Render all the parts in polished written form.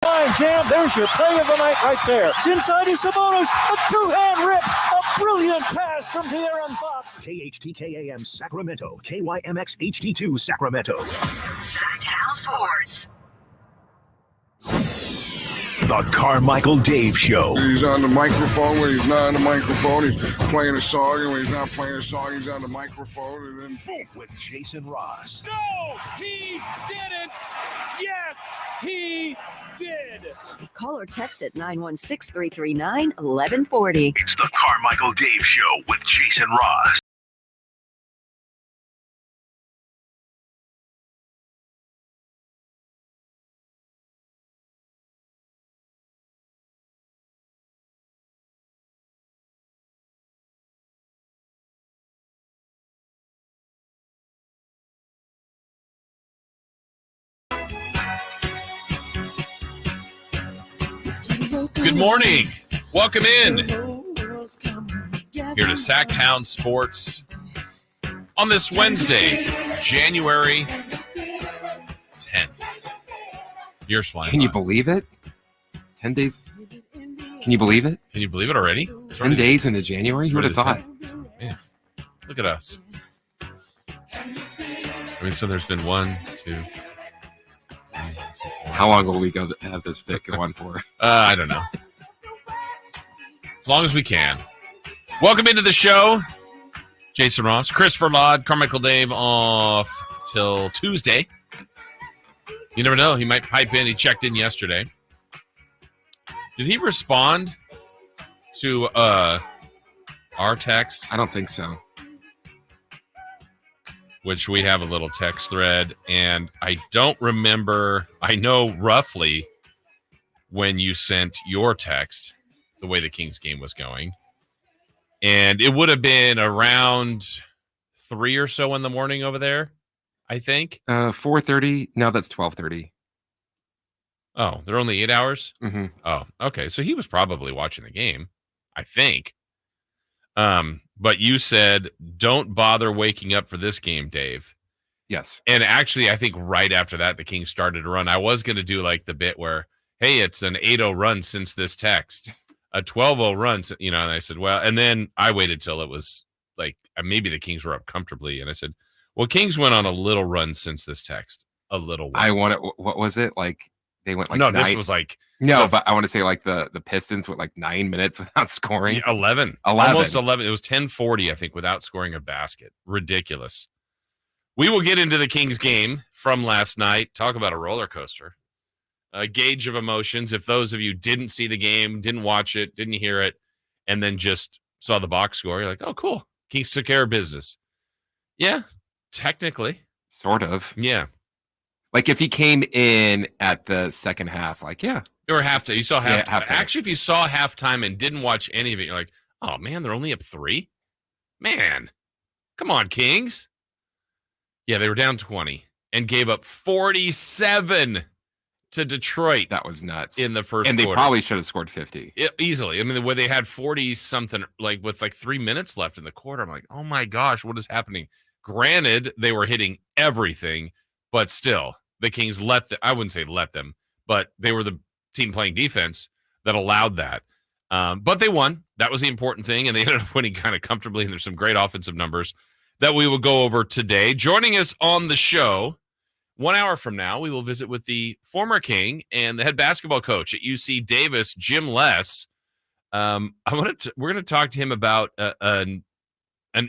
Line jam, there's your play of the night right there. It's inside of Sabonis, a two-hand rip, a brilliant pass from De'Aaron Fox. KHTKAM Sacramento, KYMX HD2 Sacramento. Sactown Sports. The Carmichael Dave Show. He's on the microphone when he's not on the microphone. He's playing a song, and when he's not playing a song, he's on the microphone. And then boom, with Jason Ross. No, he didn't. Yes, he did. Call or text at 916-339-1140. It's the Carmichael Dave Show with Jason Ross. Good morning. Welcome in here to Sactown Sports on this Wednesday, January 10th. Years flying. Can you believe it? 10 days. Can you believe it? Can you believe it already? 10 days into January? Who would have thought? Man, look at us. I mean, so there's been 1, 2. How long will we have this bit go on for? I don't know. As long as we can. Welcome into the show. Jason Ross, Christopher Laud, Carmichael Dave off till Tuesday. You never know. He might pipe in. He checked in yesterday. Did he respond to our text? I don't think so. Which we have a little text thread, and I don't remember. I know roughly when you sent your text, the way the Kings game was going, and it would have been around 3 or so in the morning over there, I think. 4:30. No, that's 12:30. Oh, they're only 8 hours? Mm-hmm. Oh, okay. So he was probably watching the game, I think. But you said, don't bother waking up for this game, Dave. Yes. And actually, I think right after that, the Kings started to run. I was going to do like the bit where, hey, it's an 8-0 run since this text, a 12-0 run, and I said, well, and then I waited till it was like, maybe the Kings were up comfortably. And I said, well, Kings went on a little run since this text, a little one. I want it. What was it? Like they went like no, 9. This was like. No, but I want to say like the Pistons went like 9 minutes without scoring. 11. Almost 11. It was 10:40, I think, without scoring a basket. Ridiculous. We will get into the Kings game from last night. Talk about a roller coaster. A gauge of emotions. If those of you didn't see the game, didn't watch it, didn't hear it, and then just saw the box score, you're like, oh, cool. Kings took care of business. Yeah, technically. Sort of. Yeah. Like if he came in at the second half, like, yeah. Or halftime. You saw halftime. Yeah, halftime. Actually, if you saw halftime and didn't watch any of it, you're like, oh, man, they're only up 3? Man, come on, Kings. Yeah, they were down 20 and gave up 47 to Detroit. That was nuts. In the first and they quarter. Probably should have scored 50. Easily. I mean, where they had 40-something, like with like 3 minutes left in the quarter. I'm like, oh, my gosh, what is happening? Granted, they were hitting everything, but still, the Kings I wouldn't say let them, but they were the team playing defense that allowed that. But they won. That was the important thing, and they ended up winning kind of comfortably, and there's some great offensive numbers that we will go over today. Joining us on the show, 1 hour from now, we will visit with the former King and the head basketball coach at UC Davis, Jim Less. We're going to talk to him about an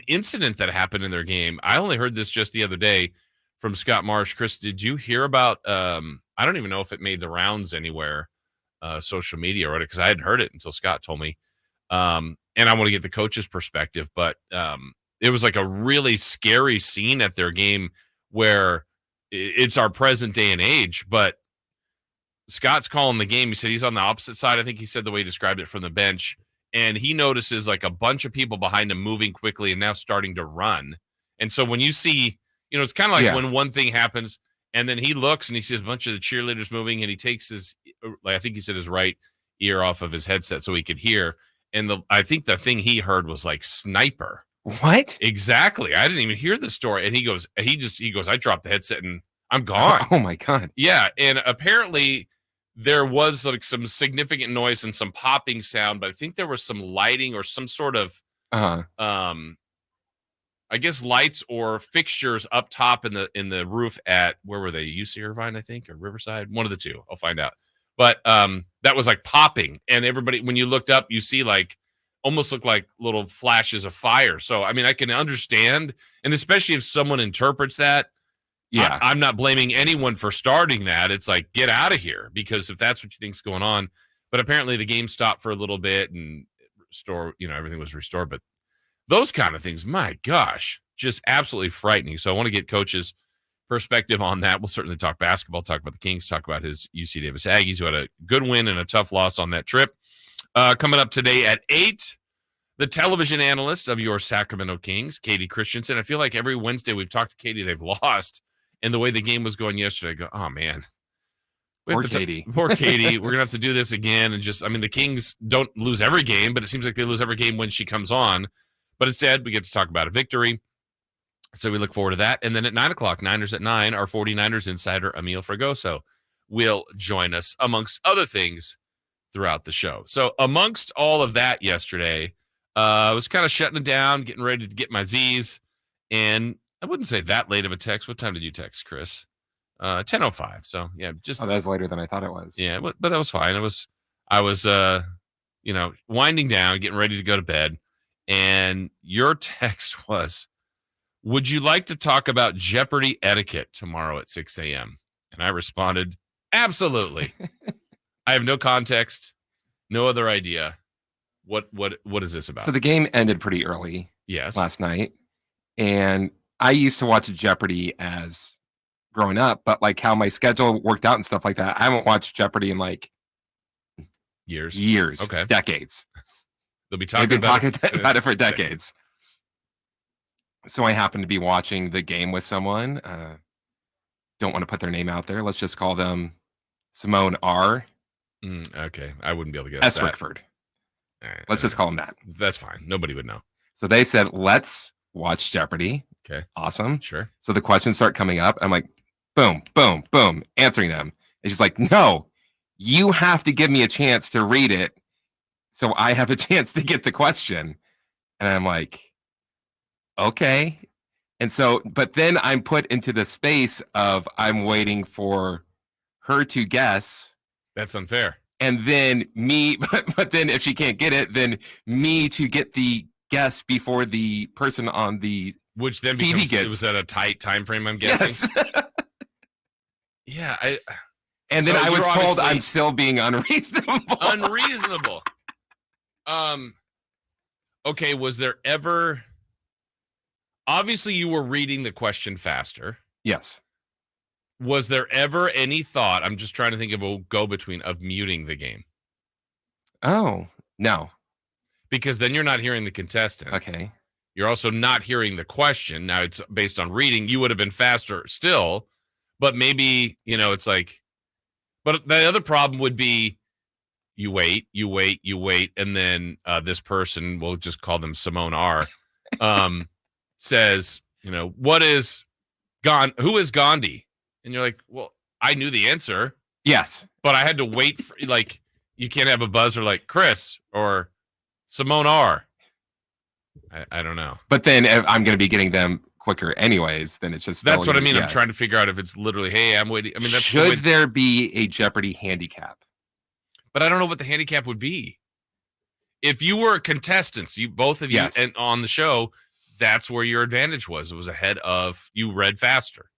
incident that happened in their game. I only heard this just the other day from Scott Marsh. Chris, did you hear about I don't even know if it made the rounds anywhere, social media or whatever, because I hadn't heard it until Scott told me. And I want to get the coach's perspective, but it was like a really scary scene at their game where it's our present day and age, but Scott's calling the game. He said he's on the opposite side. I think he said the way he described it from the bench, and he notices like a bunch of people behind him moving quickly and now starting to run. And so when you see, it's kind of like when one thing happens and then he looks and he sees a bunch of the cheerleaders moving and he takes his, I think he said his right ear off of his headset so he could hear. And I think the thing he heard was like sniper. What? Exactly. I didn't even hear the story. And he goes, I dropped the headset and I'm gone. Oh my God. Yeah. And apparently there was like some significant noise and some popping sound, but I think there was some lighting or some sort of I guess lights or fixtures up top in the roof at, where were they? UC Irvine, I think, or Riverside, one of the two. I'll find out. But that was like popping, and everybody, when you looked up, you see like almost look like little flashes of fire. So I mean, I can understand, and especially if someone interprets that. Yeah, I'm not blaming anyone for starting that. It's like, get out of here, because if that's what you think's going on. But apparently the game stopped for a little bit and everything was restored. But those kind of things, my gosh, just absolutely frightening. So I want to get Coach's perspective on that. We'll certainly talk basketball, talk about the Kings, talk about his UC Davis Aggies, who had a good win and a tough loss on that trip. Coming up today at 8, the television analyst of your Sacramento Kings, Katie Christensen. I feel like every Wednesday we've talked to Katie, they've lost. And the way the game was going yesterday, I go, oh, man. Poor Katie. Poor Katie. We're going to have to do this again. And the Kings don't lose every game, but it seems like they lose every game when she comes on. But instead, we get to talk about a victory. So we look forward to that. And then at 9 o'clock, Niners at 9, our 49ers insider, Emil Fragoso, will join us, amongst other things, throughout the show. So amongst all of that yesterday, I was kind of shutting it down, getting ready to get my Z's. And I wouldn't say that late of a text. What time did you text, Chris? 10:05. So yeah, just that was later than I thought it was. Yeah, but that was fine. I was winding down, getting ready to go to bed, and your text was, "Would you like to talk about Jeopardy etiquette tomorrow at 6 a.m.?" And I responded, "Absolutely." I have no context, no other idea. What is this about? So the game ended pretty early. Yes. Last night, and I used to watch Jeopardy as growing up, but like how my schedule worked out and stuff like that, I haven't watched Jeopardy in like years, okay, decades. They'll be talking about it for decades. So I happened to be watching the game with someone. Don't want to put their name out there. Let's just call them Simone R. Okay, I wouldn't be able to get S. Rickford. Right, let's just call them that. That's fine. Nobody would know. So they said, let's watch Jeopardy. Okay. Awesome. Sure. So the questions start coming up. I'm like, boom, boom, boom, answering them. And she's like, no, you have to give me a chance to read it so I have a chance to get the question. And I'm like, okay. And so, but then I'm put into the space of I'm waiting for her to guess. That's unfair. And then me, but then if she can't get it, then me to get the guess before the person on the which then TV becomes, gets. It was at a tight time frame, I'm guessing. Yes. Yeah. And then I was told I'm still being unreasonable. Unreasonable. Okay, was there ever... Obviously, you were reading the question faster. Yes. Was there ever any thought, I'm just trying to think of a go-between, of muting the game? Oh, no. Because then you're not hearing the contestant. Okay. You're also not hearing the question. Now, it's based on reading. You would have been faster still, but maybe, it's like... But the other problem would be you wait, and then this person, we'll just call them Simone R., says, who is Gandhi? And you're like, well, I knew the answer. Yes. But I had to wait for, like, you can't have a buzzer like Chris or Simone R. I don't know. But then if I'm going to be getting them quicker anyways, then it's just... That's what I mean. Yeah. I'm trying to figure out if it's literally, hey, I'm waiting. I mean, that's should there be a Jeopardy handicap? But I don't know what the handicap would be. If you were contestants, both of you, yes, and on the show, that's where your advantage was. It was ahead of, you read faster,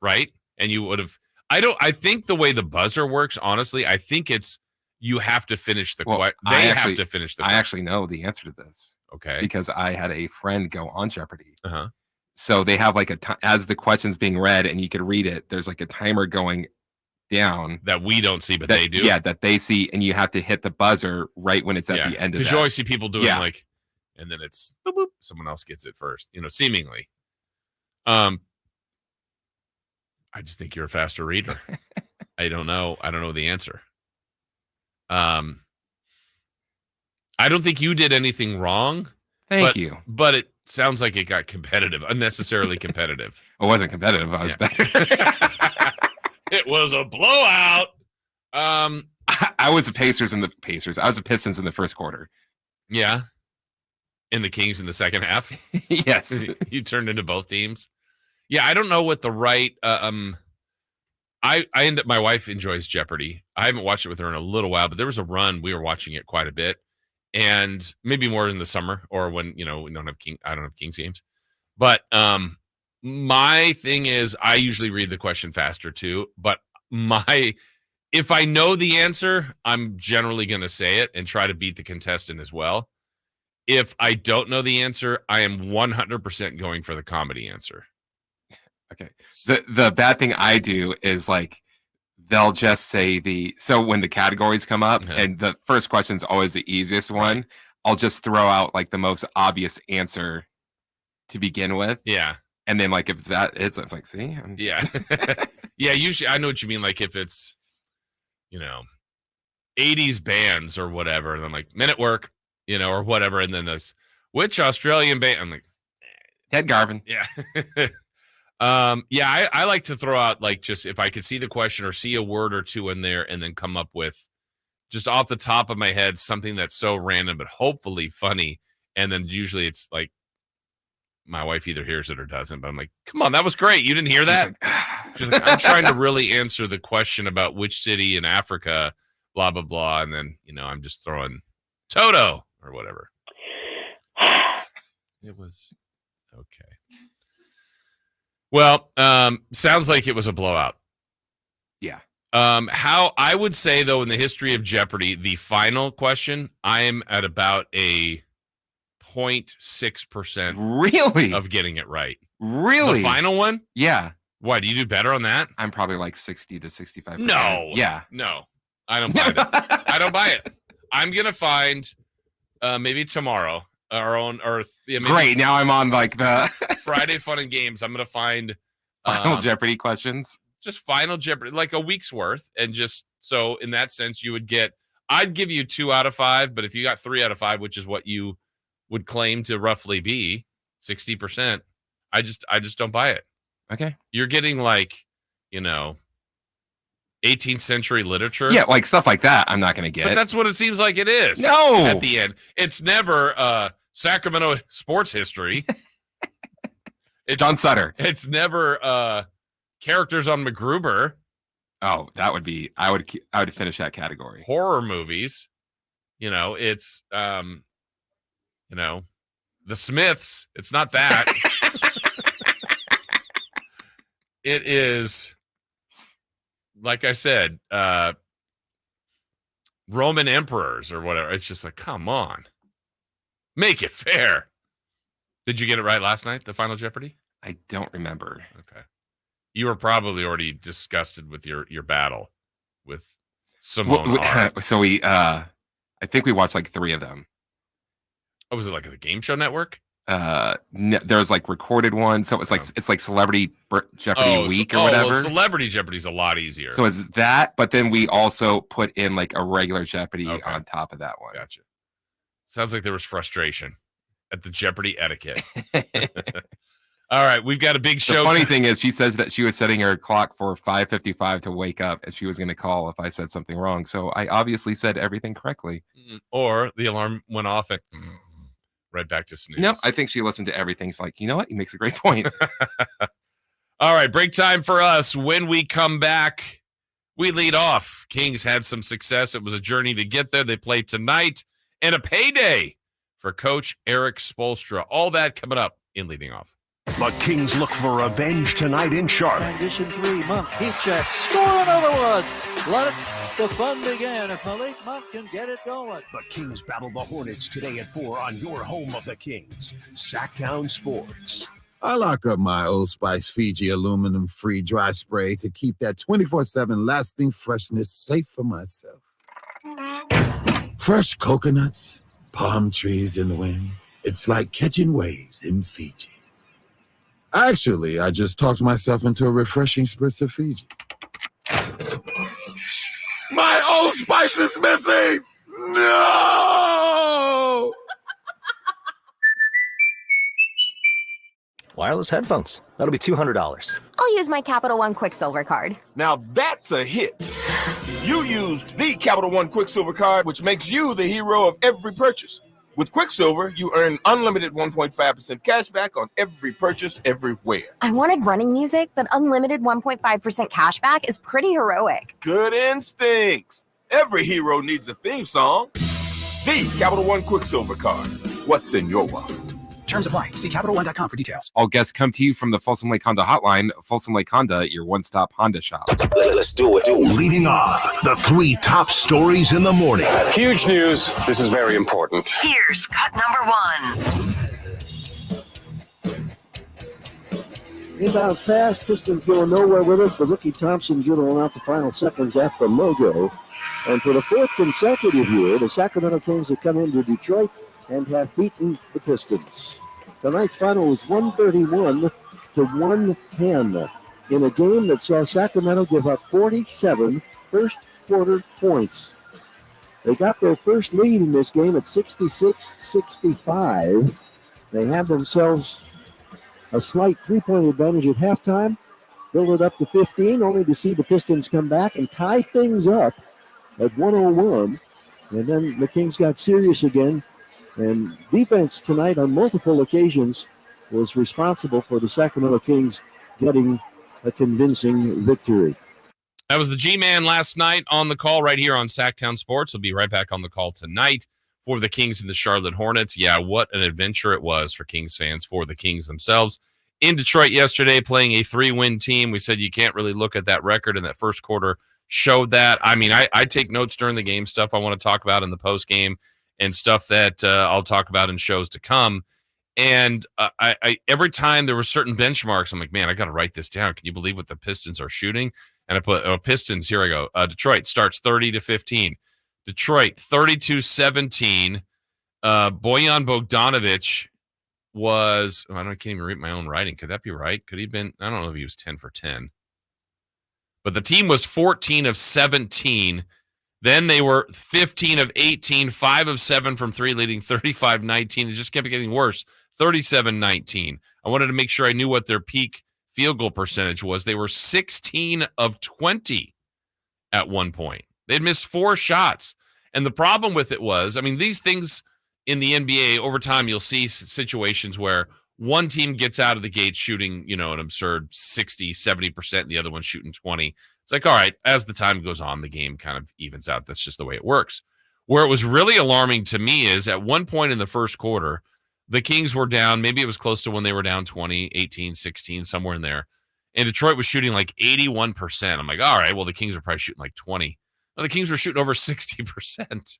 right? And you would have... I think the way the buzzer works, honestly, I think it's you have to finish the question. Have to finish the question. I actually know the answer to this. Okay. Because I had a friend go on Jeopardy. Uh-huh. So they have like as the question's being read and you could read it, there's like a timer going down. That we don't see, but they do. Yeah, that they see, and you have to hit the buzzer right when it's at the end of that. Because you always see people doing like, and then it's boop, boop, someone else gets it first, seemingly. I just think you're a faster reader. I don't know the answer. I don't think you did anything wrong. Thank you. But it sounds like it got competitive, unnecessarily competitive. It wasn't competitive. I was better. It was a blowout. I was a Pacers in the Pacers. I was a Pistons in the first quarter. Yeah. And the Kings in the second half. Yes. You turned into both teams. Yeah, I don't know what the right I end up, my wife enjoys Jeopardy. I haven't watched it with her in a little while, but there was a run we were watching it quite a bit, and maybe more in the summer or when we don't have I don't have Kings games. But my thing is I usually read the question faster too. But if I know the answer, I'm generally going to say it and try to beat the contestant as well. If I don't know the answer, I am 100% going for the comedy answer. Okay. The bad thing I do is like they'll just say so when the categories come up and the first question is always the easiest one, I'll just throw out like the most obvious answer to begin with. Yeah. And then like if it's like, see? Yeah. Yeah, usually I know what you mean. Like if it's, 80s bands or whatever, and I'm like, Men at Work, or whatever. And then there's which Australian band? I'm like, Ted Garvin. Yeah. Yeah, I like to throw out like just if I could see the question or see a word or two in there and then come up with just off the top of my head something that's so random but hopefully funny. And then usually it's like my wife either hears it or doesn't, but I'm like, come on, that was great. You didn't hear that? She's like, I'm trying to really answer the question about which city in Africa, blah, blah, blah. And then, I'm just throwing Toto or whatever. It was okay. Well, sounds like it was a blowout. Yeah. How I would say, though, in the history of Jeopardy, the final question, I am at about a 0.6% really of getting it right. Really? The final one? Yeah. Why, do you do better on that? I'm probably like 60 to 65%. No. Yeah. No. I don't buy that. I don't buy it. I'm going to find maybe tomorrow our own Earth. Yeah, great. Now I'm on like the Friday Fun and Games. I'm going to find Final Jeopardy questions. Just Final Jeopardy, like a week's worth. And just so in that sense, I'd give you 2 out of 5. But if you got 3 out of 5, which is what you would claim to roughly be 60%, I just don't buy it. Okay. You're getting like, 18th century literature. Yeah, like stuff like that. I'm not going to get. But that's what it seems like it is. No. At the end, it's never Sacramento sports history. It's John Sutter. It's never characters on MacGruber. Oh, that would be. I would finish that category. Horror movies. It's The Smiths. It's not that. It is, like I said, Roman emperors or whatever. It's just like, come on. Make it fair. Did you get it right last night, the Final Jeopardy? I don't remember. Okay. You were probably already disgusted with your battle with Simone. So I think we watched like 3 of them. Oh, was it like the Game Show Network? There's like recorded ones, so it's like it's like Celebrity Jeopardy week or whatever. Well, Celebrity Jeopardy's a lot easier. So it's that, but then we also put in like a regular Jeopardy on top of that one. Gotcha. Sounds like there was frustration at the Jeopardy etiquette. All right, we've got a big show. The funny thing is, she says that she was setting her clock for 5:55 to wake up, and she was going to call if I said something wrong. So I obviously said everything correctly. Or the alarm went off and right back to snooze. No, I think she listened to everything. She's like, you know what? He makes a great point. All right, break time for us. When we come back, we lead off. Kings had some success. It was a journey to get there. They played tonight, and a payday for Coach Eric Spoelstra. All that coming up in Leading Off. The Kings look for revenge tonight in Charlotte. Transition 3, Monk, heat check, score another one. Let the fun begin if Malik Monk can get it going. The Kings battle the Hornets today at 4 on your home of the Kings, Sactown Sports. I lock up my Old Spice Fiji aluminum-free dry spray to keep that 24/7 lasting freshness safe for myself. Fresh coconuts, palm trees in the wind. It's like catching waves in Fiji. Actually, I just talked myself into a refreshing spritz of Fiji. My Old Spice is missing! No! Wireless headphones. That'll be $200. I'll use my Capital One Quicksilver card. Now that's a hit. You used the Capital One Quicksilver card, which makes you the hero of every purchase. With Quicksilver, you earn unlimited 1.5% cash back on every purchase everywhere. I wanted running music, but unlimited 1.5% cash back is pretty heroic. Good instincts. Every hero needs a theme song. The Capital One Quicksilver card. What's in your wallet? Terms apply. See CapitalOne.com for details. All guests come to you from the Folsom Lake Honda Hotline. Folsom Lake Honda, your one-stop Honda shop. Let's do it. Leading off, the 3 top stories in the morning. Huge news. This is very important. Here's cut number 1. Inbounds pass. Pistons going nowhere with it. The rookie Thompson dribbling out the final seconds after Mojo. And for the 4th consecutive year, the Sacramento Kings have come into Detroit and have beaten the Pistons. Tonight's final was 131 to 110 in a game that saw Sacramento give up 47 first-quarter points. They got their first lead in this game at 66-65. They had themselves a slight 3-point advantage at halftime, build it up to 15, only to see the Pistons come back and tie things up at 101. And then the Kings got serious again. And defense tonight on multiple occasions was responsible for the Sacramento Kings getting a convincing victory. That was the G-Man last night on the call right here on Sactown Sports. We'll be right back on the call tonight for the Kings and the Charlotte Hornets. Yeah, what an adventure it was for Kings fans, for the Kings themselves. In Detroit yesterday, playing a 3-win team. We said you can't really look at that record, and that first quarter showed that. I mean, I take notes during the game, stuff I want to talk about in the post game, and stuff that I'll talk about in shows to come. And I every time there were certain benchmarks, I'm like, man, I got to write this down. Can you believe what the Pistons are shooting? And I put Pistons, here I go. Detroit starts 30-15. Detroit 32-17. Bojan Bogdanovic was, I can't even read my own writing. Could that be right? Could he have been, I don't know if he was 10 for 10. But the team was 14 of 17. Then they were 15 of 18, 5 of 7 from 3, leading 35-19. It just kept getting worse, 37-19. I wanted to make sure I knew what their peak field goal percentage was. They were 16 of 20 at one point. They'd missed 4 shots. And the problem with it was, I mean, these things in the NBA, over time, you'll see situations where one team gets out of the gate shooting, an absurd 60, 70%, and the other one's shooting 20. It's like, all right, as the time goes on, the game kind of evens out. That's just the way it works. Where it was really alarming to me is at one point in the first quarter, the Kings were down. Maybe it was close to when they were down 20, 18, 16, somewhere in there. And Detroit was shooting like 81%. I'm like, all right, well, the Kings are probably shooting like 20. Well, the Kings were shooting over 60%.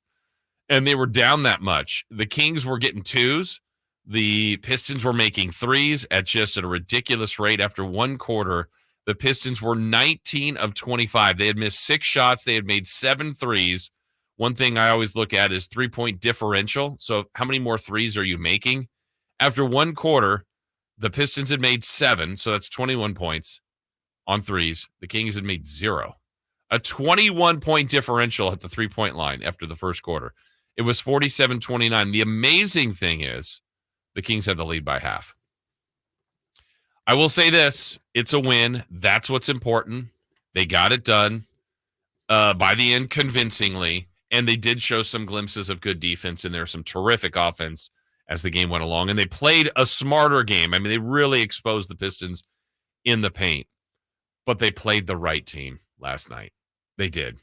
And they were down that much. The Kings were getting 2s. The Pistons were making 3s at just a ridiculous rate. After one quarter, the Pistons were 19 of 25. They had missed 6 shots. They had made 7 threes. One thing I always look at is 3-point differential. So how many more threes are you making? After one quarter, the Pistons had made 7, so that's 21 points on threes. The Kings had made 0. A 21-point differential at the 3-point line after the first quarter. It was 47-29. The amazing thing is the Kings had the lead by half. I will say this. It's a win. That's what's important. They got it done by the end convincingly, and they did show some glimpses of good defense, and there was some terrific offense as the game went along, and they played a smarter game. I mean, they really exposed the Pistons in the paint, but they played the right team last night. They did.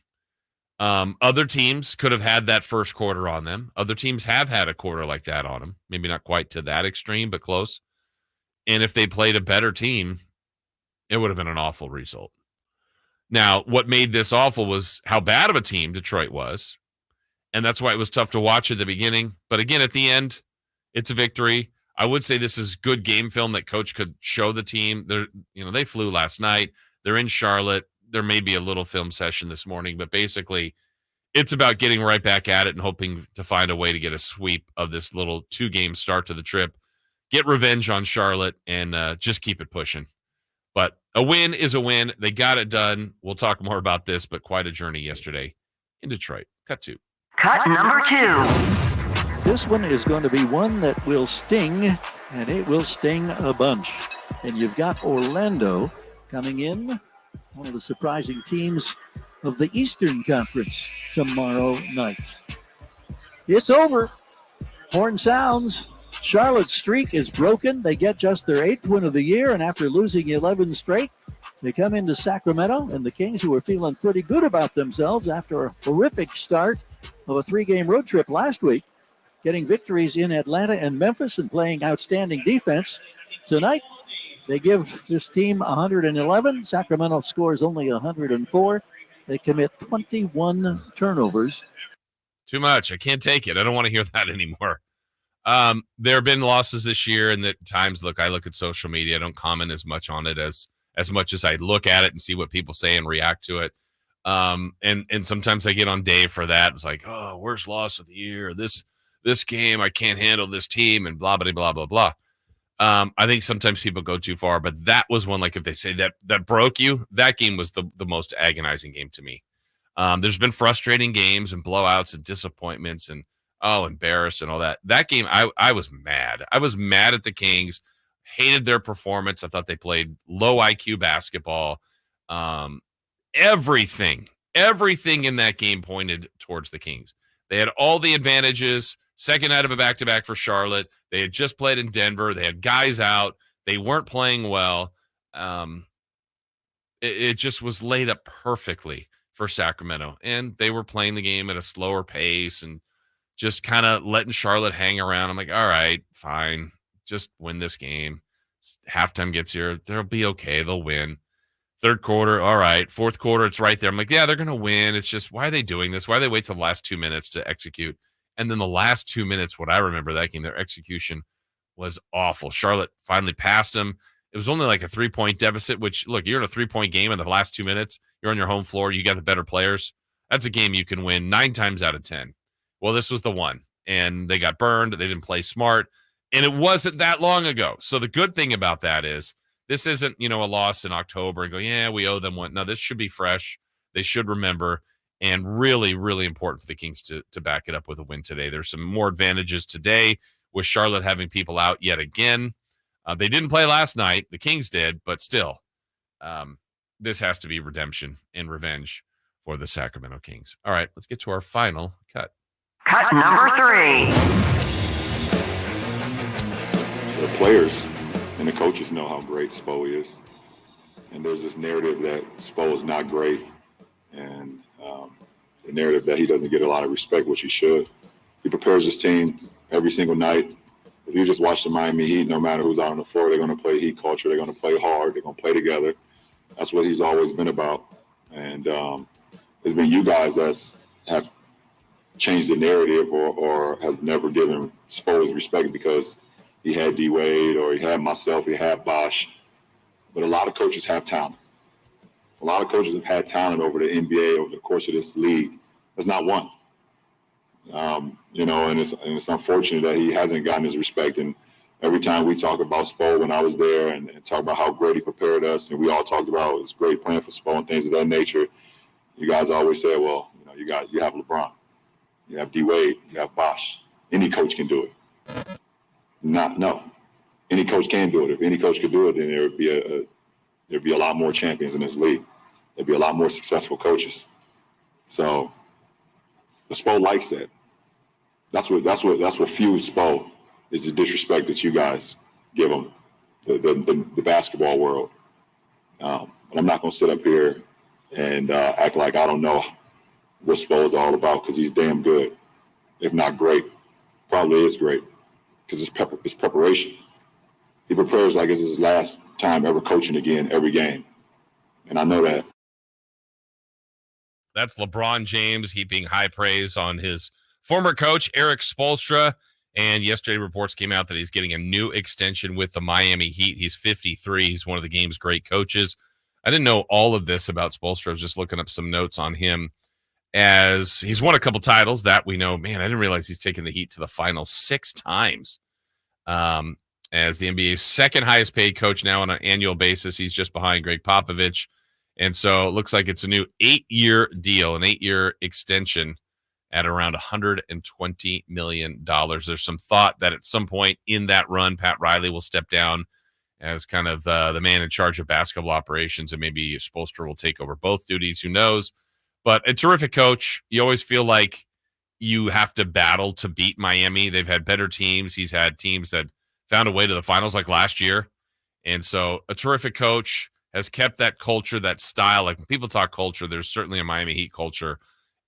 Other teams could have had that first quarter on them. Other teams have had a quarter like that on them. Maybe not quite to that extreme, but close. And if they played a better team, it would have been an awful result. Now, what made this awful was how bad of a team Detroit was. And that's why it was tough to watch at the beginning. But again, at the end, it's a victory. I would say this is good game film that coach could show the team. They flew last night. They're in Charlotte. There may be a little film session this morning, but basically it's about getting right back at it and hoping to find a way to get a sweep of this little 2-game start to the trip, get revenge on Charlotte, and just keep it pushing. But a win is a win. They got it done. We'll talk more about this, but quite a journey yesterday in Detroit. Cut 2. Cut number 2. This one is going to be one that will sting, and it will sting a bunch. And you've got Orlando coming in, one of the surprising teams of the Eastern Conference tomorrow night. It's over. Horn sounds. Charlotte's streak is broken. They get just their 8th win of the year, and after losing 11 straight, they come into Sacramento, and the Kings, who were feeling pretty good about themselves after a horrific start of a 3-game road trip last week, getting victories in Atlanta and Memphis and playing outstanding defense. Tonight, they give this team 111. Sacramento scores only 104. They commit 21 turnovers. Too much. I can't take it. I don't want to hear that anymore. There have been losses this year, and at times, I look at social media. I don't comment as much on it as much as I look at it and see what people say and react to it. And sometimes I get on Dave for that. It's like, oh, worst loss of the year. This game, I can't handle this team, and blah, blah, blah, blah, blah. I think sometimes people go too far, but that was one, if they say that broke you, that game was the most agonizing game to me. There's been frustrating games and blowouts and disappointments and, embarrassed and all that. That game, I was mad. I was mad at the Kings, hated their performance. I thought they played low IQ basketball. Everything in that game pointed towards the Kings. They had all the advantages. Second night of a back-to-back for Charlotte. They had just played in Denver. They had guys out. They weren't playing well. It just was laid up perfectly for Sacramento. And they were playing the game at a slower pace and just kind of letting Charlotte hang around. I'm like, all right, fine. Just win this game. Halftime gets here. They'll be okay. They'll win. Third quarter, all right. Fourth quarter, it's right there. I'm like, yeah, they're going to win. It's just, why are they doing this? Why do they wait till the last 2 minutes to execute? And then the last 2 minutes, what I remember that game, their execution was awful. Charlotte finally passed them. It was only like a 3-point deficit, which, look, you're in a 3-point game in the last 2 minutes. You're on your home floor. You got the better players. That's a game you can win 9 times out of 10. Well, this was the one. And they got burned. They didn't play smart. And it wasn't that long ago. So the good thing about that is this isn't, a loss in October and go, yeah, we owe them one. No, this should be fresh. They should remember. And really, really important for the Kings to back it up with a win today. There's some more advantages today with Charlotte having people out yet again. They didn't play last night. The Kings did, but still, this has to be redemption and revenge for the Sacramento Kings. All right, let's get to our final cut. Cut number 3. The players and the coaches know how great Spo is. And there's this narrative that Spo is not great. And the narrative that he doesn't get a lot of respect, which he should. He prepares his team every single night. If you just watch the Miami Heat, no matter who's out on the floor, they're going to play Heat culture. They're going to play hard. They're going to play together. That's what he's always been about. And it's been you guys that have changed the narrative or has never given Spo his respect because he had D-Wade or he had myself, he had Bosh. But a lot of coaches have talent. A lot of coaches have had talent over the NBA over the course of this league. There's not one. And it's unfortunate that he hasn't gotten his respect. And every time we talk about Spo when I was there and talk about how great he prepared us, and we all talked about it was great playing for Spo and things of that nature, you guys always say, well, you have LeBron, you have D-Wade, you have Bosh. Any coach can do it. No. Any coach can do it. If any coach could do it, then there'd be a lot more champions in this league. There'd be a lot more successful coaches. So the Spo likes that. That's what fuels Spo is the disrespect that you guys give him, the basketball world. But I'm not going to sit up here and act like I don't know what Spo is all about because he's damn good, if not great. Probably is great because it's preparation. He prepares like it's his last time ever coaching again every game. And I know that. That's LeBron James heaping high praise on his former coach, Eric Spoelstra. And yesterday reports came out that he's getting a new extension with the Miami Heat. He's 53. He's one of the game's great coaches. I didn't know all of this about Spoelstra. I was just looking up some notes on him as he's won a couple titles that we know. Man, I didn't realize he's taken the Heat to the finals 6 times. As the NBA's second highest paid coach now on an annual basis. He's just behind Greg Popovich. And so it looks like it's a new 8-year deal, an 8-year extension at around $120 million. There's some thought that at some point in that run, Pat Riley will step down as kind of the man in charge of basketball operations, and maybe Spoelstra will take over both duties. Who knows? But a terrific coach. You always feel like you have to battle to beat Miami. They've had better teams. He's had teams that found a way to the finals like last year. And so a terrific coach has kept that culture, that style. Like when people talk culture, there's certainly a Miami Heat culture.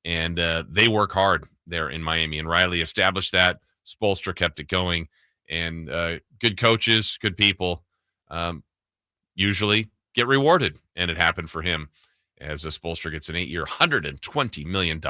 And they work hard there in Miami. And Riley established that. Spoelstra kept it going. And good coaches, good people usually get rewarded. And it happened for him as Spoelstra gets an 8-year, $120 million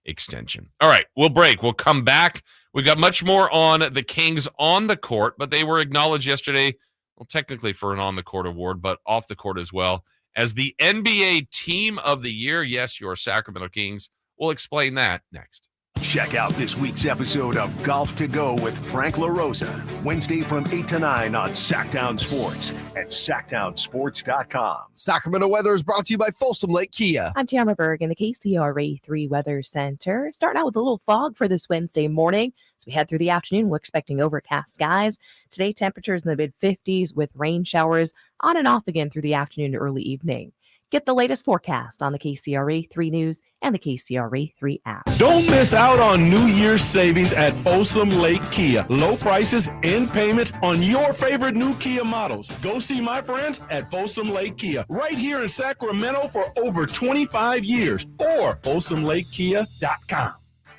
extension. All right, we'll break. We'll come back. We got much more on the Kings on the court, but they were acknowledged yesterday, well, technically for an on-the-court award, but off the court as well, as the NBA Team of the Year. Yes, your Sacramento Kings. We'll explain that next. Check out this week's episode of Golf to Go with Frank LaRosa, Wednesday from 8 to 9 on Sactown Sports at SactownSports.com. Sacramento weather is brought to you by Folsom Lake Kia. I'm Tamara Berg in the KCRA 3 Weather Center. Starting out with a little fog for this Wednesday morning. As we head through the afternoon, we're expecting overcast skies. Today, temperatures in the mid-50s with rain showers on and off again through the afternoon to early evening. Get the latest forecast on the KCRA 3 News and the KCRA 3 app. Don't miss out on New Year's savings at Folsom Lake Kia. Low prices and payments on your favorite new Kia models. Go see my friends at Folsom Lake Kia right here in Sacramento for over 25 years or FolsomLakeKia.com.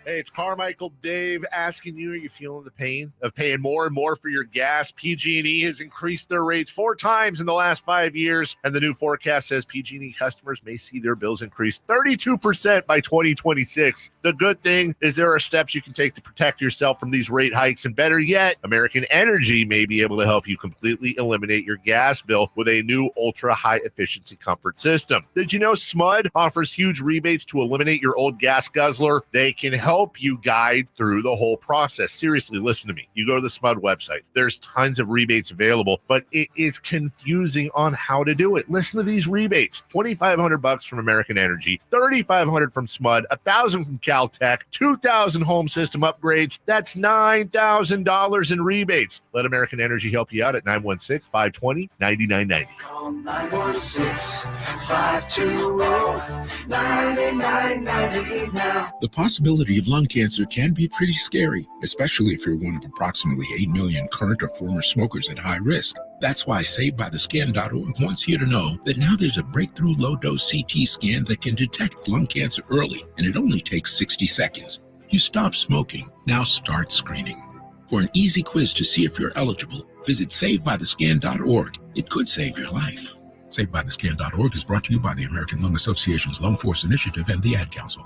Hey, it's Carmichael Dave asking you, are you feeling the pain of paying more and more for your gas? PG&E has increased their rates 4 times in the last 5 years, and the new forecast says PG&E customers may see their bills increase 32% by 2026. The good thing is there are steps you can take to protect yourself from these rate hikes, and better yet, American Energy may be able to help you completely eliminate your gas bill with a new ultra-high efficiency comfort system. Did you know SMUD offers huge rebates to eliminate your old gas guzzler? They can help you guide through the whole process. Seriously, listen to me. You go to the SMUD website. There's tons of rebates available, but it is confusing on how to do it. Listen to these rebates. $2,500 from American Energy, $3,500 from SMUD, $1,000 from Caltech, $2,000 home system upgrades. That's $9,000 in rebates. Let American Energy help you out at 916-520-9990. Call 916-520-9990 now. The possibility of lung cancer can be pretty scary, especially if you're one of approximately 8 million current or former smokers at high risk. That's why SaveByTheScan.org wants you to know that now there's a breakthrough low-dose CT scan that can detect lung cancer early, and it only takes 60 seconds. You stop smoking, now start screening. For an easy quiz to see if you're eligible, visit SaveByTheScan.org. It could save your life. SaveByTheScan.org is brought to you by the American Lung Association's Lung Force Initiative and the Ad Council.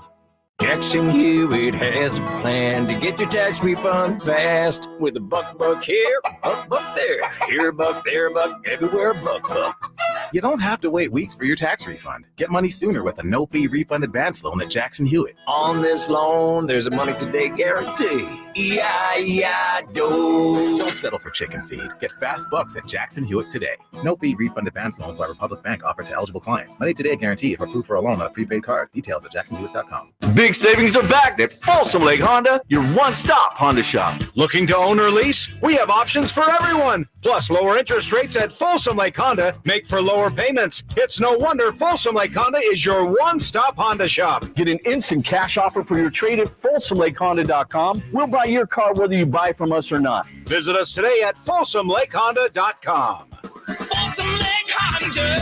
Jackson Hewitt has a plan to get your tax refund fast with a buck here, buck there, here buck, there buck, everywhere buck. You don't have to wait weeks for your tax refund. Get money sooner with a no-fee refund advance loan at Jackson Hewitt. On this loan, there's a money today guarantee. E-I-E-I-Do. Don't settle for chicken feed. Get fast bucks at Jackson Hewitt today. No-fee refund advance loans by Republic Bank offered to eligible clients. Money today guarantee if approved for a loan on a prepaid card. Details at jacksonhewitt.com. Big savings are back at Folsom Lake Honda, your one-stop Honda shop. Looking to own or lease? We have options for everyone. Plus, lower interest rates at Folsom Lake Honda make for lower payments. It's no wonder Folsom Lake Honda is your one-stop Honda shop. Get an instant cash offer for your trade at FolsomLakeHonda.com. We'll buy your car whether you buy from us or not. Visit us today at FolsomLakeHonda.com. Folsom Lake Honda,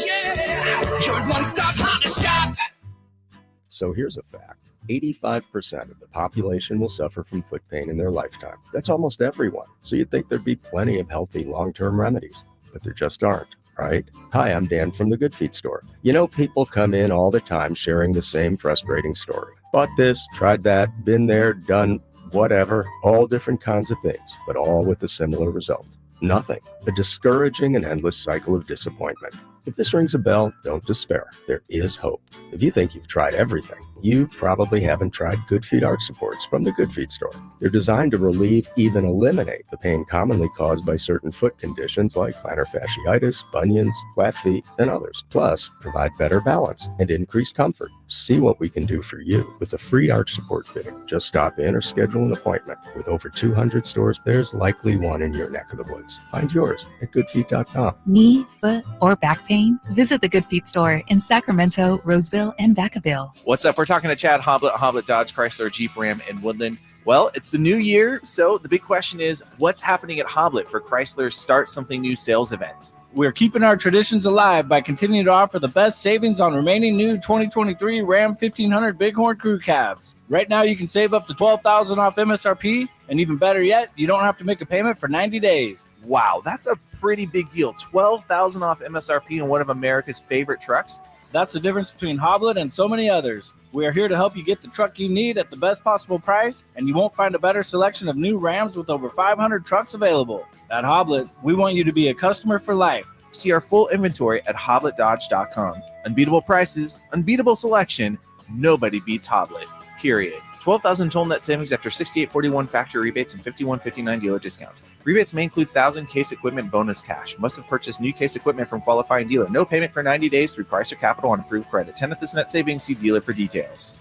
yeah, your one-stop Honda shop. So here's a fact. 85% of the population will suffer from foot pain in their lifetime. That's almost everyone. So you'd think there'd be plenty of healthy long-term remedies, but there just aren't, right? Hi, I'm Dan from the Good Feet store. You know, people come in all the time sharing the same frustrating story. Bought this, tried that, been there, done whatever, all different kinds of things, but all with a similar result. Nothing. A discouraging and endless cycle of disappointment. If this rings a bell, don't despair. There is hope. If you think you've tried everything, You probably haven't tried Good Feet arch supports from the Good Feet store. They're designed to relieve, even eliminate, the pain commonly caused by certain foot conditions like plantar fasciitis, bunions, flat feet, and others. Plus, provide better balance and increased comfort. See what we can do for you with a free arch support fitting. Just stop in or schedule an appointment. With over 200 stores, there's likely one in your neck of the woods. Find yours at goodfeet.com. Knee, foot, or back pain? Visit the Good Feet store in Sacramento, Roseville, and Vacaville. What's up? We're talking to Chad Hoblet Dodge Chrysler Jeep Ram in Woodland. Well, it's the new year, so the big question is, what's happening at Hoblet for Chrysler's Start Something New sales event? We're keeping our traditions alive by continuing to offer the best savings on remaining new 2023 Ram 1500 Bighorn Crew Cabs. Right now, you can save up to $12,000 off MSRP, and even better yet, you don't have to make a payment for 90 days. Wow, that's a pretty big deal. $12,000 off MSRP on one of America's favorite trucks. That's the difference between Hoblet and so many others. We are here to help you get the truck you need at the best possible price, and you won't find a better selection of new Rams with over 500 trucks available. At Hoblet, we want you to be a customer for life. See our full inventory at hobletdodge.com. Unbeatable prices, unbeatable selection, nobody beats Hoblet, period. 12,000 total net savings after $68.41 factory rebates and $51.59 dealer discounts. Rebates may include 1,000 case equipment bonus cash. Must have purchased new case equipment from qualifying dealer. No payment for 90 days through Chrysler Capital on approved credit. 10th is net savings. See dealer for details.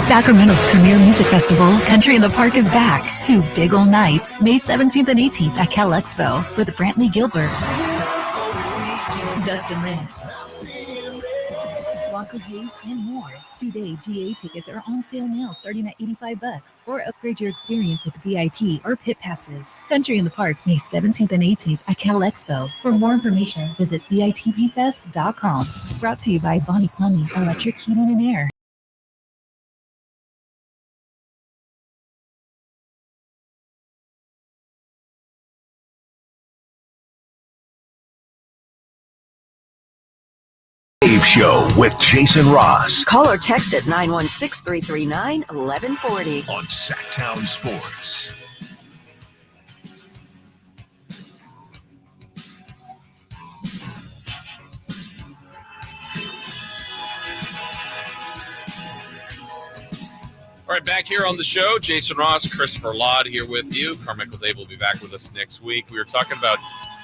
Sacramento's premier music festival, Country in the Park, is back. 2 big ol' nights, May 17th and 18th at Cal Expo with Brantley Gilbert, Dustin Lynch, Walker Hayes, and more. 2-day GA tickets are on sale now starting at $85, or upgrade your experience with VIP or pit passes. Country in the Park, May 17th and 18th at Cal Expo. For more information, visit CITPfest.com. Brought to you by Bonnie Plumbing, Electric Heating and Air. Dave Show with Jason Ross Call or text at 916-339-1140 on Sactown Sports. All right, back here on the show, Jason Ross, Christopher Laud here with you. Carmichael Dave will be back with us next week. We were talking about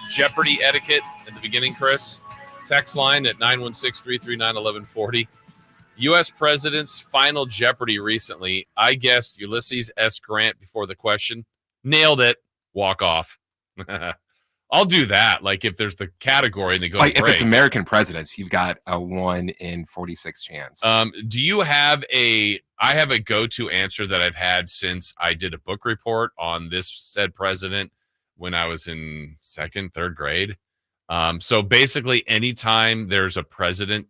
Jeopardy etiquette at the beginning, Chris. Text line at 916-339-1140. U.S. President's final Jeopardy recently. I guessed Ulysses S. Grant before the question. Nailed it. Walk off. I'll do that. Like if there's the category and they go like to if break. it's American presidents, you've got a 1 in 46 chance. Do you have I have a go-to answer that I've had since I did a book report on this said president when I was in 2nd, 3rd grade. So basically, anytime there's a president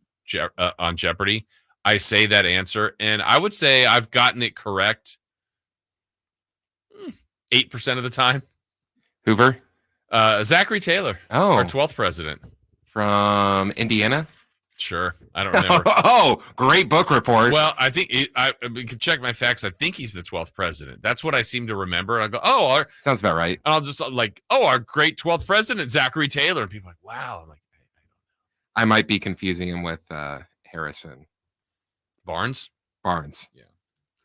on Jeopardy, I say that answer, and I would say I've gotten it correct 8% of the time. Hoover? Zachary Taylor, our 12th president. From Indiana? Sure. I don't remember. Oh, great book report. Well, I think we can check my facts. I think he's the 12th president. That's what I seem to remember. I go, sounds about right. And I'll just like, our great 12th president, Zachary Taylor. And people are like, wow. I'm like, I might be confusing him with Harrison Barnes. Yeah.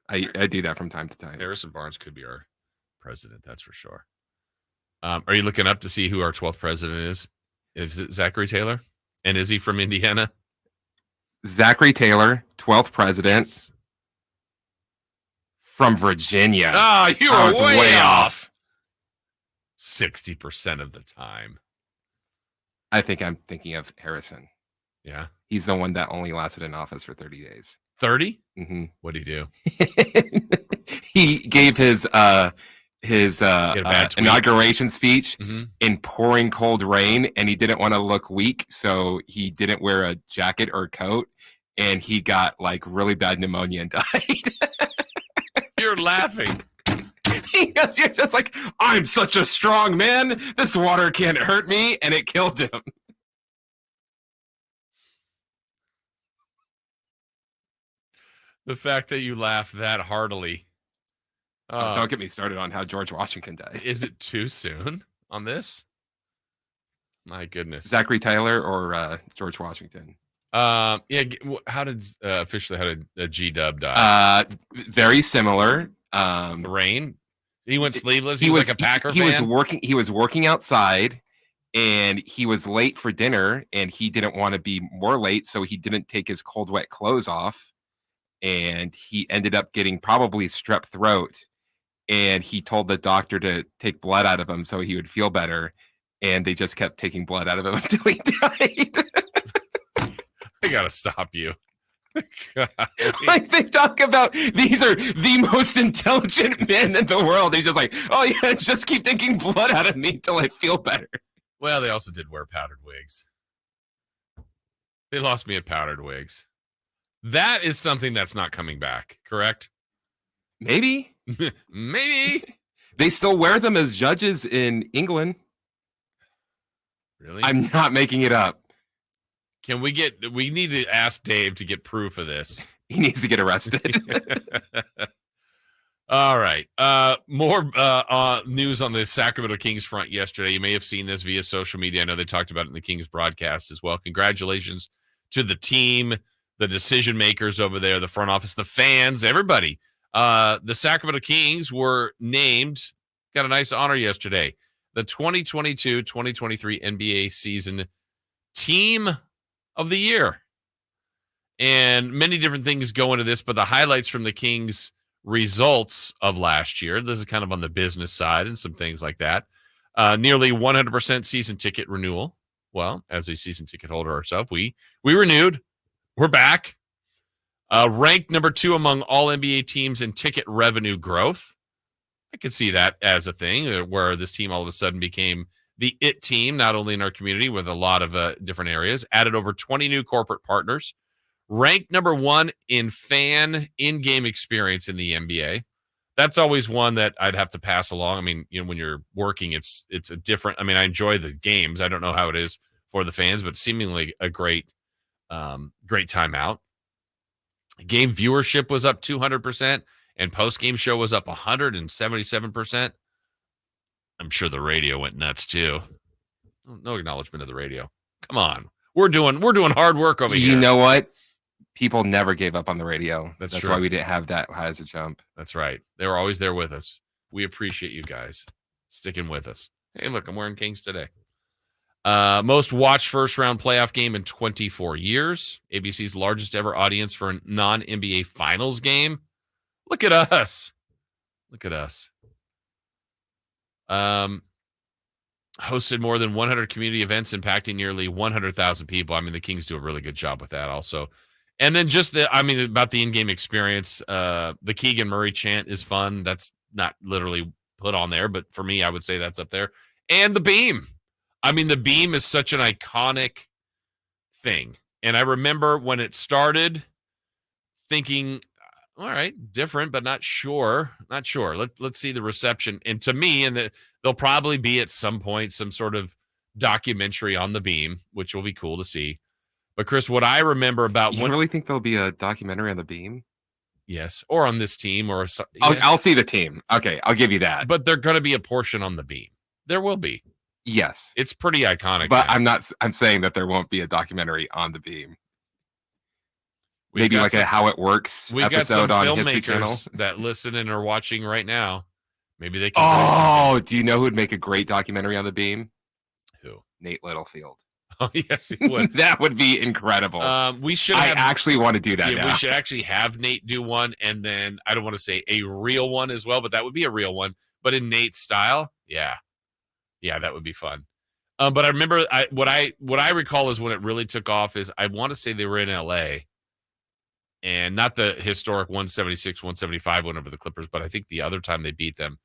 I do that from time to time. Harrison Barnes could be our president. That's for sure. Are you looking up to see who our 12th president is? Is it Zachary Taylor? And is he from Indiana? Zachary Taylor, 12th president from Virginia. You were way off. 60% of the time. I think I'm thinking of Harrison. Yeah. He's the one that only lasted in office for 30 days. 30? Mm-hmm. What'd he do? He gave his inauguration speech in pouring cold rain, and he didn't want to look weak, so he didn't wear a jacket or coat, and he got like really bad pneumonia and died. You're laughing. You're just like, I'm such a strong man. This water can't hurt me, and it killed him. The fact that you laugh that heartily. Don't get me started on how George Washington died. Is it too soon on this? My goodness. Zachary Taylor or George Washington? How did G-Dub die? Very similar. The rain. He went sleeveless. He was like a Packer fan. He was working outside, and he was late for dinner, and he didn't want to be more late, so he didn't take his cold, wet clothes off, and he ended up getting probably strep throat. And he told the doctor to take blood out of him so he would feel better, and they just kept taking blood out of him until he died. I gotta stop you. Like they talk about these are the most intelligent men in the world. They're just like, oh yeah, just keep taking blood out of me until I feel better. Well, they also did wear powdered wigs. They lost me at powdered wigs. That is something that's not coming back, correct? Maybe. Maybe. They still wear them as judges in England. Really? I'm not making it up. We need to ask Dave to get proof of this. He needs to get arrested. All right. More news on the Sacramento Kings front yesterday. You may have seen this via social media. I know they talked about it in the Kings broadcast as well. Congratulations to the team, the decision makers over there, the front office, the fans, everybody. The Sacramento Kings were named, got a nice honor yesterday, the 2022-2023 NBA season team of the year. And many different things go into this, but the highlights from the Kings results of last year, this is kind of on the business side and some things like that. Nearly 100% season ticket renewal. Well, as a season ticket holder ourselves, we renewed. We're back. Ranked number 2 among all NBA teams in ticket revenue growth. I could see that as a thing where this team all of a sudden became the IT team, not only in our community with a lot of different areas, added over 20 new corporate partners, ranked number 1 in fan in-game experience in the NBA. That's always one that I'd have to pass along. I mean, when you're working, it's a different, I enjoy the games. I don't know how it is for the fans, but seemingly a great time out. Game viewership was up 200%, and post-game show was up 177%. I'm sure the radio went nuts too. No acknowledgement of the radio. Come on. We're doing hard work over here. You know what? People never gave up on the radio. That's That's true. why we didn't have that high as a jump. That's right. They were always there with us. We appreciate you guys sticking with us. Hey, look, I'm wearing Kings today. Most watched first round playoff game in 24 years. ABC's largest ever audience for a non-NBA finals game. Look at us. Look at us. Hosted more than 100 community events impacting nearly 100,000 people. The Kings do a really good job with that also. And then just about the in-game experience, the Keegan Murray chant is fun. That's not literally put on there, but for me, I would say that's up there. And the beam. The beam is such an iconic thing. And I remember when it started thinking, all right, different, but not sure. Let's see the reception. And to me, there'll probably be at some point some sort of documentary on the beam, which will be cool to see. But Chris, what I remember about You really think there'll be a documentary on the beam? Yes, or on this team, or I'll see the team. Okay, I'll give you that. But there's going to be a portion on the beam. There will be. Yes, it's pretty iconic. But now. I'm saying that there won't be a documentary on the beam. Maybe like a How It Works episode on History Channel that listen and are watching right now. Maybe they can. Oh, do you know who'd make a great documentary on the beam? Who? Nate Littlefield. Oh yes, he would. That would be incredible. We should. I actually want to do that. Yeah, now. We should actually have Nate do one, and then I don't want to say a real one as well, but that would be a real one. But in Nate's style, yeah, that would be fun. But I remember what I recall is when it really took off is I want to say they were in LA. And not the historic 176, 175 win over the Clippers, but I think the other time they beat them.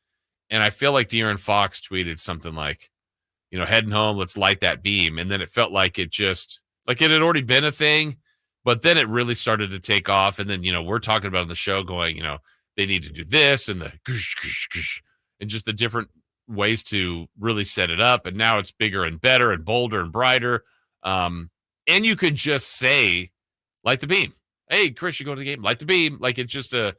And I feel like De'Aaron Fox tweeted something like, heading home, let's light that beam. And then it felt like it had already been a thing, but then it really started to take off. And then, we're talking about on the show going, they need to do this and the and just the different ways to really set it up. And now it's bigger and better and bolder and brighter. And you could just say, light the beam. Hey, Chris, you go to the game, light the beam. Like it's just a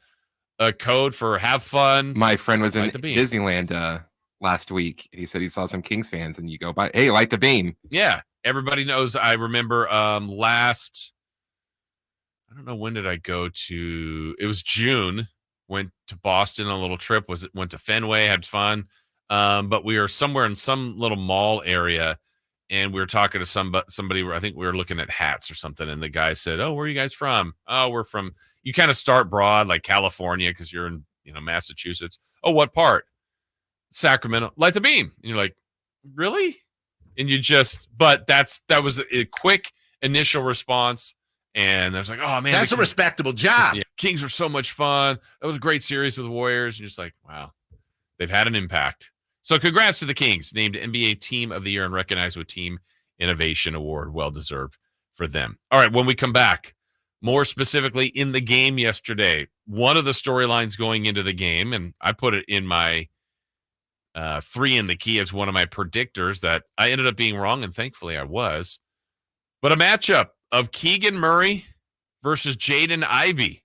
code for have fun. My friend was in Disneyland last week, and he said he saw some Kings fans, and you go by, hey, light the beam. Yeah, everybody knows. I remember last I don't know, when did I go to, it was June, went to Boston on a little trip, went to Fenway, had fun. But we were somewhere in some little mall area, and we were talking to somebody where I think we were looking at hats or something. And the guy said, "Oh, where are you guys from?" "Oh, we're from," you kind of start broad, like California, because you're in, Massachusetts. "Oh, what part?" "Sacramento." "Light the beam." And you're like, "Really?" And but that was a quick initial response. And I was like, "Oh man, that's a respectable job." Yeah, Kings were so much fun. That was a great series with the Warriors. And you're just like, wow, they've had an impact. So congrats to the Kings, named NBA Team of the Year and recognized with Team Innovation Award. Well deserved for them. All right, when we come back, more specifically in the game yesterday, one of the storylines going into the game, and I put it in my 3 in the key as one of my predictors that I ended up being wrong, and thankfully I was. But a matchup of Keegan Murray versus Jaden Ivey.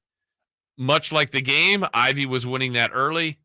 Much like the game, Ivey was winning that early,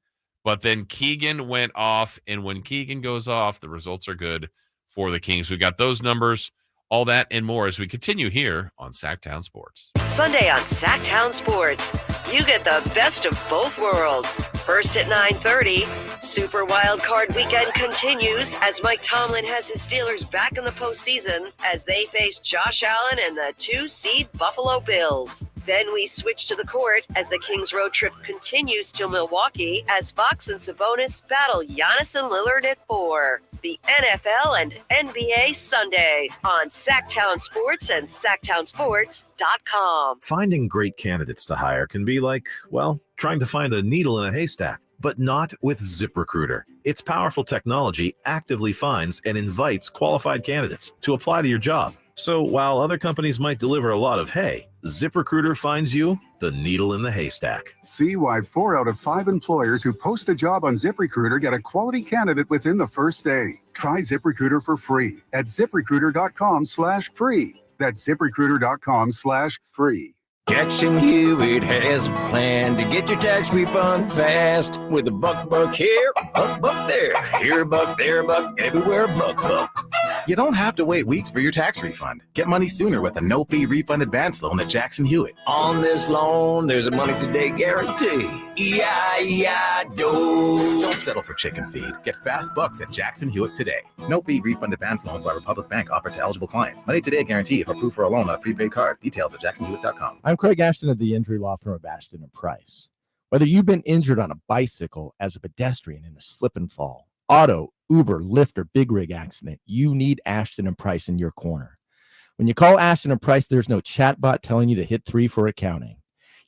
but then Keegan went off, and when Keegan goes off, the results are good for the Kings. We got those numbers, all that and more as we continue here on Sactown Sports. Sunday on Sactown Sports, you get the best of both worlds. First at 9:30, Super Wild Card Weekend continues as Mike Tomlin has his Steelers back in the postseason as they face Josh Allen and the 2-seed Buffalo Bills. Then we switch to the court as the Kings road trip continues to Milwaukee as Fox and Sabonis battle Giannis and Lillard at 4. The NFL and NBA Sunday on Sactown Sports and SactownSports.com. Finding great candidates to hire can be like, well, trying to find a needle in a haystack, but not with ZipRecruiter. Its powerful technology actively finds and invites qualified candidates to apply to your job. So while other companies might deliver a lot of hay, ZipRecruiter finds you the needle in the haystack. See why 4 out of 5 employers who post a job on ZipRecruiter get a quality candidate within the first day. Try ZipRecruiter for free at ZipRecruiter.com/free. That's ZipRecruiter.com/free. Jackson Hewitt has a plan to get your tax refund fast with a buck here, buck there, here a buck, there a buck, everywhere a buck. You don't have to wait weeks for your tax refund. Get money sooner with a no-fee refund advance loan at Jackson Hewitt. On this loan, there's a money today guarantee. E-I-E-I-Do. Don't settle for chicken feed. Get fast bucks at Jackson Hewitt today. No-fee refund advance loans by Republic Bank offered to eligible clients. Money today guarantee if approved for a loan on a prepaid card. Details at jacksonhewitt.com. I'm Craig Ashton of the injury law firm of Ashton & Price. Whether you've been injured on a bicycle, as a pedestrian in a slip and fall, auto, Uber, Lyft, or big rig accident, you need Ashton & Price in your corner. When you call Ashton & Price, there's no chatbot telling you to hit 3 for accounting.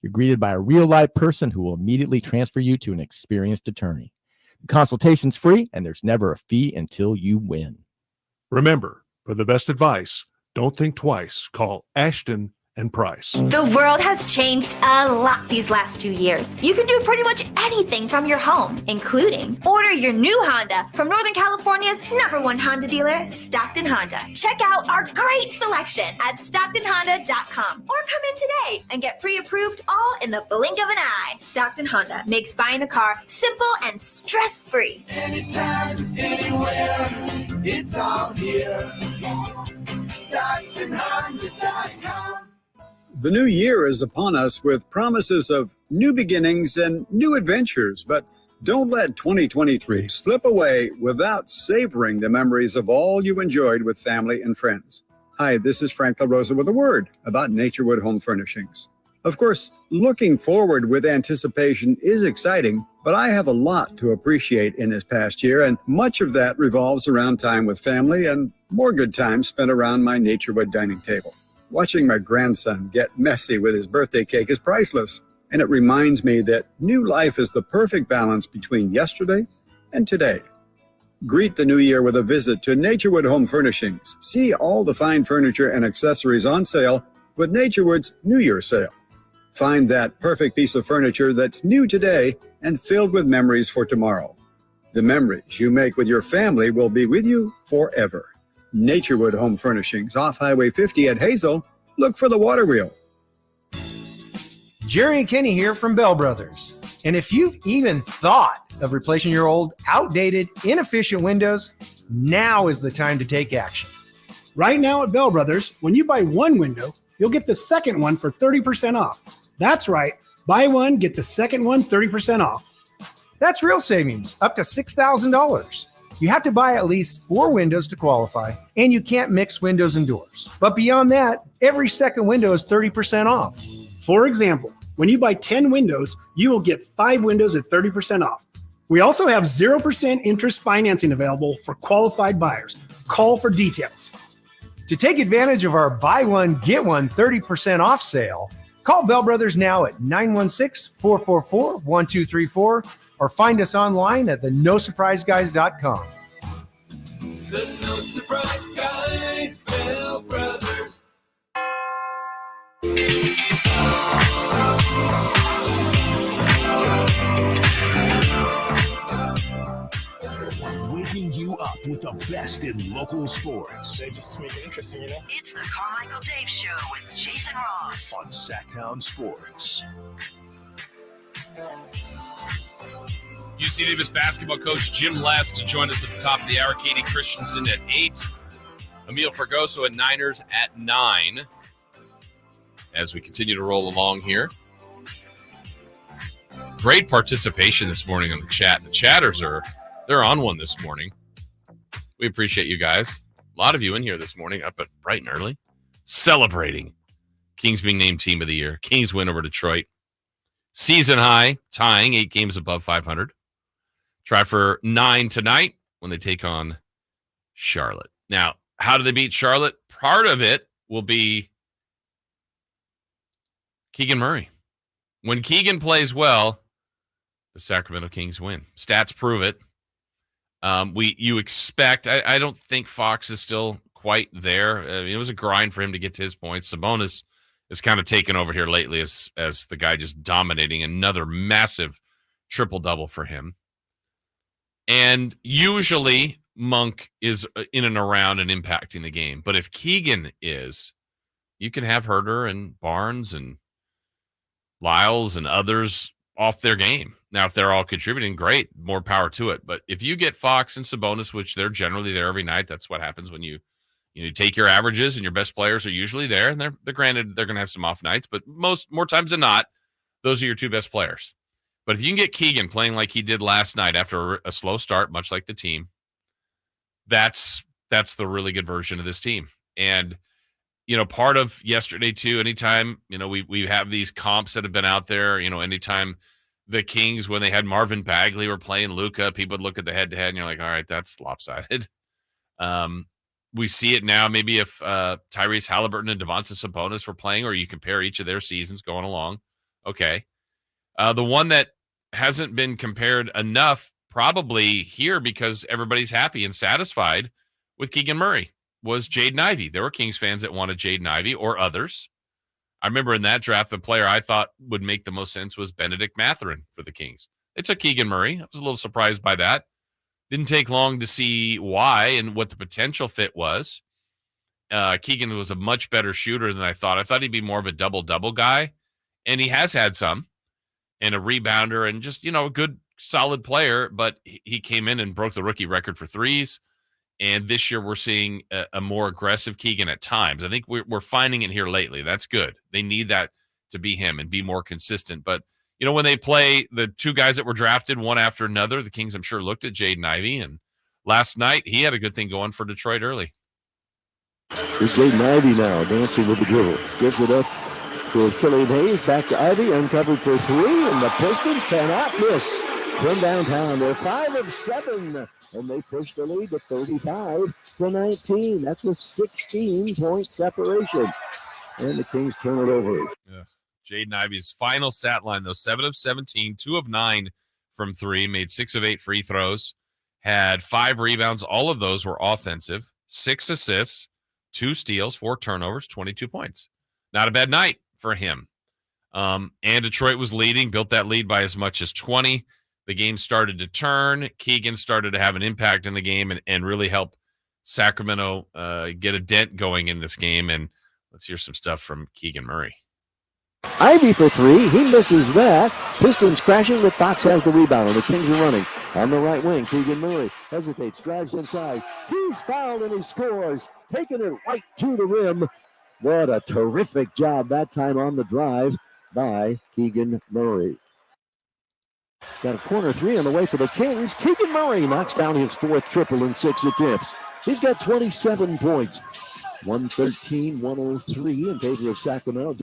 You're greeted by a real live person who will immediately transfer you to an experienced attorney. The consultation's free, and there's never a fee until you win. Remember, for the best advice, don't think twice. Call Ashton and Price. The world has changed a lot these last few years. You can do pretty much anything from your home, including order your new Honda from Northern California's #1 Honda dealer, Stockton Honda. Check out our great selection at StocktonHonda.com or come in today and get pre-approved all in the blink of an eye. Stockton Honda makes buying a car simple and stress-free. Anytime, anywhere, it's all here. StocktonHonda.com. The new year is upon us with promises of new beginnings and new adventures, but don't let 2023 slip away without savoring the memories of all you enjoyed with family and friends. Hi, this is Frank LaRosa with a word about Naturewood Home Furnishings. Of course, looking forward with anticipation is exciting, but I have a lot to appreciate in this past year, and much of that revolves around time with family and more good times spent around my Naturewood dining table. Watching my grandson get messy with his birthday cake is priceless, and it reminds me that new life is the perfect balance between yesterday and today. Greet the new year with a visit to Naturewood Home Furnishings. See all the fine furniture and accessories on sale with Naturewood's New Year sale. Find that perfect piece of furniture that's new today and filled with memories for tomorrow. The memories you make with your family will be with you forever. Naturewood Home Furnishings, off Highway 50 at Hazel. Look for the water wheel. Jerry and Kenny here from Bell Brothers. And if you've even thought of replacing your old, outdated, inefficient windows, now is the time to take action. Right now at Bell Brothers, when you buy one window, you'll get the second one for 30% off. That's right. Buy one, get the second one 30% off. That's real savings, up to $6,000. You have to buy at least 4 windows to qualify, and you can't mix windows and doors. But beyond that, every second window is 30% off. For example, when you buy 10 windows, you will get 5 windows at 30% off. We also have 0% interest financing available for qualified buyers. Call for details. To take advantage of our buy one, get one 30% off sale, call Bell Brothers now at 916-444-1234 or find us online at theNoSurpriseGuys.com. The No Surprise Guys, Bell Brothers. Waking you up with the best in local sports. They just make it interesting, you know? It's the Carmichael Dave Show with Jason Ross on Sactown Sports. UC Davis basketball coach Jim Lest to join us at the top of the hour. Katie Christensen at 8. Emil Fergoso at Niners at 9. As we continue to roll along here. Great participation this morning on the chat. The chatters they're on one this morning. We appreciate you guys. A lot of you in here this morning, up at bright and early, celebrating Kings being named Team of the Year. Kings win over Detroit. Season high, tying 8 games above 500. Try for 9 tonight when they take on Charlotte. Now, how do they beat Charlotte? Part of it will be Keegan Murray. When Keegan plays well, the Sacramento Kings win. Stats prove it. You expect. I don't think Fox is still quite there. I mean, it was a grind for him to get to his points. Sabonis is kind of taken over here lately as the guy just dominating. Another massive triple-double for him. And usually Monk is in and around and impacting the game. But if Keegan is, you can have Herter and Barnes and Lyles and others off their game. Now, if they're all contributing, great, more power to it. But if you get Fox and Sabonis, which they're generally there every night, that's what happens when you take your averages and your best players are usually there. And they're granted they're going to have some off nights, but more times than not, those are your 2 best players. But if you can get Keegan playing like he did last night after a slow start, much like the team, that's the really good version of this team. And part of yesterday too, anytime, we have these comps that have been out there, anytime the Kings, when they had Marvin Bagley were playing Luka, people would look at the head-to-head and you're like, all right, that's lopsided. We see it now. Maybe if Tyrese Halliburton and Domantas Sabonis were playing, or you compare each of their seasons going along. Okay. The one that hasn't been compared enough probably here because everybody's happy and satisfied with Keegan Murray was Jaden Ivey. There were Kings fans that wanted Jaden Ivey or others. I remember in that draft, the player I thought would make the most sense was Benedict Mathurin for the Kings. They took Keegan Murray. I was a little surprised by that. Didn't take long to see why and what the potential fit was. Keegan was a much better shooter than I thought. I thought he'd be more of a double-double guy, and he has had some, and a rebounder and just, a good, solid player, but he came in and broke the rookie record for threes. And this year we're seeing a more aggressive Keegan at times. I think we're finding it here lately. That's good. They need that to be him and be more consistent. But, when they play the 2 guys that were drafted one after another, the Kings, I'm sure, looked at Jaden Ivey. And last night he had a good thing going for Detroit early. Here's Jaden Ivey now dancing with the dribble. Gives it up to Killian Hayes. Back to Ivey. Uncovered for 3. And the Pistons cannot miss. From downtown, they're 5 of 7. And they push the lead to 35-19. That's a 16-point separation. And the Kings turn it over. Yeah. Jaden Ivey's final stat line, though, 7 of 17, 2 of 9 from 3, made 6 of 8 free throws, had 5 rebounds. All of those were offensive, 6 assists, 2 steals, 4 turnovers, 22 points. Not a bad night for him. And Detroit was leading, built that lead by as much as 20. The game started to turn. Keegan started to have an impact in the game and really help Sacramento get a dent going in this game. And let's hear some stuff from Keegan Murray. Ivey for 3. He misses that. Pistons crashing, but Fox has the rebound, and the Kings are running. On the right wing, Keegan Murray hesitates, drives inside. He's fouled, and he scores, taking it right to the rim. What a terrific job that time on the drive by Keegan Murray. Got a corner three on the way for the Kings. Keegan Murray knocks down his fourth triple in 6 attempts. He's got 27 points. 113-103 in favor of Sacramento.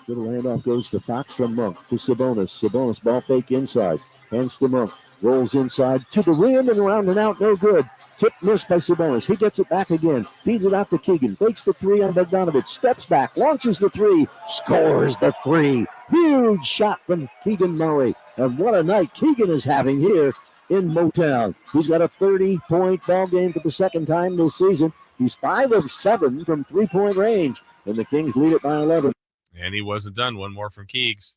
Little handoff goes to Fox from Monk to Sabonis. Sabonis ball fake inside. Hands to Monk. Rolls inside to the rim and around and out. No good. Tip missed by Sabonis. He gets it back again. Feeds it out to Keegan. Fakes the three on Bogdanovich. Steps back. Launches the three. Scores the three. Huge shot from Keegan Murray. And what a night Keegan is having here in Motown. He's got a 30-point ball game for the second time this season. He's 5 of 7 from three-point range. And the Kings lead it by 11. And he wasn't done. One more from Keegs.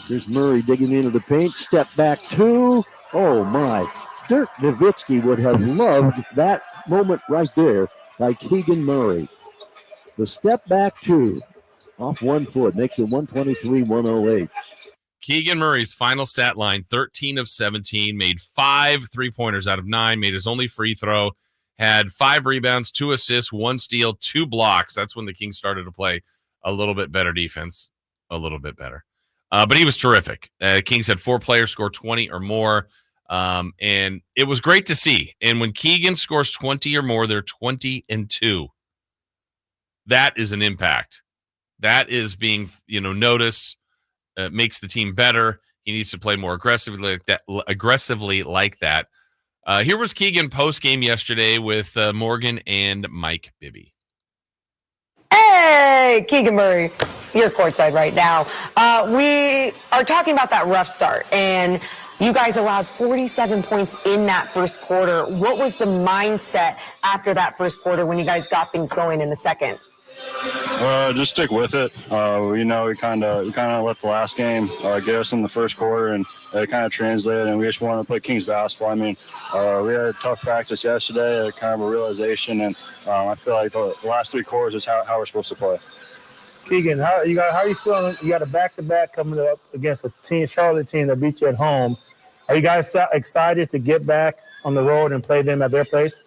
Here's Murray digging into the paint. Step back two. Oh, my. Dirk Nowitzki would have loved that moment right there by Keegan Murray. The step back two off 1 foot makes it 123-108. Keegan Murray's final stat line, 13 of 17, made 5 3-pointers out of 9, made his only free throw, had 5 rebounds, 2 assists, 1 steal, 2 blocks. That's when the Kings started to play a little bit better defense, a little bit better. But he was terrific. Kings had 4 players score 20 or more, and it was great to see. And when Keegan scores 20 or more, they're 20-2. That is an impact. That is being, noticed. Makes the team better. He needs to play more aggressively like that. Here was Keegan post game yesterday with Morgan and Mike Bibby. Hey, Keegan Murray, you're courtside right now. We are talking about that rough start, and you guys allowed 47 points in that first quarter. What was the mindset after that first quarter when you guys got things going in the second? Just stick with it. We kind of let the last game get us in the first quarter, and it kind of translated, and we just wanted to play Kings basketball. I mean, we had a tough practice yesterday, kind of a realization, and I feel like the last 3 quarters is how we're supposed to play. Keegan, how are you feeling? You got a back-to-back coming up against a Charlotte team that beat you at home. Are you guys excited to get back on the road and play them at their place?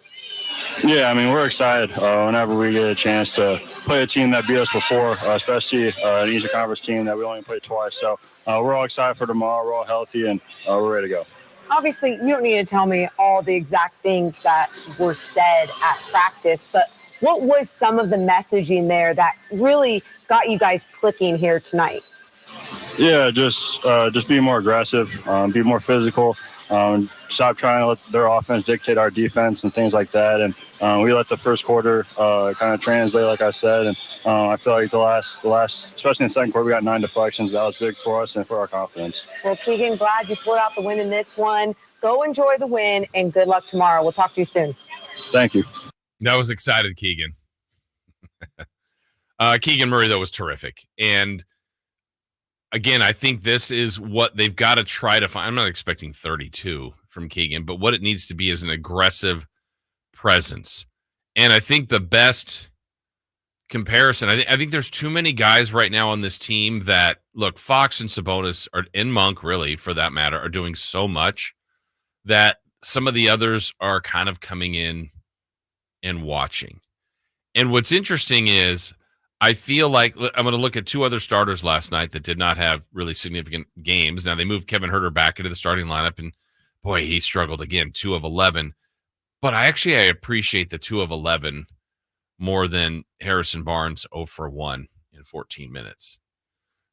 Yeah, I mean, we're excited whenever we get a chance to play a team that beat us before, especially an Eastern Conference team that we only played twice. So we're all excited for tomorrow. We're all healthy, and we're ready to go. Obviously, you don't need to tell me all the exact things that were said at practice, but what was some of the messaging there that really got you guys clicking here tonight? Yeah, just be more aggressive, be more physical. Stop trying to let their offense dictate our defense and things like that. And we let the first quarter kind of translate, like I said. And I feel like the last, especially in the second quarter, we got 9 deflections. That was big for us and for our confidence. Well, Keegan, glad you pulled out the win in this one. Go enjoy the win, and good luck tomorrow. We'll talk to you soon. Thank you. That was excited, Keegan. Keegan Murray, though, was terrific. And again, I think this is what they've got to try to find. I'm not expecting 32 from Keegan, but what it needs to be is an aggressive presence. And I think the best comparison, I think there's too many guys right now on this team that, look, Fox and Sabonis, and Monk, really, for that matter, are doing so much that some of the others are kind of coming in and watching. And what's interesting is, I feel like I'm going to look at 2 other starters last night that did not have really significant games. Now, they moved Kevin Huerter back into the starting lineup, and boy, he struggled again, 2 of 11. But I appreciate the 2 of 11 more than Harrison Barnes 0 for 1 in 14 minutes.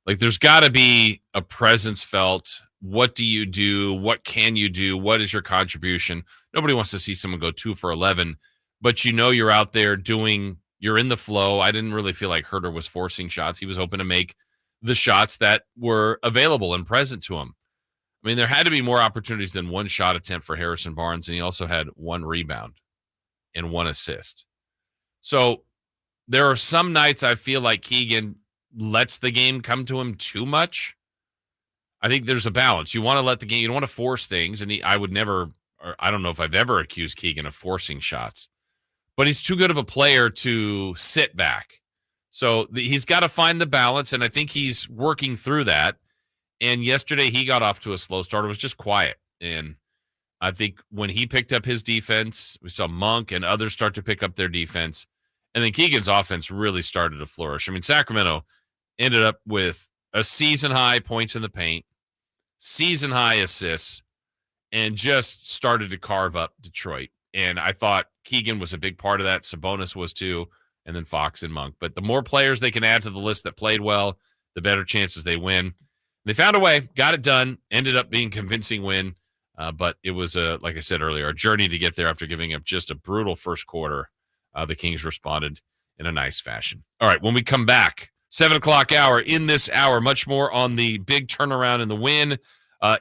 Like, there's got to be a presence felt. What do you do? What can you do? What is your contribution? Nobody wants to see someone go 2 for 11, but you're out there doing. You're in the flow. I didn't really feel like Huerter was forcing shots. He was hoping to make the shots that were available and present to him. I mean, there had to be more opportunities than 1 shot attempt for Harrison Barnes, and he also had 1 rebound and 1 assist. So there are some nights I feel like Keegan lets the game come to him too much. I think there's a balance. You want to let the game, you don't want to force things, and I don't know if I've ever accused Keegan of forcing shots. But he's too good of a player to sit back. So he's got to find the balance, and I think he's working through that. And yesterday he got off to a slow start. It was just quiet. And I think when he picked up his defense, we saw Monk and others start to pick up their defense. And then Keegan's offense really started to flourish. I mean, Sacramento ended up with a season-high points in the paint, season-high assists, and just started to carve up Detroit. And I thought Keegan was a big part of that. Sabonis was too, and then Fox and Monk. But the more players they can add to the list that played well, the better chances they win. They found a way, got it done, ended up being a convincing win. But it was, like I said earlier, a journey to get there after giving up just a brutal first quarter. The Kings responded in a nice fashion. All right, when we come back, 7 o'clock hour, in this hour, much more on the big turnaround in the win,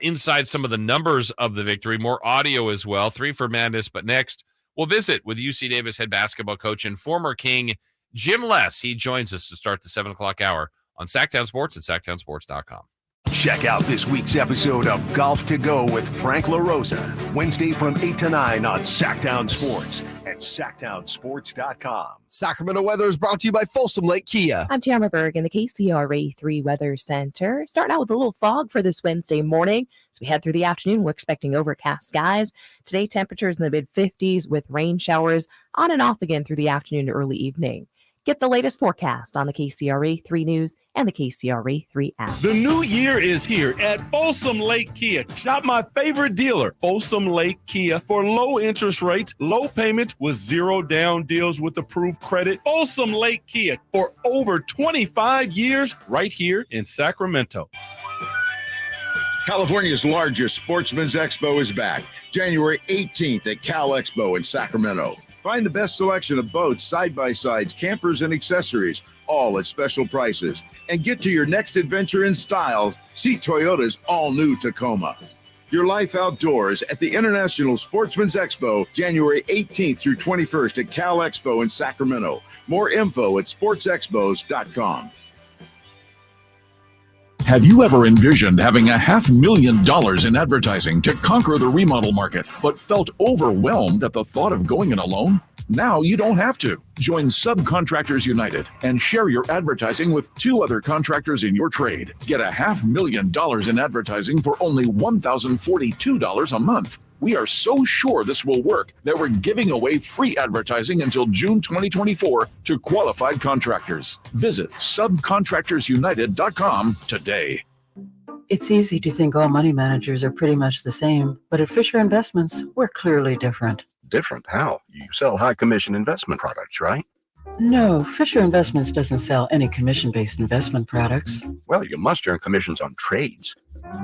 inside some of the numbers of the victory, more audio as well, 3 for Madness. But next, we'll visit with UC Davis head basketball coach and former King Jim Les. He joins us to start the 7 o'clock hour on Sactown Sports at SactownSports.com. Check out this week's episode of Golf to Go with Frank LaRosa, Wednesday from 8 to 9 on Sactown Sports at SactownSports.com. Sacramento weather is brought to you by Folsom Lake Kia. I'm Tamara Berg in the KCRA 3 Weather Center. Starting out with a little fog for this Wednesday morning. As we head through the afternoon, we're expecting overcast skies. Today, temperatures in the mid-50s with rain showers on and off again through the afternoon to early evening. Get the latest forecast on the KCRA 3 News and the KCRA 3 app. The new year is here at Folsom Lake Kia. Shop my favorite dealer, Folsom Lake Kia, for low interest rates, low payment with 0 down deals with approved credit. Folsom Lake Kia for over 25 years right here in Sacramento. California's largest sportsman's expo is back, January 18th at Cal Expo in Sacramento. Find the best selection of boats, side-by-sides, campers, and accessories, all at special prices. And get to your next adventure in style. See Toyota's all-new Tacoma. Your life outdoors at the International Sportsman's Expo, January 18th through 21st at Cal Expo in Sacramento. More info at sportsexpos.com. Have you ever envisioned having $500,000 in advertising to conquer the remodel market, but felt overwhelmed at the thought of going it alone? Now you don't have to. Join Subcontractors United and share your advertising with 2 other contractors in your trade. Get $500,000 in advertising for only $1,042 a month. We are so sure this will work that we're giving away free advertising until June 2024 to qualified contractors. Visit subcontractorsunited.com today. It's easy to think all money managers are pretty much the same, but at Fisher Investments, we're clearly different. Different? How? You sell high commission investment products, right? No, Fisher Investments doesn't sell any commission-based investment products. Well, you must earn commissions on trades.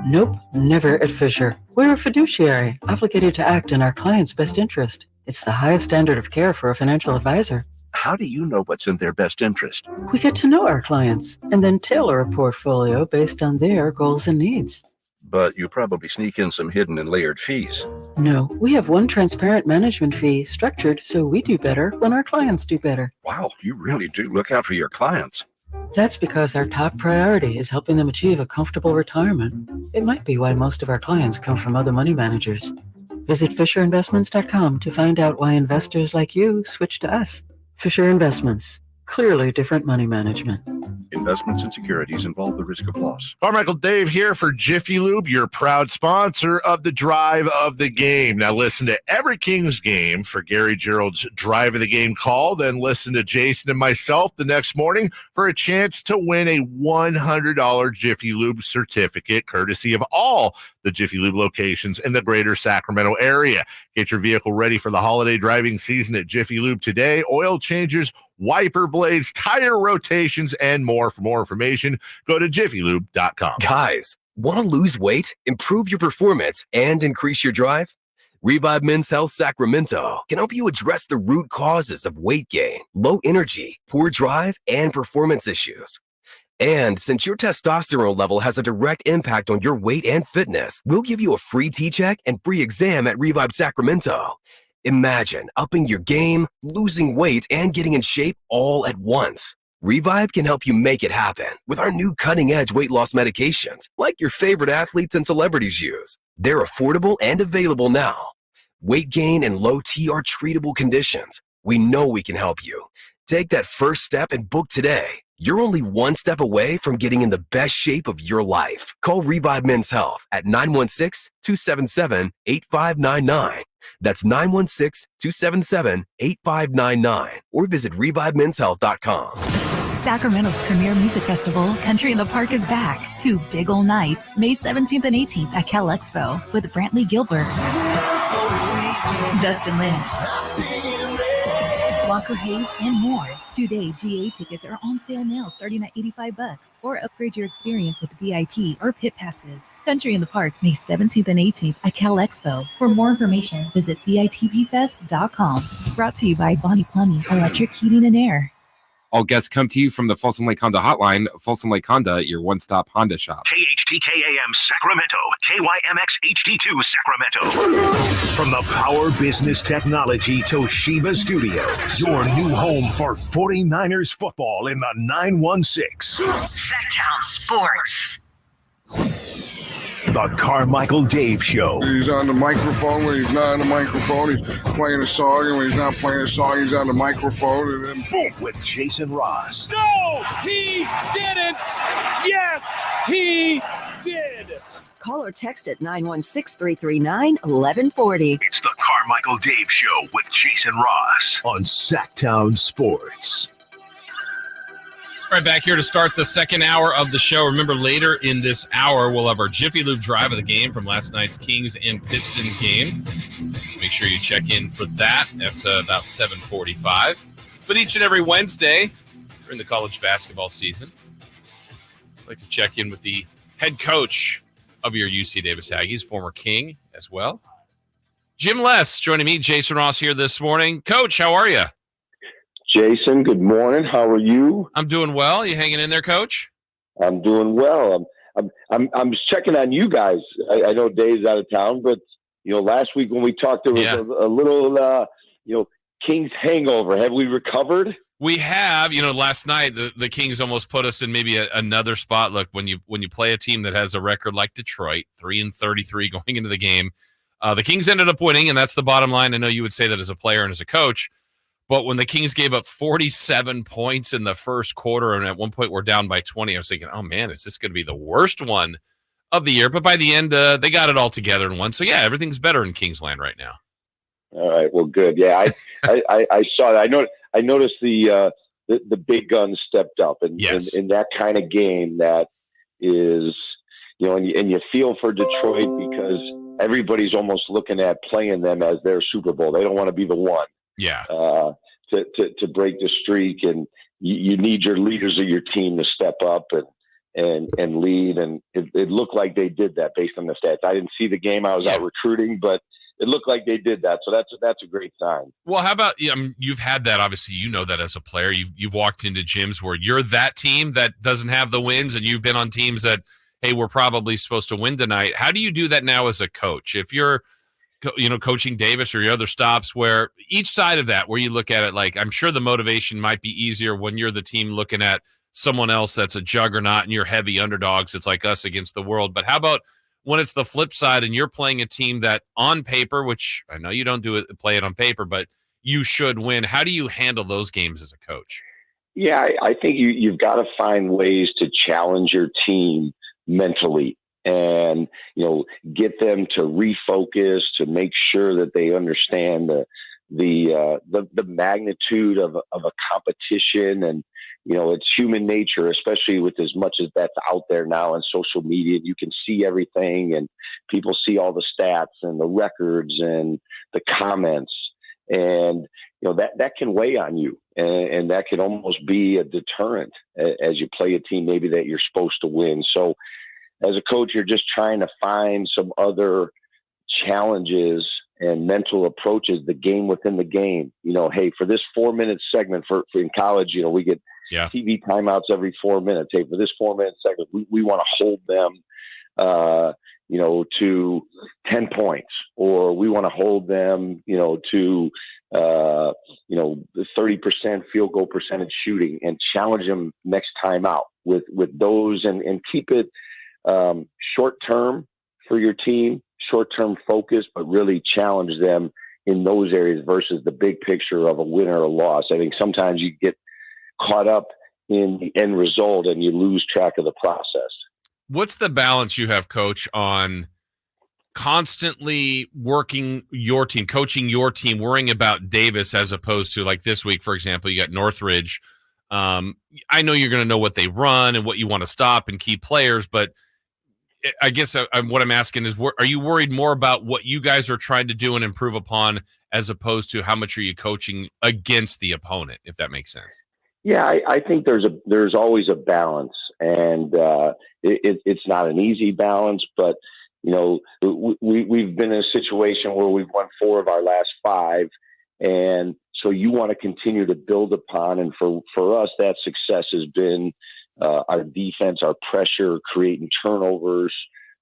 Nope, never at Fisher. We're a fiduciary, obligated to act in our client's best interest. It's the highest standard of care for a financial advisor. How do you know what's in their best interest? We get to know our clients and then tailor a portfolio based on their goals and needs. But you probably sneak in some hidden and layered fees. No, we have one transparent management fee structured so we do better when our clients do better. Wow, you really do look out for your clients. That's because our top priority is helping them achieve a comfortable retirement. It might be why most of our clients come from other money managers. Visit FisherInvestments.com to find out why investors like you switch to us. Fisher Investments. Clearly different money management. Investments and securities involve the risk of loss. Carmichael Dave here for Jiffy Lube, your proud sponsor of the Drive of the Game. Now listen to every Kings game for Gary Gerald's Drive of the Game call. Then listen to Jason and myself the next morning for a chance to win a $100 Jiffy Lube certificate, courtesy of all the Jiffy Lube locations in the greater Sacramento area. Get your vehicle ready for the holiday driving season at Jiffy Lube today. Oil changes, wiper blades, tire rotations, and more. For more information, go to jiffylube.com. Guys, want to lose weight, improve your performance, and increase your drive? Revive Men's Health Sacramento can help you address the root causes of weight gain, low energy, poor drive, and performance issues. And since your testosterone level has a direct impact on your weight and fitness, we'll give you a free T-check and free exam at Revive Sacramento. Imagine upping your game, losing weight, and getting in shape all at once. Revive can help you make it happen with our new cutting-edge weight loss medications, like your favorite athletes and celebrities use. They're affordable and available now. Weight gain and low T are treatable conditions. We know we can help you. Take that first step and book today. You're only one step away from getting in the best shape of your life. Call Revive Men's Health at 916-277-8599. That's 916-277-8599. Or visit ReviveMen'sHealth.com. Sacramento's premier music festival, Country in the Park, is back. 2 big ol' nights, May 17th and 18th at Cal Expo with Brantley Gilbert, Dustin Lynch, Walker Hayes, and more. 2-day GA tickets are on sale now starting at $85, or upgrade your experience with VIP or pit passes. Country in the Park, May 17th and 18th at Cal Expo. For more information, visit CITPfest.com. Brought to you by Bonnie Plumbing, Electric Heating and Air. All guests come to you from the Folsom Lake Honda Hotline. Folsom Lake Honda, your one-stop Honda shop. KHTKAM Sacramento, KYMX HD2 Sacramento. From the Power Business Technology Toshiba Studios, your new home for 49ers football in the 916. Sactown Sports. The Carmichael Dave Show. He's on the microphone when he's not on the microphone. He's playing a song, and when he's not playing a song, he's on the microphone. And then boom, with Jason Ross. No, he didn't. Yes, he did. Call or text at 916-339-1140. It's the Carmichael Dave Show with Jason Ross on Sactown Sports. Right back here to start the second hour of the show. Remember, later in this hour, we'll have our Jiffy Lube drive of the game from last night's Kings and Pistons game. So make sure you check in for that. That's about 7:45. But each and every Wednesday during the college basketball season, I'd like to check in with the head coach of your UC Davis Aggies, former King as well. Jim Less joining me, Jason Ross here this morning. Coach, how are you? Jason, good morning. How are you? I'm doing well. You hanging in there, Coach? I'm doing well. I'm checking on you guys. I know Dave's out of town, but last week when we talked, there was a little Kings hangover. Have we recovered? We have. Last night the Kings almost put us in maybe another spot. Look, when you play a team that has a record like Detroit, 3-33 going into the game, the Kings ended up winning, and that's the bottom line. I know you would say that as a player and as a coach. But when the Kings gave up 47 points in the first quarter, and at one point we're down by 20, I was thinking, oh, man, is this going to be the worst one of the year? But by the end, they got it all together and won. So, yeah, everything's better in Kingsland right now. All right, well, good. Yeah, I saw that. I noticed the big guns stepped up. And yes. in that kind of game that is, and you feel for Detroit because everybody's almost looking at playing them as their Super Bowl. They don't want to be the one. Yeah. To break the streak, and you need your leaders of your team to step up and lead, and it looked like they did that based on the stats. I didn't see the game; I was out recruiting, but it looked like they did that. So that's a great sign. Well, how about you've had that? Obviously, you know that as a player, you've walked into gyms where you're that team that doesn't have the wins, and you've been on teams that, hey, we're probably supposed to win tonight. How do you do that now as a coach? If you're coaching Davis or your other stops, where each side of that, where you look at it, like, I'm sure the motivation might be easier when you're the team looking at someone else that's a juggernaut and you're heavy underdogs. It's like us against the world. But how about when it's the flip side and you're playing a team that on paper, which I know you don't play it on paper, but you should win. How do you handle those games as a coach? Yeah, I think you've got to find ways to challenge your team mentally. And, get them to refocus, to make sure that they understand the magnitude of a competition. And, it's human nature, especially with as much as that's out there now on social media. You can see everything, and people see all the stats and the records and the comments. And, that can weigh on you, and that can almost be a deterrent as you play a team maybe that you're supposed to win. So, as a coach, you're just trying to find some other challenges and mental approaches, the game within the game. Hey, for this 4-minute segment for in college, we get TV timeouts every 4 minutes. Hey, for this 4-minute segment, we want to hold them, to 10 points, or we want to hold them, to, the 30% field goal percentage shooting, and challenge them next time out with those, and keep it short term for your team, short term focus, but really challenge them in those areas versus the big picture of a win or a loss. I think sometimes you get caught up in the end result, and you lose track of the process. What's the balance you have, Coach, on constantly working your team, coaching your team, worrying about Davis as opposed to like this week, for example, you got Northridge. I know you're going to know what they run and what you want to stop and key players, but I guess what I'm asking is, are you worried more about what you guys are trying to do and improve upon as opposed to how much are you coaching against the opponent, if that makes sense? Yeah, I think there's always a balance, and it's not an easy balance, but we've been in a situation where we've won 4 of our last 5, and so you want to continue to build upon. And for us, that success has been our defense, our pressure, creating turnovers.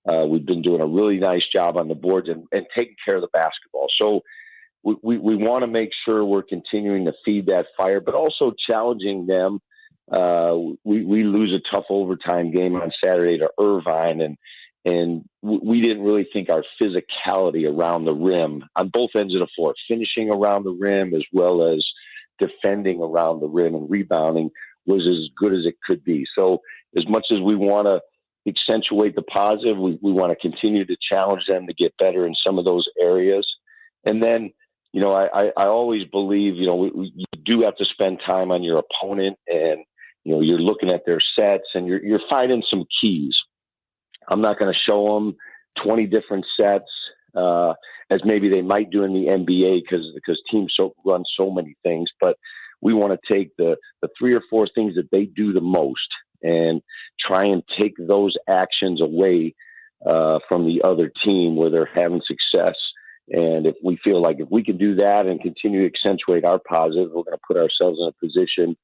We've been doing a really nice job on the boards and taking care of the basketball. So we want to make sure we're continuing to feed that fire, but also challenging them. We lose a tough overtime game on Saturday to Irvine, and we didn't really think our physicality around the rim on both ends of the floor, finishing around the rim as well as defending around the rim and rebounding, was as good as it could be. So as much as we want to accentuate the positive, we want to continue to challenge them to get better in some of those areas. And then, I always believe, you do have to spend time on your opponent, and, you're looking at their sets and you're finding some keys. I'm not going to show them 20 different sets as maybe they might do in the NBA because teams run so many things, but we want to take the 3 or 4 things that they do the most and try and take those actions away from the other team where they're having success. And if we feel like if we can do that and continue to accentuate our positive, we're going to put ourselves in a position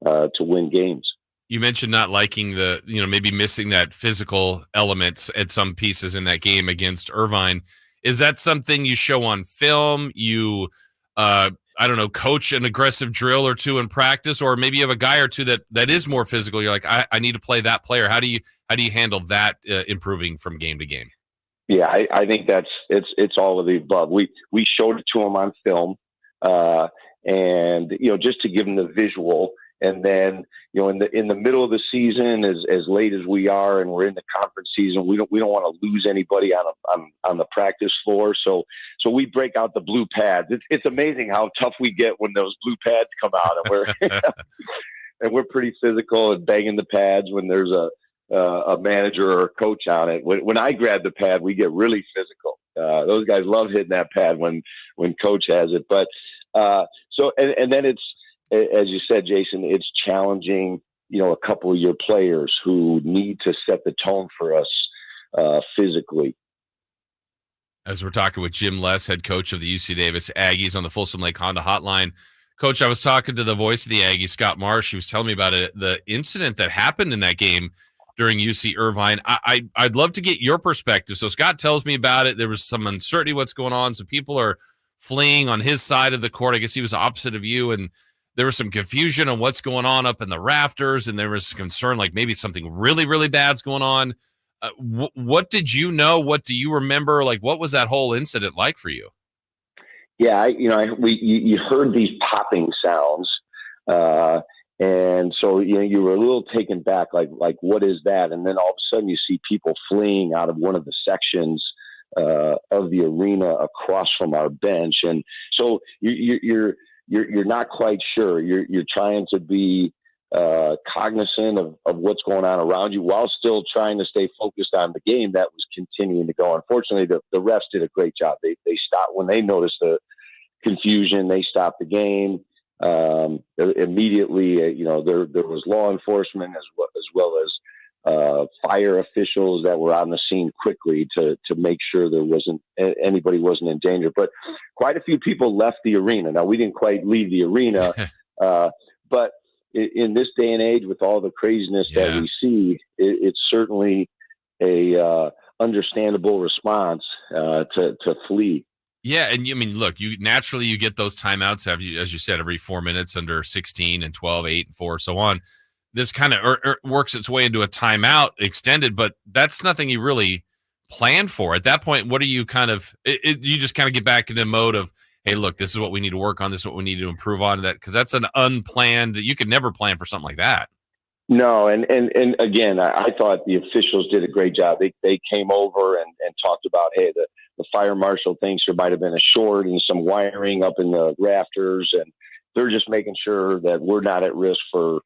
to win games. You mentioned not liking maybe missing that physical elements at some pieces in that game against Irvine. Is that something you show on film? You, coach an aggressive drill or 2 in practice, or maybe you have a guy or 2 that is more physical. You're like, I need to play that player. How do you handle that improving from game to game? Yeah, I think it's all of the above. We showed it to them on film, and just to give them the visual. And then, in the middle of the season, as late as we are, and we're in the conference season, we don't want to lose anybody on the practice floor. So we break out the blue pads. It's amazing how tough we get when those blue pads come out, and we're pretty physical and banging the pads when there's a manager or a coach on it. When I grab the pad, we get really physical. Those guys love hitting that pad when coach has it. But and then it's, as you said, Jason, it's challenging, a couple of your players who need to set the tone for us physically. As we're talking with Jim Less, head coach of the UC Davis Aggies on the Folsom Lake Honda Hotline. Coach, I was talking to the voice of the Aggies, Scott Marsh. He was telling me about the incident that happened in that game during UC Irvine. I'd love to get your perspective. So Scott tells me about it. There was some uncertainty what's going on. So people are fleeing on his side of the court. I guess he was opposite of you, and there was some confusion on what's going on up in the rafters, and there was concern like maybe something really, really bad's going on. What did you know? What do you remember? Like, what was that whole incident like for you? Yeah, you heard these popping sounds, and so you were a little taken back, like what is that? And then all of a sudden you see people fleeing out of one of the sections of the arena across from our bench, and so you're not quite sure. You're trying to be cognizant of what's going on around you while still trying to stay focused on the game that was continuing to go. Unfortunately, the refs did a great job. They stopped when they noticed the confusion. They stopped the game immediately. There was law enforcement as well as fire officials that were on the scene quickly to make sure anybody wasn't in danger. But quite a few people left the arena. Now, we didn't quite leave the arena, but in this day and age, with all the craziness that we see, it's certainly a understandable response to flee. Yeah, and look, you get those timeouts, as you said, every 4 minutes under 16 and 12, 8 and 4, so on. This kind of works its way into a timeout extended, but that's nothing you really plan for. At that point, what are you you just kind of get back into the mode of, hey, look, this is what we need to work on. This is what we need to improve on. That because that's an unplanned. You could never plan for something like that. No, and again, I thought the officials did a great job. They came over and talked about, hey, the fire marshal thinks there might have been a short and some wiring up in the rafters, and they're just making sure that we're not at risk for,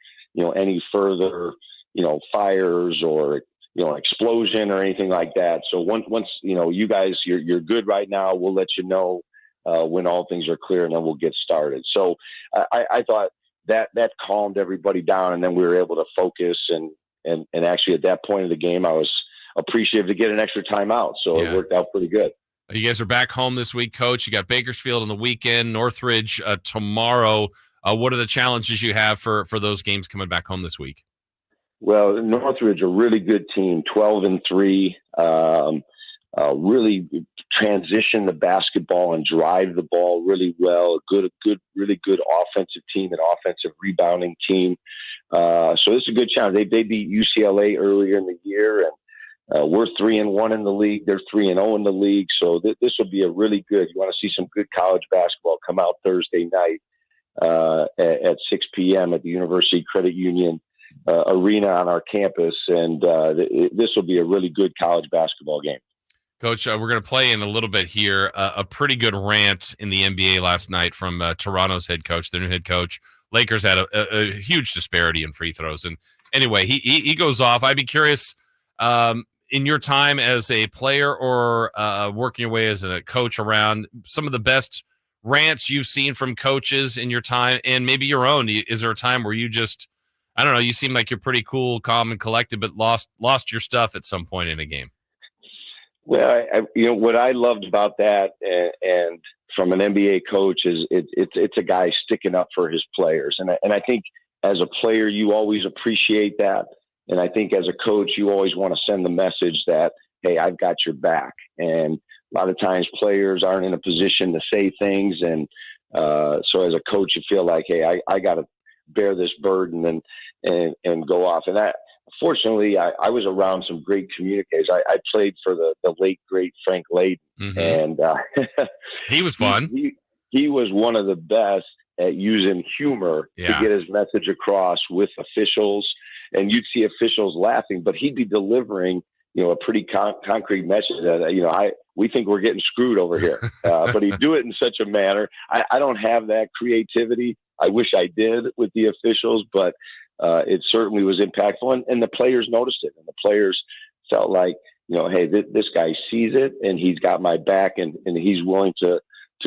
any further, fires or, explosion or anything like that. So once you guys, you're good right now, we'll let you know when all things are clear, and then we'll get started. So I thought that calmed everybody down, and then we were able to focus and actually at that point of the game, I was appreciative to get an extra timeout. So It worked out pretty good. You guys are back home this week, Coach. You got Bakersfield on the weekend, Northridge tomorrow. What are the challenges you have for those games coming back home this week? Well, Northridge, a really good team, 12-3, really transition the basketball and drive the ball really well. Really good offensive team, an offensive rebounding team. So this is a good challenge. They beat UCLA earlier in the year, and we're 3-1 in the league. They're 3-0 in the league. So this will be a really good. You want to see some good college basketball? Come out Thursday night at 6 p.m. at the University Credit Union arena on our campus, and this will be a really good college basketball game. Coach, we're going to play in a little bit here a pretty good rant in the NBA last night from Toronto's head coach, their new head coach. Lakers had a huge disparity in free throws. And anyway, he goes off. I'd be curious, in your time as a player or working your way as a coach around, some of the best rants you've seen from coaches in your time, and maybe your own. Is there a time where you just, I don't know, you seem like you're pretty cool, calm, and collected, but lost your stuff at some point in a game? Well, what I loved about that, and from an NBA coach, is it's a guy sticking up for his players, and I think as a player you always appreciate that, and I think as a coach you always want to send the message that, hey, I've got your back. And a lot of times players aren't in a position to say things, and so as a coach you feel like, hey, I got to bear this burden and go off. And that, fortunately, I was around some great communicators. I played for the late, great Frank Layden. Mm-hmm. And he was fun. He was one of the best at using humor to get his message across with officials. And you'd see officials laughing, but he'd be delivering, a pretty concrete message that, we think we're getting screwed over here. But he'd do it in such a manner. I don't have that creativity. I wish I did with the officials, but it certainly was impactful, and the players noticed it, and the players felt like, hey, this guy sees it, and he's got my back, and he's willing to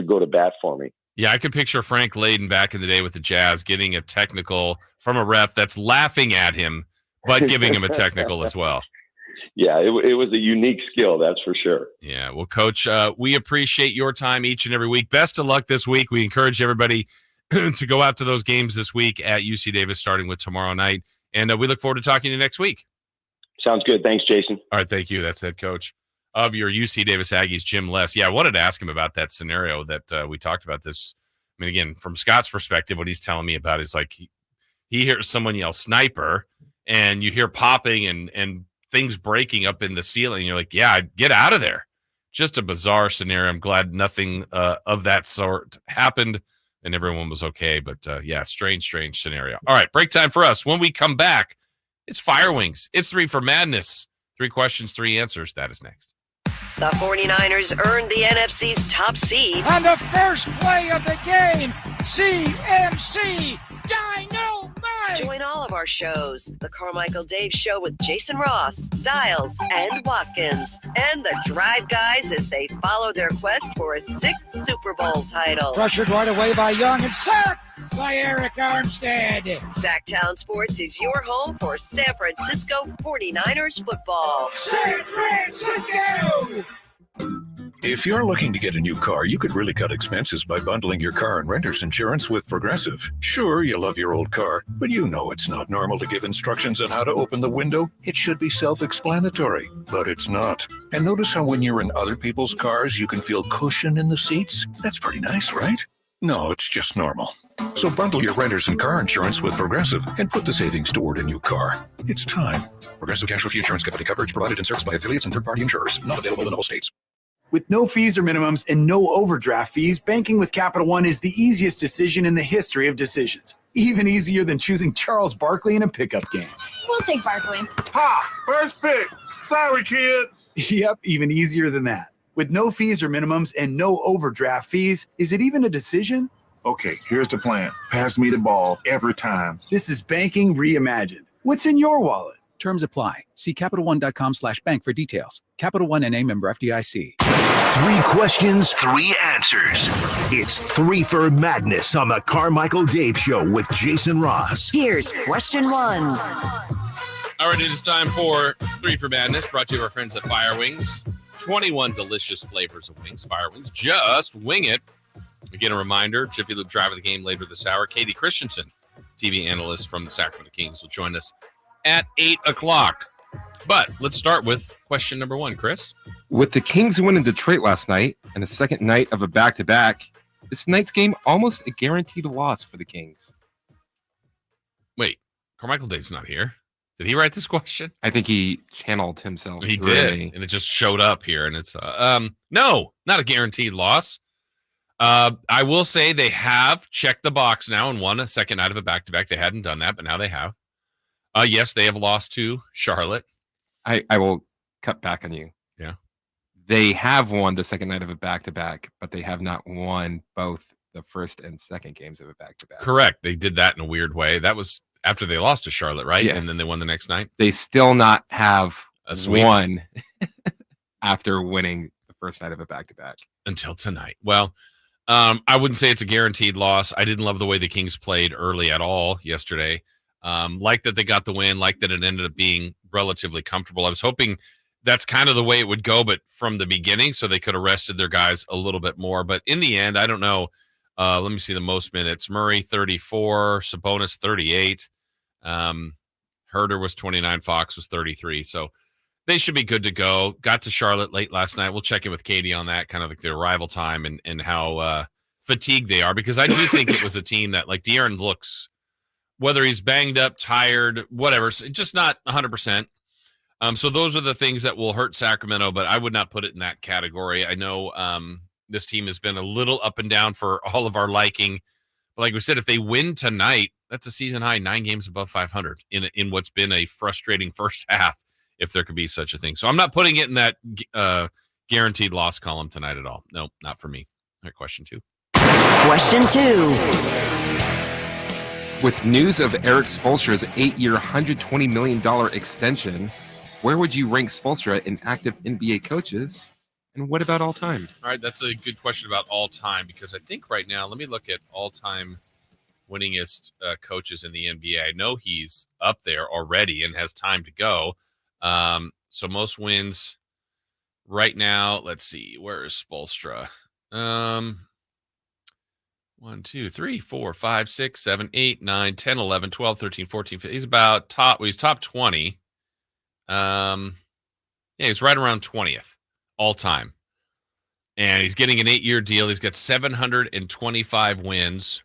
go to bat for me. Yeah, I could picture Frank Layden back in the day with the Jazz getting a technical from a ref that's laughing at him, but giving him a technical as well. Yeah, it was a unique skill, that's for sure. Yeah, well, Coach, we appreciate your time each and every week. Best of luck this week. We encourage everybody to go out to those games this week at UC Davis, starting with tomorrow night. And we look forward to talking to you next week. Sounds good. Thanks, Jason. All right, thank you. That's head coach of your UC Davis Aggies, Jim Less. Yeah, I wanted to ask him about that scenario that we talked about this. I mean, again, from Scott's perspective, what he's telling me about is like he hears someone yell sniper, and you hear popping and things breaking up in the ceiling. You're like, yeah, get out of there. Just a bizarre scenario. I'm glad nothing of that sort happened and everyone was okay. But yeah, strange scenario. All right, break time for us. When we come back, it's Fire Wings. It's 3 for Madness. 3 questions, 3 answers. That is next. The 49ers earned the NFC's top seed. On the first play of the game, CMC Dynamite! Join all of our shows. The Carmichael Dave Show with Jason Ross, Stiles, and Watkins. And the Drive Guys as they follow their quest for a 6th Super Bowl title. Pressured right away by Young and sacked by Eric Armstead. Sactown Sports is your home for San Francisco 49ers football. San Francisco! If you're looking to get a new car, you could really cut expenses by bundling your car and renter's insurance with Progressive. Sure, you love your old car, but you know it's not normal to give instructions on how to open the window. It should be self-explanatory, but it's not. And notice how when you're in other people's cars, you can feel cushion in the seats? That's pretty nice, right? No, it's just normal. So bundle your renter's and car insurance with Progressive and put the savings toward a new car. It's time. Progressive Casualty Insurance Company coverage provided and serviced by affiliates and third-party insurers. Not available in all states. With no fees or minimums and no overdraft fees, banking with Capital One is the easiest decision in the history of decisions. Even easier than choosing Charles Barkley in a pickup game. We'll take Barkley. Ha! First pick. Sorry, kids. Yep, even easier than that. With no fees or minimums and no overdraft fees, is it even a decision? Okay, here's the plan. Pass me the ball every time. This is banking reimagined. What's in your wallet? Terms apply. See CapitalOne.com/bank for details. Capital One NA, member FDIC. 3 questions, 3 answers. It's 3 for Madness on the Carmichael Dave Show with Jason Ross. Here's question 1. All right, it is time for 3 for Madness, brought to you by our friends at Fire Wings. 21 delicious flavors of wings. Fire Wings, just wing it. Again, a reminder, Jiffy Lube driver of the game later this hour, Katie Christensen, TV analyst from the Sacramento Kings, will join us at 8 o'clock. But let's start with question number 1, Chris. With the Kings win in Detroit last night and a second night of a back-to-back, this night's game almost a guaranteed loss for the Kings. Wait, Carmichael Dave's not here. Did he write this question? I think he channeled himself. He did, and it just showed up here, and it's no, not a guaranteed loss. I will say they have checked the box now and won a second night of a back-to-back. They hadn't done that, but now they have. Yes, they have lost to Charlotte. I will cut back on you. Yeah. They have won the second night of a back-to-back, but they have not won both the first and second games of a back-to-back. Correct. They did that in a weird way. That was after they lost to Charlotte, right? Yeah. And then they won the next night. They still not have A sweep. won after winning the first night of a back-to-back. Until tonight. Well, I wouldn't say it's a guaranteed loss. I didn't love the way the Kings played early at all yesterday. Like that they got the win, like that it ended up being relatively comfortable. I was hoping that's kind of the way it would go, but from the beginning, so they could have rested their guys a little bit more. But in the end, I don't know. Let me see the most minutes. Murray, 34. Sabonis, 38. Herder was 29. Fox was 33. So they should be good to go. Got to Charlotte late last night. We'll check in with Katie on that, kind of like the arrival time and how fatigued they are, because I do think it was a team that, like, De'Aaron looks, whether he's banged up, tired, whatever, just not 100%. So those are the things that will hurt Sacramento, but I would not put it in that category. I know this team has been a little up and down for all of our liking. But like we said, if they win tonight, that's a season high, 9 games above 500 in what's been a frustrating first half, if there could be such a thing. So I'm not putting it in that guaranteed loss column tonight at all. No, not for me. All right, question 2. Question 2. With news of Eric Spoelstra's 8-year, $120 million extension, where would you rank Spoelstra in active NBA coaches? And what about all time? All right, that's a good question about all time, because I think right now, let me look at all time winningest coaches in the NBA. I know he's up there already and has time to go. So most wins right now, let's see, where is Spoelstra? 1, 2, 3, 4, 5, 6, 7, 8, 9, 10, 11, 12, 13, 14, 15. He's about he's top 20. Yeah, he's right around 20th all time. And he's getting an 8-year deal. He's got 725 wins.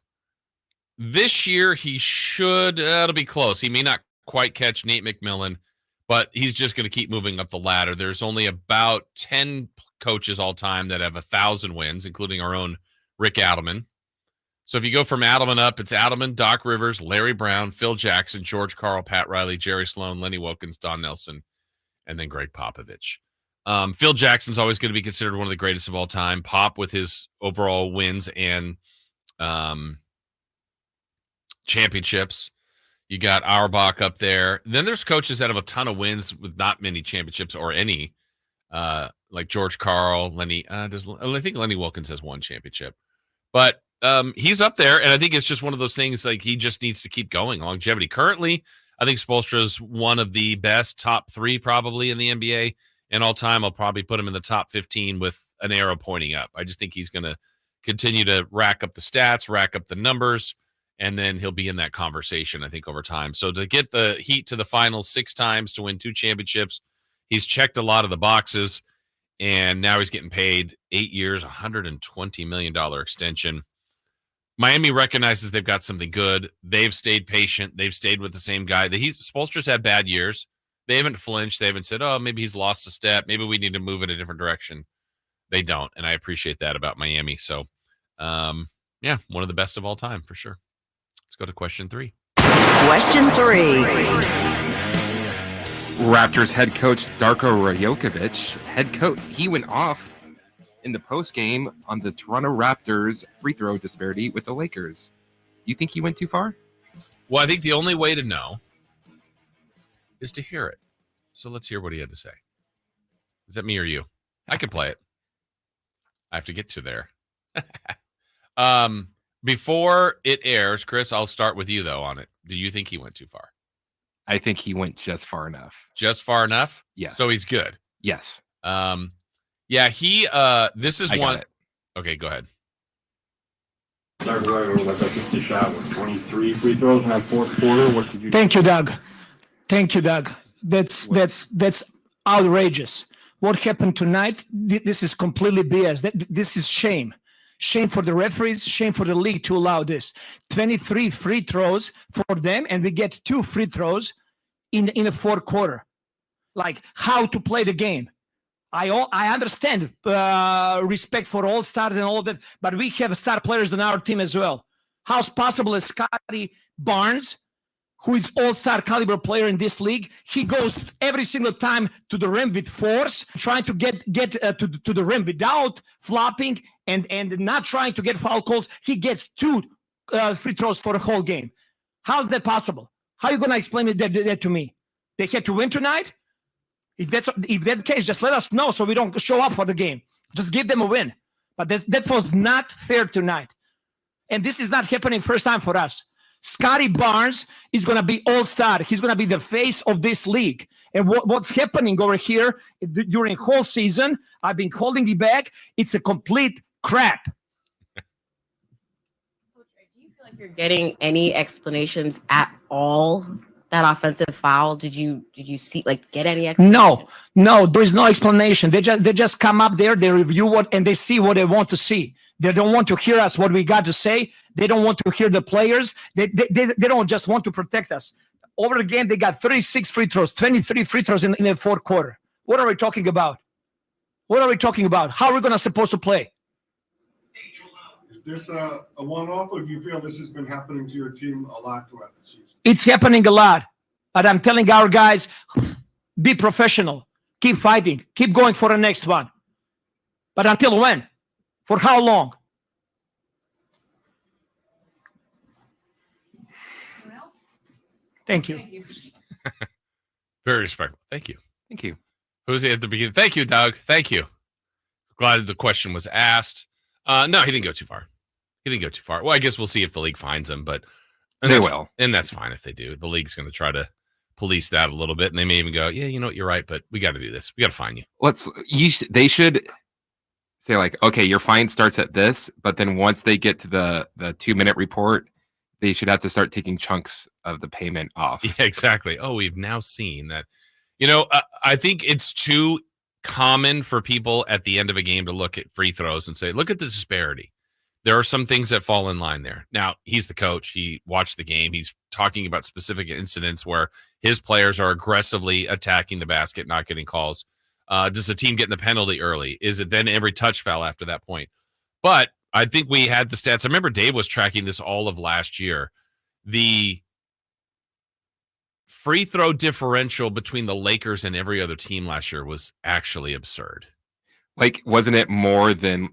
This year, he should, it'll be close. He may not quite catch Nate McMillan, but he's just going to keep moving up the ladder. There's only about 10 coaches all time that have 1,000 wins, including our own Rick Adelman. So if you go from Adelman up, it's Adelman, Doc Rivers, Larry Brown, Phil Jackson, George Karl, Pat Riley, Jerry Sloan, Lenny Wilkins, Don Nelson, and then Greg Popovich. Phil Jackson's always going to be considered one of the greatest of all time. Pop with his overall wins and championships. You got Auerbach up there. Then there's coaches that have a ton of wins with not many championships or any, like George Karl, Lenny. I think Lenny Wilkins has 1 championship. But he's up there, and I think it's just one of those things, like, he just needs to keep going. Longevity. Currently, I think Spoelstra's one of the best, top 3 probably in the NBA. And all time, I'll probably put him in the top 15 with an arrow pointing up. I just think he's going to continue to rack up the stats, rack up the numbers, and then he'll be in that conversation, I think, over time. So to get the Heat to the finals 6 times, to win 2 championships, he's checked a lot of the boxes, and now he's getting paid 8 years, $120 million extension. Miami recognizes they've got something good. They've stayed patient. They've stayed with the same guy. Spoelstra's had bad years. They haven't flinched. They haven't said, oh, maybe he's lost a step. Maybe we need to move in a different direction. They don't, and I appreciate that about Miami. So, yeah, one of the best of all time for sure. Let's go to question 3. Question 3. Raptors head coach Darko Rajokovic, he went off in the post game on the Toronto Raptors free throw disparity with the Lakers. Do you think he went too far? Well, I think the only way to know is to hear it. So let's hear what he had to say. Is that me or you? I can play it. I have to get to there. Before it airs, Chris, I'll start with you, though, on it. Do you think he went too far? I think he went just far enough. Just far enough? Yes. So he's good? Yes. Yeah, this is one. Okay, go ahead. Like I took the shot with 23 free throws in that fourth quarter. What did you? Thank you, Doug. That's outrageous. What happened tonight? This is completely BS. This is shame. Shame for the referees, shame for the league to allow this. 23 free throws for them, and we get 2 free throws in the fourth quarter. Like, how to play the game. I understand respect for all stars and all that, but we have star players on our team as well. How's possible that Scotty Barnes, who is all-star caliber player in this league, he goes every single time to the rim with force, trying to get to the rim without flopping and not trying to get foul calls. He gets 2 free throws for the whole game. How's that possible? How are you going to explain that to me? They had to win tonight? If that's the case, just let us know so we don't show up for the game. Just give them a win. But that was not fair tonight. And this is not happening first time for us. Scotty Barnes is going to be all-star. He's going to be the face of this league. And what's happening over here during whole season, I've been holding it back. It's a complete crap. Coach, do you feel like you're getting any explanations at all? That offensive foul, did you see, like, get any explanation? No, there is no explanation. They just come up there, they review and they see what they want to see. They don't want to hear us, what we got to say. They don't want to hear the players. They don't just want to protect us. Over again, they got 36 free throws, 23 free throws in the fourth quarter. What are we talking about? How are we supposed to play? Is this a one-off, or do you feel this has been happening to your team a lot throughout the season? It's happening a lot. But I'm telling our guys, be professional. Keep fighting. Keep going for the next one. But until when? For how long? Anyone else? Thank you. Very respectful. Thank you. Thank you. Who's at the beginning? Thank you, Doug. Thank you. Glad the question was asked. No, he didn't go too far. Well, I guess we'll see if the league finds him, but they will. And that's fine if they do. The league's going to try to police that a little bit, and they may even go, yeah, you know what, you're right, but we got to do this. We got to fine you. They should say, like, okay, your fine starts at this, but then once they get to the 2-minute report, they should have to start taking chunks of the payment off. Yeah, exactly. Oh, we've now seen that. I think it's too common for people at the end of a game to look at free throws and say, look at the disparity. There are some things that fall in line there. Now, he's the coach. He watched the game. He's talking about specific incidents where his players are aggressively attacking the basket, not getting calls. Does the team get in the penalty early? Is it then every touch foul after that point? But I think we had the stats. I remember Dave was tracking this all of last year. The free throw differential between the Lakers and every other team last year was actually absurd. Like, wasn't it more than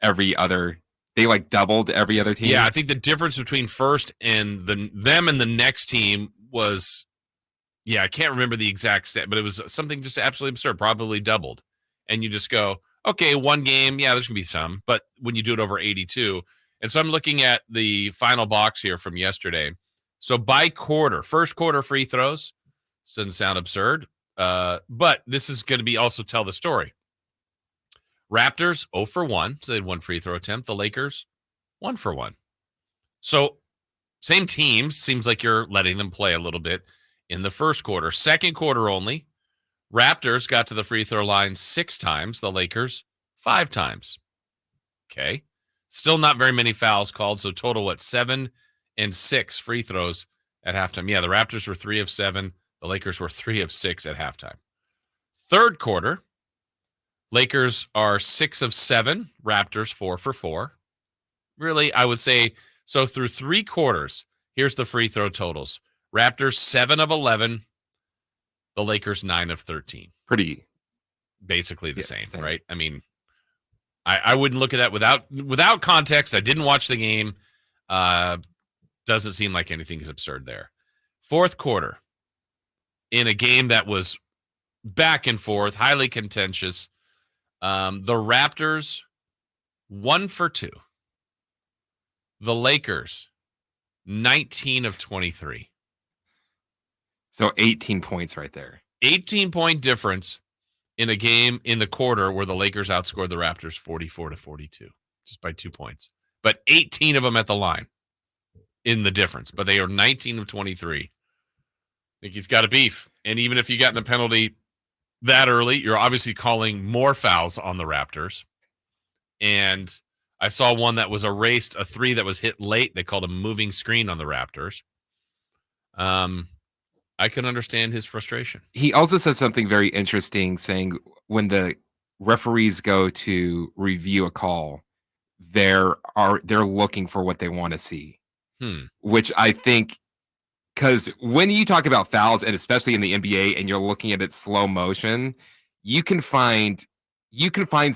every other? They like doubled every other team. Yeah, I think the difference between first and them and the next team was, I can't remember the exact stat, but it was something just absolutely absurd, probably doubled. And you just go, okay, one game, there's going to be some, but when you do it over 82. And so I'm looking at the final box here from yesterday. So by quarter, first quarter free throws, this doesn't sound absurd, but this is going to be also tell the story. Raptors 0 for 1, so they had 1 free throw attempt. The Lakers 1 for 1. So same teams, seems like you're letting them play a little bit in the first quarter. Second quarter only, Raptors got to the free throw line 6 times. The Lakers 5 times. Okay. Still not very many fouls called, so total 7 and 6 free throws at halftime. Yeah, the Raptors were 3 of 7. The Lakers were 3 of 6 at halftime. Third quarter, Lakers are 6 of 7. Raptors 4 for 4. Really, I would say, so through 3 quarters, Here's the free throw totals. Raptors 7 of 11. The Lakers 9 of 13. Pretty. Basically the same, right? I mean, I wouldn't look at that without context. I didn't watch the game. Doesn't seem like anything is absurd there. Fourth quarter, in a game that was back and forth, highly contentious, the Raptors 1 for 2. The Lakers 19 of 23. So 18 points right there. 18-point difference in a game in the quarter where the Lakers outscored the Raptors 44-42, just by 2 points. But 18 of them at the line in the difference. But they are 19 of 23. I think he's got a beef. And even if you got in the penalty that early, you're obviously calling more fouls on the Raptors. And I saw one that was erased, a 3 that was hit late. They called a moving screen on the Raptors. I can understand his frustration. He also said something very interesting, saying when the referees go to review a call, they're looking for what they want to see. Which I think, because when you talk about fouls, and especially in the NBA, and you're looking at it slow motion, you can find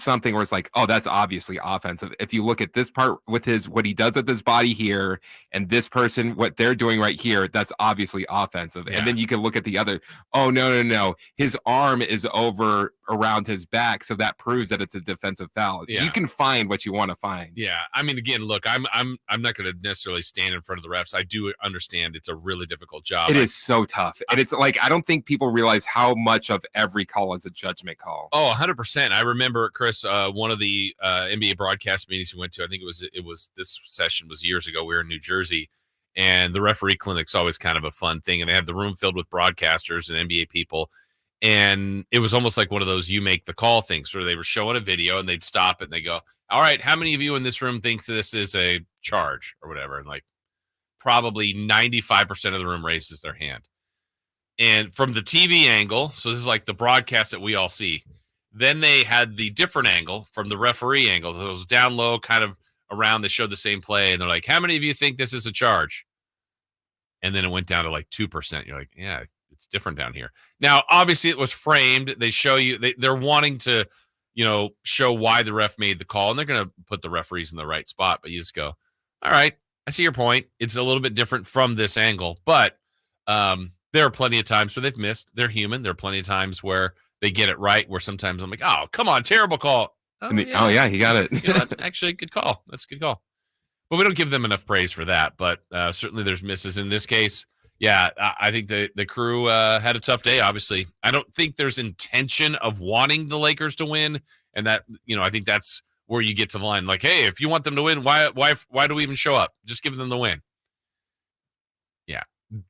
something where it's like, oh, that's obviously offensive. If you look at this part with what he does with his body here, and this person, what they're doing right here, that's obviously offensive. Yeah. And then you can look at the other, oh, no. His arm is over around his back, so that proves that it's a defensive foul. Yeah. You can find what you want to find. Yeah. I mean, again, look, I'm not going to necessarily stand in front of the refs. I do understand it's a really difficult job. It is so tough. And it's like, I don't think people realize how much of every call is a judgment call. Oh, 100%. I remember, Chris, one of the NBA broadcast meetings we went to, I think it was this session was years ago. We were in New Jersey, and the referee clinic's always kind of a fun thing. And they had the room filled with broadcasters and NBA people. And it was almost like one of those you make the call things where they were showing a video and they'd stop it and they go, all right, how many of you in this room thinks this is a charge or whatever? And like probably 95% of the room raises their hand. And from the TV angle, so this is like the broadcast that we all see. Then they had the different angle from the referee angle. It was down low, kind of around. They showed the same play. And they're like, how many of you think this is a charge? And then it went down to like 2%. You're like, yeah, it's different down here. Now, obviously, it was framed. They show you, they're wanting to, show why the ref made the call. And they're going to put the referees in the right spot. But you just go, all right, I see your point. It's a little bit different from this angle. But there are plenty of times where they've missed. They're human. There are plenty of times where they get it right, where sometimes I'm like, oh, come on, terrible call. Oh, yeah, he got it. Actually, good call. That's a good call. But we don't give them enough praise for that. But certainly there's misses in this case. Yeah, I think the crew had a tough day, obviously. I don't think there's intention of wanting the Lakers to win. And that, I think that's where you get to the line. Like, hey, if you want them to win, why do we even show up? Just give them the win. Yeah.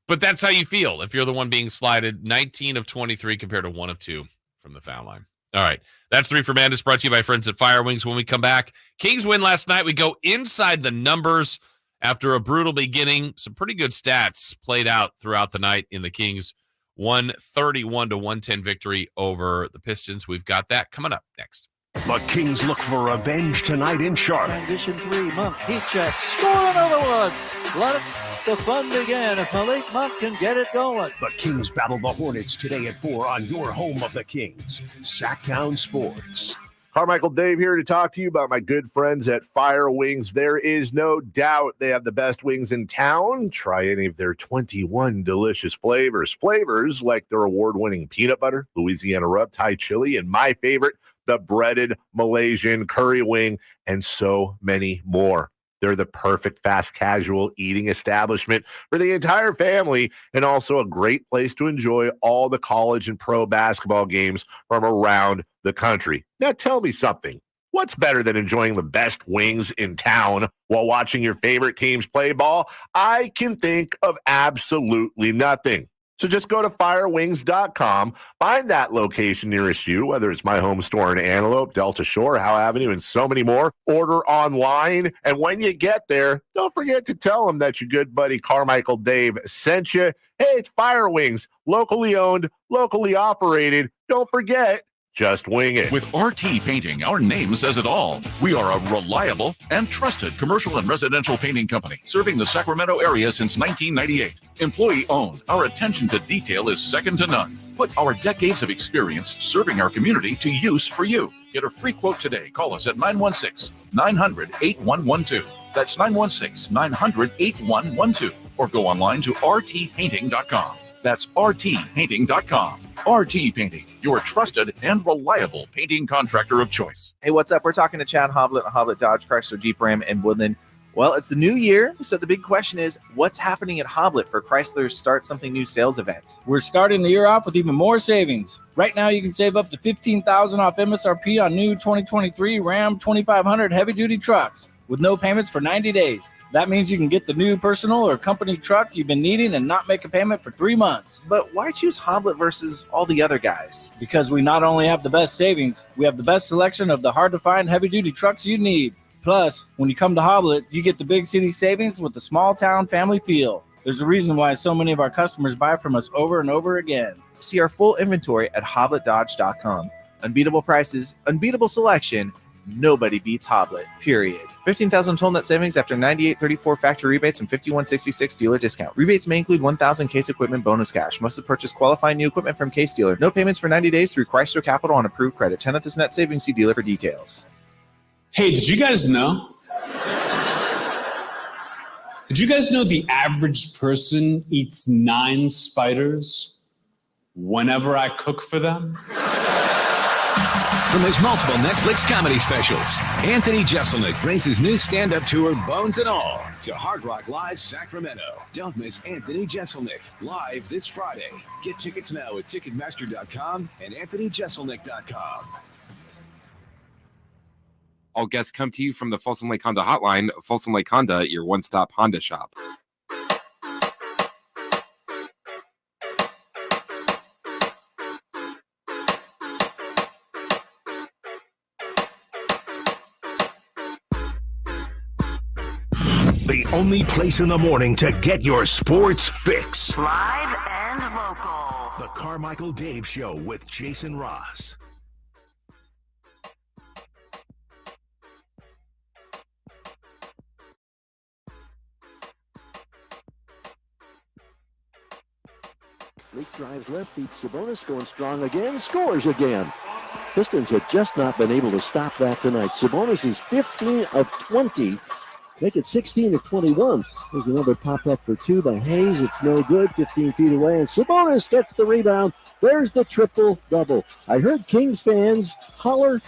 But that's how you feel if you're the one being slided. 19 of 23 compared to 1 of 2 from the foul line. All right. That's 3 for Mandis, brought to you by friends at Fire Wings. When we come back, Kings win last night. We go inside the numbers after a brutal beginning. Some pretty good stats played out throughout the night in the Kings 131-110 victory over the Pistons. We've got that coming up next. The Kings look for revenge tonight in Charlotte. Transition 3, Monk, heat check, score another one. Let the fun begin if Malik Monk can get it going. The Kings battle the Hornets today at 4 on your home of the Kings, Sactown Sports. Carmichael Dave here to talk to you about my good friends at Fire Wings. There is no doubt they have the best wings in town. Try any of their 21 delicious flavors. Flavors like their award-winning peanut butter, Louisiana rub, Thai chili, and my favorite, the breaded Malaysian curry wing, and so many more. They're the perfect fast casual eating establishment for the entire family, and also a great place to enjoy all the college and pro basketball games from around the country. Now tell me something. What's better than enjoying the best wings in town while watching your favorite teams play ball? I can think of absolutely nothing. So just go to firewings.com, find that location nearest you, whether it's my home store in Antelope, Delta Shore, Howe Avenue, and so many more. Order online, and when you get there, don't forget to tell them that your good buddy Carmichael Dave sent you. Hey, it's Fire Wings, locally owned, locally operated. Don't forget, Just wing it. With RT Painting, our name says it all. We are a reliable and trusted commercial and residential painting company serving the Sacramento area since 1998. Employee-owned, our attention to detail is second to none. Put our decades of experience serving our community to use for you. Get a free quote today. Call us at 916-900-8112. That's 916-900-8112. Or go online to rtpainting.com. That's rtpainting.com. RT Painting, your trusted and reliable painting contractor of choice. Hey, what's up? We're talking to Chad Hoblet of Hoblet Dodge, Chrysler, Jeep, Ram, and Woodland. Well, it's the new year, so the big question is, what's happening at Hoblet for Chrysler's Start Something New sales event? We're starting the year off with even more savings. Right now, you can save up to $15,000 off MSRP on new 2023 Ram 2500 heavy-duty trucks with no payments for 90 days. That means you can get the new personal or company truck you've been needing and not make a payment for 3 months. But why choose Hoblet versus all the other guys? Because we not only have the best savings, we have the best selection of the hard-to-find heavy-duty trucks you need. Plus, when you come to Hoblet, you get the big city savings with the small-town family feel. There's a reason why so many of our customers buy from us over and over again. See our full inventory at hobletdodge.com. Unbeatable prices, unbeatable selection. Nobody beats Hoblet, period. $15,000 total net savings after $98.34 factory rebates and $51.66 dealer discount. Rebates may include $1,000 Case equipment bonus cash. Must have purchased qualifying new equipment from Case dealer. No payments for 90 days through Chrysler Capital on approved credit. 10th is net savings. See dealer for details. Hey, did you guys know? Did you guys know the average person eats 9 spiders whenever I cook for them? From his multiple Netflix comedy specials, Anthony Jeselnik brings his new stand-up tour, Bones and All, to Hard Rock Live Sacramento. Don't miss Anthony Jeselnik live this Friday. Get tickets now at Ticketmaster.com and AnthonyJeselnik.com. All guests come to you from the Folsom Lake Honda Hotline. Folsom Lake Honda, your one-stop Honda shop. The only place in the morning to get your sports fix. Live and local. The Carmichael Dave Show with Jason Ross. Leak drives left, beats Sabonis, going strong again, scores again. Pistons have just not been able to stop that tonight. Sabonis is 15 of 20. Make it 16 of 21. There's another pop-up for 2 by Hayes. It's no good, 15 feet away, and Sabonis gets the rebound. There's the triple-double. I heard Kings fans holler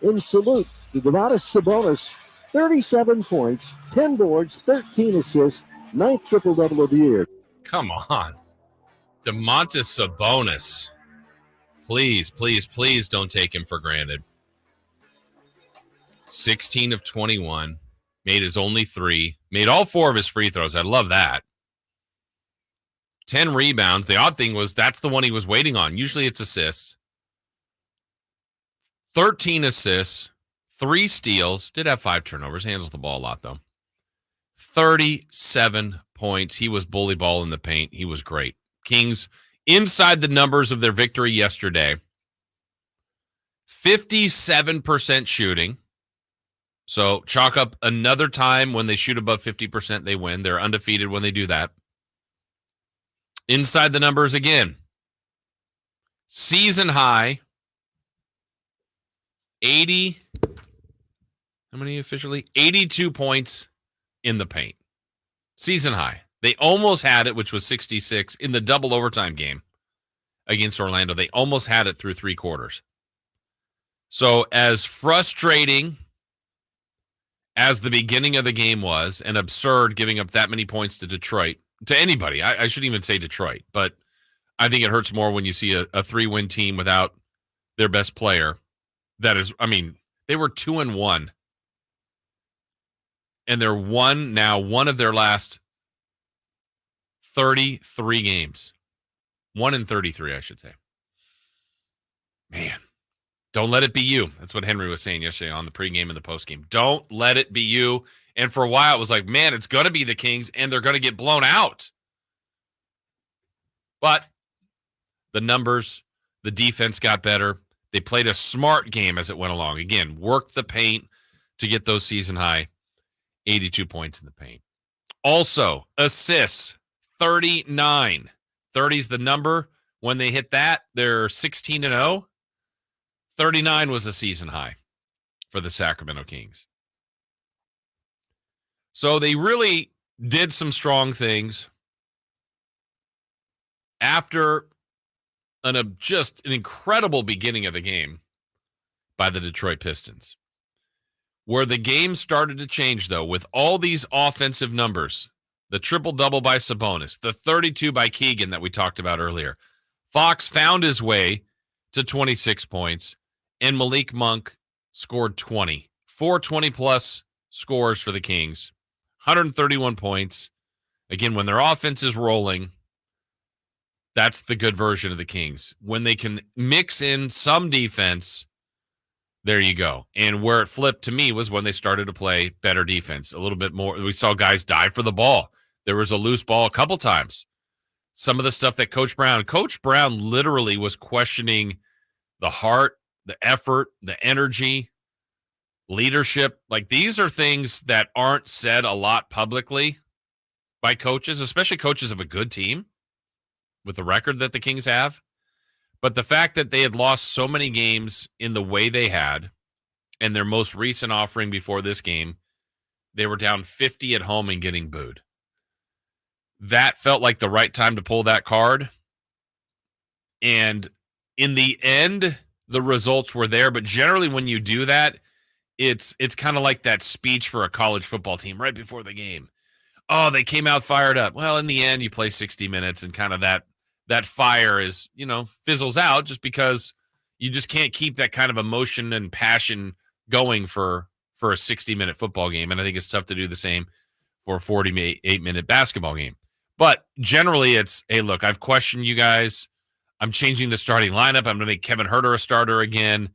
in salute to Domantas Sabonis. 37 points, 10 boards, 13 assists, 9th triple-double of the year. Come on. Domantas Sabonis. Please, please, please don't take him for granted. 16 of 21. Made his only 3. Made all 4 of his free throws. I love that. 10 rebounds. The odd thing was that's the one he was waiting on. Usually it's assists. 13 assists. 3 steals. Did have 5 turnovers. Handles the ball a lot, though. 37 points. He was bully ball in the paint. He was great. Kings inside the numbers of their victory yesterday. 57% shooting. So chalk up another time when they shoot above 50%, they win. They're undefeated when they do that. Inside the numbers again. Season high. 80. How many officially? 82 points in the paint. Season high. They almost had it, which was 66 in the double overtime game against Orlando. They almost had it through 3 quarters. So as frustrating as the beginning of the game was, and absurd giving up that many points to Detroit, to anybody, I shouldn't even say Detroit, but I think it hurts more when you see a 3-win team without their best player. That is, I mean, they were 2-1, and they're one of their last 33 games. 1 in 33, I should say. Man. Don't let it be you. That's what Henry was saying yesterday on the pregame and the postgame. Don't let it be you. And for a while, it was like, man, it's going to be the Kings, and they're going to get blown out. But the numbers, the defense got better. They played a smart game as it went along. Again, worked the paint to get those season high 82 points in the paint. Also, assists 39. 30 is the number. When they hit that, they're 16-0. 39 was a season high for the Sacramento Kings. So they really did some strong things after just an incredible beginning of the game by the Detroit Pistons. Where the game started to change, though, with all these offensive numbers, the triple-double by Sabonis, the 32 by Keegan that we talked about earlier. Fox found his way to 26 points, and Malik Monk scored 20. 4 20-plus scores for the Kings, 131 points. Again, when their offense is rolling, that's the good version of the Kings. When they can mix in some defense, there you go. And where it flipped to me was when they started to play better defense, a little bit more. We saw guys dive for the ball. There was a loose ball a couple times. Some of the stuff that Coach Brown literally was questioning the heart, the effort, the energy, leadership. Like, these are things that aren't said a lot publicly by coaches, especially coaches of a good team with the record that the Kings have. But the fact that they had lost so many games in the way they had, and their most recent offering before this game, they were down 50 at home and getting booed. That felt like the right time to pull that card. And in the end, the results were there. But generally when you do that, it's kind of like that speech for a college football team right before the game. Oh, they came out fired up. Well, in the end, you play 60 minutes and kind of that fire is, fizzles out just because you just can't keep that kind of emotion and passion going for a 60-minute football game. And I think it's tough to do the same for a 48-minute basketball game. But generally it's, hey, look, I've questioned you guys. I'm changing the starting lineup. I'm going to make Kevin Huerter a starter again.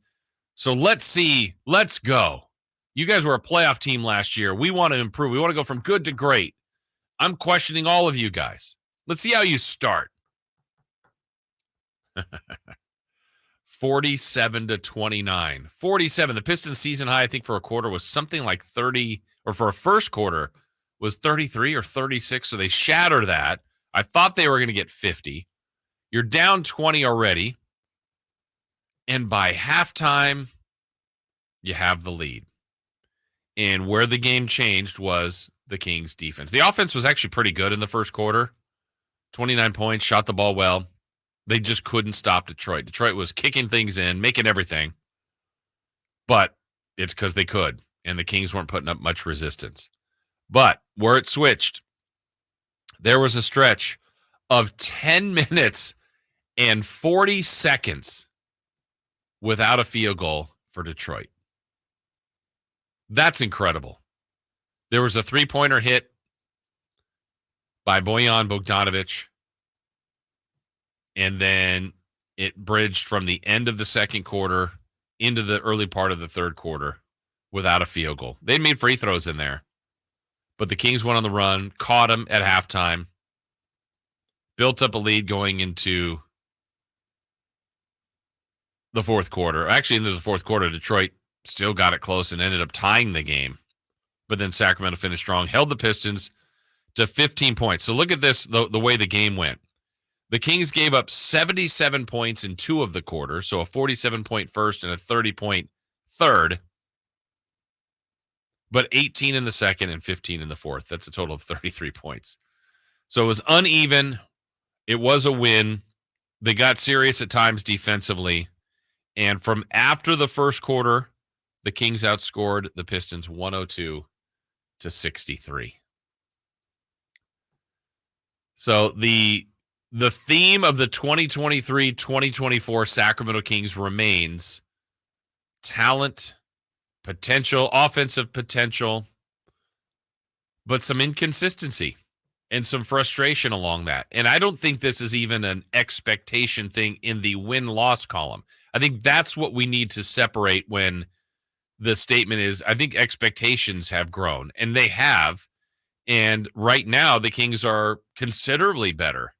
So let's see. Let's go. You guys were a playoff team last year. We want to improve. We want to go from good to great. I'm questioning all of you guys. Let's see how you start. 47-29. 47. The Pistons season high, I think, for a quarter was something like 30, or for a first quarter was 33 or 36. So they shatter that. I thought they were going to get 50. You're down 20 already. And by halftime, you have the lead. And where the game changed was the Kings' defense. The offense was actually pretty good in the first quarter. 29 points, shot the ball well. They just couldn't stop Detroit. Detroit was kicking things in, making everything. But it's because they could, and the Kings weren't putting up much resistance. But where it switched, there was a stretch of 10 minutes and 40 seconds without a field goal for Detroit. That's incredible. There was a three-pointer hit by Bojan Bogdanovic, and then it bridged from the end of the second quarter into the early part of the third quarter without a field goal. They made free throws in there, but the Kings went on the run, caught them at halftime, built up a lead going into the fourth quarter. Actually, into the fourth quarter, Detroit still got it close and ended up tying the game. But then Sacramento finished strong, held the Pistons to 15 points. So look at this, the way the game went. The Kings gave up 77 points in two of the quarters, so a 47-point first and a 30-point third, but 18 in the second and 15 in the fourth. That's a total of 33 points. So it was uneven. It was a win. They got serious at times defensively. And from after the first quarter, the Kings outscored the Pistons 102-63. So the theme of the 2023-2024 Sacramento Kings remains talent, potential, offensive potential, but some inconsistency and some frustration along that. And I don't think this is even an expectation thing in the win-loss column. I think that's what we need to separate when the statement is, I think expectations have grown, and they have. And right now, the Kings are considerably better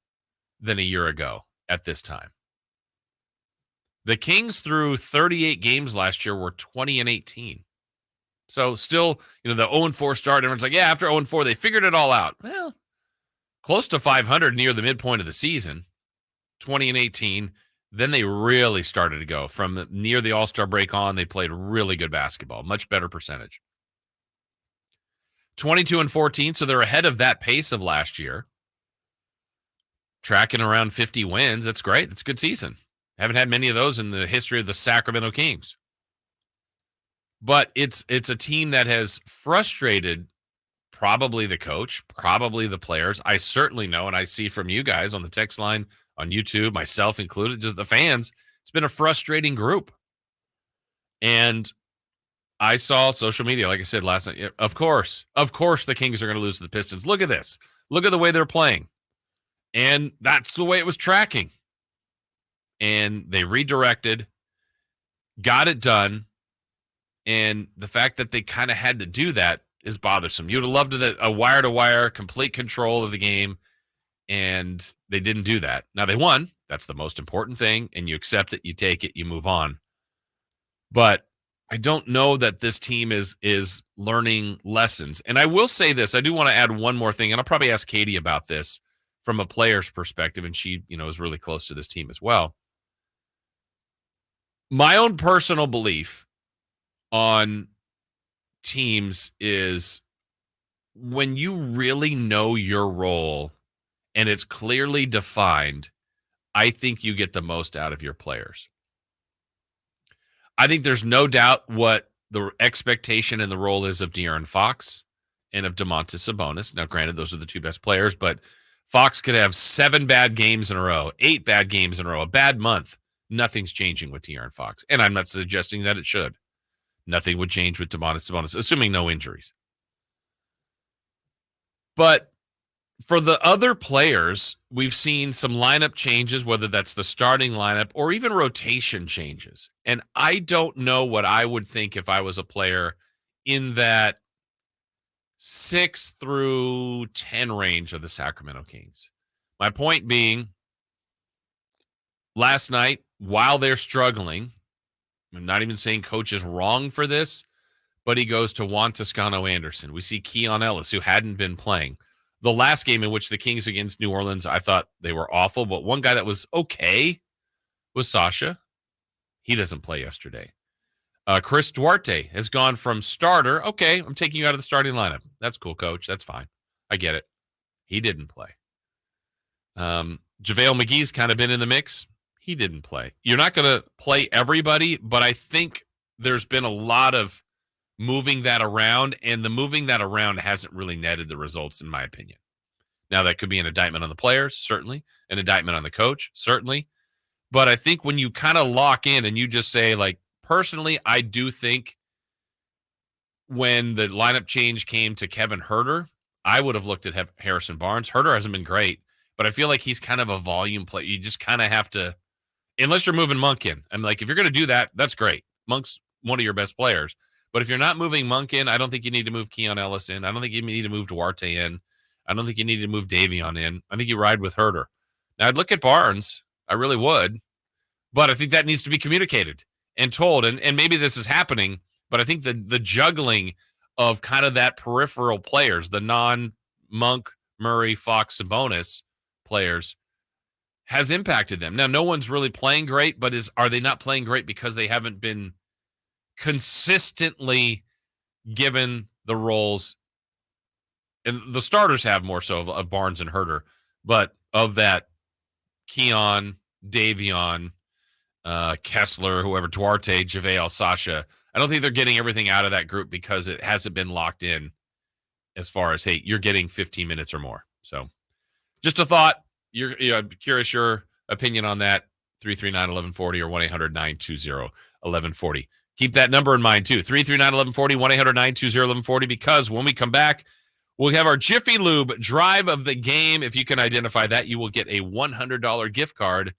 than a year ago at this time. The Kings through 38 games last year were 20-18. So still, the 0-4 start, everyone's like, yeah, after 0-4, they figured it all out. Well, close to 500 near the midpoint of the season, 20-18. Then they really started to go. From near the All-Star break on, they played really good basketball, much better percentage. 22-14, so they're ahead of that pace of last year. Tracking around 50 wins. That's great. That's a good season. Haven't had many of those in the history of the Sacramento Kings. But it's a team that has frustrated probably the coach, probably the players. I certainly know, and I see from you guys on the text line, on YouTube, myself included, just the fans, it's been a frustrating group. And I saw social media, like I said last night, of course the Kings are going to lose to the Pistons. Look at this. Look at the way they're playing. And that's the way it was tracking. And they redirected, got it done. And the fact that they kind of had to do that is bothersome. You would have loved a wire-to-wire, complete control of the game, and they didn't do that. Now, they won. That's the most important thing, and you accept it, you take it, you move on. But I don't know that this team is learning lessons. And I will say this. I do want to add one more thing, and I'll probably ask Katie about this from a player's perspective, and she, is really close to this team as well. My own personal belief on teams is when you really know your role and it's clearly defined, I think you get the most out of your players. I think there's no doubt what the expectation and the role is of De'Aaron Fox and of Domantas Sabonis. Now, granted, those are the two best players, but Fox could have 7 bad games in a row, 8 bad games in a row, a bad month. Nothing's changing with De'Aaron Fox. And I'm not suggesting that it should. Nothing would change with Domantas Sabonis, assuming no injuries. But for the other players, we've seen some lineup changes, whether that's the starting lineup or even rotation changes. And I don't know what I would think if I was a player in that 6 through 10 range of the Sacramento Kings. My point being, last night, while they're struggling, I'm not even saying coach is wrong for this, but he goes to Juan Toscano-Anderson. We see Keon Ellis, who hadn't been playing. The last game in which the Kings against New Orleans, I thought they were awful, but one guy that was okay was Sasha. He doesn't play yesterday. Chris Duarte has gone from starter. Okay, I'm taking you out of the starting lineup. That's cool, coach. That's fine. I get it. He didn't play. JaVale McGee's kind of been in the mix. He didn't play. You're not going to play everybody, but I think there's been a lot of moving that around, and the moving that around hasn't really netted the results, in my opinion. Now, that could be an indictment on the players, certainly, an indictment on the coach, certainly. But I think when you kind of lock in and you just say, like, personally, I do think when the lineup change came to Kevin Huerter, I would have looked at Harrison Barnes. Huerter hasn't been great, but I feel like he's kind of a volume player. You just kind of have to, unless you're moving Monk in. I'm like, if you're going to do that, that's great. Monk's one of your best players. But if you're not moving Monk in, I don't think you need to move Keon Ellis in. I don't think you need to move Duarte in. I don't think you need to move Davion in. I think you ride with Huerter. Now, I'd look at Barnes. I really would. But I think that needs to be communicated and told. And maybe this is happening, but I think the juggling of kind of that peripheral players, the non-Monk, Murray, Fox, Sabonis players, has impacted them. Now, no one's really playing great, but are they not playing great because they haven't been consistently given the roles? And the starters have more so of Barnes and Huerter, but of that Keon, Davion, Kessler, whoever, Duarte, JaVale, Sasha, I don't think they're getting everything out of that group because it hasn't been locked in as far as, hey, you're getting 15 minutes or more. So just a thought. I'm curious your opinion on that. 339-1140 or 1-800-920-1140. Keep that number in mind, too. 339-1140, 1-800-920-1140, because when we come back, we'll have our Jiffy Lube drive of the game. If you can identify that, you will get a $100 gift card.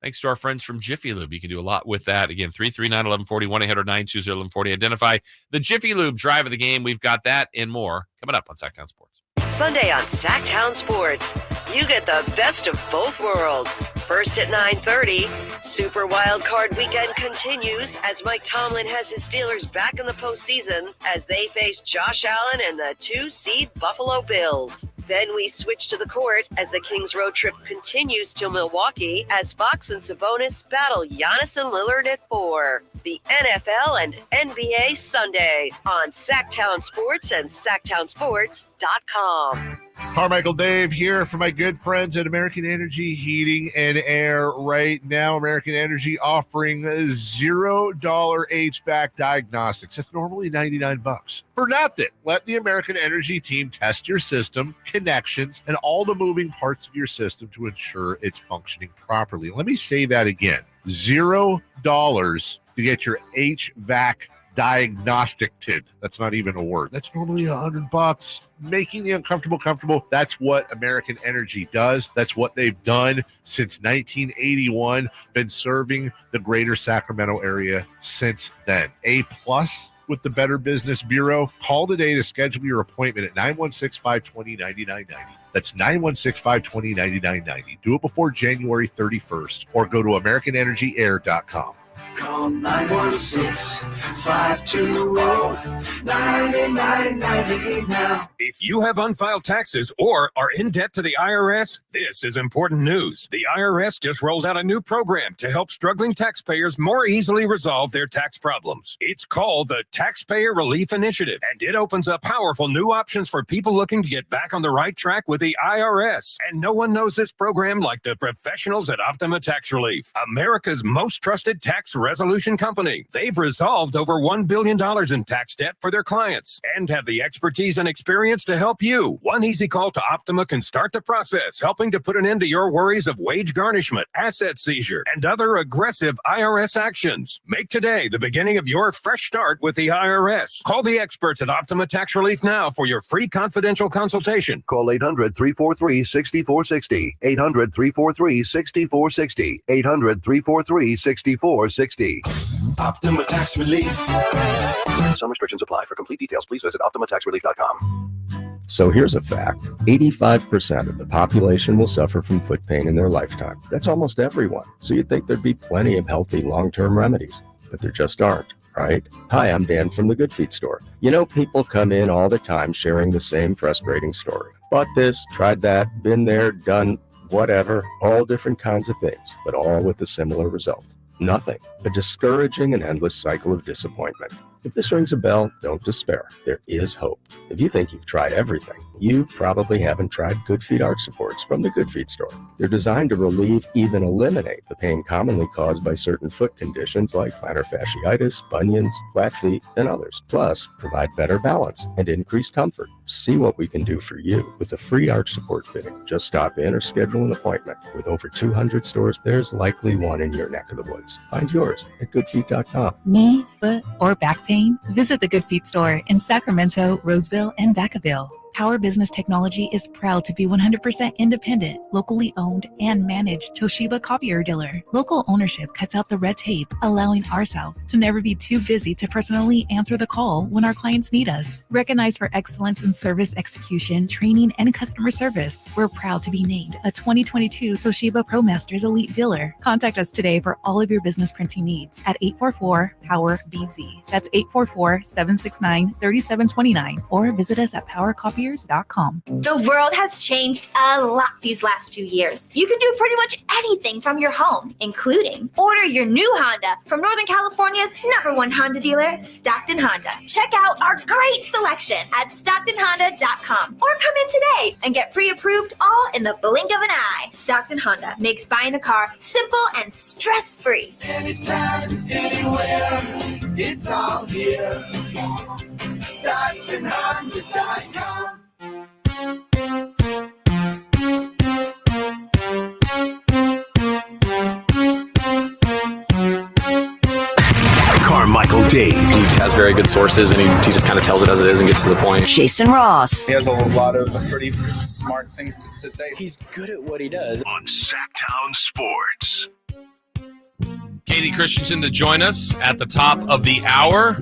Thanks to our friends from Jiffy Lube. You can do a lot with that. Again, 339-1140, 1-800-920-1140. Identify the Jiffy Lube drive of the game. We've got that and more coming up on Sactown Sports. Sunday on Sactown Sports. You get the best of both worlds. First at 9:30, Super Wild Card Weekend continues as Mike Tomlin has his Steelers back in the postseason as they face Josh Allen and the 2-seed Buffalo Bills. Then we switch to the court as the Kings road trip continues to Milwaukee as Fox and Sabonis battle Giannis and Lillard at 4. The NFL and NBA Sunday on Sactown Sports and SactownSports.com. Carmichael Dave here for my good friends at American Energy Heating and Air. Right now, American Energy offering $0 HVAC diagnostics. That's normally $99 for nothing. Let the American Energy team test your system, connections, and all the moving parts of your system to ensure it's functioning properly. Let me say that again. $0 to get your HVAC diagnostic-ted. That's not even a word. That's normally $100. Making the uncomfortable comfortable. That's what American Energy does. That's what they've done since 1981. Been serving the greater Sacramento area since then. A+ with the Better Business Bureau. Call today to schedule your appointment at 916-520-9990. That's 916-520-9990. Do it before January 31st or go to AmericanEnergyAir.com. Call 916-520-9990 now. If you have unfiled taxes or are in debt to the IRS, this is important news. The IRS just rolled out a new program to help struggling taxpayers more easily resolve their tax problems. It's called the Taxpayer Relief Initiative, and it opens up powerful new options for people looking to get back on the right track with the IRS. And no one knows this program like the professionals at Optima Tax Relief, America's most trusted tax resolution company. They've resolved over $1 billion in tax debt for their clients and have the expertise and experience to help you. One easy call to Optima can start the process, helping to put an end to your worries of wage garnishment, asset seizure, and other aggressive IRS actions. Make today the beginning of your fresh start with the IRS. Call the experts at Optima Tax Relief now for your free confidential consultation. Call 800-343-6460. 800-343-6460. 800-343-6460. Optima Tax Relief. Some restrictions apply. For complete details, please visit OptimaTaxRelief.com. So here's a fact. 85% of the population will suffer from foot pain in their lifetime. That's almost everyone. So you'd think there'd be plenty of healthy long-term remedies, but there just aren't, right? Hi, I'm Dan from the Good Feet store. You know, people come in all the time sharing the same frustrating story. Bought this, tried that, been there, done whatever, all different kinds of things, but all with a similar result. Nothing. A discouraging and endless cycle of disappointment. If this rings a bell, don't despair. There is hope. If you think you've tried everything, you probably haven't tried Good Feet arch supports from the Good Feet store. They're designed to relieve, even eliminate, the pain commonly caused by certain foot conditions like plantar fasciitis, bunions, flat feet, and others. Plus, provide better balance and increased comfort. See what we can do for you with a free arch support fitting. Just stop in or schedule an appointment. With over 200 stores, there's likely one in your neck of the woods. Find yours at goodfeet.com. Knee, foot, or back pain? Visit the Good Feet store in Sacramento, Roseville, and Vacaville. Power Business Technology is proud to be 100% independent, locally owned, and managed Toshiba copier dealer. Local ownership cuts out the red tape, allowing ourselves to never be too busy to personally answer the call when our clients need us. Recognized for excellence in service execution, training, and customer service, we're proud to be named a 2022 Toshiba ProMasters Elite Dealer. Contact us today for all of your business printing needs at 844-POWER-BZ. That's 844-769-3729, or visit us at PowerCopier.com. The world has changed a lot these last few years. You can do pretty much anything from your home, including order your new Honda from Northern California's #1 Honda dealer, Stockton Honda. Check out our great selection at StocktonHonda.com or come in today and get pre-approved all in the blink of an eye. Stockton Honda makes buying a car simple and stress-free. Anytime, anywhere, it's all here. StocktonHonda.com. Carmichael Dave. He has very good sources, and he just kind of tells it as it is and gets to the point. Jason Ross. He has a lot of pretty smart things to say. He's good at what he does. On Sactown Sports. Katie Christensen to join us at the top of the hour.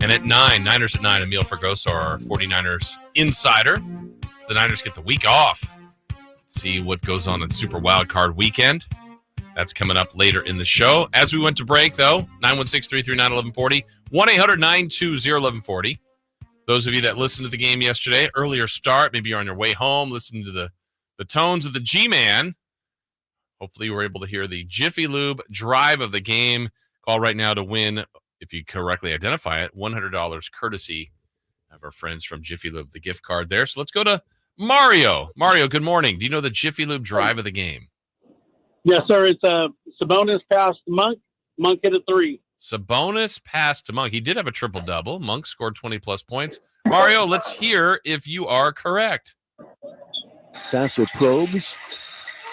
And at 9, Niners at 9, Emil Fergoso, our 49ers insider. So the Niners get the week off. See what goes on Super Wild Card Weekend. That's coming up later in the show. As we went to break, though, 916-339-1140, 1-800-920-1140. Those of you that listened to the game yesterday, earlier start, maybe you're on your way home, listening to the tones of the G-Man. Hopefully you were able to hear the Jiffy Lube drive of the game. Call right now to win, if you correctly identify it, $100 courtesy of our friends from Jiffy Lube, the gift card there. So let's go to Mario. Mario, good morning. Do you know the Jiffy Lube drive of the game? Yes, sir. It's Sabonis passed Monk. Monk hit a 3. Sabonis passed to Monk. He did have a triple-double. Monk scored 20-plus points. Mario, let's hear if you are correct. Sasser probes.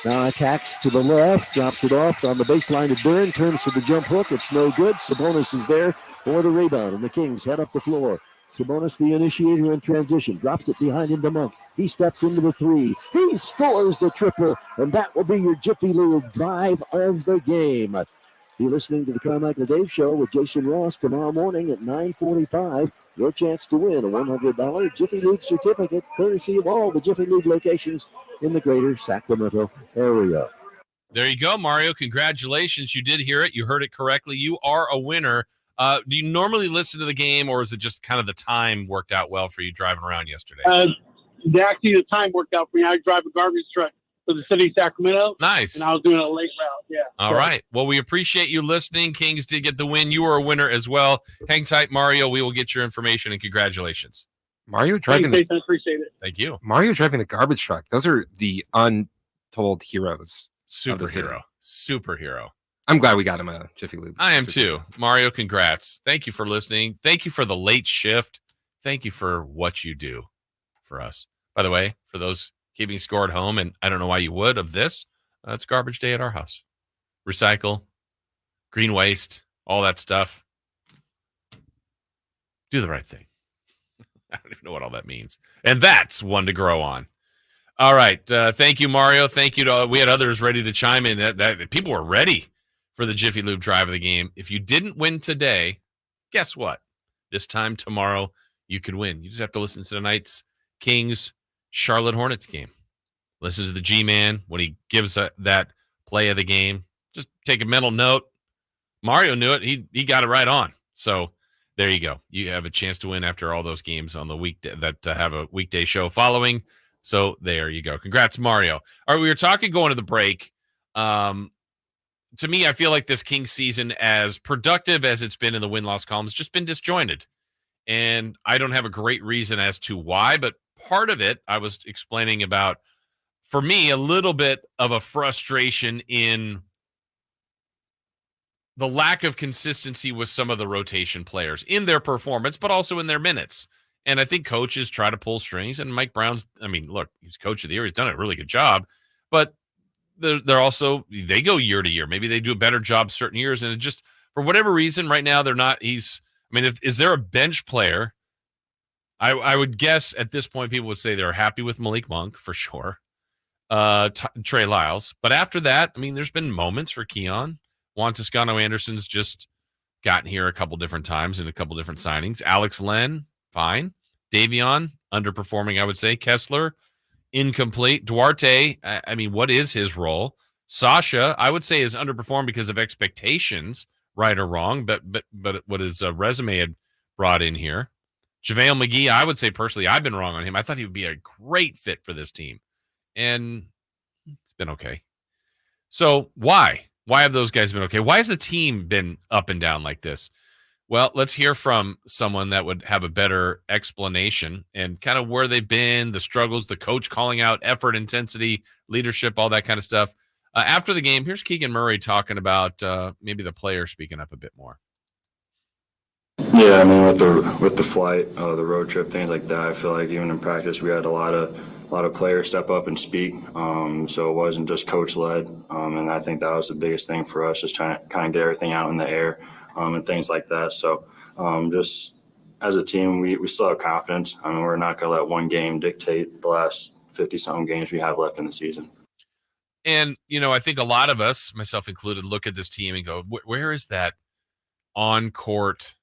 Now attacks to the left. Drops it off on the baseline to Byrne. Turns to the jump hook. It's no good. Sabonis is there for the rebound. And the Kings head up the floor. Sabonis, the initiator in transition, drops it behind him to Monk. He steps into the 3. He scores the triple, and that will be your Jiffy Lube drive of the game. You're listening to the Carmichael Dave Show with Jason Ross tomorrow morning at 9:45. Your chance to win a $100 Jiffy Lube certificate, courtesy of all the Jiffy Lube locations in the greater Sacramento area. There you go, Mario. Congratulations. You did hear it. You heard it correctly. You are a winner. Do you normally listen to the game, or is it just kind of the time worked out well for you driving around yesterday? Actually, the time worked out for me. I drive a garbage truck for the city of Sacramento. Nice. And I was doing a late route. Yeah. All right. Well, we appreciate you listening. Kings did get the win. You were a winner as well. Hang tight, Mario. We will get your information, and congratulations. Mario driving Thanks, Jason. I appreciate it. Thank you. Mario driving the garbage truck. Those are the untold heroes. Superhero. I'm glad we got him a Jiffy Lube. I am too. Mario, congrats. Thank you for listening. Thank you for the late shift. Thank you for what you do for us. By the way, for those keeping score at home, and I don't know why you would of this, it's garbage day at our house. Recycle, green waste, all that stuff. Do the right thing. I don't even know what all that means. And that's one to grow on. All right. Thank you, Mario. Thank you to we had others ready to chime in. That people were ready for the Jiffy Lube drive of the game. If you didn't win today, guess what? This time tomorrow, you could win. You just have to listen to tonight's Kings Charlotte Hornets game. Listen to the G-Man when he gives that play of the game. Just take a mental note. Mario knew it. He got it right on. So there you go. You have a chance to win after all those games on the weekday that have a weekday show following. So there you go. Congrats, Mario. All right, we were talking going to the break. To me, I feel like this Kings season, as productive as it's been in the win-loss column, has just been disjointed. And I don't have a great reason as to why, but part of it I was explaining about, for me, a little bit of a frustration in the lack of consistency with some of the rotation players in their performance, but also in their minutes. And I think coaches try to pull strings, and Mike Brown's, look, he's coach of the year. He's done a really good job, but they're also, they go year to year. Maybe they do a better job certain years. And it just, for whatever reason, right now, they're not, is there a bench player? I would guess at this point, people would say they're happy with Malik Monk for sure. Trey Lyles. But after that, there's been moments for Keon. Juan Toscano-Anderson's just gotten here a couple different times in a couple different signings. Alex Len, fine. Davion, underperforming, I would say. Kessler, incomplete. Duarte, what is his role? Sasha, I would say, is underperformed because of expectations, right or wrong, but what his resume had brought in here. JaVale McGee, I would say personally, I've been wrong on him. I thought he would be a great fit for this team, and it's been okay. So why? Why have those guys been okay? Why has the team been up and down like this? Well, let's hear from someone that would have a better explanation and kind of where they've been, the struggles, the coach calling out effort, intensity, leadership, all that kind of stuff. After the game, here's Keegan Murray talking about maybe the player speaking up a bit more. Yeah, with the flight, the road trip, things like that, I feel like even in practice we had a lot of players step up and speak. So it wasn't just coach led, and I think that was the biggest thing for us, just trying to kind of get everything out in the air and things like that. So just as a team, we still have confidence. We're not going to let one game dictate the last 50-something games we have left in the season. And, I think a lot of us, myself included, look at this team and go, where is that on-court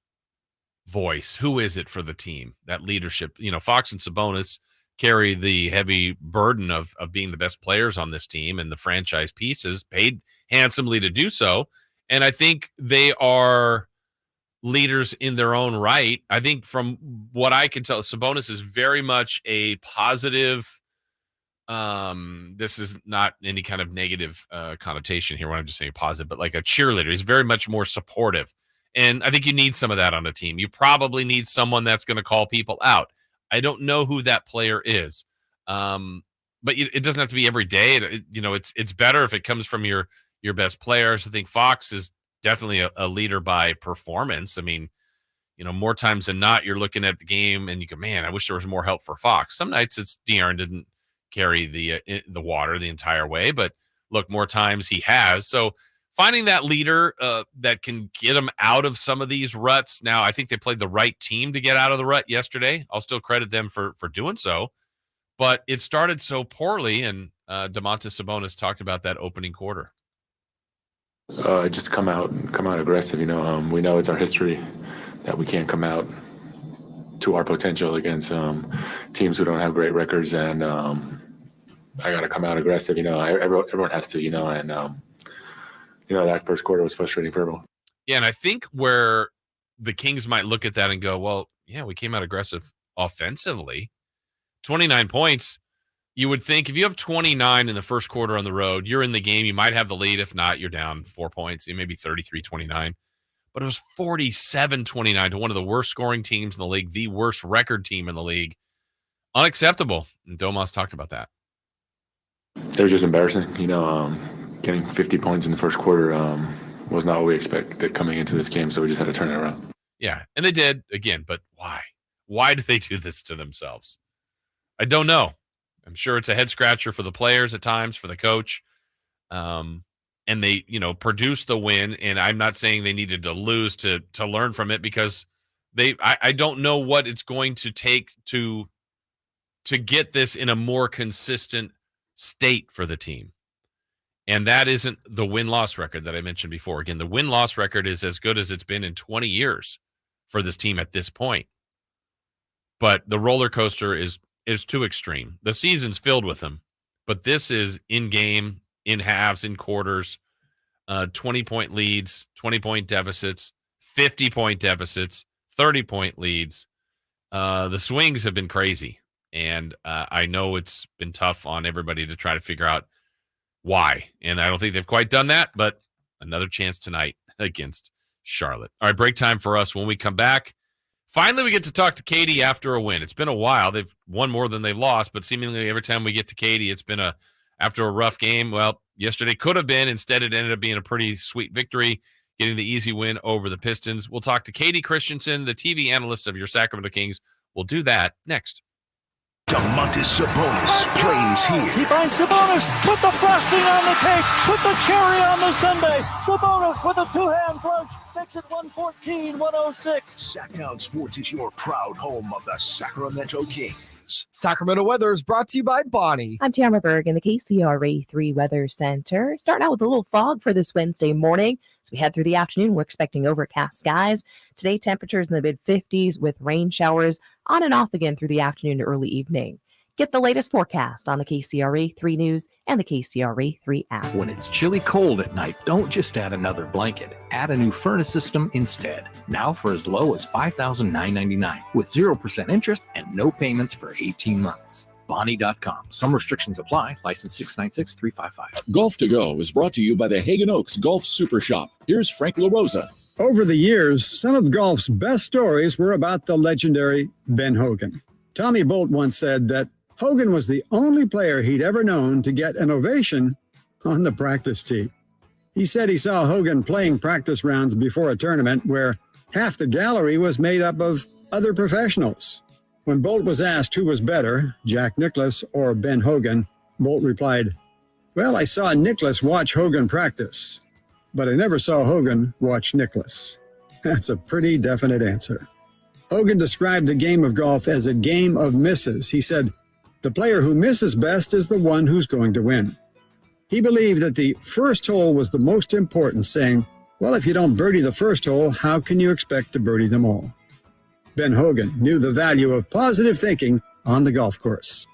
voice? Who is it for the team? That leadership, Fox and Sabonis carry the heavy burden of being the best players on this team, and the franchise pieces paid handsomely to do so. And I think they are leaders in their own right. I think from what I can tell, Sabonis is very much a positive. This is not any kind of negative connotation here when I'm just saying positive, but like a cheerleader. He's very much more supportive. And I think you need some of that on a team. You probably need someone that's going to call people out. I don't know who that player is. But it doesn't have to be every day. It's better if it comes from your best players. I think Fox is definitely a leader by performance. I mean, more times than not, you're looking at the game and you go, man, I wish there was more help for Fox. Some nights it's De'Aaron didn't carry the water the entire way, but look, more times he has. So finding that leader that can get them out of some of these ruts. Now, I think they played the right team to get out of the rut yesterday. I'll still credit them for doing so, but it started so poorly, and Domantas Sabonis talked about that opening quarter. Just come out aggressive. We know it's our history that we can't come out to our potential against teams who don't have great records, and I got to come out aggressive. Everyone has to. And that first quarter was frustrating for everyone. Yeah, and I think where the Kings might look at that and go, well, yeah, we came out aggressive offensively. 29 points. You would think if you have 29 in the first quarter on the road, you're in the game. You might have the lead. If not, you're down 4 points. It may be 33-29. But it was 47-29 to one of the worst scoring teams in the league, the worst record team in the league. Unacceptable. And Domas talked about that. It was just embarrassing. Getting 50 points in the first quarter was not what we expected coming into this game, so we just had to turn it around. Yeah, and they did again, but why? Why do they do this to themselves? I don't know. I'm sure it's a head scratcher for the players at times, for the coach. And they, produced the win, and I'm not saying they needed to lose to learn from it, because I don't know what it's going to take to get this in a more consistent state for the team. And that isn't the win-loss record that I mentioned before. Again, the win-loss record is as good as it's been in 20 years for this team at this point. But the roller coaster is too extreme. The season's filled with them, but this is in-game, in halves, in quarters, 20-point leads, 20-point deficits, 50-point deficits, 30-point leads. The swings have been crazy, and I know it's been tough on everybody to try to figure out why, and I don't think they've quite done that, but another chance tonight against Charlotte. All right, break time for us. When we come back, finally we get to talk to Katie after a win. It's been a while. They've won more than they've lost, but seemingly every time we get to Katie, it's been after a rough game. Well, yesterday could have been. Instead, it ended up being a pretty sweet victory, getting the easy win over the Pistons. We'll talk to Katie Christensen, the TV analyst of your Sacramento Kings. We'll do that next. Domantas Sabonis plays here. He finds Sabonis, put the frosting on the cake, put the cherry on the sundae. Sabonis with a two-hand flush makes it 114-106. Sactown Sports is your proud home of the Sacramento Kings. Sacramento weather is brought to you by Bonnie. I'm Tamara Berg in the KCRA 3 Weather Center. Starting out with a little fog for this Wednesday morning. As we head through the afternoon, we're expecting overcast skies. Today, temperatures in the mid-50s with rain showers on and off again through the afternoon to early evening. Get the latest forecast on the KCRA 3 News and the KCRA 3 app. When it's chilly cold at night, don't just add another blanket. Add a new furnace system instead. Now for as low as $5,999 with 0% interest and no payments for 18 months. Bonnie.com. Some restrictions apply. License 696-355. Golf to Go is brought to you by the Hagen Oaks Golf Super Shop. Here's Frank LaRosa. Over the years, some of golf's best stories were about the legendary Ben Hogan. Tommy Bolt once said that Hogan was the only player he'd ever known to get an ovation on the practice tee. He said he saw Hogan playing practice rounds before a tournament where half the gallery was made up of other professionals. When Bolt was asked who was better, Jack Nicklaus or Ben Hogan, Bolt replied, "Well, I saw Nicklaus watch Hogan practice, but I never saw Hogan watch Nicklaus." That's a pretty definite answer. Hogan described the game of golf as a game of misses. He said, "The player who misses best is the one who's going to win." He believed that the first hole was the most important, saying, "Well, if you don't birdie the first hole, how can you expect to birdie them all?" Ben Hogan knew the value of positive thinking on the golf course.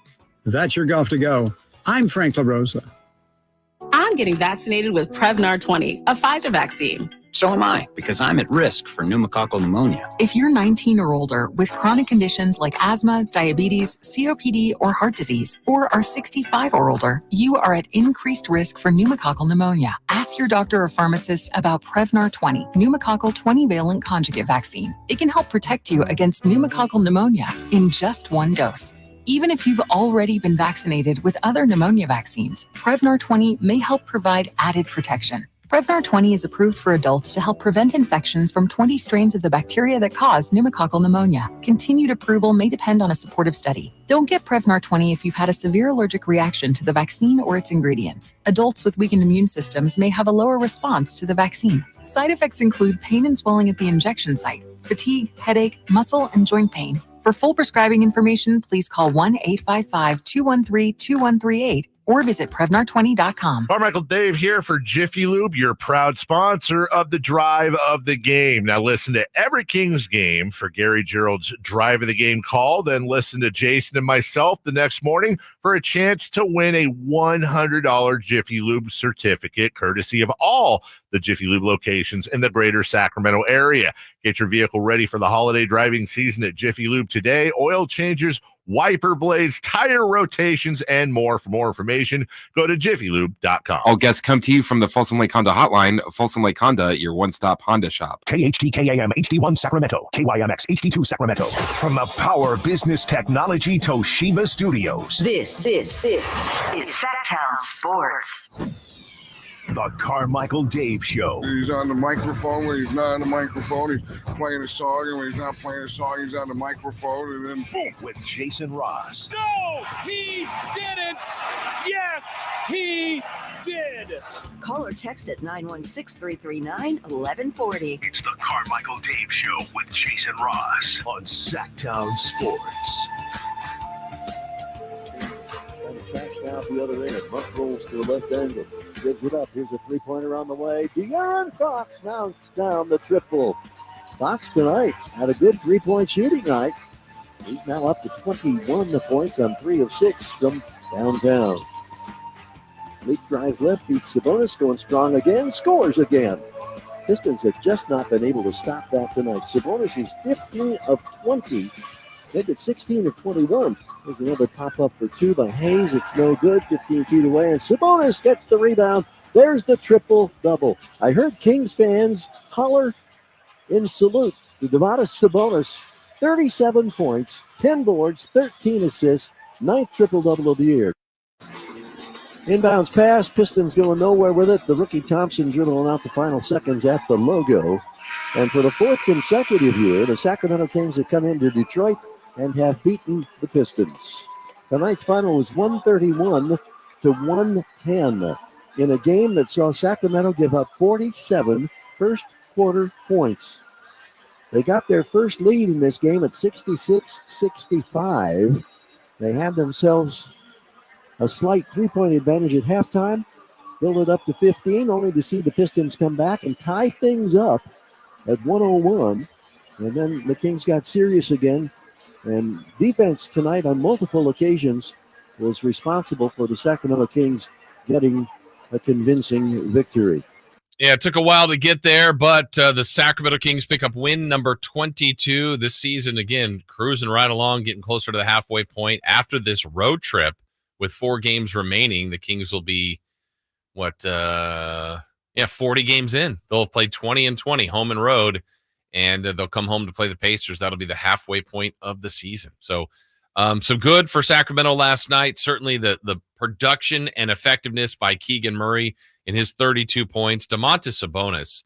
That's your golf to go. I'm Frank LaRosa. I'm getting vaccinated with Prevnar 20, a Pfizer vaccine. So am I, because I'm at risk for pneumococcal pneumonia. If you're 19 or older with chronic conditions like asthma, diabetes, COPD, or heart disease, or are 65 or older, you are at increased risk for pneumococcal pneumonia. Ask your doctor or pharmacist about Prevnar 20, pneumococcal 20-valent conjugate vaccine. It can help protect you against pneumococcal pneumonia in just one dose. Even if you've already been vaccinated with other pneumonia vaccines, Prevnar 20 may help provide added protection. Prevnar 20 is approved for adults to help prevent infections from 20 strains of the bacteria that cause pneumococcal pneumonia. Continued approval may depend on a supportive study. Don't get Prevnar 20 if you've had a severe allergic reaction to the vaccine or its ingredients. Adults with weakened immune systems may have a lower response to the vaccine. Side effects include pain and swelling at the injection site, fatigue, headache, muscle, and joint pain. For full prescribing information, please call 1-855-213-2138 or visit Prevnar20.com. Carmichael Dave here for Jiffy Lube, your proud sponsor of the Drive of the Game. Now listen to every Kings game for Gary Gerald's Drive of the Game call. Then listen to Jason and myself the next morning for a chance to win a $100 Jiffy Lube certificate, courtesy of all the Jiffy Lube locations in the greater Sacramento area. Get your vehicle ready for the holiday driving season at Jiffy Lube today. Oil changes, wiper blades, tire rotations, and more. For more information, go to jiffylube.com. All guests come to you from the Folsom Lake Honda hotline. Folsom Lake Honda, your one-stop Honda shop. KHTKAM HD1 Sacramento, KYMX HD2 Sacramento. From the Power Business Technology Toshiba Studios. This is Sactown Sports. The Carmichael Dave Show. He's on the microphone when he's not on the microphone. He's playing a song, and when he's not playing a song, he's on the microphone, and then boom. With Jason Ross. No, he didn't. Yes, he did. Call or text at 916-339-1140. It's the Carmichael Dave Show with Jason Ross on Sactown Sports. Out the other end. Buck rolls to the left angle. Gives it up. Here's a three-pointer on the way. De'Aaron Fox knocks down the triple. Fox tonight had a good three-point shooting night. He's now up to 21 points on 3 of 6 from downtown. Leak drives left, beats Sabonis, going strong again, scores again. Pistons have just not been able to stop that tonight. Sabonis is 15 of 20. Make it 16 of 21. There's another pop-up for 2 by Hayes. It's no good, 15 feet away, and Sabonis gets the rebound. There's the triple-double. I heard Kings fans holler in salute to Domantas Sabonis. 37 points, 10 boards, 13 assists, 9th triple-double of the year. Inbounds pass, Pistons going nowhere with it. The rookie Thompson dribbling out the final seconds at the logo. And for the 4th consecutive year, the Sacramento Kings have come into Detroit and have beaten the Pistons. Tonight's final was 131 to 110 in a game that saw Sacramento give up 47 first-quarter points. They got their first lead in this game at 66-65. They had themselves a slight three-point advantage at halftime, build it up to 15, only to see the Pistons come back and tie things up at 101. And then the Kings got serious again. And defense tonight on multiple occasions was responsible for the Sacramento Kings getting a convincing victory. Yeah, it took a while to get there, but the Sacramento Kings pick up win number 22 this season. Again, cruising right along, getting closer to the halfway point. After this road trip with 4 games remaining, the Kings will be, 40 games in. They'll have played 20 and 20, home and road, and they'll come home to play the Pacers. That'll be the halfway point of the season. So good for Sacramento last night. Certainly the production and effectiveness by Keegan Murray in his 32 points. Domantas Sabonis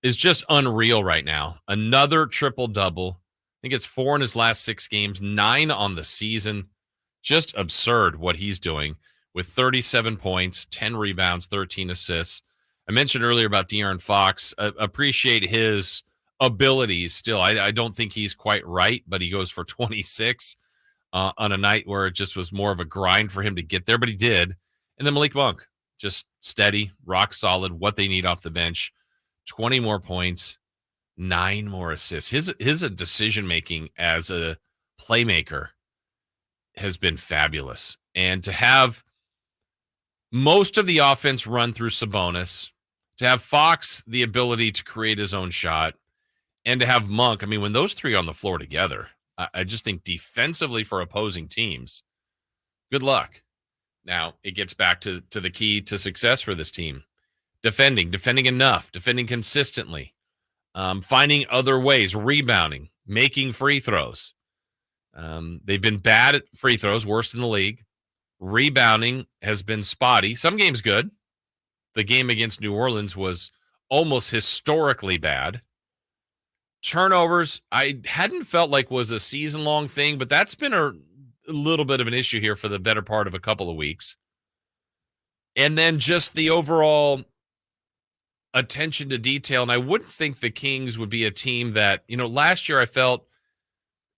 is just unreal right now. Another triple-double. I think it's 4 in his last 6 games, 9 on the season. Just absurd what he's doing with 37 points, 10 rebounds, 13 assists. I mentioned earlier about De'Aaron Fox. Appreciate his abilities still. I don't think he's quite right, but he goes for 26 on a night where it just was more of a grind for him to get there, but he did. And then Malik Monk, just steady, rock solid, what they need off the bench. 20 more points, 9 more assists. His decision-making as a playmaker has been fabulous. And to have most of the offense run through Sabonis, to have Fox the ability to create his own shot, and to have Monk, I mean, when those three on the floor together, I just think defensively for opposing teams, good luck. Now, it gets back to the key to success for this team. Defending enough, defending consistently, finding other ways, rebounding, making free throws. They've been bad at free throws, worst in the league. Rebounding has been spotty. Some games good. The game against New Orleans was almost historically bad. Turnovers, I hadn't felt like was a season-long thing, but that's been a little bit of an issue here for the better part of a couple of weeks. And then just the overall attention to detail. And I wouldn't think the Kings would be a team that, last year I felt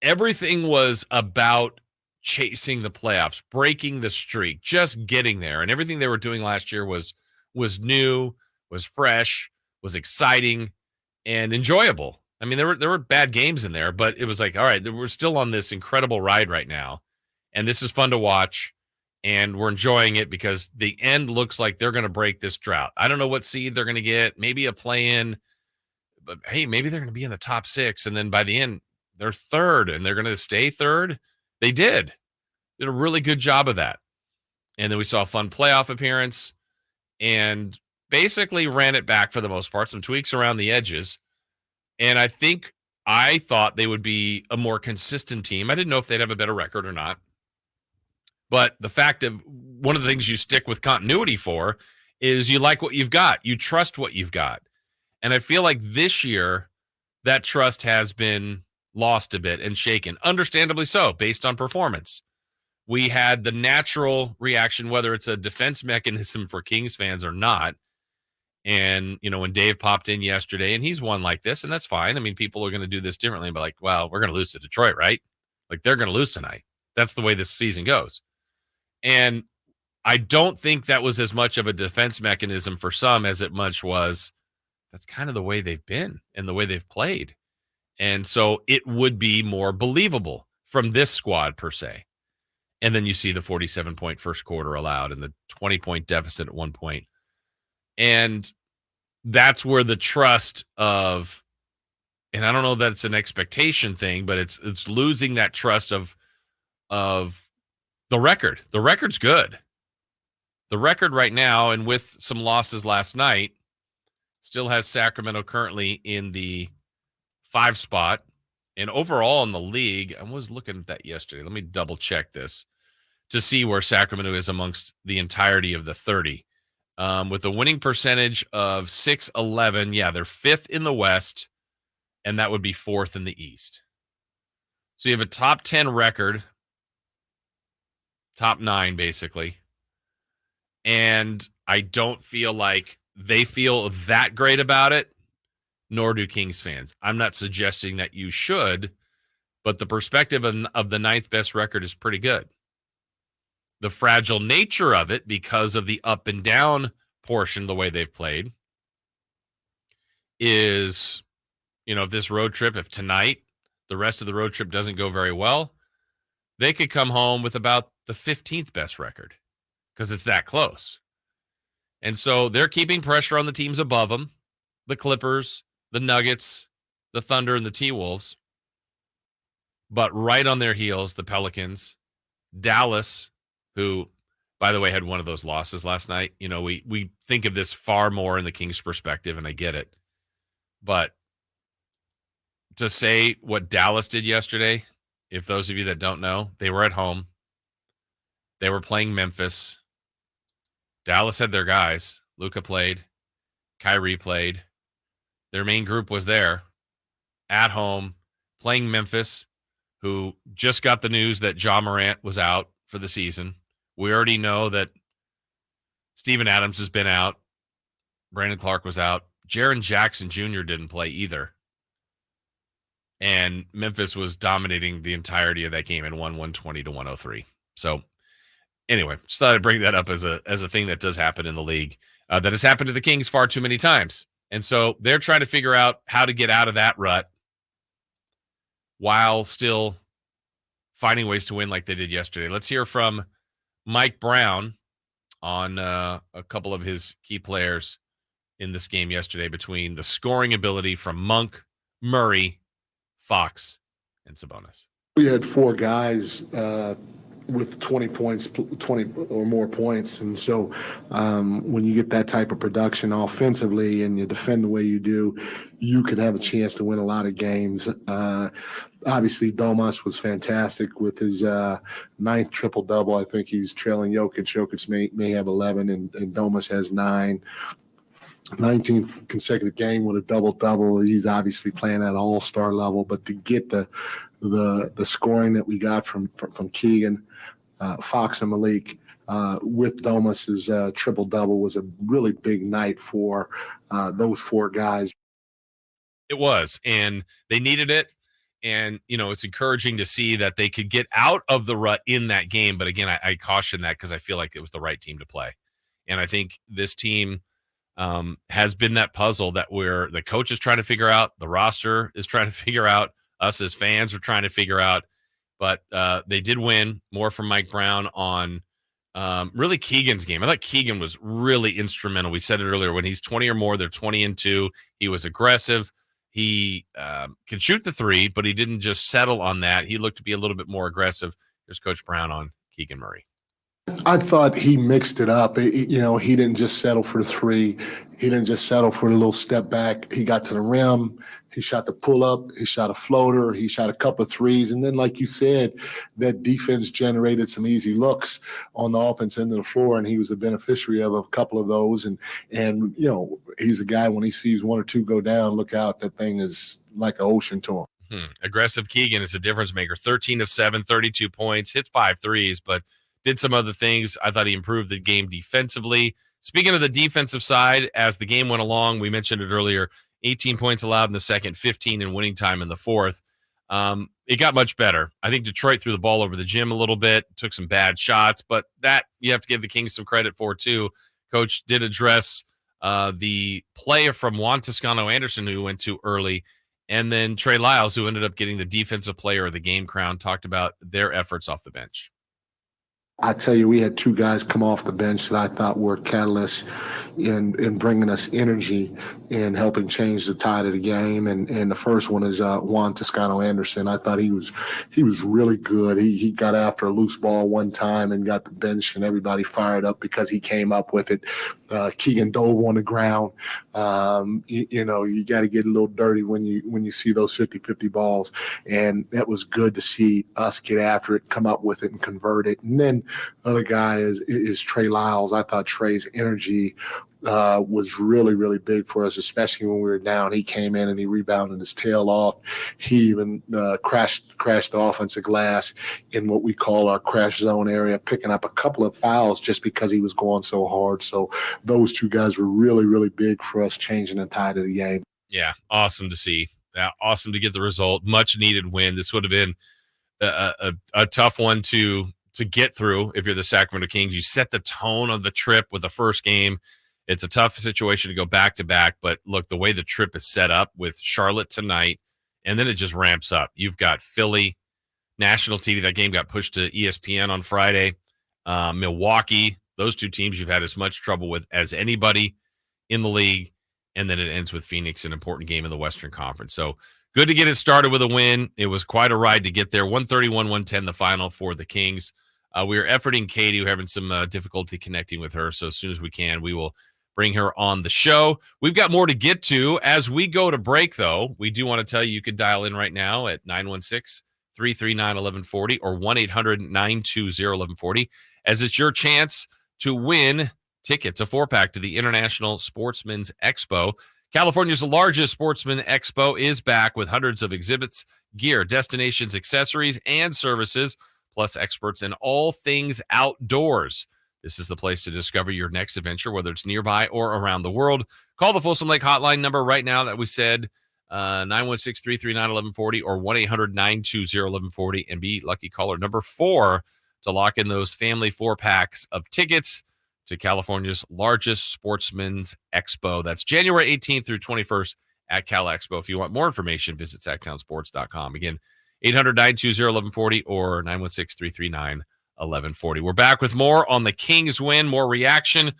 everything was about chasing the playoffs, breaking the streak, just getting there. And everything they were doing last year was new, was fresh, was exciting, and enjoyable. I mean, there were bad games in there, but it was like, all right, we're still on this incredible ride right now. And this is fun to watch. And we're enjoying it because the end looks like they're going to break this drought. I don't know what seed they're going to get, maybe a play-in, but hey, maybe they're going to be in the top 6. And then by the end, they're third and they're going to stay third. They did a really good job of that. And then we saw a fun playoff appearance and basically ran it back for the most part, some tweaks around the edges. And I thought they would be a more consistent team. I didn't know if they'd have a better record or not. But the fact of one of the things you stick with continuity for is you like what you've got. You trust what you've got. And I feel like this year that trust has been lost a bit and shaken, understandably so, based on performance. We had the natural reaction, whether it's a defense mechanism for Kings fans or not. And, when Dave popped in yesterday and he's one like this, and that's fine. I mean, people are going to do this differently, but like, well, we're going to lose to Detroit, right? Like they're going to lose tonight. That's the way this season goes. And I don't think that was as much of a defense mechanism for some as it much was that's kind of the way they've been and the way they've played. And so it would be more believable from this squad per se. And then you see the 47-point first quarter allowed and the 20-point deficit at one point. And that's where the trust of, and I don't know that it's an expectation thing, but it's losing that trust of the record. The record's good. The record right now, and with some losses last night, still has Sacramento currently in the 5 spot. And overall in the league, I was looking at that yesterday. Let me double check this to see where Sacramento is amongst the entirety of the 30. With a winning percentage of 611, yeah, they're 5th in the West, and that would be 4th in the East. So you have a top 10 record, top 9 basically, and I don't feel like they feel that great about it, nor do Kings fans. I'm not suggesting that you should, but the perspective of the 9th best record is pretty good. The fragile nature of it, because of the up and down portion, the way they've played, is, if this road trip, if tonight, the rest of the road trip doesn't go very well, they could come home with about the 15th best record because it's that close. And so they're keeping pressure on the teams above them, the Clippers, the Nuggets, the Thunder, and the T-Wolves. But right on their heels, the Pelicans, Dallas, who, by the way, had one of those losses last night. We think of this far more in the Kings' perspective, and I get it. But to say what Dallas did yesterday, if those of you that don't know, they were at home. They were playing Memphis. Dallas had their guys. Luka played. Kyrie played. Their main group was there at home playing Memphis, who just got the news that Ja Morant was out for the season. We already know that Steven Adams has been out. Brandon Clark was out. Jaren Jackson Jr. didn't play either. And Memphis was dominating the entirety of that game and won 120-103. So anyway, just thought I'd bring that up as a thing that does happen in the league, that has happened to the Kings far too many times. And so they're trying to figure out how to get out of that rut while still finding ways to win like they did yesterday. Let's hear from Mike Brown on a couple of his key players in this game yesterday between the scoring ability from Monk, Murray, Fox, and Sabonis. We had 4 guys with 20 points, 20 or more points. And so when you get that type of production offensively and you defend the way you do, you could have a chance to win a lot of games. Obviously, Domas was fantastic with his 9th triple-double. I think he's trailing Jokic. Jokic may have 11, and Domas has 9. 19th consecutive game with a double-double. He's obviously playing at all-star level, but to get the scoring that we got from Keegan, Fox, and Malik with Domas's triple-double was a really big night for those 4 guys. It was, and they needed it. And, it's encouraging to see that they could get out of the rut in that game. But again, I caution that because I feel like it was the right team to play. And I think this team has been that puzzle that where the coach is trying to figure out, the roster is trying to figure out, us as fans are trying to figure out. But they did win. More from Mike Brown on really Keegan's game. I thought Keegan was really instrumental. We said it earlier. When he's 20 or more, they're 20-2. He was aggressive. He can shoot the 3, but he didn't just settle on that. He looked to be a little bit more aggressive. Here's Coach Brown on Keegan Murray. I thought he mixed it up. He didn't just settle for 3. He didn't just settle for a little step back. He got to the rim. He shot the pull-up. He shot a floater. He shot a couple of 3s. And then, like you said, that defense generated some easy looks on the offense end of the floor, and he was the beneficiary of a couple of those. And he's a guy, when he sees 1 or 2 go down, look out. That thing is like an ocean to him. Aggressive Keegan is a difference maker. 13 of 7, 32 points, hits 5 threes, but did some other things. I thought he improved the game defensively. Speaking of the defensive side, as the game went along, we mentioned it earlier, 18 points allowed in the second, 15 in winning time in the fourth. It got much better. I think Detroit threw the ball over the gym a little bit, took some bad shots, but that you have to give the Kings some credit for too. Coach did address the play from Juan Toscano-Anderson, who went too early, and then Trey Lyles, who ended up getting the defensive player of the game crown, talked about their efforts off the bench. I tell you, we had 2 guys come off the bench that I thought were catalysts in bringing us energy and helping change the tide of the game. And the first one is Juan Toscano-Anderson. I thought he was really good. He got after a loose ball one time and got the bench and everybody fired up because he came up with it. Keegan dove on the ground. You got to get a little dirty when you see those 50-50 balls. And that was good to see us get after it, come up with it, and convert it. And then the other guy is Trey Lyles. I thought Trey's energy was really, really big for us, especially when we were down. He came in and he rebounded his tail off. He even crashed the offensive glass in what we call our crash zone area, picking up a couple of fouls just because he was going so hard. So those 2 guys were really, really big for us changing the tide of the game. Yeah, awesome to see. Awesome to get the result. Much needed win. This would have been a tough one to get through if you're the Sacramento Kings. You set the tone of the trip with the first game. It's a tough situation to go back-to-back, but look, the way the trip is set up with Charlotte tonight, and then it just ramps up. You've got Philly, national TV. That game got pushed to ESPN on Friday. Milwaukee, those 2 teams you've had as much trouble with as anybody in the league, and then it ends with Phoenix, an important game in the Western Conference. So good to get it started with a win. It was quite a ride to get there. 131-110 the final for the Kings. We are efforting Katie. We're having some difficulty connecting with her, so as soon as we can, we will bring her on the show. We've got more to get to. As we go to break, though, we do want to tell you could dial in right now at 916-339-1140 or 1-800-920-1140, as it's your chance to win tickets, a 4-pack to the International Sportsman's Expo. California's largest sportsman expo is back with hundreds of exhibits, gear, destinations, accessories, and services, plus experts in all things outdoors. This is the place to discover your next adventure, whether it's nearby or around the world. Call the Folsom Lake hotline number right now that we said, 916-339-1140 or 1-800-920-1140, and be lucky caller number 4 to lock in those family 4-packs of tickets to California's largest sportsman's expo. That's January 18th through 21st at Cal Expo. If you want more information, visit SactownSports.com. Again, 800-920-1140 or 11:40. We're back with more on the Kings win, more reaction,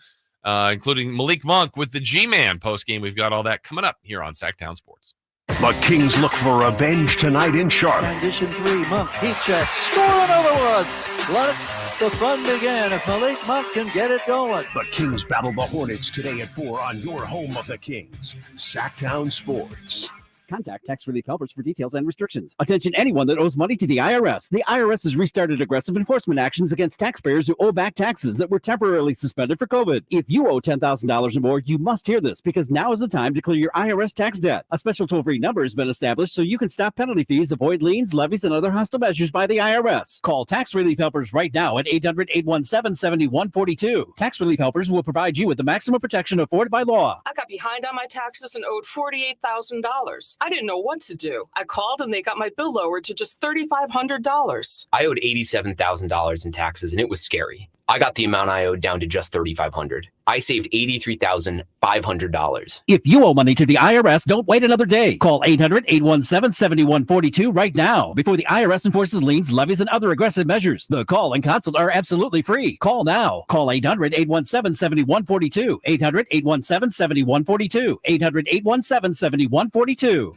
including Malik Monk with the G-Man post-game. We've got all that coming up here on Sactown Sports. The Kings look for revenge tonight in Charlotte. Transition 3, Monk, heat check, score another one. Let the fun begin if Malik Monk can get it going. The Kings battle the Hornets today at 4 on your home of the Kings, Sactown Sports. Contact Tax Relief Helpers for details and restrictions. Attention anyone that owes money to the IRS. The IRS has restarted aggressive enforcement actions against taxpayers who owe back taxes that were temporarily suspended for COVID. If you owe $10,000 or more, you must hear this because now is the time to clear your IRS tax debt. A special toll-free number has been established so you can stop penalty fees, avoid liens, levies, and other hostile measures by the IRS. Call Tax Relief Helpers right now at 800-817-7142. Tax Relief Helpers will provide you with the maximum protection afforded by law. I got behind on my taxes and owed $48,000. I didn't know what to do. I called and they got my bill lowered to just $3,500. I owed $87,000 in taxes and it was scary. I got the amount I owed down to just $3,500. I saved $83,500. If you owe money to the IRS, don't wait another day. Call 800-817-7142 right now before the IRS enforces liens, levies, and other aggressive measures. The call and consult are absolutely free. Call now. Call 800-817-7142. 800-817-7142. 800-817-7142.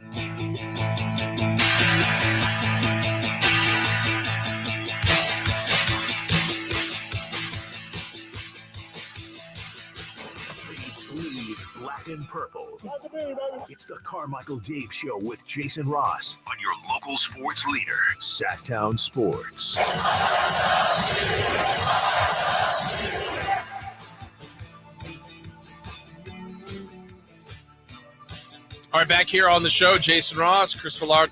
And purple. It's the Carmichael Dave Show with Jason Ross on your local sports leader, Sactown Sports. All right, back here on the show, Jason Ross, Christopher Laud,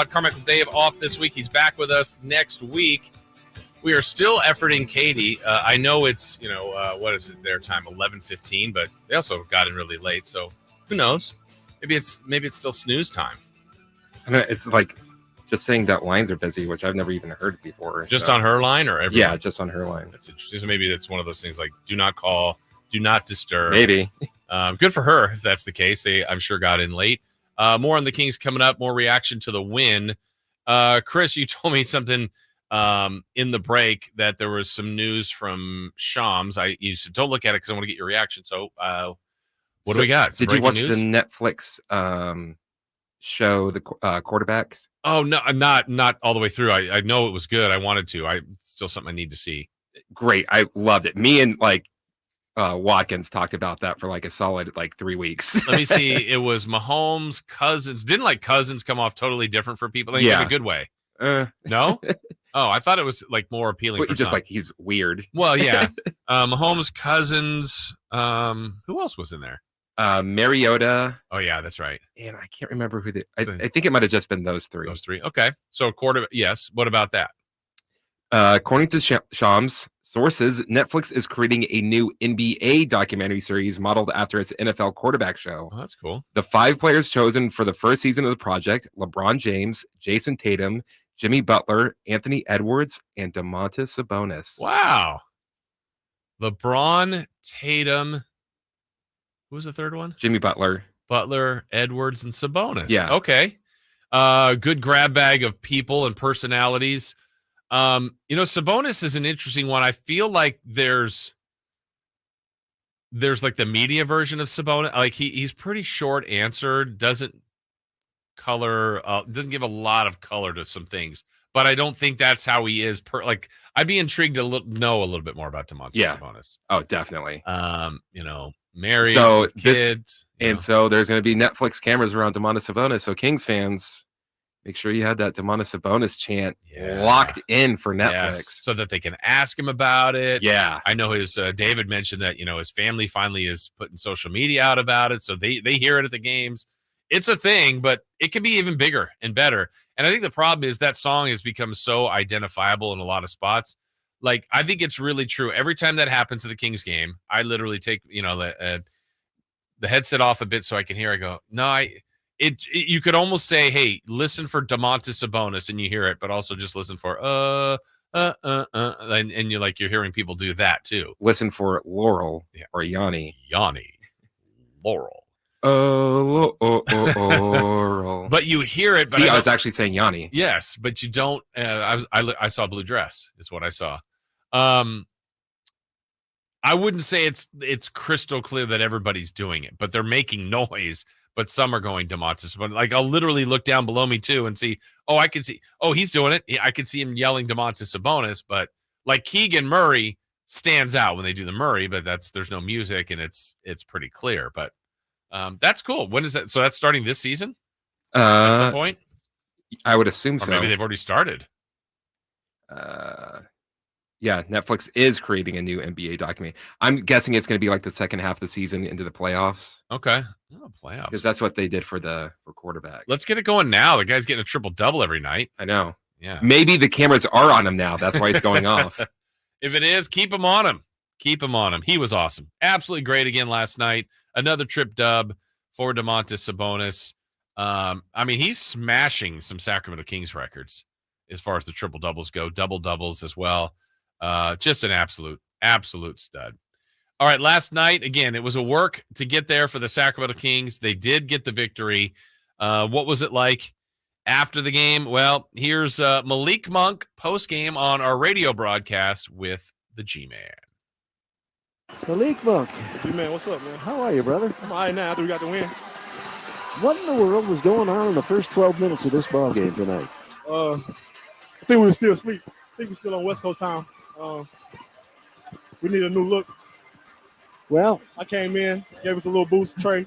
Carmichael Dave off this week. He's back with us next week. We are still efforting Katie. I know it's, what is it their time, 11:15, but they also got in really late. So who knows? Maybe it's still snooze time. I mean, it's like just saying that lines are busy, which I've never even heard before. Just on her line or everyone? Yeah, just on her line. That's interesting. So maybe it's one of those things like do not call, do not disturb. Maybe. Good for her if that's the case. They, I'm sure, got in late. More on the Kings coming up. More reaction to the win. Chris, you told me something in the break that there was some news from Shams. You said don't look at it because I want to get your reaction. So what do we got? Did you watch the Netflix show, the quarterbacks? Oh no, not all the way through. I know it was good. I wanted to. It's still something I need to see. Great. I loved it. Me and Watkins talked about that for like a solid 3 weeks. Let me see. It was Mahomes, Cousins. Didn't Cousins come off totally different for people? In a good way. No? Oh, I thought it was more appealing. For just some. He's weird. Well, yeah. Mahomes, Cousins. Who else was in there? Mariota. Oh yeah, that's right. And I can't remember who I think it might have just been those three. Those three. Okay. So yes. What about that? According to Shams sources, Netflix is creating a new NBA documentary series modeled after its NFL quarterback show. Oh, that's cool. The 5 players chosen for the first season of the project: LeBron James, Jason Tatum, Jimmy Butler, Anthony Edwards, and Domantas Sabonis. Wow. LeBron, Tatum. Who was the third one? Jimmy Butler, Edwards, and Sabonis. Yeah. Okay. Good grab bag of people and personalities. Sabonis is an interesting one. I feel like there's the media version of Sabonis. He's pretty short answered, doesn't give a lot of color to some things, but I don't think that's how he is. I'd be intrigued to know a little bit more about Domantas Sabonis. Oh, definitely. Married, with kids, so there's going to be Netflix cameras around Domantas Sabonis. So Kings fans, make sure you had that Domantas Sabonis chant locked in for Netflix, so that they can ask him about it. Yeah, I know his David mentioned that his family finally is putting social media out about it, so they hear it at the games. It's a thing, but it can be even bigger and better. And I think the problem is that song has become so identifiable in a lot of spots. I think it's really true. Every time that happens at the Kings game, I literally take the headset off a bit so I can hear. I go, no, you could almost say, hey, listen for Domantas Sabonis, and you hear it, but also just listen for and you're hearing people do that too. Listen for Laurel or Yanni. Laurel. But you hear it. But See, I was actually saying Yanni. Yes, but you don't. I saw blue dress is what I saw. I wouldn't say it's crystal clear that everybody's doing it, but they're making noise. But some are going Domantas. But like I'll literally look down below me too and see. Oh, I can see. Oh, he's doing it. I can see him yelling Domantas Sabonis. But like Keegan Murray stands out when they do the Murray, but there's no music and it's pretty clear. But that's cool. When is that? So that's starting this season? At some point? I would assume or so. Maybe they've already started. Yeah, Netflix is creating a new NBA documentary. I'm guessing it's going to be like the second half of the season into the playoffs. Okay. Oh, playoffs. Because that's what they did for quarterback. Let's get it going now. The guy's getting a triple-double every night. I know. Yeah. Maybe the cameras are on him now. That's why he's going off. If it is, keep him on him. Keep him on him. He was awesome. Absolutely great again last night. Another trip dub for Domantas Sabonis. I mean, he's smashing some Sacramento Kings records as far as the triple doubles go, double doubles as well. Just an absolute stud. All right, last night, again, it was a work to get there for the Sacramento Kings. They did get the victory. What was it like after the game? Well, here's Malik Monk post-game on our radio broadcast with the G-Man. Malik Monk. G-Man, what's up, man? How are you, brother? I'm all right now after we got the win. What in the world was going on in the first 12 minutes of this ball game tonight? I think we were still asleep. I think we're still on West Coast time. We need a new look. Well, I came in, gave us a little boost. Trey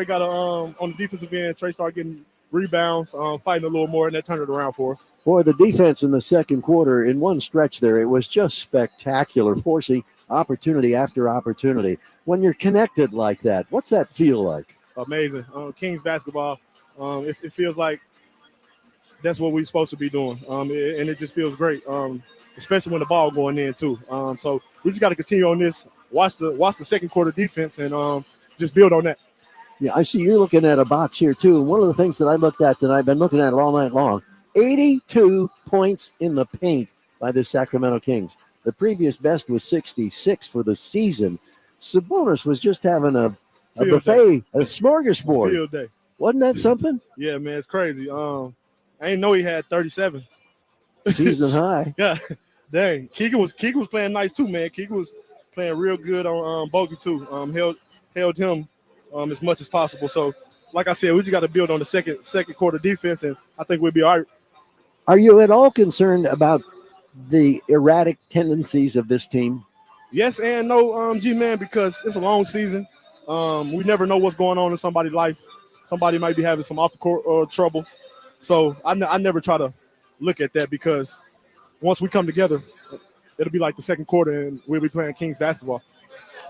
got on the defensive end. Trey started getting rebounds, fighting a little more, and that turned it around for us. Boy, the defense in the second quarter, in one stretch there, it was just spectacular, forcing opportunity after opportunity. When you're connected like that, what's that feel like? Amazing. Kings basketball, it feels like that's what we're supposed to be doing, and it just feels great, especially when the ball going in too. So we just got to continue on this. Watch the second quarter defense and just build on that. Yeah, I see you're looking at a box here too. And one of the things that I looked at tonight, I've been looking at it all night long. 82 points in the paint by the Sacramento Kings. The previous best was 66 for the season. Sabonis was just having a buffet, a smorgasbord. Field day. Wasn't that something? Yeah, man, it's crazy. I didn't know he had 37. Season high. Yeah, dang. Keegan was playing nice too, man. Keegan was playing real good on Bogey too. Held him as much as possible. So, like I said, we just got to build on the second quarter defense, and I think we'll be all right. Are you at all concerned about the erratic tendencies of this team? Yes and no, G-Man, because it's a long season. We never know what's going on in somebody's life. Somebody might be having some off-the-court trouble. So I never try to look at that, because once we come together, it'll be like the second quarter, and we'll be playing Kings basketball.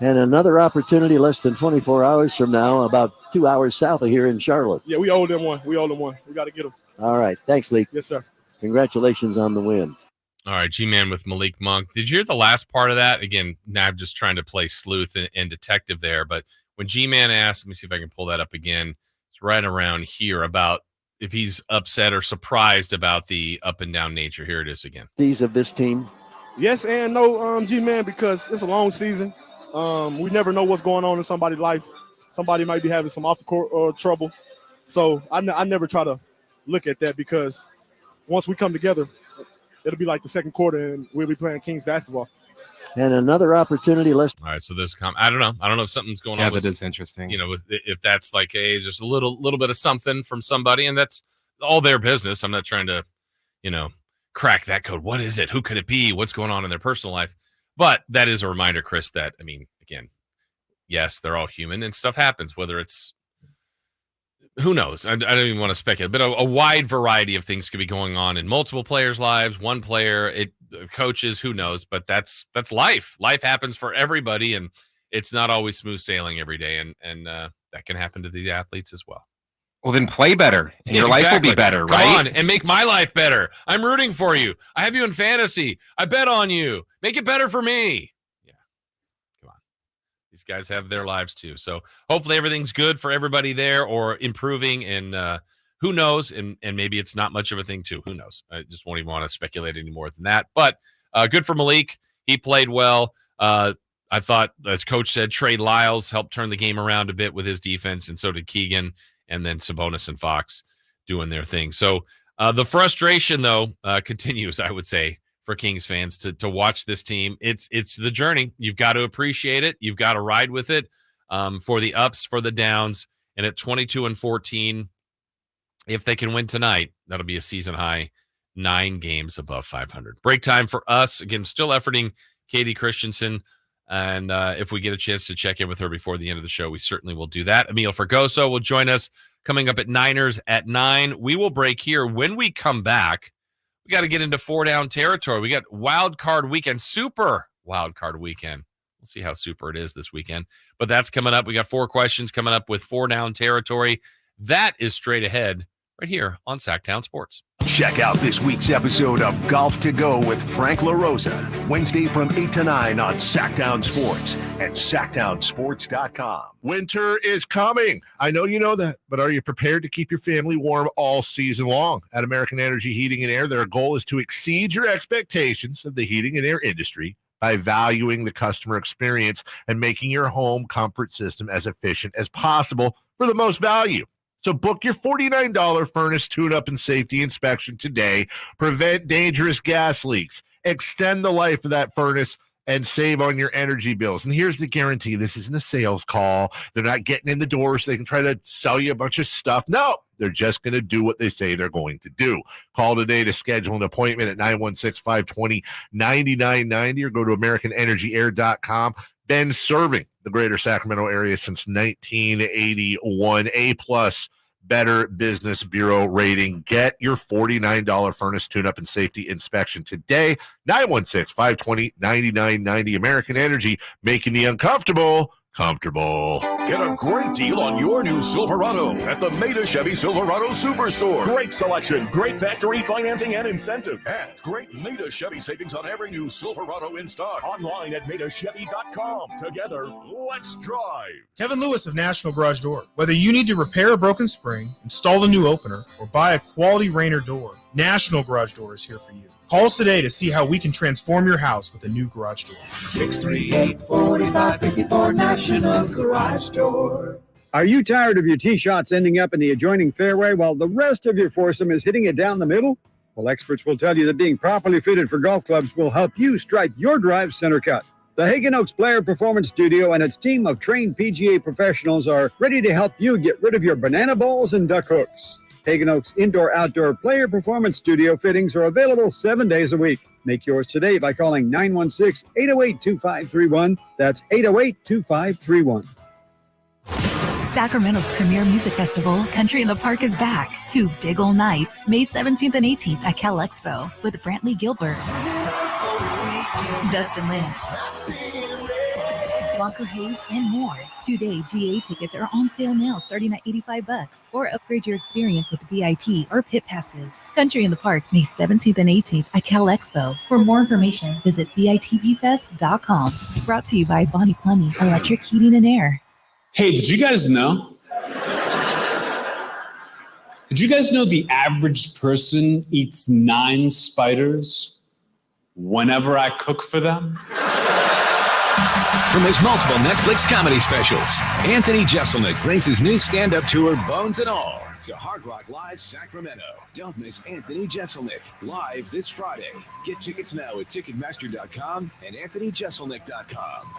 And another opportunity less than 24 hours from now, about 2 hours south of here in Charlotte. Yeah, we owe them one. We got to get them. All right. Thanks, Lee. Yes, sir. Congratulations on the win. All right, G-Man with Malik Monk. Did you hear the last part of that? Again, now I'm just trying to play sleuth and detective there. But when G-Man asked, let me see if I can pull that up again. It's right around here about if he's upset or surprised about the up and down nature. Here it is again. These of this team. Yes and no, G-Man, because it's a long season. We never know what's going on in somebody's life. Somebody might be having some off-the-court trouble. So I never try to look at that, because once we come together, it'll be like the second quarter, and we'll be playing Kings basketball. And another opportunity less. All right, so there's I don't know if something's going on. Yeah, that is interesting. You know, if that's like, hey, just a little bit of something from somebody, and that's all their business. I'm not trying to, crack that code. What is it? Who could it be? What's going on in their personal life? But that is a reminder, Chris, that, I mean, again, yes, they're all human and stuff happens, whether it's, who knows? I don't even want to speculate, but a wide variety of things could be going on in multiple players' lives, one player, coaches, who knows? But that's life. Life happens for everybody, and it's not always smooth sailing every day, and that can happen to the athletes as well. Well, then play better, and your life will be better, right? Come on, and make my life better. I'm rooting for you. I have you in fantasy. I bet on you. Make it better for me. Yeah, come on. These guys have their lives too. So hopefully everything's good for everybody there, or improving, and who knows? And maybe it's not much of a thing too. Who knows? I just won't even want to speculate any more than that. But good for Malik. He played well. I thought, as Coach said, Trey Lyles helped turn the game around a bit with his defense, and so did Keegan, and then Sabonis and Fox doing their thing. So the frustration, though, continues, I would say, for Kings fans to watch this team. It's the journey. You've got to appreciate it. You've got to ride with it for the ups, for the downs. And at 22-14, if they can win tonight, that'll be a season high, 9 games above 500. Break time for us. Again, still efforting Katie Christensen. And if we get a chance to check in with her before the end of the show, we certainly will do that. Emil Fergoso will join us coming up at Niners at 9. We will break here. When we come back, we got to get into 4-down territory. We got wild card weekend, super wild card weekend. We'll see how super it is this weekend. But that's coming up. We got 4 questions coming up with 4-down territory. That is straight ahead right here on Sactown Sports. Check out this week's episode of Golf to Go with Frank LaRosa, Wednesday from 8 to 9 on Sactown Sports at SactownSports.com. Winter is coming. I know you know that, but are you prepared to keep your family warm all season long? At American Energy Heating and Air, their goal is to exceed your expectations of the heating and air industry by valuing the customer experience and making your home comfort system as efficient as possible for the most value. So book your $49 furnace tune-up and safety inspection today. Prevent dangerous gas leaks. Extend the life of that furnace and save on your energy bills. And here's the guarantee. This isn't a sales call. They're not getting in the door so they can try to sell you a bunch of stuff. No, they're just going to do what they say they're going to do. Call today to schedule an appointment at 916-520-9990 or go to AmericanEnergyAir.com. Been serving the greater Sacramento area since 1981. A+ Better Business Bureau rating. Get your $49 furnace tune-up and safety inspection today. 916-520-9990. American Energy, making the uncomfortable comfortable. Get a great deal on your new Silverado at the Maida Chevy Silverado Superstore. Great selection, great factory financing and incentive. And great Maida Chevy savings on every new Silverado in stock. Online at MaidaChevy.com. Together, let's drive. Kevin Lewis of National Garage Door. Whether you need to repair a broken spring, install a new opener, or buy a quality Rainer door, National Garage Door is here for you. Call us today to see how we can transform your house with a new garage door. 638-4554 National Garage Door. Are you tired of your tee shots ending up in the adjoining fairway while the rest of your foursome is hitting it down the middle? Well, experts will tell you that being properly fitted for golf clubs will help you strike your drive center cut. The Hagen Oaks Player Performance Studio and its team of trained PGA professionals are ready to help you get rid of your banana balls and duck hooks. Hagen Oaks Indoor-Outdoor Player Performance Studio fittings are available 7 days a week. Make yours today by calling 916-808-2531. That's 808-2531. Sacramento's premier music festival, Country in the Park, is back. 2 big ol' nights, May 17th and 18th at Cal Expo with Brantley Gilbert, Dustin Lynch, Walker Hayes, and more. 2-day GA tickets are on sale now starting at $85, or upgrade your experience with VIP or pit passes. Country in the Park, May 17th and 18th at Cal Expo. For more information, visit CITVFest.com. Brought to you by Bonnie Plumbing, Electric Heating and Air. Hey, did you guys know? Did you guys know the average person eats 9 spiders whenever I cook for them? From his multiple Netflix comedy specials, Anthony Jeselnik brings his new stand-up tour, Bones and All, to Hard Rock Live Sacramento. Don't miss Anthony Jeselnik live this Friday. Get tickets now at Ticketmaster.com and AnthonyJeselnik.com.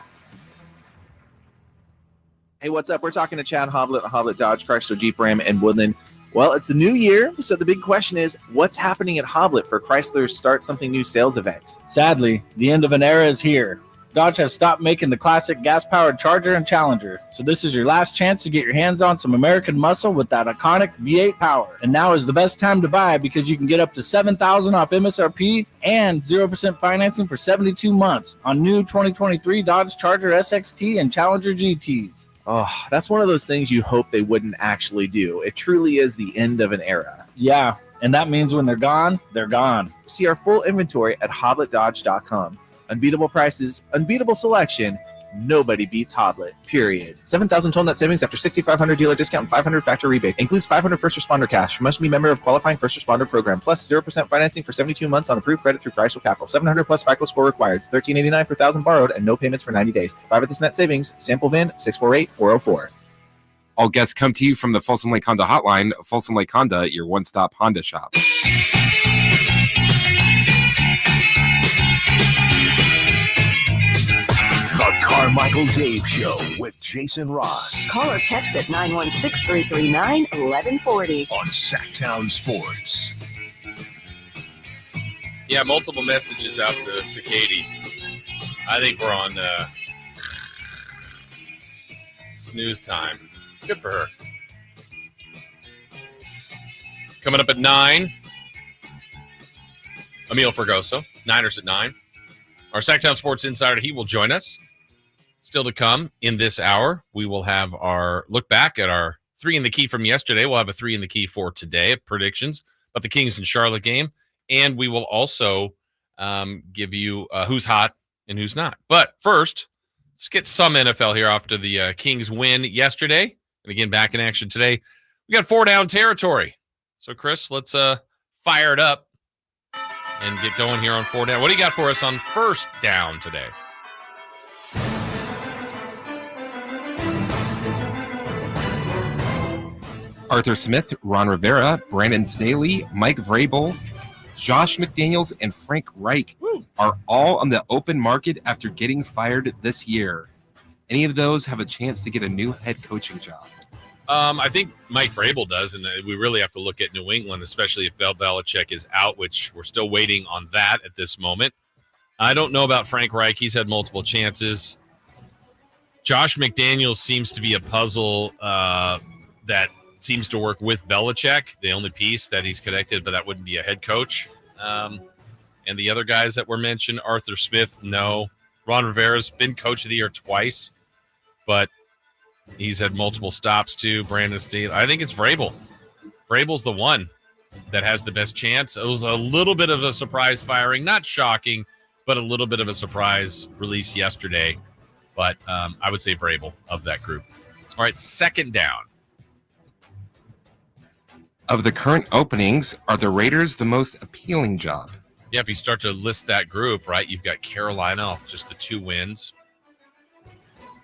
Hey, what's up? We're talking to Chad Hoblet, Hoblet Dodge, Chrysler, Jeep, Ram, and Woodland. Well, it's the new year, so the big question is, what's happening at Hoblet for Chrysler's Start Something New sales event? Sadly, the end of an era is here. Dodge has stopped making the classic gas-powered Charger and Challenger, so this is your last chance to get your hands on some American muscle with that iconic V8 power. And now is the best time to buy because you can get up to $7,000 off MSRP and 0% financing for 72 months on new 2023 Dodge Charger SXT and Challenger GTs. Oh, that's one of those things you hope they wouldn't actually do. It truly is the end of an era. Yeah, and that means when they're gone, they're gone. See our full inventory at HobletDodge.com. Unbeatable prices, unbeatable selection, Nobody beats Hoblet, period. 7,000 total net savings after 6,500 dealer discount and 500 factor rebate. Includes 500 first responder cash. Must be member of qualifying first responder program. Plus 0% financing for 72 months on approved credit through Chrysler Capital. 700 plus FICO score required. $13.89 per thousand borrowed and no payments for 90 days. 5 of this net savings. Sample VIN 648-404. All guests come to you from the Folsom Lake Honda Hotline. Folsom Lake Honda, your one-stop Honda shop. The Carmichael Dave Show with Jason Ross. Call or text at 916-339-1140. On Sactown Sports. Yeah, multiple messages out to Katie. I think we're on snooze time. Good for her. Coming up at 9, Emil Fergoso, Niners at 9. Our Sactown Sports Insider, he will join us. Still to come in this hour, we will have our look back at our 3 in the key from yesterday. We'll have a 3 in the key for today, predictions about the Kings and Charlotte game. And we will also give you who's hot and who's not. But first, let's get some NFL here after the Kings win yesterday. And again, back in action today. We got 4 down territory. So, Chris, let's fire it up and get going here on 4 down. What do you got for us on first down today? Arthur Smith, Ron Rivera, Brandon Staley, Mike Vrabel, Josh McDaniels, and Frank Reich are all on the open market after getting fired this year. Any of those have a chance to get a new head coaching job? I think Mike Vrabel does, and we really have to look at New England, especially if Bill Belichick is out, which we're still waiting on that at this moment. I don't know about Frank Reich. He's had multiple chances. Josh McDaniels seems to be a puzzle that seems to work with Belichick, the only piece that he's connected, but that wouldn't be a head coach. And the other guys that were mentioned, Arthur Smith, no. Ron Rivera's been coach of the year twice, but he's had multiple stops too. Brandon Staley. I think it's Vrabel. Vrabel's the one that has the best chance. It was a little bit of a surprise firing, not shocking, but a little bit of a surprise release yesterday. But I would say Vrabel of that group. All right, second down. Of the current openings, are the Raiders the most appealing job? Yeah, if you start to list that group, right, you've got Carolina off just the 2 wins.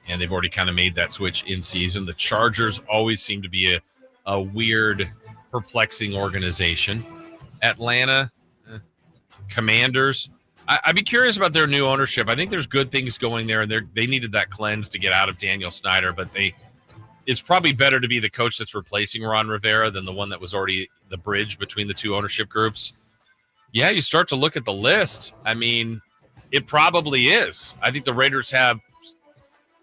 And they've already kind of made that switch in season. The Chargers always seem to be a weird, perplexing organization. Atlanta, Commanders. I'd be curious about their new ownership. I think there's good things going there, and they needed that cleanse to get out of Daniel Snyder, but it's probably better to be the coach that's replacing Ron Rivera than the one that was already the bridge between the 2 ownership groups. Yeah, you start to look at the list. I mean, it probably is. I think the Raiders have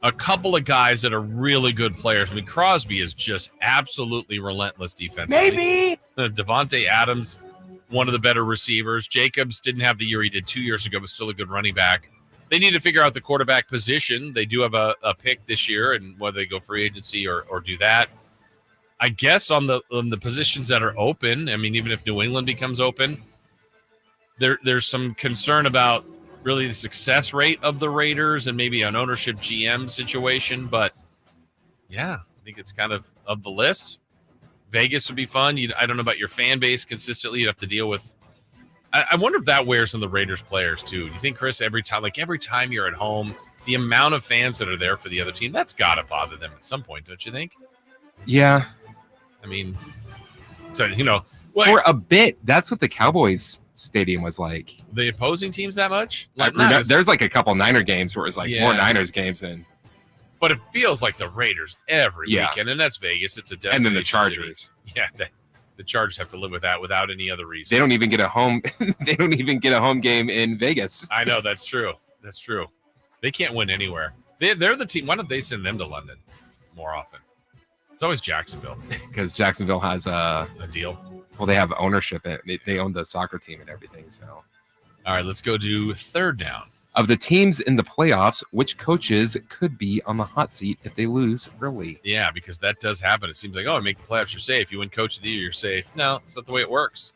a couple of guys that are really good players. I mean, Crosby is just absolutely relentless defensively. Maybe. Devontae Adams, one of the better receivers. Jacobs didn't have the year he did 2 years ago, but still a good running back. They need to figure out the quarterback position. They do have a pick this year, and whether they go free agency or do that. I guess on the positions that are open, I mean, even if New England becomes open, there's some concern about really the success rate of the Raiders and maybe an ownership GM situation. But, yeah, I think it's kind of the list. Vegas would be fun. I don't know about your fan base consistently. You'd have to deal with I wonder if that wears on the Raiders players too. Do you think, Chris, every time you're at home, the amount of fans that are there for the other team, that's got to bother them at some point, don't you think? Yeah. I mean, so, for a bit, that's what the Cowboys stadium was like. The opposing teams that much? There's like a couple Niner games where it's like more Niners games than. But it feels like the Raiders every weekend, and that's Vegas. It's a destination. And then the Chargers. City. Yeah, the Chargers have to live with that without any other reason. They don't even get a home. They don't even get a home game in Vegas. I know, that's true. That's true. They can't win anywhere. They're the team. Why don't they send them to London more often? It's always Jacksonville because Jacksonville has a deal. Well, they have ownership. They own the soccer team and everything. So, all right, let's go to third down. Of the teams in the playoffs, which coaches could be on the hot seat if they lose early? Yeah, because that does happen. It seems like, oh, make the playoffs, you're safe. You win coach of the year, you're safe. No, it's not the way it works.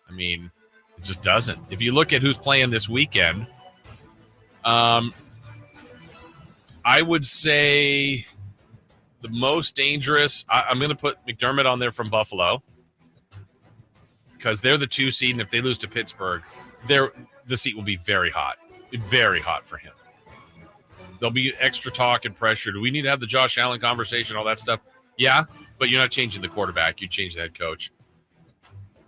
I mean, it just doesn't. If you look at who's playing this weekend, I would say the most dangerous, I'm going to put McDermott on there from Buffalo because they're the 2 seed, and if they lose to Pittsburgh, the seat will be very hot for him. There'll be extra talk and pressure. Do we need to have the Josh Allen conversation, all that stuff? Yeah, but you're not changing the quarterback. You change the head coach.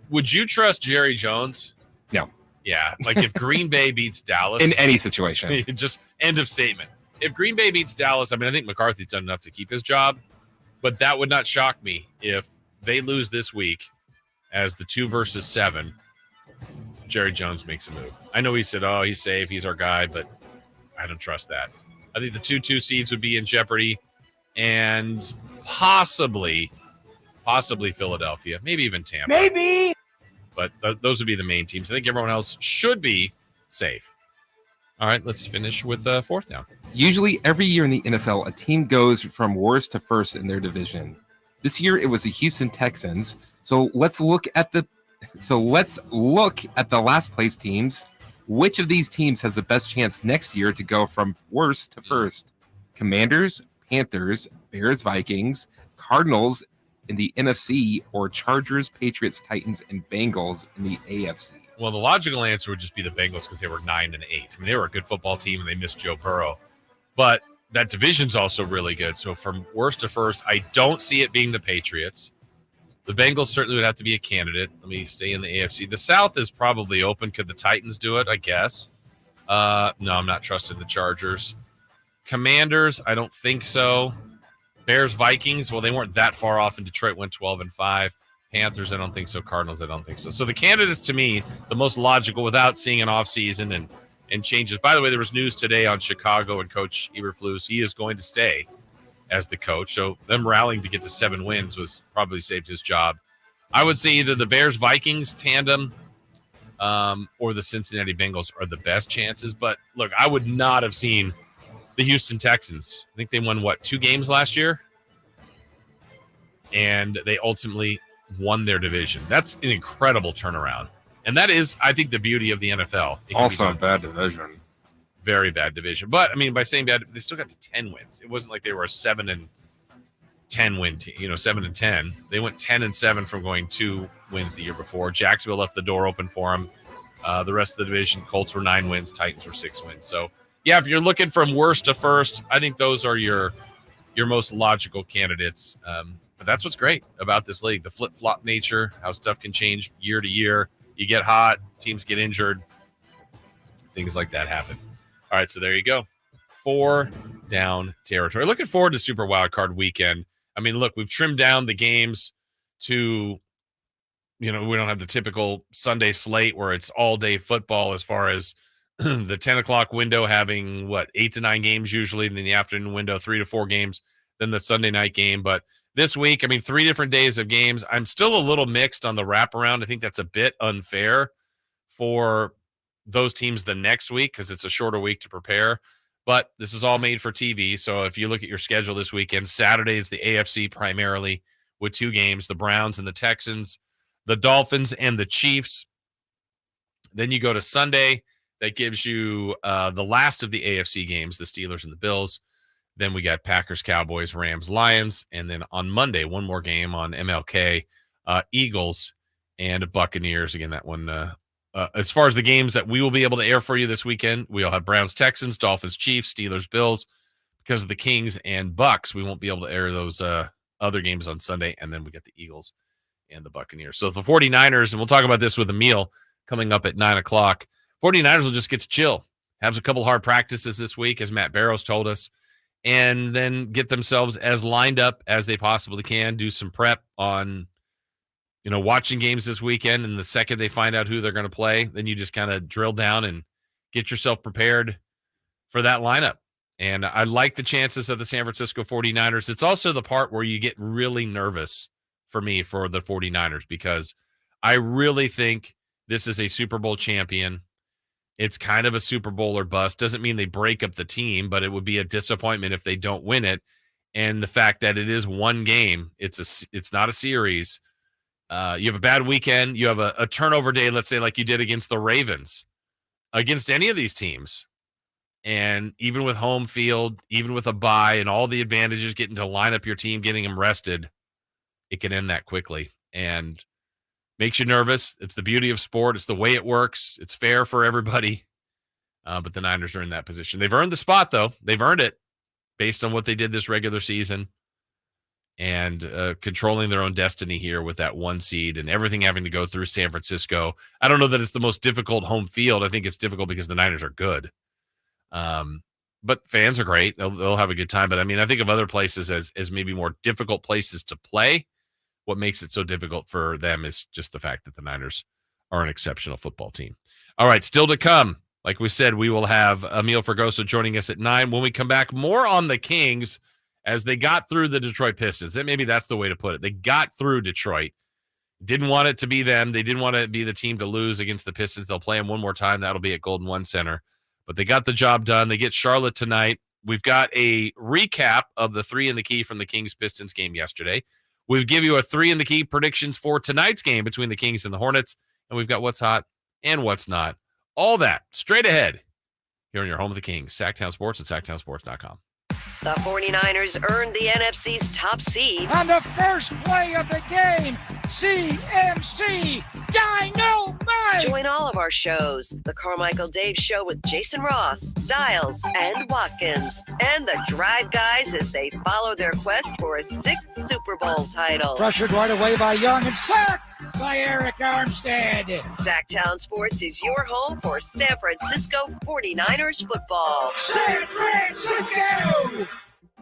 Would you trust Jerry Jones? No. Yeah, like if Green Bay beats Dallas. In any situation. Just end of statement. If Green Bay beats Dallas, I think McCarthy's done enough to keep his job, but that would not shock me if they lose this week as the 2 versus 7. Jerry Jones makes a move. I know he said, he's safe, he's our guy, but I don't trust that. I think the 2 seeds would be in jeopardy, and possibly Philadelphia, maybe even Tampa. Maybe. But those would be the main teams. I think everyone else should be safe. All right, let's finish with fourth down. Usually every year in the NFL, a team goes from worst to first in their division. This year it was the Houston Texans. So let's look at the last place teams. Which of these teams has the best chance next year to go from worst to first? Commanders, Panthers, Bears, Vikings, Cardinals in the NFC, or Chargers, Patriots, Titans, and Bengals in the AFC? Well, the logical answer would just be the Bengals because they were 9-8. They were a good football team and they missed Joe Burrow. But that division's also really good. So from worst to first, I don't see it being the Patriots. The Bengals certainly would have to be a candidate. Let me stay in the AFC. The South is probably open. Could the Titans do it? I guess. No, I'm not trusting the Chargers. Commanders, I don't think so. Bears, Vikings, well, they weren't that far off, and Detroit went 12-5. Panthers, I don't think so. Cardinals, I don't think so. So the candidates, to me, the most logical without seeing an offseason and changes. By the way, there was news today on Chicago and Coach Eberflus. He is going to stay as the coach. So them rallying to get to 7 wins was probably saved his job. I would say either the Bears-Vikings tandem or the Cincinnati Bengals are the best chances. But, look, I would not have seen the Houston Texans. I think they won, 2 games last year? And they ultimately won their division. That's an incredible turnaround. And that is, I think, the beauty of the NFL. Also a bad division. Very bad division. But, by saying bad, they still got to 10 wins. It wasn't like they were a 7-10 win team, 7-10. They went 10-7 from going 2 wins the year before. Jacksonville left the door open for them. The rest of the division, Colts were 9 wins, Titans were 6 wins. So, yeah, if you're looking from worst to first, I think those are your most logical candidates. But that's what's great about this league, the flip-flop nature, how stuff can change year to year. You get hot, teams get injured, things like that happen. All right, so there you go. 4 down territory. Looking forward to Super Wildcard Weekend. Look, we've trimmed down the games to, we don't have the typical Sunday slate where it's all-day football as far as the 10 o'clock window having, 8 to 9 games usually, and then the afternoon window, 3 to 4 games, then the Sunday night game. But this week, 3 different days of games. I'm still a little mixed on the wraparound. I think that's a bit unfair for those teams the next week because it's a shorter week to prepare. But this is all made for TV. So if you look at your schedule this weekend, Saturday is the AFC primarily with 2 games, the Browns and the Texans, the Dolphins and the Chiefs. Then you go to Sunday. That gives you the last of the AFC games, the Steelers and the Bills. Then we got Packers, Cowboys, Rams, Lions. And then on Monday, one more game on MLK, Eagles and Buccaneers. Again, that one, as far as the games that we will be able to air for you this weekend, we'll have Browns, Texans, Dolphins, Chiefs, Steelers, Bills. Because of the Kings and Bucks, we won't be able to air those other games on Sunday. And then we get the Eagles and the Buccaneers. So the 49ers, and we'll talk about this with Emil coming up at 9 o'clock. 49ers will just get to chill, have a couple hard practices this week, as Matt Barrows told us, and then get themselves as lined up as they possibly can, do some prep on, watching games this weekend. And the second they find out who they're going to play, then you just kind of drill down and get yourself prepared for that lineup. And I like the chances of the San Francisco 49ers. It's also the part where you get really nervous for me for the 49ers because I really think this is a Super Bowl champion. It's kind of a Super Bowl or bust. Doesn't mean they break up the team, but it would be a disappointment if they don't win it. And the fact that it is one game, it's not a series. You have a bad weekend. You have a turnover day, let's say like you did against the Ravens, against any of these teams. And even with home field, even with a bye and all the advantages, getting to line up your team, getting them rested, it can end that quickly and makes you nervous. It's the beauty of sport. It's the way it works. It's fair for everybody. But the Niners are in that position. They've earned the spot, though. They've earned it based on what they did this regular season and controlling their own destiny here with that 1 seed and everything having to go through San Francisco. I don't know that it's the most difficult home field. I think it's difficult because the Niners are good. But fans are great. They'll have a good time. But I mean, I think of other places as maybe more difficult places to play. What makes it so difficult for them is just the fact that the Niners are an exceptional football team. All right, still to come. Like we said, we will have Emil Fergoso joining us at 9. When we come back, more on the Kings as they got through the Detroit Pistons. Maybe that's the way to put it. They got through Detroit. Didn't want it to be them. They didn't want to be the team to lose against the Pistons. They'll play them one more time. That'll be at Golden One Center. But they got the job done. They get Charlotte tonight. We've got a recap of the 3 in the key from the Kings-Pistons game yesterday. We'll give you a 3 in the key predictions for tonight's game between the Kings and the Hornets. And we've got what's hot and what's not. All that straight ahead here on your home of the Kings, Sactown Sports at SactownSports.com. The 49ers earned the NFC's top seed. On the first play of the game, CMC Dynamite! Join all of our shows. The Carmichael Dave Show with Jason Ross, Styles, and Watkins. And the Drive Guys as they follow their quest for a 6th Super Bowl title. Pressured right away by Young and sacked by Eric Armstead. Sactown Sports is your home for San Francisco 49ers football. San Francisco!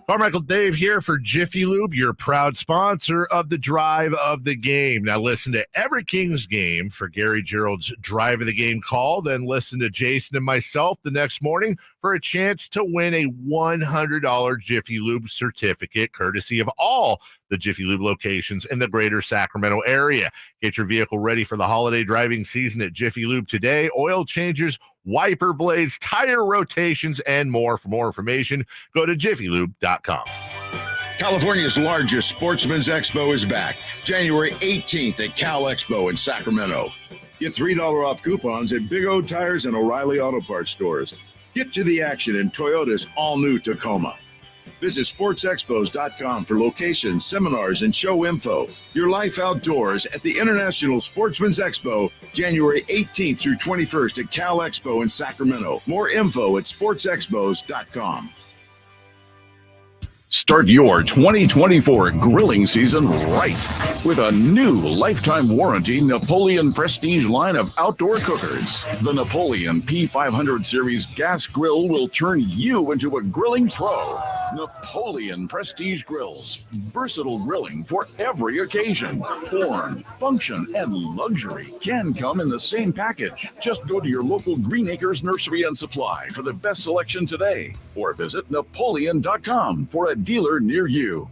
Carmichael Dave here for Jiffy Lube, your proud sponsor of the Drive of the Game. Now listen to every Kings game for Gary Gerald's Drive of the Game call. Then listen to Jason and myself the next morning for a chance to win a $100 Jiffy Lube certificate, courtesy of all the Jiffy Lube locations in the greater Sacramento area. Get your vehicle ready for the holiday driving season at Jiffy Lube today. Oil changes, wiper blades, tire rotations, and more. For more information, go to jiffylube.com. California's largest sportsman's expo is back, January 18th at Cal Expo in Sacramento. Get $3 off coupons at Big O Tires and O'Reilly Auto Parts stores. Get to the action in Toyota's all-new Tacoma. Visit sportsexpos.com for locations, seminars, and show info. Your life outdoors at the International Sportsman's Expo, January 18th through 21st at Cal Expo in Sacramento. More info at sportsexpos.com. Start your 2024 grilling season right with a new lifetime warranty Napoleon Prestige line of outdoor cookers. The Napoleon P500 series gas grill will turn you into a grilling pro. Napoleon Prestige grills, versatile grilling for every occasion. Form, function, and luxury can come in the same package. Just go to your local Green Acres Nursery and Supply for the best selection today, or visit Napoleon.com for a dealer near you.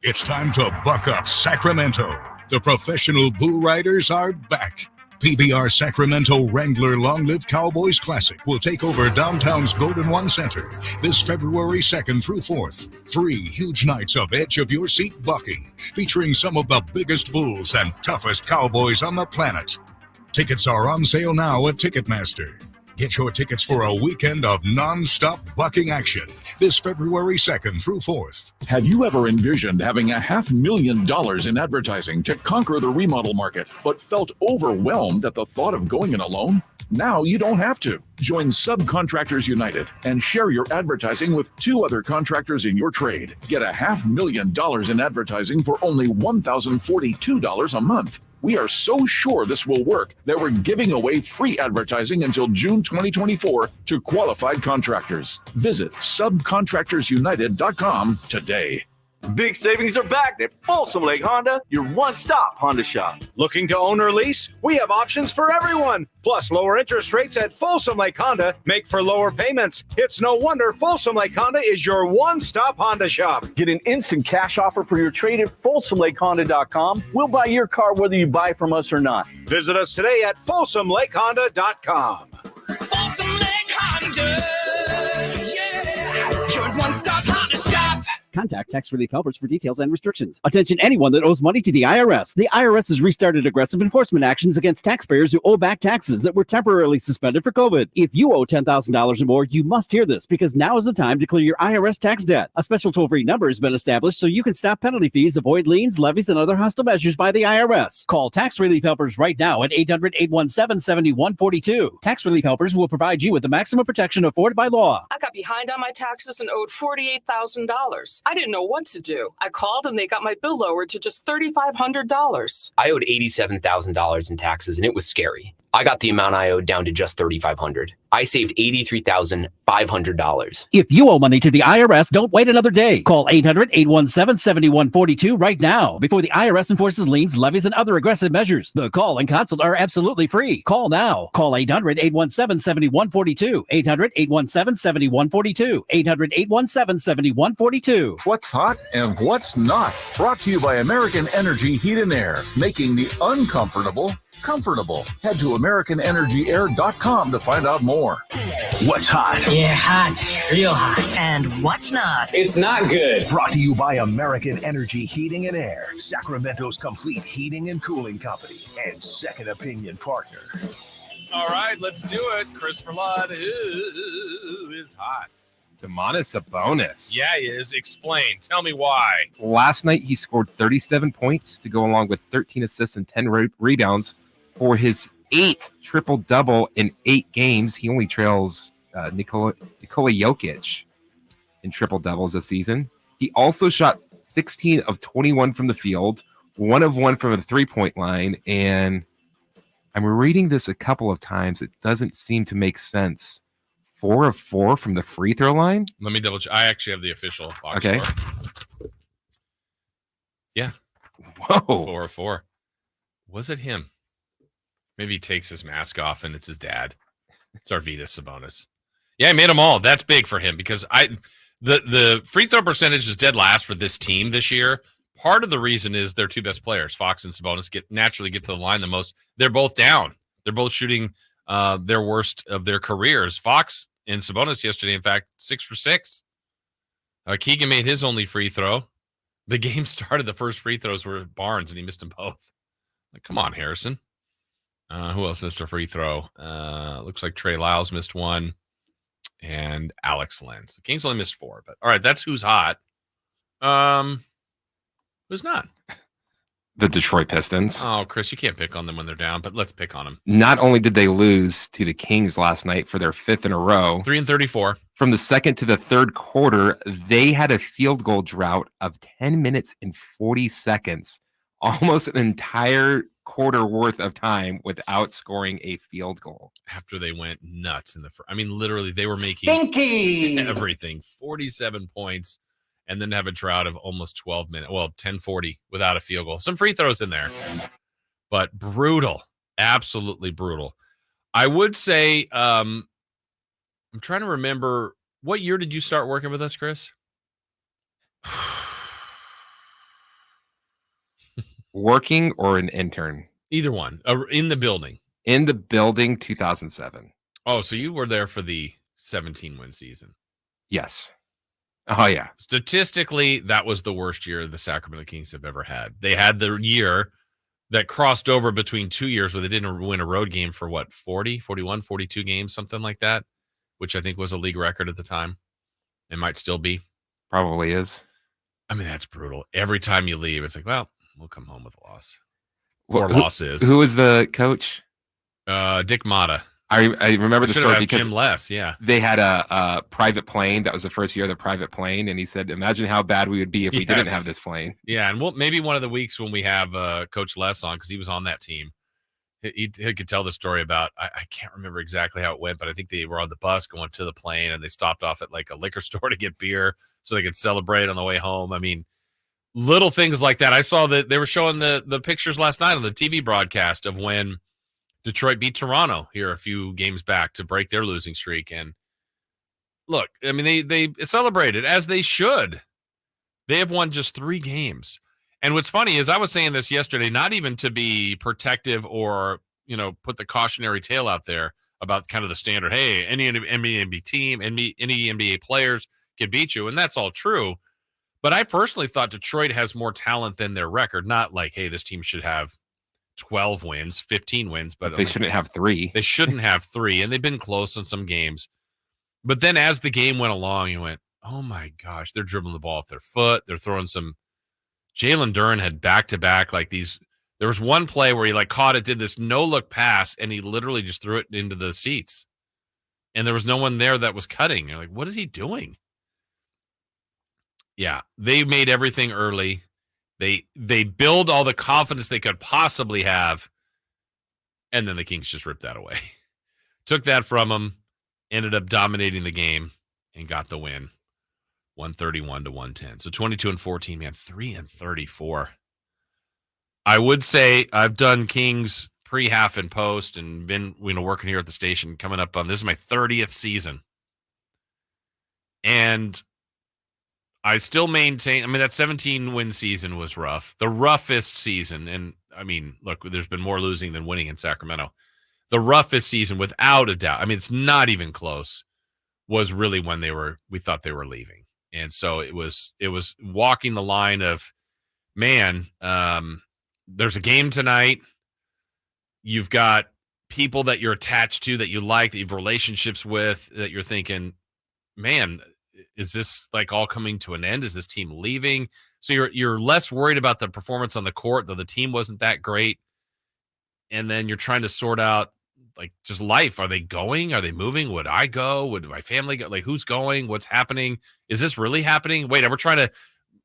It's time to buck up, Sacramento. The professional bull riders are back. PBR Sacramento Wrangler Long Live Cowboys Classic will take over downtown's Golden One Center this February 2nd through 4th. 3 huge nights of edge-of-your-seat bucking, featuring some of the biggest bulls and toughest cowboys on the planet. Tickets are on sale now at Ticketmaster. Get your tickets for a weekend of non-stop bucking action this February 2nd through 4th. Have you ever envisioned having $500,000 in advertising to conquer the remodel market, but felt overwhelmed at the thought of going it alone? Now you don't have to. Join Subcontractors United and share your advertising with 2 other contractors in your trade. Get $500,000 in advertising for only $1,042 a month. We are so sure this will work that we're giving away free advertising until June 2024 to qualified contractors. Visit subcontractorsunited.com today. Big savings are back at Folsom Lake Honda, your one-stop Honda shop. Looking to own or lease? We have options for everyone. Plus, lower interest rates at Folsom Lake Honda make for lower payments. It's no wonder Folsom Lake Honda is your one-stop Honda shop. Get an instant cash offer for your trade at FolsomLakeHonda.com. We'll buy your car whether you buy from us or not. Visit us today at FolsomLakeHonda.com. Folsom Lake Honda, yeah, your one-stop Honda shop. Contact Tax Relief Helpers for details and restrictions. Attention anyone that owes money to the IRS. The IRS has restarted aggressive enforcement actions against taxpayers who owe back taxes that were temporarily suspended for COVID. If you owe $10,000 or more, you must hear this because now is the time to clear your IRS tax debt. A special toll-free number has been established so you can stop penalty fees, avoid liens, levies, and other hostile measures by the IRS. Call Tax Relief Helpers right now at 800-817-7142. Tax Relief Helpers will provide you with the maximum protection afforded by law. I got behind on my taxes and owed $48,000. I didn't know what to do. I called and they got my bill lowered to just $3,500. I owed $87,000 in taxes and it was scary. I got the amount I owed down to just $3,500. I saved $83,500. If you owe money to the IRS, don't wait another day. Call 800-817-7142 right now before the IRS enforces liens, levies, and other aggressive measures. The call and consult are absolutely free. Call now. Call 800-817-7142. 800-817-7142. 800-817-7142. What's hot and what's not. Brought to you by American Energy Heat and Air, making the uncomfortable comfortable. Head to AmericanEnergyAir.com to find out more. What's hot? Yeah, hot. Real hot. And what's not? It's not good. Brought to you by American Energy Heating and Air, Sacramento's complete heating and cooling company, and second opinion partner. All right, let's do it. Chris Verlod, who is hot? Domantas Sabonis. Yeah, he is. Explain. Tell me why. Last night, he scored 37 points to go along with 13 assists and 10 rebounds for his 8th triple-double in 8 games. He only trails Nikola Jokic in triple-doubles this season. He also shot 16 of 21 from the field, 1 of 1 from the three-point line, and I'm reading this a couple of times. It doesn't seem to make sense. 4 of 4 from the free throw line? Let me double check. I actually have the official box score. Yeah. Whoa. 4 of 4. Was it him? Maybe he takes his mask off and it's his dad. It's Arvydas Sabonis. Yeah, he made them all. That's big for him because the free throw percentage is dead last for this team this year. Part of the reason is their 2 best players, Fox and Sabonis, naturally get to the line the most. They're both down. They're both shooting their worst of their careers. Fox and Sabonis yesterday, in fact, 6 for 6. Keegan made his only free throw. The game started, the first free throws were Barnes, and he missed them both. Like, come on, Harrison. Who else missed a free throw? Looks like Trey Lyles missed one, and Alex Len. So Kings only missed 4. But all right, that's who's hot. Who's not? The Detroit Pistons. Oh, Chris, you can't pick on them when they're down, but let's pick on them. Not only did they lose to the Kings last night for their 5th in a row, 3-34. From the second to the third quarter, they had a field goal drought of 10 minutes and 40 seconds, almost an entire quarter worth of time without scoring a field goal. After they went nuts in the first. I mean, literally, they were making everything. 47 points. And then have a drought of almost 12 minutes. Well, 10:40 without a field goal. Some free throws in there. But brutal. Absolutely brutal. I would say, I'm trying to remember, what year did you start working with us, Chris? Working or an intern? Either one. In the building. In the building, 2007. Oh, so you were there for the 17-win season. Yes. Oh, yeah. Statistically, that was the worst year the Sacramento Kings have ever had. They had the year that crossed over between 2 years where they didn't win a road game for, 40, 41, 42 games, something like that, which I think was a league record at the time. It might still be. Probably is. I mean, that's brutal. Every time you leave, it's like, well, we'll come home with a loss. Or losses. Who was the coach? Dick Motta. I remember the story because Jim Les, yeah. They had a private plane. That was the first year of the private plane. And he said, imagine how bad we would be if we didn't have this plane. Yeah, and maybe one of the weeks when we have Coach Les on, because he was on that team, he could tell the story about, I can't remember exactly how it went, but I think they were on the bus going to the plane, and they stopped off at like a liquor store to get beer so they could celebrate on the way home. I mean, little things like that. I saw that they were showing the pictures last night on the TV broadcast of when Detroit beat Toronto here a few games back to break their losing streak. And look, I mean, they celebrated as they should. They have won just 3 games. And what's funny is I was saying this yesterday, not even to be protective or, put the cautionary tale out there about kind of the standard, hey, any NBA team, any NBA players can beat you. And that's all true. But I personally thought Detroit has more talent than their record. Not like, hey, this team should have 12 wins, 15 wins, but they shouldn't have 3. They shouldn't have 3, and they've been close in some games. But then as the game went along, you went, oh my gosh, they're dribbling the ball off their foot. They're throwing some. Jalen Duren had back-to-back like these. There was one play where he like caught it, did this no-look pass, and he literally just threw it into the seats. And there was no one there that was cutting. You're like, what is he doing? Yeah, they made everything early. They build all the confidence they could possibly have, and then the Kings just ripped that away. Took that from them, ended up dominating the game, and got the win, 131-110. So 22-14, man, 3-34. I would say I've done Kings pre-half and post, and been working here at the station. Coming up on this is my 30th season, and I still maintain, I mean, that 17-win season was rough. The roughest season, and I mean, look, there's been more losing than winning in Sacramento. The roughest season, without a doubt, I mean, it's not even close, was really when we thought they were leaving. And so it was walking the line of, man, there's a game tonight. You've got people that you're attached to, that you like, that you have relationships with, that you're thinking, man, is this like all coming to an end? Is this team leaving? So you're less worried about the performance on the court, though the team wasn't that great. And then you're trying to sort out like just life. Are they going? Are they moving? Would I go? Would my family go? Like, who's going? What's happening? Is this really happening? Wait, we're trying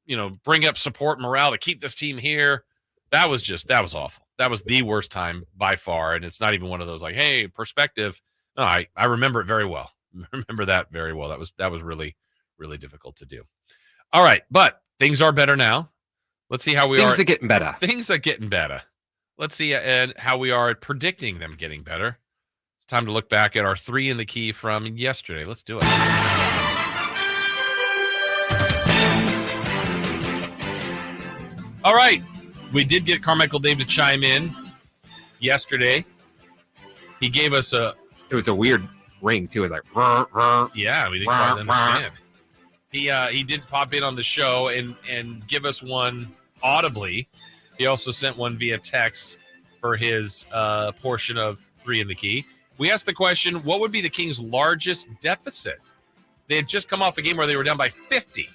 to, bring up support morale to keep this team here. That was awful. That was the worst time by far. And it's not even one of those like, hey, perspective. No, I remember it very well. Remember that very well. That was really, really difficult to do. All right, but things are better now. Let's see how we are. Things are getting better. Things are getting better. Let's see how we are at predicting them getting better. It's time to look back at our 3 in the key from yesterday. Let's do it. All right. We did get Carmichael Dave to chime in yesterday. He gave us it was a weird ring too. It was like, yeah, we didn't quite understand. He did pop in on the show and give us one audibly. He also sent one via text for his portion of 3 in the key. We asked the question, what would be the Kings' largest deficit? They had just come off a game where they were down by 50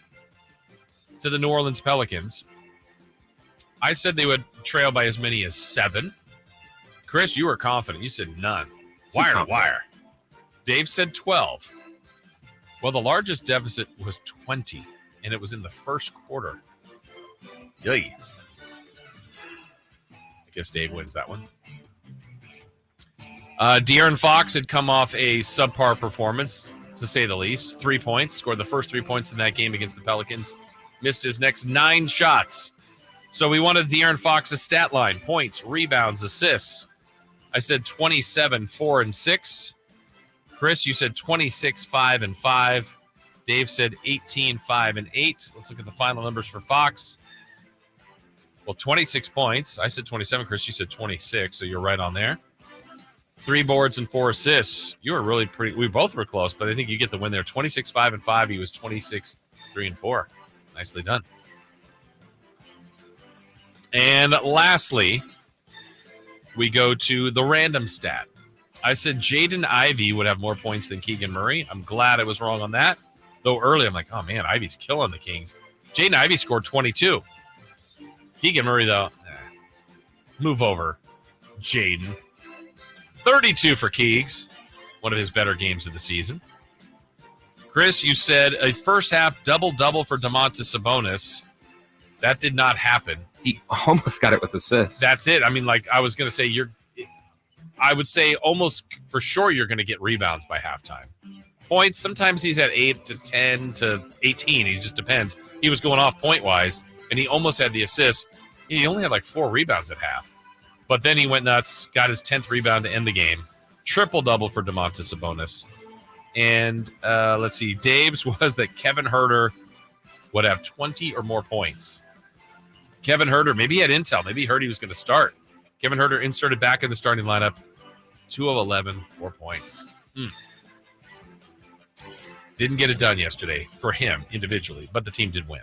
to the New Orleans Pelicans. I said they would trail by as many as 7. Chris, you were confident. You said none. Wire to wire. Dave said 12. Well, the largest deficit was 20, and it was in the first quarter. Yay. I guess Dave wins that one. De'Aaron Fox had come off a subpar performance, to say the least. 3 points. Scored the first 3 points in that game against the Pelicans. Missed his next 9 shots. So we wanted De'Aaron Fox's stat line. Points, rebounds, assists. I said 27, 4, and 6. Chris, you said 26, 5, and 5. Dave said 18, 5, and 8. Let's look at the final numbers for Fox. Well, 26 points. I said 27. Chris, you said 26, so you're right on there. 3 boards and 4 assists. You were really pretty. We both were close, but I think you get the win there. 26, 5, and 5. He was 26, 3, and 4. Nicely done. And lastly, we go to the random stat. I said Jaden Ivey would have more points than Keegan Murray. I'm glad I was wrong on that. Though early, I'm like, oh, man, Ivey's killing the Kings. Jaden Ivey scored 22. Keegan Murray, though, move over, Jaden. 32 for Keegs, one of his better games of the season. Chris, you said a first half double-double for Domantas Sabonis. That did not happen. He almost got it with assists. That's it. I mean, like I was going to say, I would say almost for sure you're going to get rebounds by halftime. Points, sometimes he's at 8 to 10 to 18. It just depends. He was going off point-wise, and he almost had the assist. He only had like 4 rebounds at half. But then he went nuts, got his 10th rebound to end the game. Triple-double for Domantas Sabonis. And let's see, Dave's was that Kevin Huerter would have 20 or more points. Kevin Huerter, maybe he had intel. Maybe he heard he was going to start. Kevin Huerter inserted back in the starting lineup. 2 of 11, 4 points. Didn't get it done yesterday for him individually, but the team did win.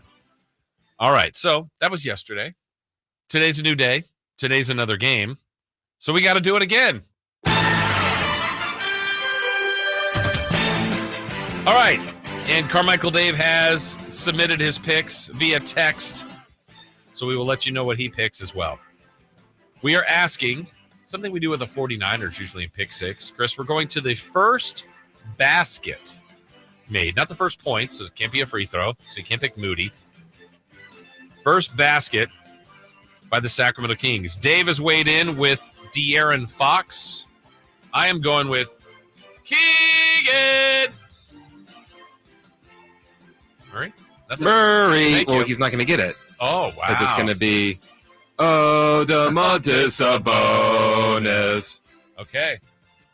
All right. So that was yesterday. Today's a new day. Today's another game. So we got to do it again. All right. And Carmichael Dave has submitted his picks via text. So we will let you know what he picks as well. We are asking something we do with the 49ers, usually in pick 6. Chris, we're going to the first basket made. Not the first point, so it can't be a free throw. So you can't pick Moody. First basket by the Sacramento Kings. Dave has weighed in with De'Aaron Fox. I am going with Keegan Murray. Murray. Well, he's not going to get it. Oh, wow. Because it's going to be, Domantas Sabonis. Okay.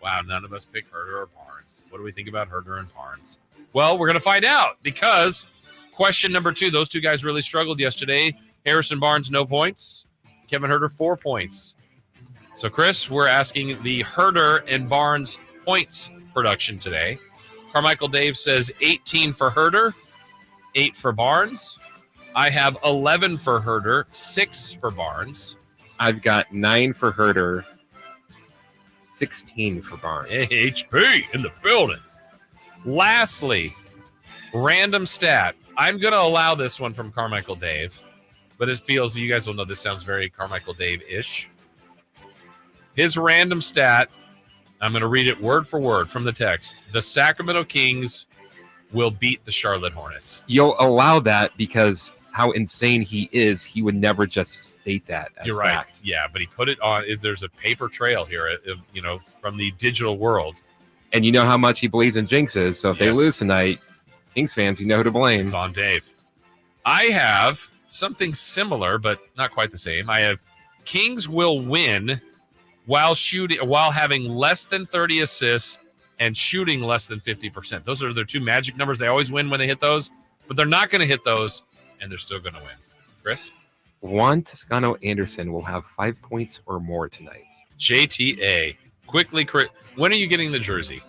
Wow, none of us pick Herter or Barnes. What do we think about Herter and Barnes? Well, we're going to find out because question number 2, those two guys really struggled yesterday. Harrison Barnes, no points. Kevin Herter, 4 points. So, Chris, we're asking the Herter and Barnes points production today. Carmichael Dave says 18 for Herter, 8 for Barnes. I have 11 for Herter, 6 for Barnes. I've got 9 for Herter, 16 for Barnes. HP in the building. Lastly, random stat. I'm going to allow this one from Carmichael Dave, but it feels, you guys will know this sounds very Carmichael Dave-ish. His random stat, I'm going to read it word for word from the text. The Sacramento Kings will beat the Charlotte Hornets. You'll allow that because how insane he is, he would never just state that as You're right. fact. Yeah, but he put it on. There's a paper trail here, from the digital world. And you know how much he believes in jinxes, so if they lose tonight, Kings fans, you know who to blame. It's on Dave. I have something similar, but not quite the same. I have Kings will win while having less than 30 assists and shooting less than 50%. Those are their 2 magic numbers. They always win when they hit those, but they're not going to hit those, and they're still going to win. Chris? Juan Toscano Anderson will have 5 points or more tonight. JTA. Quickly, when are you getting the jersey?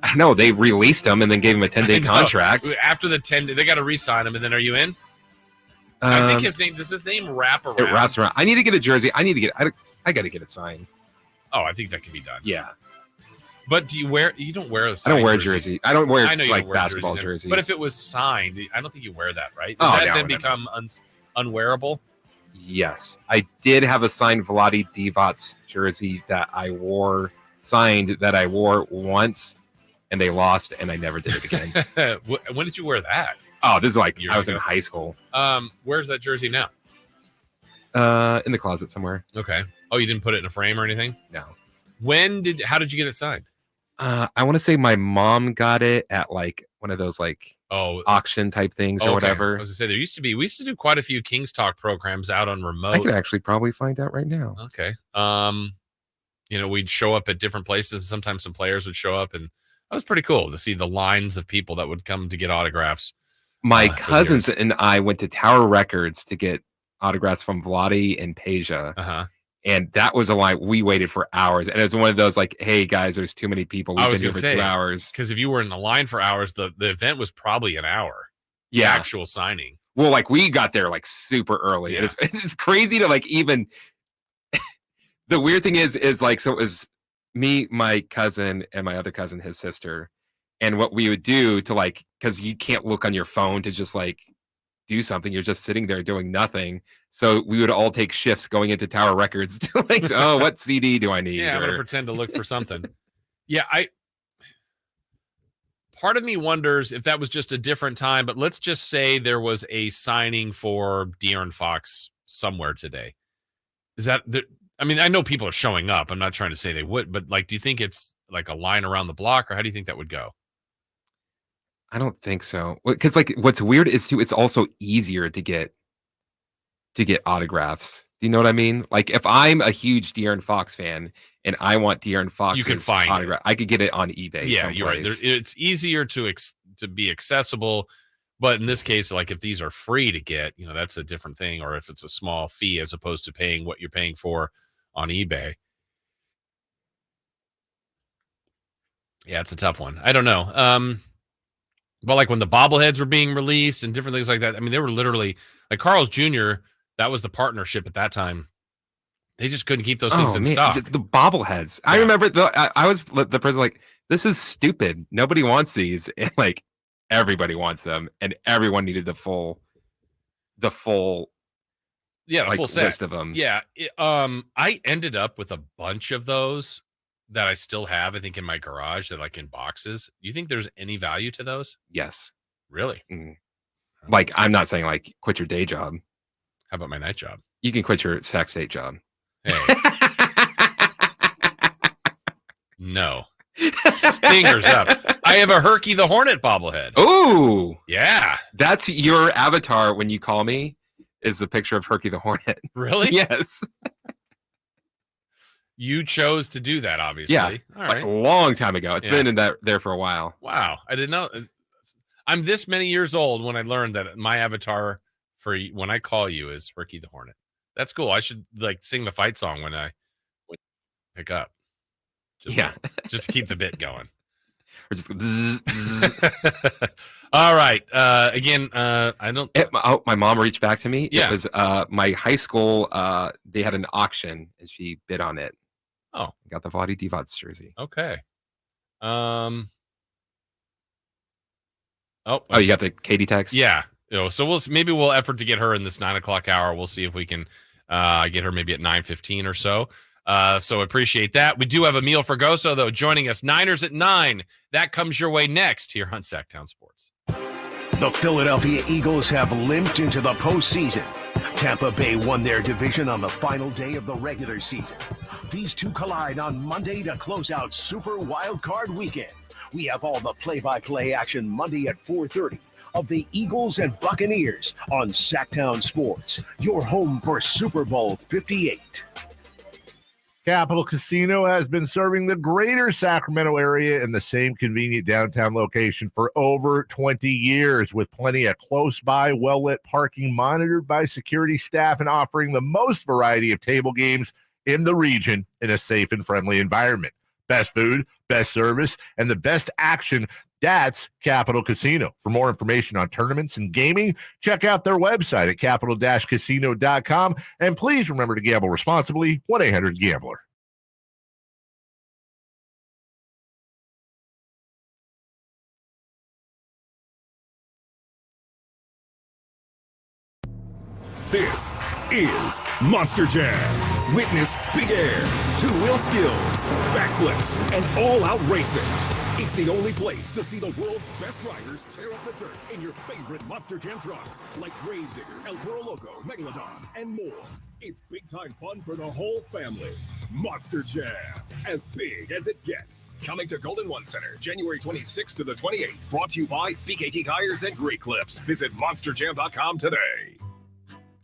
I don't know. They released him and then gave him a 10-day contract. After the 10, they got to re-sign him, and then are you in? I think does his name wrap around? It wraps around. I need to get a jersey. I got to get it signed. Oh, I think that can be done. Yeah. But you don't wear a I don't wear jersey. I don't wear basketball jerseys. jerseys. But if it was signed, I don't think you wear that, right? Does that then become unwearable? Yes. I did have a signed Vlade Divac jersey that I wore once, and they lost, and I never did it again. When did you wear that? Oh, this is like I was in high school. Where's that jersey now? In the closet somewhere. Okay. Oh, you didn't put it in a frame or anything? No. How did you get it signed? I want to say my mom got it at like one of those auction type things or whatever. I was gonna say we used to do quite a few Kings Talk programs out on remote. I could actually probably find out right now. Okay. We'd show up at different places, and sometimes some players would show up, and that was pretty cool to see the lines of people that would come to get autographs. My cousins and I went to Tower Records to get autographs from Vlade and Peja. Uh-huh. And that was a line we waited for hours. And it was one of those hey guys, there's too many people. We've been here for 2 hours. Because if you were in the line for hours, the event was probably an hour. Yeah. The actual signing. Well, we got there super early. Yeah. And it's crazy to even the weird thing is so it was me, my cousin, and my other cousin, his sister. And what we would do to because you can't look on your phone to just do something. You're just sitting there doing nothing. So we would all take shifts going into Tower Records to what CD do I need? Yeah, I'm going to pretend to look for something. Yeah, part of me wonders if that was just a different time, but let's just say there was a signing for De'Aaron Fox somewhere today. Is that I know people are showing up. I'm not trying to say they would, but do you think it's a line around the block, or how do you think that would go? I don't think so. Because what's weird is too, it's also easier to get autographs. Do you know what I mean? If I'm a huge De'Aaron Fox fan and I want De'Aaron Fox's you can find autograph, I could get it on eBay. Yeah, someplace. You're right. It's easier to be accessible, but in this case, if these are free to get, that's a different thing. Or if it's a small fee as opposed to paying what you're paying for on eBay. Yeah, it's a tough one. I don't know. But like when the bobbleheads were being released and different things like that, I mean, they were literally like Carl's Jr., that was the partnership at that time. They just couldn't keep those things in stock. The bobbleheads. Yeah. I remember I was the person like, this is stupid. Nobody wants these. And like everybody wants them. And everyone needed the full like, full set. List of them. Yeah. I ended up with a bunch of those that I still have, I think, in my garage. They're like in boxes. You think there's any value to those? Yes. Really? Like, I'm not saying like quit your day job. How about my night job? You can quit your Sac State job. Hey. No. Stingers up. I have a Herky the Hornet bobblehead. Ooh. Yeah. That's your avatar when you call me, is a picture of Herky the Hornet. Really? Yes. You chose to do that, obviously. Yeah. All right. A long time ago. It's been in there for a while. Wow. I didn't know. I'm this many years old when I learned that my avatar for when I call you is Herky the Hornet. That's cool. I should like sing the fight song when I pick up. Just to keep the bit going. Or just bzz, bzz. All right. Again, I don't. My mom reached back to me. Yeah. It was my high school. They had an auction and she bid on it. Oh, got the Vlade Divac jersey. Okay. You got the Katie text. Yeah. So we'll effort to get her in this 9 o'clock hour. We'll see if we can get her maybe at 9:15 or so. So appreciate that. We do have Emil Fergoso, though, joining us. Niners at 9. That comes your way next here on Sactown Sports. The Philadelphia Eagles have limped into the postseason. Tampa Bay won their division on the final day of the regular season. These two collide on Monday to close out Super Wild Card Weekend. We have all the play-by-play action Monday at 4:30 of the Eagles and Buccaneers on Sactown Sports, your home for Super Bowl 58. Capital Casino has been serving the greater Sacramento area in the same convenient downtown location for over 20 years, with plenty of close-by, well-lit parking monitored by security staff and offering the most variety of table games in the region in a safe and friendly environment. Best food, best service, and the best action. That's Capital Casino. For more information on tournaments and gaming, check out their website at capital-casino.com. And please remember to gamble responsibly. 1-800-GAMBLER. This is Monster Jam. Witness big air, two-wheel skills, backflips, and all-out racing. It's the only place to see the world's best riders tear up the dirt in your favorite Monster Jam trucks, like Gravedigger, El Toro Loco, Megalodon, and more. It's big-time fun for the whole family. Monster Jam, as big as it gets. Coming to Golden One Center, January 26th to the 28th. Brought to you by BKT Tires and Great Clips. Visit monsterjam.com today.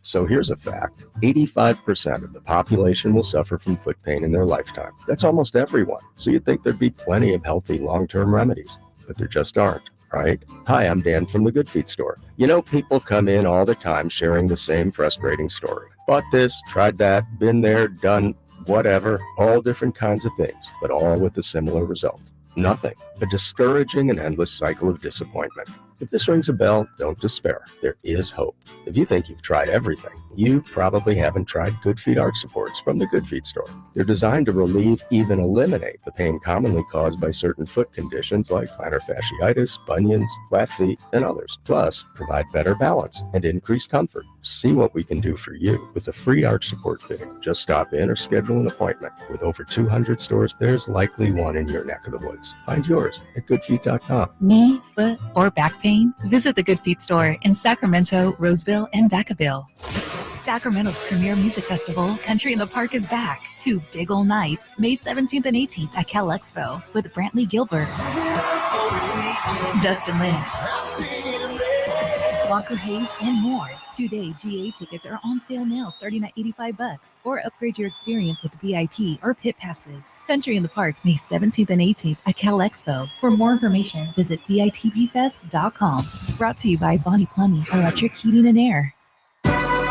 So here's a fact. 85% of the population will suffer from foot pain in their lifetime. That's almost everyone. So you'd think there'd be plenty of healthy long-term remedies, but there just aren't, right? Hi, I'm Dan from the Good Feet store. You know, people come in all the time sharing the same frustrating story. Bought this, tried that, been there, done whatever, all different kinds of things, but all with a similar result. Nothing. A discouraging and endless cycle of disappointment. If this rings a bell, don't despair. There is hope. If you think you've tried everything, you probably haven't tried Good Feet arch supports from the Good Feet store. They're designed to relieve, even eliminate, the pain commonly caused by certain foot conditions like plantar fasciitis, bunions, flat feet, and others. Plus, provide better balance and increased comfort. See what we can do for you with a free arch support fitting. Just stop in or schedule an appointment. With over 200 stores, there's likely one in your neck of the woods. Find yours at goodfeet.com. Knee, foot, or back pain? Visit the Good Feet store in Sacramento, Roseville, and Vacaville. Sacramento's premier music festival, Country in the Park, is back. 2 big ol' nights, May 17th and 18th at Cal Expo with Brantley Gilbert, Dustin Lynch, Walker Hayes, and more. 2-day GA tickets are on sale now, starting at $85, or upgrade your experience with VIP or pit passes. Country in the Park, May 17th and 18th at Cal Expo. For more information, visit CITPfest.com. Brought to you by Bonnie Plumbing, Electric Heating and Air.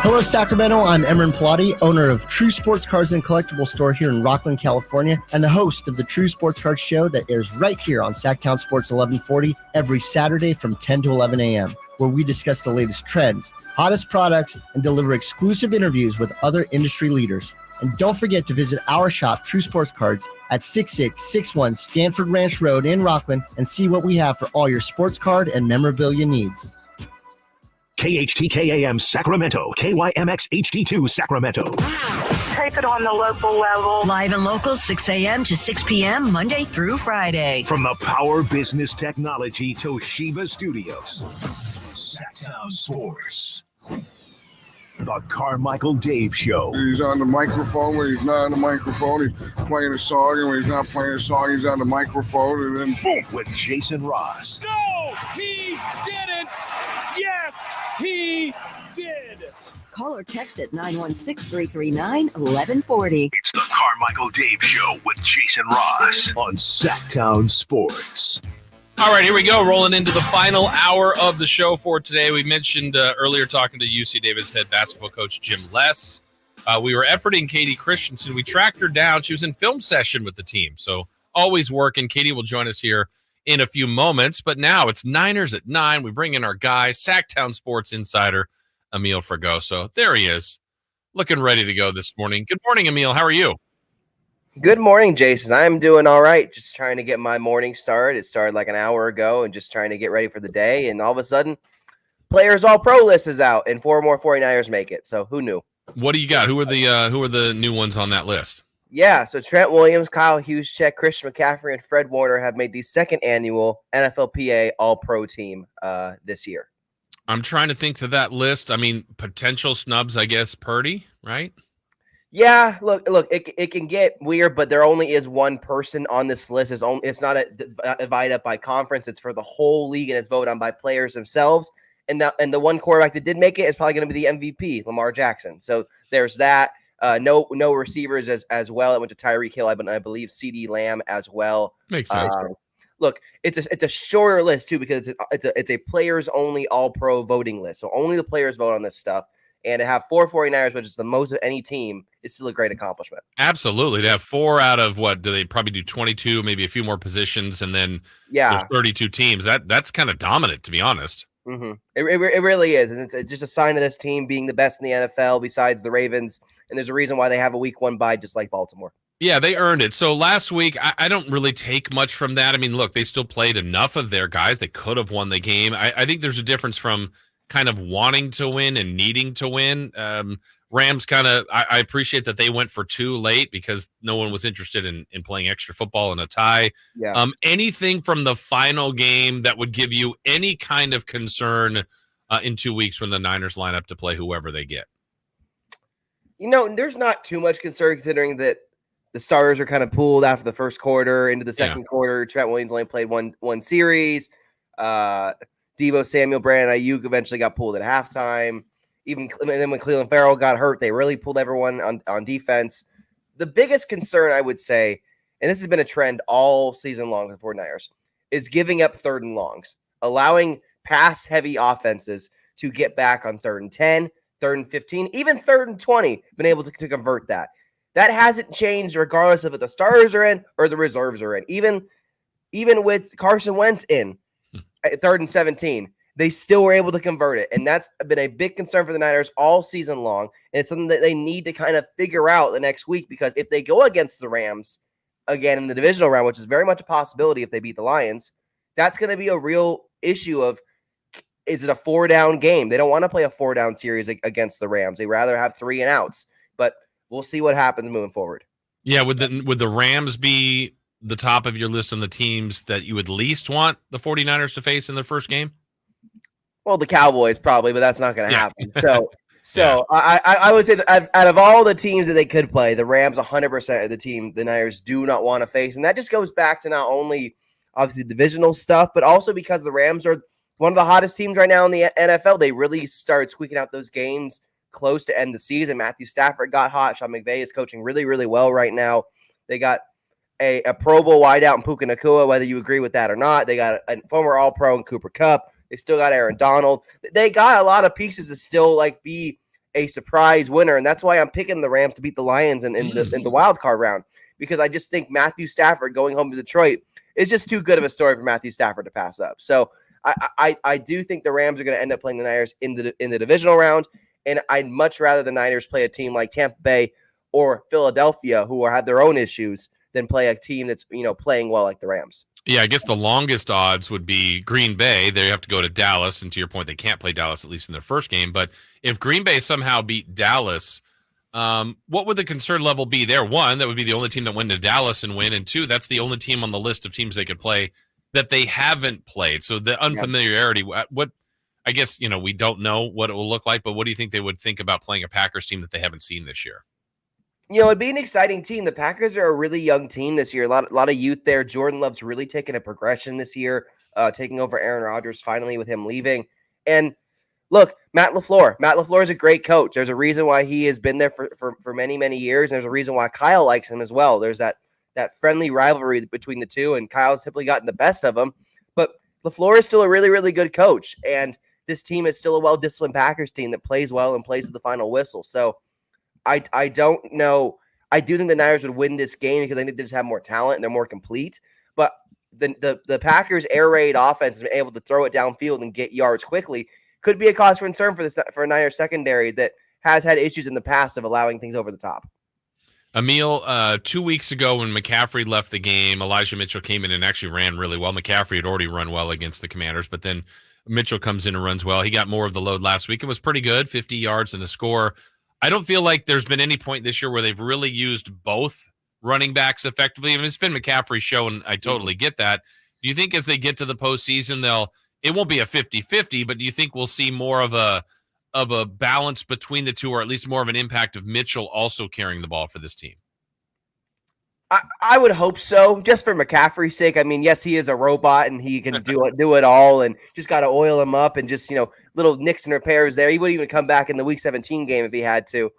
Hello, Sacramento. I'm Emran Pilati, owner of True Sports Cards and Collectible Store here in Rockland, California, and the host of the True Sports Cards Show that airs right here on Sactown Sports 1140 every Saturday from 10 to 11 a.m., where we discuss the latest trends, hottest products, and deliver exclusive interviews with other industry leaders. And don't forget to visit our shop, True Sports Cards, at 6661 Stanford Ranch Road in Rockland and see what we have for all your sports card and memorabilia needs. KHTKAM Sacramento, KYMX HD2 Sacramento. Take it on the local level. Live and local, 6 a.m. to 6 p.m., Monday through Friday. From the Power Business Technology Toshiba Studios, Sactown Sports. The Carmichael Dave Show. He's on the microphone when he's not on the microphone. He's playing a song, and when he's not playing a song, he's on the microphone, and then boom, with Jason Ross. No, he didn't. Yes, he did. Call or text at 916-339-1140. It's the Carmichael Dave Show with Jason Ross on Sactown Sports. All right, here we go. Rolling into the final hour of the show for today. We mentioned earlier talking to UC Davis head basketball coach Jim Less. We were efforting Katie Christensen. We tracked her down. She was in film session with the team, so always working. Katie will join us here in a few moments, but now it's Niners at 9. We bring in our guy, Sactown Sports Insider, Emil Fragoso. There he is, looking ready to go this morning. Good morning, Emil. How are you? Good morning, Jason. I'm doing all right. Just trying to get my morning started. It started like an hour ago and just trying to get ready for the day. And all of a sudden, Players All Pro list is out and 4 more 49ers make it. So who knew? What do you got? Who are the new ones on that list? Yeah, so Trent Williams, Kyle Juszczyk, Christian McCaffrey, and Fred Warner have made the second annual NFLPA All-Pro team this year. I'm trying to think to that list. I mean, potential snubs, I guess, Purdy, right? Yeah, look, it can get weird, but there only is one person on this list. It's not divided up by conference. It's for the whole league, and it's voted on by players themselves. And the one quarterback that did make it is probably going to be the MVP, Lamar Jackson. So there's that. No receivers as well. It went to Tyreek Hill, I believe CeeDee Lamb as well. Makes sense. Look, it's a shorter list too because it's a players only All Pro voting list. So only the players vote on this stuff. And to have 4 49ers, which is the most of any team, is still a great accomplishment. Absolutely. To have 4 out of what do they probably do 22, maybe a few more positions, and then there's 32 teams. That's kind of dominant, to be honest. Mm-hmm. It really is, and it's just a sign of this team being the best in the NFL besides the Ravens. And there's a reason why they have a week 1 bye, just like Baltimore. Yeah, they earned it. So last week, I don't really take much from that. I mean, look, they still played enough of their guys. They could have won the game. I think there's a difference from kind of wanting to win and needing to win. Rams kind of, I appreciate that they went for 2 late because no one was interested in playing extra football in a tie. Yeah. Anything from the final game that would give you any kind of concern in 2 weeks when the Niners line up to play whoever they get? You know, there's not too much concern considering that the starters are kind of pulled after the first quarter into the second quarter. Trent Williams only played one series. Deebo Samuel, Brandon Ayuk eventually got pulled at halftime. And then when Cleveland Farrell got hurt, they really pulled everyone on defense. The biggest concern, I would say, and this has been a trend all season long with the 49ers, is giving up 3rd and longs, allowing pass-heavy offenses to get back on 3rd and 10, 3rd and 15, even 3rd and 20, been able to convert that. That hasn't changed regardless of if the starters are in or the reserves are in. Even with Carson Wentz in at 3rd and 17, they still were able to convert it. And that's been a big concern for the Niners all season long. And it's something that they need to kind of figure out the next week because if they go against the Rams again in the divisional round, which is very much a possibility if they beat the Lions, that's going to be a real issue of, is it a 4-down game? They don't want to play a 4-down series against the Rams. They rather have 3 and outs, but we'll see what happens moving forward. Yeah. Would the Rams be the top of your list on the teams that you would least want the 49ers to face in their first game? Well, the Cowboys probably, but that's not going to happen. So I would say that out of all the teams that they could play, the Rams 100% of the team the Niners do not want to face. And that just goes back to not only obviously divisional stuff, but also because the Rams are one of the hottest teams right now in the NFL. They really started squeaking out those games close to end the season. Matthew Stafford got hot. Sean McVay is coaching really, really well right now. They got a Pro Bowl wideout in Puka Nacua, whether you agree with that or not. They got a former All-Pro in Cooper Kupp. They still got Aaron Donald. They got a lot of pieces to still be a surprise winner, and that's why I'm picking the Rams to beat the Lions in the wild card round, because I just think Matthew Stafford going home to Detroit is just too good of a story for Matthew Stafford to pass up. So I do think the Rams are going to end up playing the Niners in the divisional round, and I'd much rather the Niners play a team like Tampa Bay or Philadelphia, who have their own issues, than play a team that's playing well like the Rams. Yeah, I guess the longest odds would be Green Bay. They have to go to Dallas, and to your point, they can't play Dallas, at least in their first game. But if Green Bay somehow beat Dallas, what would the concern level be there? One, that would be the only team that went to Dallas and win, and two, that's the only team on the list of teams they could play that they haven't played. So the unfamiliarity, what I guess, we don't know what it will look like, but what do you think they would think about playing a Packers team that they haven't seen this year? It'd be an exciting team. The Packers are a really young team this year. A lot of youth there. Jordan Love's really taken a progression this year, taking over Aaron Rodgers finally with him leaving. And look, Matt LaFleur. Matt LaFleur is a great coach. There's a reason why he has been there for many, many years. There's a reason why Kyle likes him as well. There's that friendly rivalry between the two, and Kyle's simply gotten the best of him. But LaFleur is still a really, really good coach, and this team is still a well-disciplined Packers team that plays well and plays to the final whistle. So I don't know. I do think the Niners would win this game because I think they just have more talent and they're more complete. But the Packers' air raid offense is able to throw it downfield and get yards quickly. Could be a cause for concern for a Niners secondary that has had issues in the past of allowing things over the top. Emil, 2 weeks ago when McCaffrey left the game, Elijah Mitchell came in and actually ran really well. McCaffrey had already run well against the Commanders, but then Mitchell comes in and runs well. He got more of the load last week. It was pretty good, 50 yards and a score. I don't feel like there's been any point this year where they've really used both running backs effectively. I mean, it's been McCaffrey's show, and I totally get that. Do you think as they get to the postseason, it won't be a 50-50, but do you think we'll see more of a balance between the two, or at least more of an impact of Mitchell also carrying the ball for this team? I would hope so, just for McCaffrey's sake. I mean, yes, he is a robot and he can do it all, and just got to oil him up and just, little nicks and repairs there. He wouldn't even come back in the Week 17 game if he had to.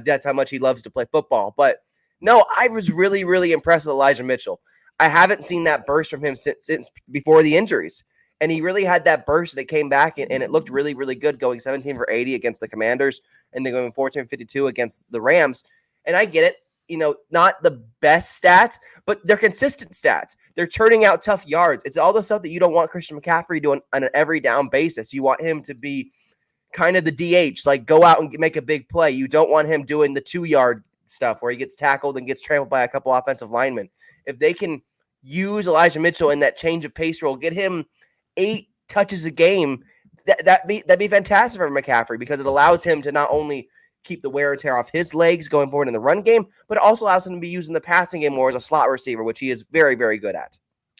That's how much he loves to play football. But no, I was really, really impressed with Elijah Mitchell. I haven't seen that burst from him since before the injuries. And he really had that burst that came back, and it looked really, really good, going 17 for 80 against the Commanders and then going 14 for 52 against the Rams. And I get it. Not the best stats, but they're consistent stats. They're turning out tough yards. It's all the stuff that you don't want Christian McCaffrey doing on an every down basis. You want him to be kind of the DH, like go out and make a big play. You don't want him doing the 2-yard stuff where he gets tackled and gets trampled by a couple offensive linemen. If they can use Elijah Mitchell in that change of pace role, get him 8 touches a game, that'd be fantastic for McCaffrey, because it allows him to not only keep the wear and tear off his legs going forward in the run game, but it also allows him to be used in the passing game more as a slot receiver, which he is very, very good at.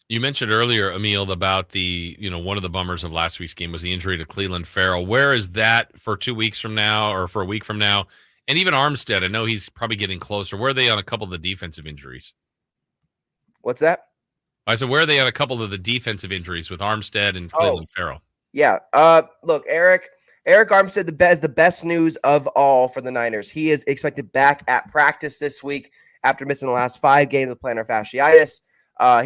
You mentioned earlier, Emil, about one of the bummers of last week's game was the injury to Cleveland Farrell. Where is that for 2 weeks from now, or for a week from now? And even Armstead, I know he's probably getting closer. Where are they on a couple of the defensive injuries? What's that? I said, where are they on a couple of the defensive injuries with Armstead and Cleveland Farrell? Yeah. Look, Eric Armstead is the best news of all for the Niners. He is expected back at practice this week after missing the last 5 games with plantar fasciitis.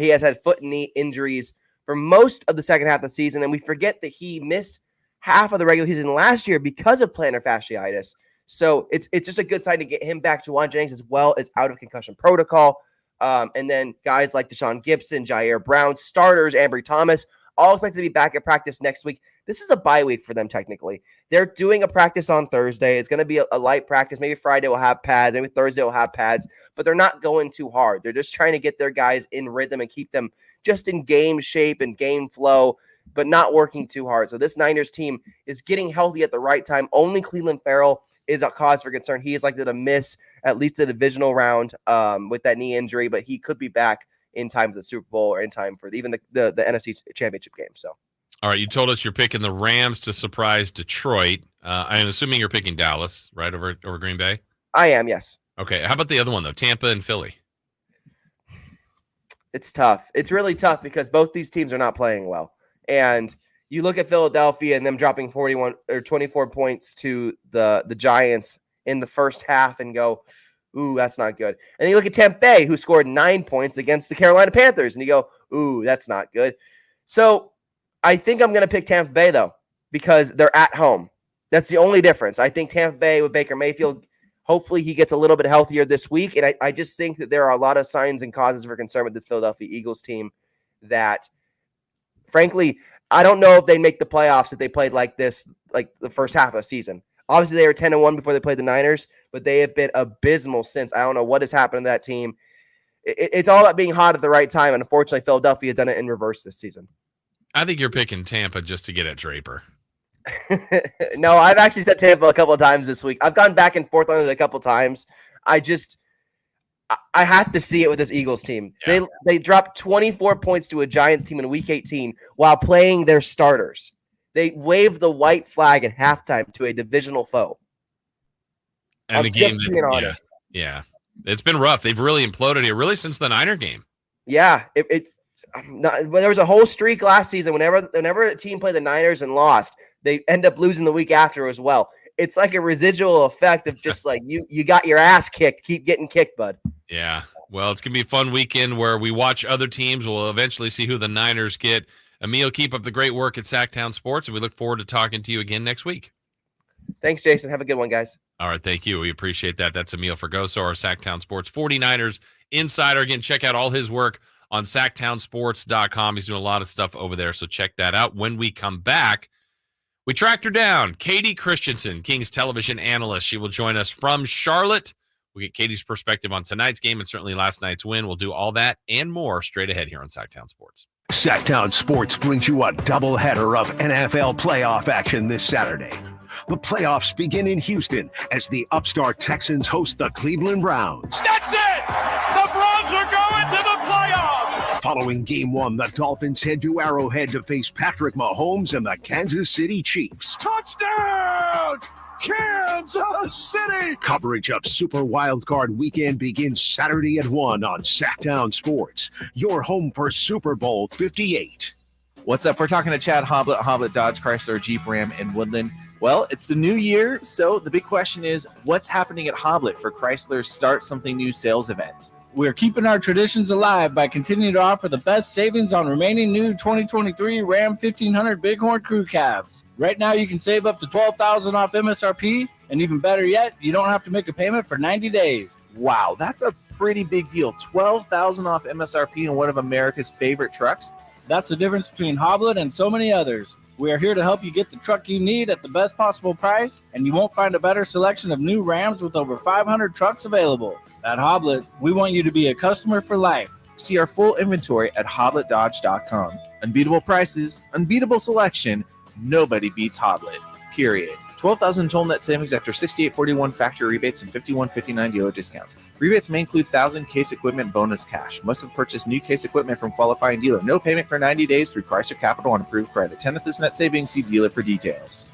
He has had foot and knee injuries for most of the second half of the season, and we forget that he missed half of the regular season last year because of plantar fasciitis. So it's just a good sign to get him back. Juwan Jennings as well as out of concussion protocol. And then guys like Deshaun Gibson, Jair Brown, starters, Ambry Thomas, all expected to be back at practice next week. This is a bye week for them, technically. They're doing a practice on Thursday. It's going to be a light practice. Maybe Friday will have pads. Maybe Thursday will have pads. But they're not going too hard. They're just trying to get their guys in rhythm and keep them just in game shape and game flow, but not working too hard. So this Niners team is getting healthy at the right time. Only Cleveland Farrell is a cause for concern. He is likely to miss at least the divisional round with that knee injury, but he could be back in time for the Super Bowl or in time for even the NFC Championship game. So, all right, you told us you're picking the Rams to surprise Detroit. I'm assuming you're picking Dallas, right, over Green Bay? I am, yes. Okay, how about the other one, though, Tampa and Philly? It's tough. It's really tough because both these teams are not playing well. And you look at Philadelphia and them dropping 41 or 24 points to the Giants in the first half and go, ooh, that's not good. And then you look at Tampa Bay, who scored 9 points against the Carolina Panthers, and you go, ooh, that's not good. So I think I'm going to pick Tampa Bay, though, because they're at home. That's the only difference. I think Tampa Bay with Baker Mayfield, hopefully he gets a little bit healthier this week. And I just think that there are a lot of signs and causes for concern with this Philadelphia Eagles team that, frankly, I don't know if they make the playoffs if they played like this, like the first half of the season. Obviously, they were 10-1 before they played the Niners, but they have been abysmal since. I don't know what has happened to that team. It's all about being hot at the right time, and unfortunately, Philadelphia has done it in reverse this season. I think you're picking Tampa just to get at Draper. No, I've actually said Tampa a couple of times this week. I've gone back and forth on it a couple of times. I have to see it with this Eagles team. Yeah. They dropped 24 points to a Giants team in Week 18 while playing their starters. They waved the white flag at halftime to a divisional foe. And the game, yeah, it's been rough. They've really imploded here, really since the Niner game. Yeah, there was a whole streak last season. Whenever a team played the Niners and lost, they end up losing the week after as well. It's like a residual effect of just like you got your ass kicked. Keep getting kicked, bud. Yeah. Well, it's going to be a fun weekend where we watch other teams. We'll eventually see who the Niners get. Emil, keep up the great work at Sactown Sports, and we look forward to talking to you again next week. Thanks, Jason. Have a good one, guys. All right. Thank you. We appreciate that. That's Emil Fergoso, our Sactown Sports 49ers insider. Again, check out all his work on SactownSports.com. He's doing a lot of stuff over there, so check that out. When we come back, we tracked her down, Katie Christensen, Kings television analyst. She will join us from Charlotte. We'll get Katie's perspective on tonight's game and certainly last night's win. We'll do all that and more straight ahead here on Sactown Sports. Sactown Sports brings you a doubleheader of NFL playoff action this Saturday. The playoffs begin in Houston as the upstart Texans host the Cleveland Browns. That's it! The Browns are going to the playoffs! Following Game 1, the Dolphins head to Arrowhead to face Patrick Mahomes and the Kansas City Chiefs. Touchdown! Kansas City! Coverage of Super Wildcard Weekend begins Saturday at 1 on Sactown Sports, your home for Super Bowl 58. What's up? We're talking to Chad Hoblet Dodge Chrysler Jeep Ram in Woodland. Well, it's the new year, so the big question is, what's happening at Hoblet for Chrysler's Start Something New sales event? We're keeping our traditions alive by continuing to offer the best savings on remaining new 2023 Ram 1500 Bighorn Crew Cabs. Right now, you can save up to $12,000 off MSRP, and even better yet, you don't have to make a payment for 90 days. Wow, that's a pretty big deal. $12,000 off MSRP on one of America's favorite trucks? That's the difference between Hoblet and so many others. We are here to help you get the truck you need at the best possible price, and you won't find a better selection of new Rams with over 500 trucks available. At Hoblet, we want you to be a customer for life. See our full inventory at hobletdodge.com. Unbeatable prices, unbeatable selection, nobody beats Hoblet, period. 12,000 total net savings after $68.41 factory rebates and $51.59 dealer discounts. Rebates may include 1,000 case equipment bonus cash. Must have purchased new case equipment from qualifying dealer. No payment for 90 days through Chrysler Capital on approved credit. 10th of this net savings. See dealer for details.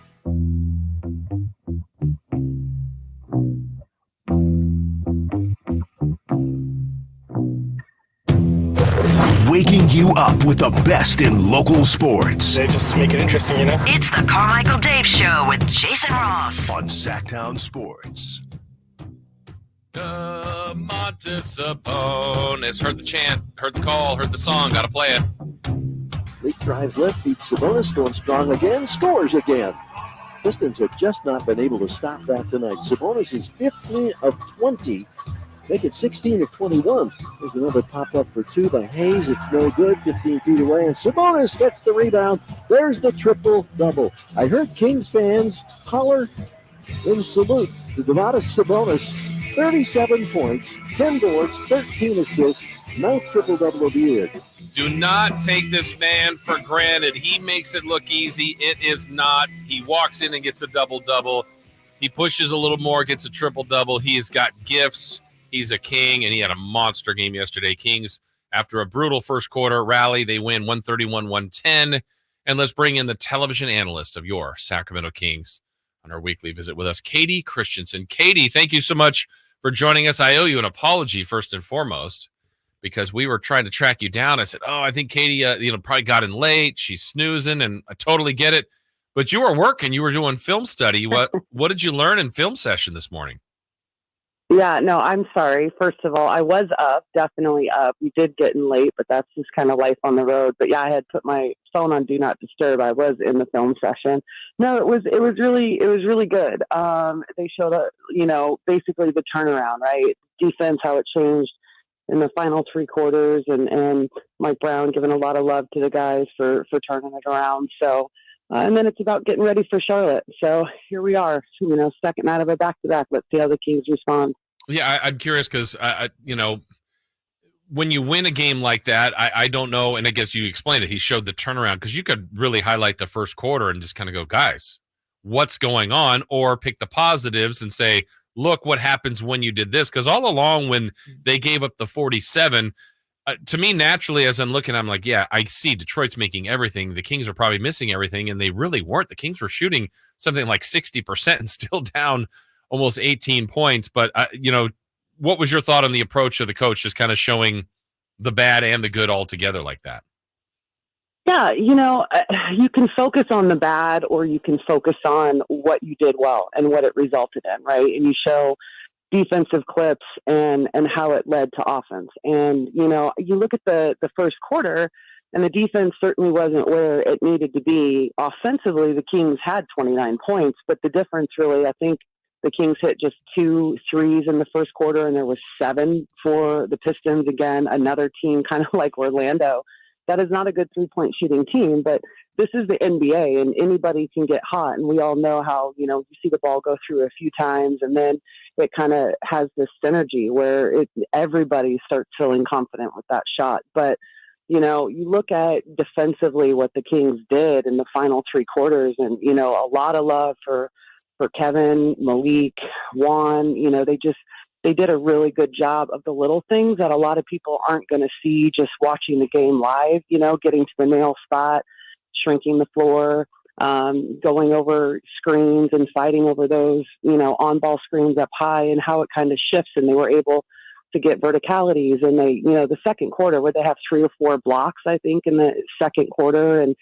Waking you up with the best in local sports. They just make it interesting, you know? It's the Carmichael Dave Show with Jason Ross on Sactown Sports. Montesaponis. Heard the chant, heard the call, heard the song, gotta play it. Late drive left, beats Sabonis, going strong again, scores again. Pistons have just not been able to stop that tonight. Sabonis is 15 of 20. Make it 16 of 21. There's another pop-up for two by Hayes. It's no good, 15 feet away, and Sabonis gets the rebound. There's the triple-double. I heard Kings fans holler in salute to Domantas Sabonis. 37 points, 10 boards, 13 assists, 9th triple-double of the year. Do not take this man for granted. He makes it look easy. It is not. He walks in and gets a double-double. He pushes a little more, gets a triple-double. He has got gifts. He's a king, and he had a monster game yesterday. Kings, after a brutal first quarter rally, they win 131-110. And let's bring in the television analyst of your Sacramento Kings on our weekly visit with us, Katie Christensen. Katie, thank you so much for joining us. I owe you an apology first and foremost because we were trying to track you down. I said, I think Katie probably got in late. She's snoozing, and I totally get it. But you were working. You were doing film study. What did you learn in film session this morning? It Yeah, no, I'm sorry. First of all, I was up, definitely up. We did get in late, but that's just kind of life on the road. But yeah, I had put my phone on Do Not Disturb. I was in the film session. No, it was really good. They showed basically the turnaround, right? Defense, how it changed in the final three quarters, and Mike Brown giving a lot of love to the guys for turning it around. So. And then it's about getting ready for Charlotte. So here we are, second night of a back-to-back. Let's see how the Kings respond. Yeah, I'm curious because, when you win a game like that, I don't know, and I guess you explained it. He showed the turnaround because you could really highlight the first quarter and just kind of go, guys, what's going on? Or pick the positives and say, look what happens when you did this. Because all along when they gave up the 47, to me, naturally, as I'm looking, I'm like, yeah, I see Detroit's making everything. The Kings are probably missing everything, and they really weren't. The Kings were shooting something like 60% and still down almost 18 points. But, what was your thought on the approach of the coach, just kind of showing the bad and the good all together like that? Yeah, you can focus on the bad, or you can focus on what you did well and what it resulted in, right? And you show defensive clips and how it led to offense. And, you look at the first quarter, and the defense certainly wasn't where it needed to be. Offensively, the Kings had 29 points, but the difference really, I think the Kings hit just 2 threes in the first quarter, and there was 7 for the Pistons. Again, another team kind of like Orlando. That is not a good three-point shooting team, but this is the NBA, and anybody can get hot. And we all know how, you see the ball go through a few times, and then it kind of has this synergy where everybody starts feeling confident with that shot. But, you look at defensively what the Kings did in the final three quarters, and, a lot of love for Kevin, Malik, Juan. They did a really good job of the little things that a lot of people aren't going to see just watching the game live, getting to the nail spot, shrinking the floor, going over screens and fighting over those, on-ball screens up high, and how it kind of shifts, and they were able to get verticalities. And they, the second quarter where they have 3 or 4 blocks, I think, in the second quarter, and,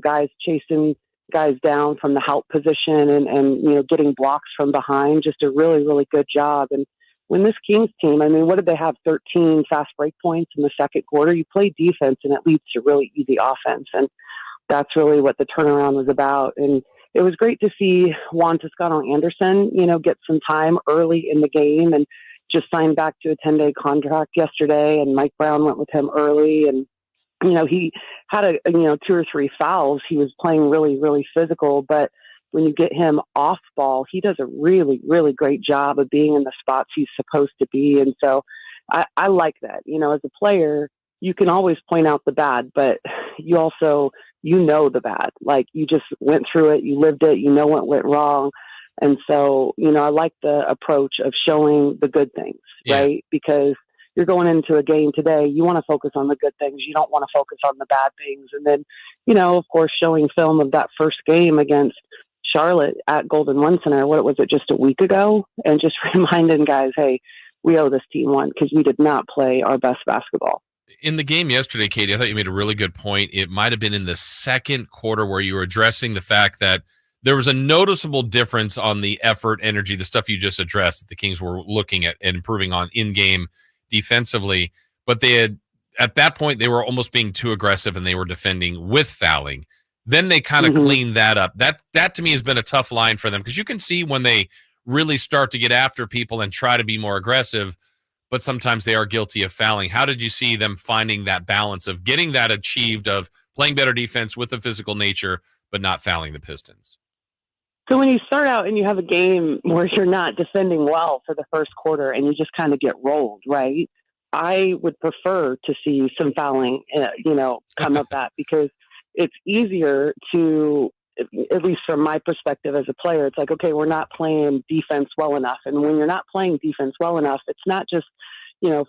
guys chasing guys down from the help position and getting blocks from behind, just a really, really good job. And when this Kings team, what did they have? 13 fast break points in the second quarter. You play defense, and it leads to really easy offense. And that's really what the turnaround was about. And it was great to see Juan Toscano-Anderson, get some time early in the game, and just signed back to a 10-day contract yesterday. And Mike Brown went with him early, and he had 2 or 3 fouls. He was playing really, really physical, but when you get him off ball, he does a really, really great job of being in the spots he's supposed to be. And so I like that. As a player, you can always point out the bad, but you also, the bad. Like, you just went through it, you lived it, what went wrong. And so, I like the approach of showing the good things, right? Because you're going into a game today, you want to focus on the good things. You don't want to focus on the bad things. And then, of course, showing film of that first game against Charlotte at Golden One Center, what was it, just a week ago? And just reminding guys, hey, we owe this team one, because we did not play our best basketball. In the game yesterday, Katie, I thought you made a really good point. It might have been in the second quarter where you were addressing the fact that there was a noticeable difference on the effort, energy, the stuff you just addressed that the Kings were looking at and improving on in-game defensively. But at that point, they were almost being too aggressive, and they were defending with fouling. Then they kind of cleaned that up. That to me has been a tough line for them, because you can see when they really start to get after people and try to be more aggressive, but sometimes they are guilty of fouling. How did you see them finding that balance of getting that achieved, of playing better defense with a physical nature, but not fouling the Pistons? So when you start out and you have a game where you're not defending well for the first quarter and you just kind of get rolled, right? I would prefer to see some fouling, come up that, because it's easier to, at least from my perspective as a player, it's like, okay, we're not playing defense well enough. And when you're not playing defense well enough, it's not just,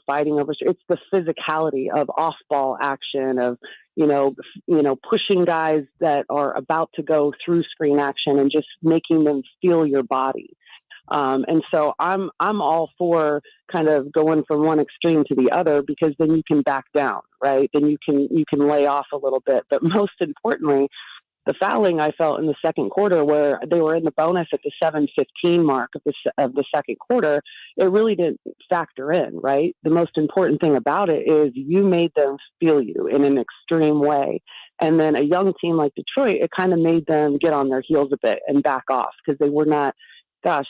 fighting over, it's the physicality of off-ball action, of, pushing guys that are about to go through screen action and just making them feel your body. And so I'm all for kind of going from one extreme to the other, because then you can back down, right? Then you can lay off a little bit. But most importantly, The fouling I felt in the second quarter, where they were in the bonus at the 7:15 mark of the second quarter, it really didn't factor in, right? The most important thing about it is you made them feel you in an extreme way. And then a young team like Detroit, it kind of made them get on their heels a bit and back off because they were not, gosh,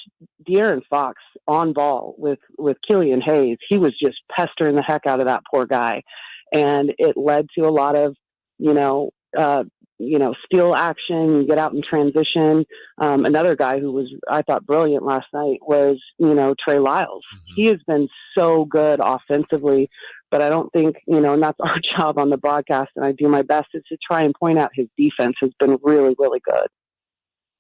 De'Aaron Fox on ball with Killian Hayes. He was just pestering the heck out of that poor guy. And it led to a lot of, steal action. You get out in transition. Another guy who was, I thought, brilliant last night was, Trey Lyles. Mm-hmm. He has been so good offensively, but I don't think, and that's our job on the broadcast, and I do my best is to try and point out his defense has been really, really good.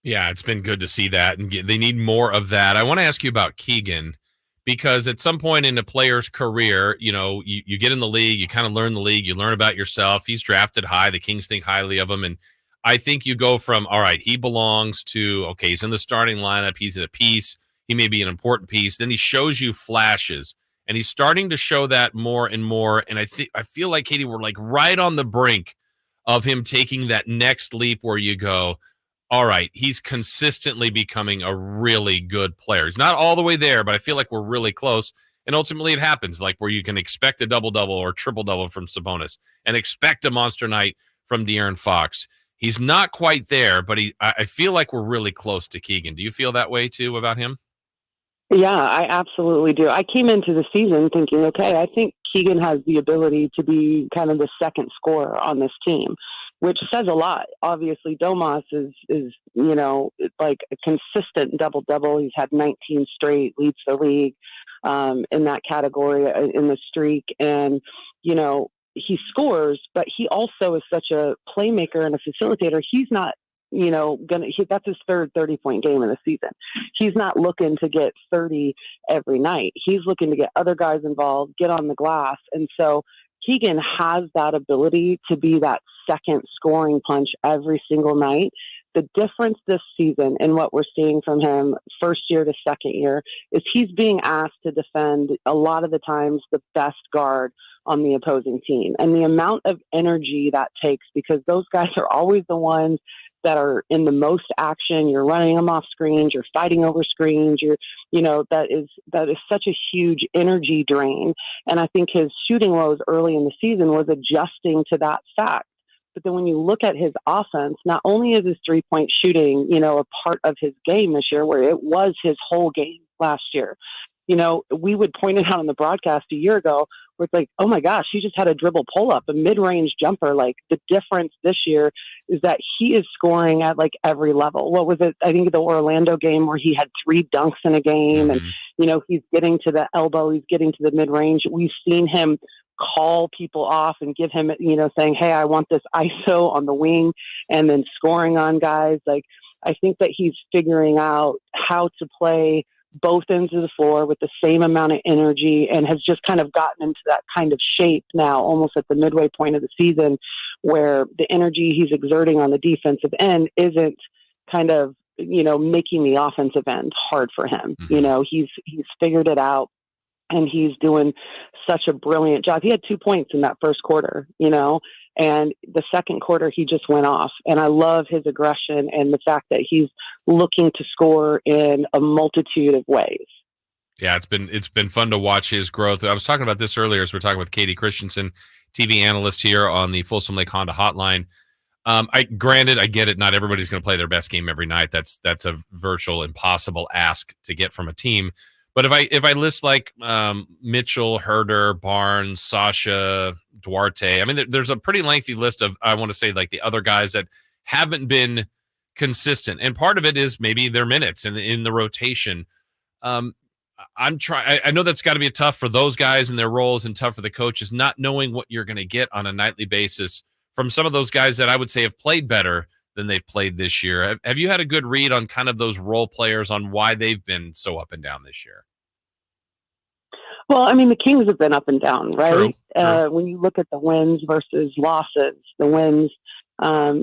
Yeah, it's been good to see that, and they need more of that. I want to ask you about Keegan, because at some point in a player's career, you get in the league, you kind of learn the league, you learn about yourself. He's drafted high. The Kings think highly of him. And I think you go from, all right, he belongs to, okay, he's in the starting lineup. He's a piece. He may be an important piece. Then he shows you flashes, and he's starting to show that more and more. And I feel like, Katie, we're like right on the brink of him taking that next leap where you go, all right, he's consistently becoming a really good player. He's not all the way there, but I feel like we're really close. And ultimately it happens, like where you can expect a double-double or triple-double from Sabonis and expect a monster night from De'Aaron Fox. He's not quite there, but I feel like we're really close to Keegan. Do you feel that way too about him? Yeah, I absolutely do. I came into the season thinking, okay, I think Keegan has the ability to be kind of the second scorer on this team, which says a lot. Obviously, Domas is like a consistent double-double. He's had 19 straight, leads the league in that category in the streak. And, he scores, but he also is such a playmaker and a facilitator. He's not, that's his third 30-point game in the season. He's not looking to get 30 every night. He's looking to get other guys involved, get on the glass. And so Keegan has that ability to be that second scoring punch every single night. The difference this season and what we're seeing from him first year to second year is he's being asked to defend a lot of the times the best guard on the opposing team. And the amount of energy that takes, because those guys are always the ones that are in the most action. You're running them off screens, you're fighting over screens, that is such a huge energy drain. And I think his shooting woes early in the season was adjusting to that fact. But then when you look at his offense, not only is his 3-point shooting, a part of his game this year, where it was his whole game last year. We would point it out on the broadcast a year ago where it's like, oh my gosh, he just had a dribble pull up, a mid-range jumper. Like, the difference this year is that he is scoring at like every level. What was it? I think the Orlando game where he had 3 dunks in a game, and, he's getting to the elbow, he's getting to the mid-range. We've seen him call people off and give him, saying, hey, I want this ISO on the wing, and then scoring on guys. Like, I think that he's figuring out how to play both ends of the floor with the same amount of energy, and has just kind of gotten into that kind of shape now, almost at the midway point of the season, where the energy he's exerting on the defensive end isn't kind of, making the offensive end hard for him. Mm-hmm. He's figured it out, and he's doing such a brilliant job. He had 2 points in that first quarter, and the second quarter he just went off. And I love his aggression and the fact that he's looking to score in a multitude of ways. Yeah, it's been fun to watch his growth. I was talking about this earlier as we're talking with Katie Christensen, TV analyst here on the Folsom Lake Honda Hotline. I get it. Not everybody's going to play their best game every night. That's a virtual impossible ask to get from a team. But if I list like Mitchell, Herder, Barnes, Sasha, Duarte, I mean, there's a pretty lengthy list of, I want to say, like the other guys that haven't been consistent. And part of it is maybe their minutes and in the rotation. I know that's got to be tough for those guys and their roles, and tough for the coaches, not knowing what you're going to get on a nightly basis from some of those guys that I would say have played better than they've played this year. Have you had a good read on kind of those role players, on why they've been so up and down this year? Well, I mean, the Kings have been up and down, right? True. When you look at the wins versus losses, the wins,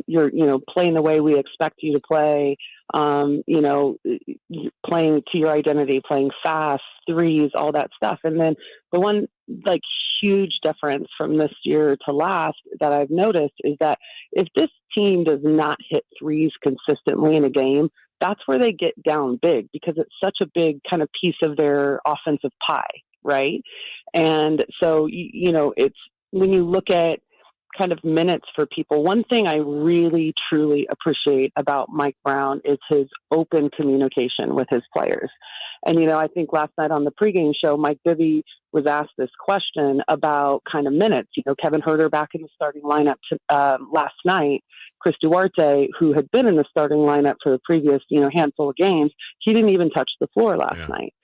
you're playing the way we expect you to play, playing to your identity, playing fast, threes, all that stuff. And then the one like huge difference from this year to last that I've noticed is that if this team does not hit threes consistently in a game, that's where they get down big, because it's such a big kind of piece of their offensive pie, right? And so, it's when you look at kind of minutes for people, one thing I really, truly appreciate about Mike Brown is his open communication with his players. And, I think last night on the pregame show, Mike Bibby was asked this question about kind of minutes. Kevin Huerter back in the starting lineup last night. Chris Duarte, who had been in the starting lineup for the previous, handful of games, he didn't even touch the floor last night.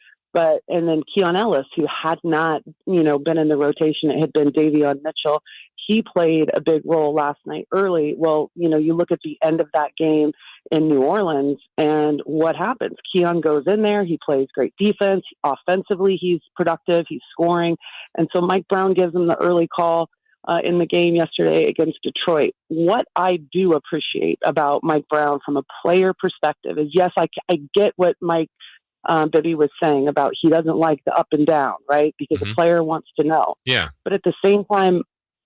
And then Keon Ellis, who had not, been in the rotation, it had been Davion Mitchell. He played a big role last night early. Well, you look at the end of that game in New Orleans and what happens. Keon goes in there. He plays great defense. Offensively, he's productive. He's scoring. And so Mike Brown gives him the early call in the game yesterday against Detroit. What I do appreciate about Mike Brown from a player perspective is, yes, I get what Mike Bibby was saying about he doesn't like the up and down, right? Because the player wants to know. Yeah. But at the same time,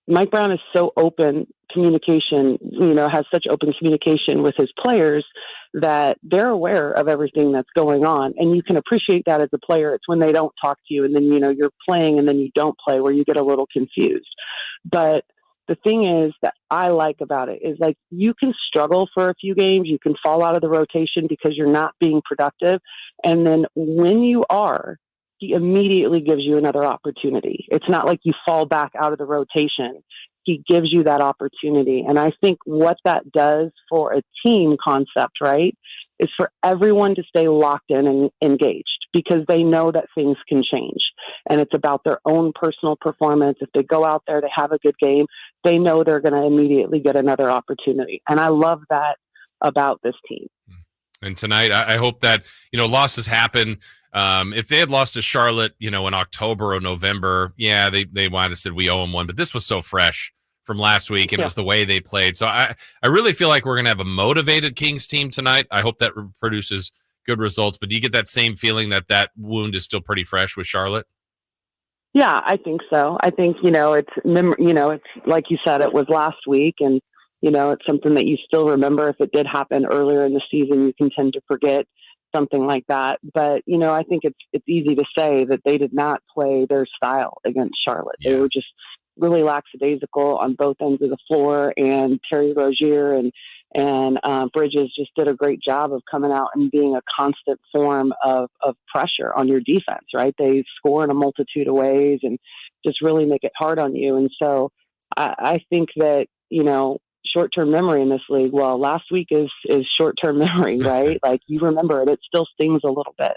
Mike Brown is so open communication, has such open communication with his players that they're aware of everything that's going on. And you can appreciate that as a player. It's when they don't talk to you and then, you're playing and then you don't play where you get a little confused. But the thing is that I like about it is like you can struggle for a few games. You can fall out of the rotation because you're not being productive. And then when you are, he immediately gives you another opportunity. It's not like you fall back out of the rotation. He gives you that opportunity. And I think what that does for a team concept, right, is for everyone to stay locked in and engaged, because they know that things can change. And it's about their own personal performance. If they go out there, they have a good game, they know they're going to immediately get another opportunity. And I love that about this team. And tonight, I hope that, losses happen. If they had lost to Charlotte, in October or November, yeah, they might have said we owe them one. But this was so fresh from last week, and it was the way they played. So I really feel like we're going to have a motivated Kings team tonight. I hope that produces good results. But do you get that same feeling that wound is still pretty fresh with Charlotte? Yeah, I think so. I think, it's like you said, it was last week, and it's something that you still remember. If it did happen earlier in the season, you can tend to forget something like that. But, I think it's easy to say that they did not play their style against Charlotte. Yeah. They were just really lackadaisical on both ends of the floor, and Terry Rozier and Bridges just did a great job of coming out and being a constant form of pressure on your defense, right? They score in a multitude of ways and just really make it hard on you. And so I think that, short-term memory in this league, well, last week is short-term memory, right? Like, you remember it still stings a little bit.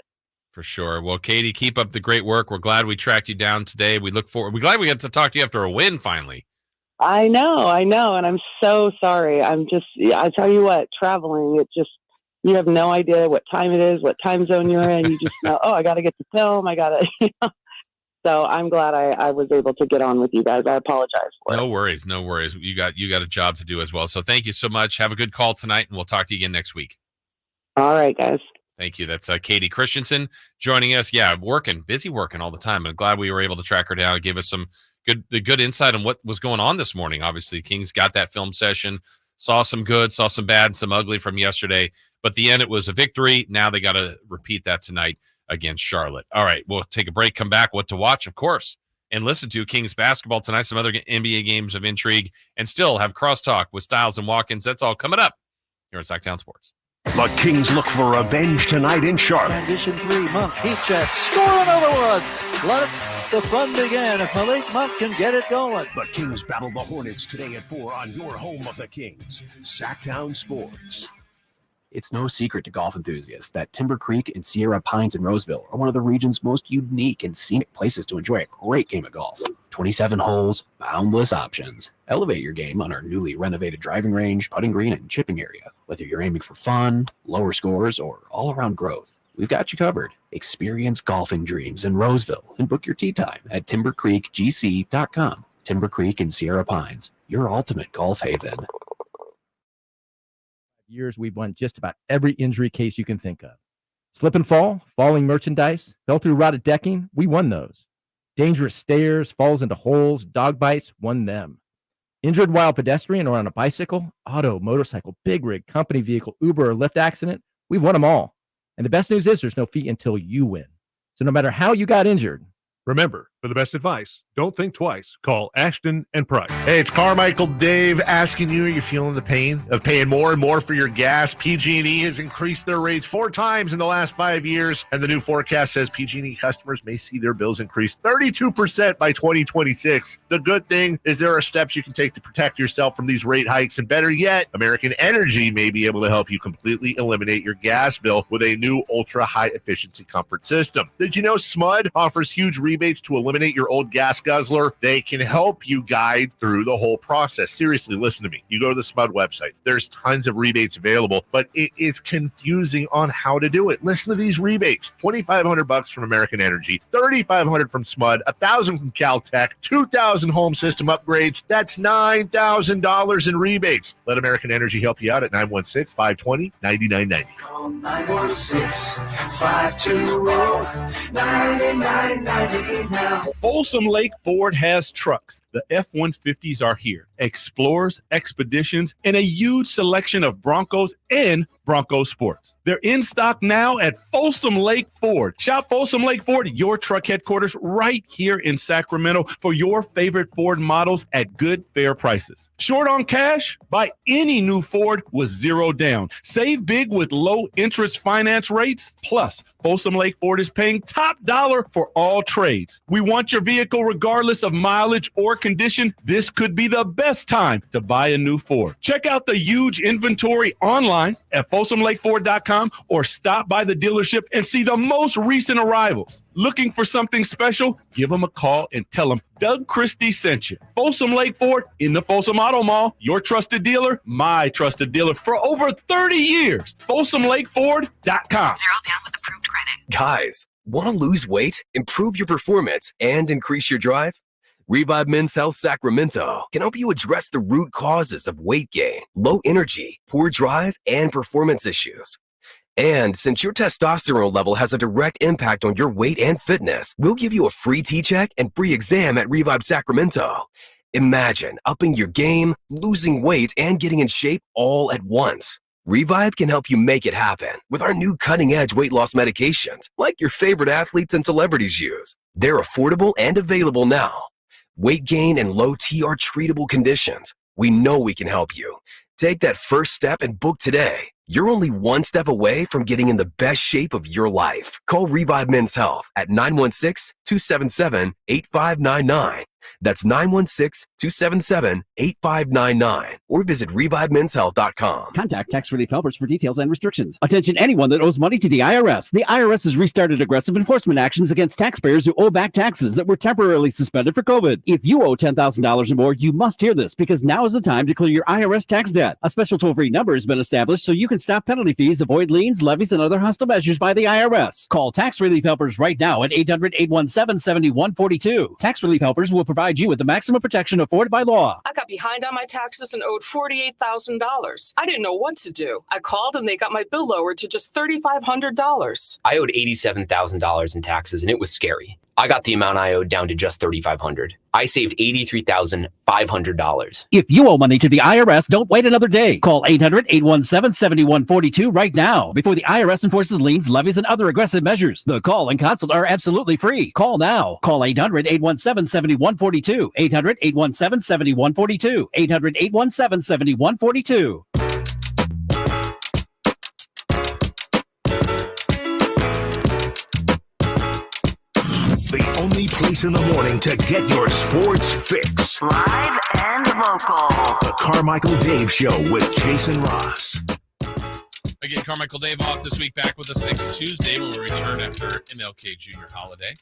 For sure. Well, Katie, keep up the great work. We're glad we tracked you down today. We're glad we got to talk to you after a win finally. I know. And I'm so sorry. I tell you what, traveling, you have no idea what time it is, what time zone you're in. You just know, I got to get the film. So I'm glad I was able to get on with you guys. I apologize for it. No worries. You got a job to do as well. So thank you so much. Have a good call tonight, and we'll talk to you again next week. All right, guys. Thank you. That's Katie Christensen joining us. Yeah, busy working all the time. I'm glad we were able to track her down and give us some good insight on what was going on this morning. Obviously, Kings got that film session, saw some good, saw some bad, some ugly from yesterday. But at the end, it was a victory. Now they got to repeat that tonight against Charlotte. All right, we'll take a break, come back, what to watch, of course, and listen to Kings basketball tonight, some other NBA games of intrigue, and still have crosstalk with Styles and Watkins. That's all coming up here on Sactown Sports. The Kings look for revenge tonight in Charlotte. Transition three, Monk, heat check, score another one. Let the fun begin if Malik Monk can get it going. The Kings battle the Hornets today at 4 on your home of the Kings, Sactown Sports. It's no secret to golf enthusiasts that Timber Creek and Sierra Pines in Roseville are one of the region's most unique and scenic places to enjoy a great game of golf. 27 holes, boundless options. Elevate your game on our newly renovated driving range, putting green, and chipping area. Whether you're aiming for fun, lower scores, or all-around growth, we've got you covered. Experience golfing dreams in Roseville and book your tee time at timbercreekgc.com. Timber Creek and Sierra Pines, your ultimate golf haven. Years we've won just about every injury case you can think of. Slip and fall, falling merchandise, fell through rotted decking, we won those. Dangerous stairs, falls into holes, dog bites, won them. Injured while pedestrian or on a bicycle, auto, motorcycle, big rig, company vehicle, Uber, or Lyft accident, we've won them all. And the best news is there's no fee until you win. So no matter how you got injured, remember, for the best advice, don't think twice. Call Ashton and Price. Hey, it's Carmichael Dave asking you, are you feeling the pain of paying more and more for your gas? PG&E has increased their rates 4 times in the last 5 years, and the new forecast says PG&E customers may see their bills increase 32% by 2026. The good thing is there are steps you can take to protect yourself from these rate hikes, and better yet, American Energy may be able to help you completely eliminate your gas bill with a new ultra-high efficiency comfort system. Did you know SMUD offers huge rebates to eliminate your old gas guzzler? They can help you guide through the whole process. Seriously, listen to me. You go to the SMUD website. There's tons of rebates available, but it is confusing on how to do it. Listen to these rebates. $2,500 from American Energy, $3,500 from SMUD, $1,000 from Caltech, $2,000 home system upgrades. That's $9,000 in rebates. Let American Energy help you out at 916-520-9990. Call 916-520-9990 now. Folsom Lake Ford has trucks. The F-150s are here. Explorers, Expeditions, and a huge selection of Broncos and Bronco Sports. They're in stock now at Folsom Lake Ford. Shop Folsom Lake Ford, your truck headquarters, right here in Sacramento for your favorite Ford models at good, fair prices. Short on cash? Buy any new Ford with 0 down. Save big with low interest finance rates. Plus, Folsom Lake Ford is paying top dollar for all trades. We want your vehicle regardless of mileage or condition. This could be the best time to buy a new Ford. Check out the huge inventory online at FolsomLakeFord.com or stop by the dealership and see the most recent arrivals. Looking for something special? Give them a call and tell them Doug Christie sent you. Folsom Lake Ford in the Folsom Auto Mall, your trusted dealer, my trusted dealer for over 30 years. FolsomLakeFord.com. 0 down with approved credit. Guys, want to lose weight, improve your performance, and increase your drive? Revive Men's Health Sacramento can help you address the root causes of weight gain, low energy, poor drive, and performance issues. And since your testosterone level has a direct impact on your weight and fitness, we'll give you a free T-check and free exam at Revive Sacramento. Imagine upping your game, losing weight, and getting in shape all at once. Revive can help you make it happen with our new cutting-edge weight loss medications, like your favorite athletes and celebrities use. They're affordable and available now. Weight gain and low T are treatable conditions. We know we can help you. Take that first step and book today. You're only one step away from getting in the best shape of your life. Call Revive Men's Health at 916-277-8599. That's 916-277-8599. Or visit ReviveMen'sHealth.com. Contact Tax Relief Helpers for details and restrictions. Attention anyone that owes money to the IRS. The IRS has restarted aggressive enforcement actions against taxpayers who owe back taxes that were temporarily suspended for COVID. If you owe $10,000 or more, you must hear this because now is the time to clear your IRS tax debt. A special toll-free number has been established so you can stop penalty fees, avoid liens, levies, and other hostile measures by the IRS. Call Tax Relief Helpers right now at 800-817-7142. Tax Relief Helpers will provide you with the maximum protection afforded by law. I got behind on my taxes and owed $48,000. I didn't know what to do. I called and they got my bill lowered to just $3,500. I owed $87,000 in taxes and it was scary. I got the amount I owed down to just $3,500. I saved $83,500. If you owe money to the IRS, don't wait another day. Call 800-817-7142 right now before the IRS enforces liens, levies, and other aggressive measures. The call and consult are absolutely free. Call now. Call 800-817-7142. 800-817-7142. 800-817-7142. The only place in the morning to get your sports fix. Live and vocal. The Carmichael Dave Show with Jason Ross. Again, Carmichael Dave off this week, back with us next Tuesday when we return after MLK Jr. holiday.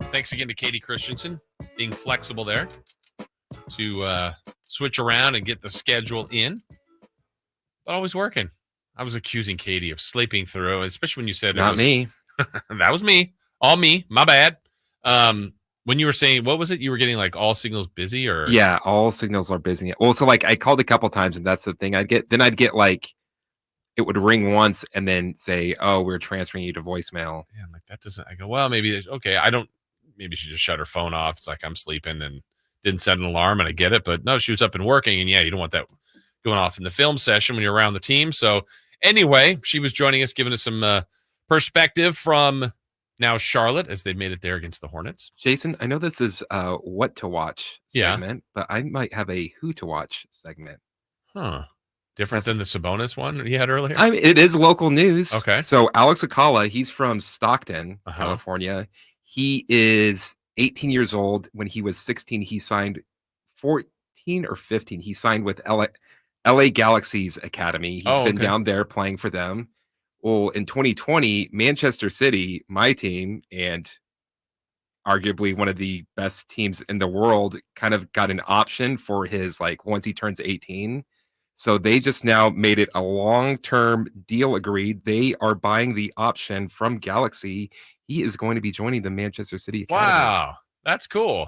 Thanks again to Katie Christensen being flexible there to switch around and get the schedule in, but always working. I was accusing Katie of sleeping through, especially when you said Not me. That was me. All me. My bad. When you were saying, what was it? You were getting like all signals busy or? Yeah, all signals are busy. Well, so like I called a couple times and that's the thing I'd get like, it would ring once and then say, oh, we're transferring you to voicemail. Yeah, I'm like, that doesn't, I go, well, maybe, okay. I don't, maybe she just shut her phone off. It's like, I'm sleeping and didn't set an alarm, and I get it. But no, she was up and working. And, yeah, you don't want that going off in the film session when you're around the team. So, anyway, she was joining us, giving us some perspective from now Charlotte as they made it there against the Hornets. Jason, I know this is what to watch segment, but I might have a who to watch segment. Huh. Different than the Sabonis one you had earlier? I mean, it is local news. Okay. So Alex Akala, he's from Stockton, California. He is 18 years old. When he was 16, he signed 14 or 15. He signed with LA Galaxy's Academy. He's been down there playing for them. Well, in 2020, Manchester City, my team, and arguably one of the best teams in the world, kind of got an option for his, like, once he turns 18. So they just now made it a long-term deal agreed. They are buying the option from Galaxy. He is going to be joining the Manchester City Academy. Wow. That's cool.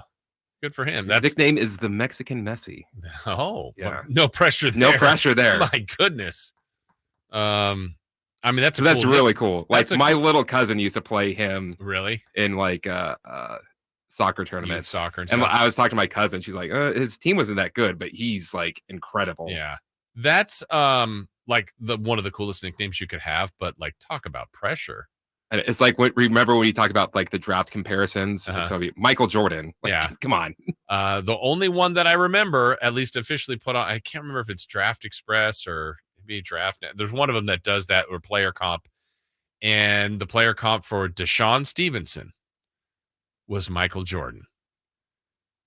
Good for him. His nickname is the Mexican Messi. Oh, yeah. Well, no pressure there. No pressure there. My goodness. I mean, that's that's cool really cool. Like, my cool... little cousin used to play him. Really? In like soccer tournaments. Soccer and I was talking to my cousin. She's like, his team wasn't that good, but he's like incredible. Yeah. That's like one of the coolest nicknames you could have, but like, talk about pressure. And it's like, remember when you talk about like the draft comparisons? Like, so Michael Jordan. Like, yeah. Come on. The only one that I remember, at least officially put on, I can't remember if it's Draft Express or maybe Draft. There's one of them that does that, or player comp. And the player comp for Deshaun Stevenson was Michael Jordan.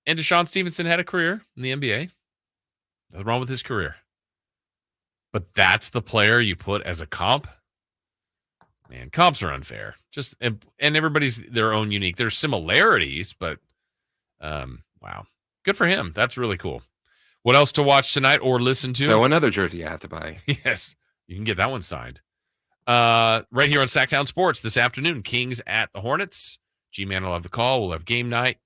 And Deshaun Stevenson had a career in the NBA. Nothing wrong with his career. But that's the player you put as a comp? Man, comps are unfair. Just and everybody's their own unique. There's similarities, but wow. Good for him. That's really cool. What else to watch tonight or listen to? So another jersey I have to buy. Yes, you can get that one signed. Right here on Sactown Sports this afternoon, Kings at the Hornets. G-Man will have the call. We'll have game night,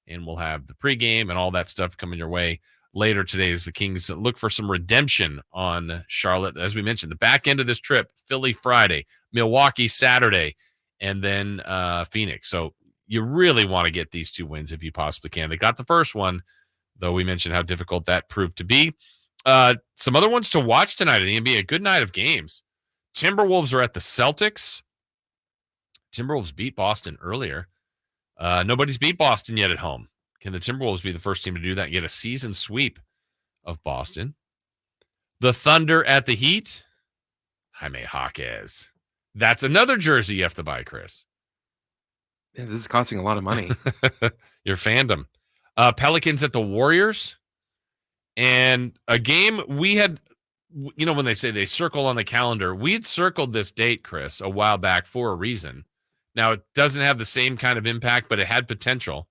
and we'll have the pregame and all that stuff coming your way later today as the Kings look for some redemption on Charlotte. As we mentioned, the back end of this trip, Philly Friday, Milwaukee Saturday, and then Phoenix. So you really want to get these two wins if you possibly can. They got the first one, though we mentioned how difficult that proved to be. Some other ones to watch tonight in the NBA. A good night of games. Timberwolves are at the Celtics. Timberwolves beat Boston earlier. Nobody's beat Boston yet at home. Can the Timberwolves be the first team to do that and get a season sweep of Boston? The Thunder at the Heat. Jaime Jaquez. That's another jersey you have to buy, Chris. Yeah, this is costing a lot of money. Your fandom. Pelicans at the Warriors. And a game we had, you know, when they say they circle on the calendar, we had circled this date, Chris, a while back for a reason. Now, it doesn't have the same kind of impact, but it had potential.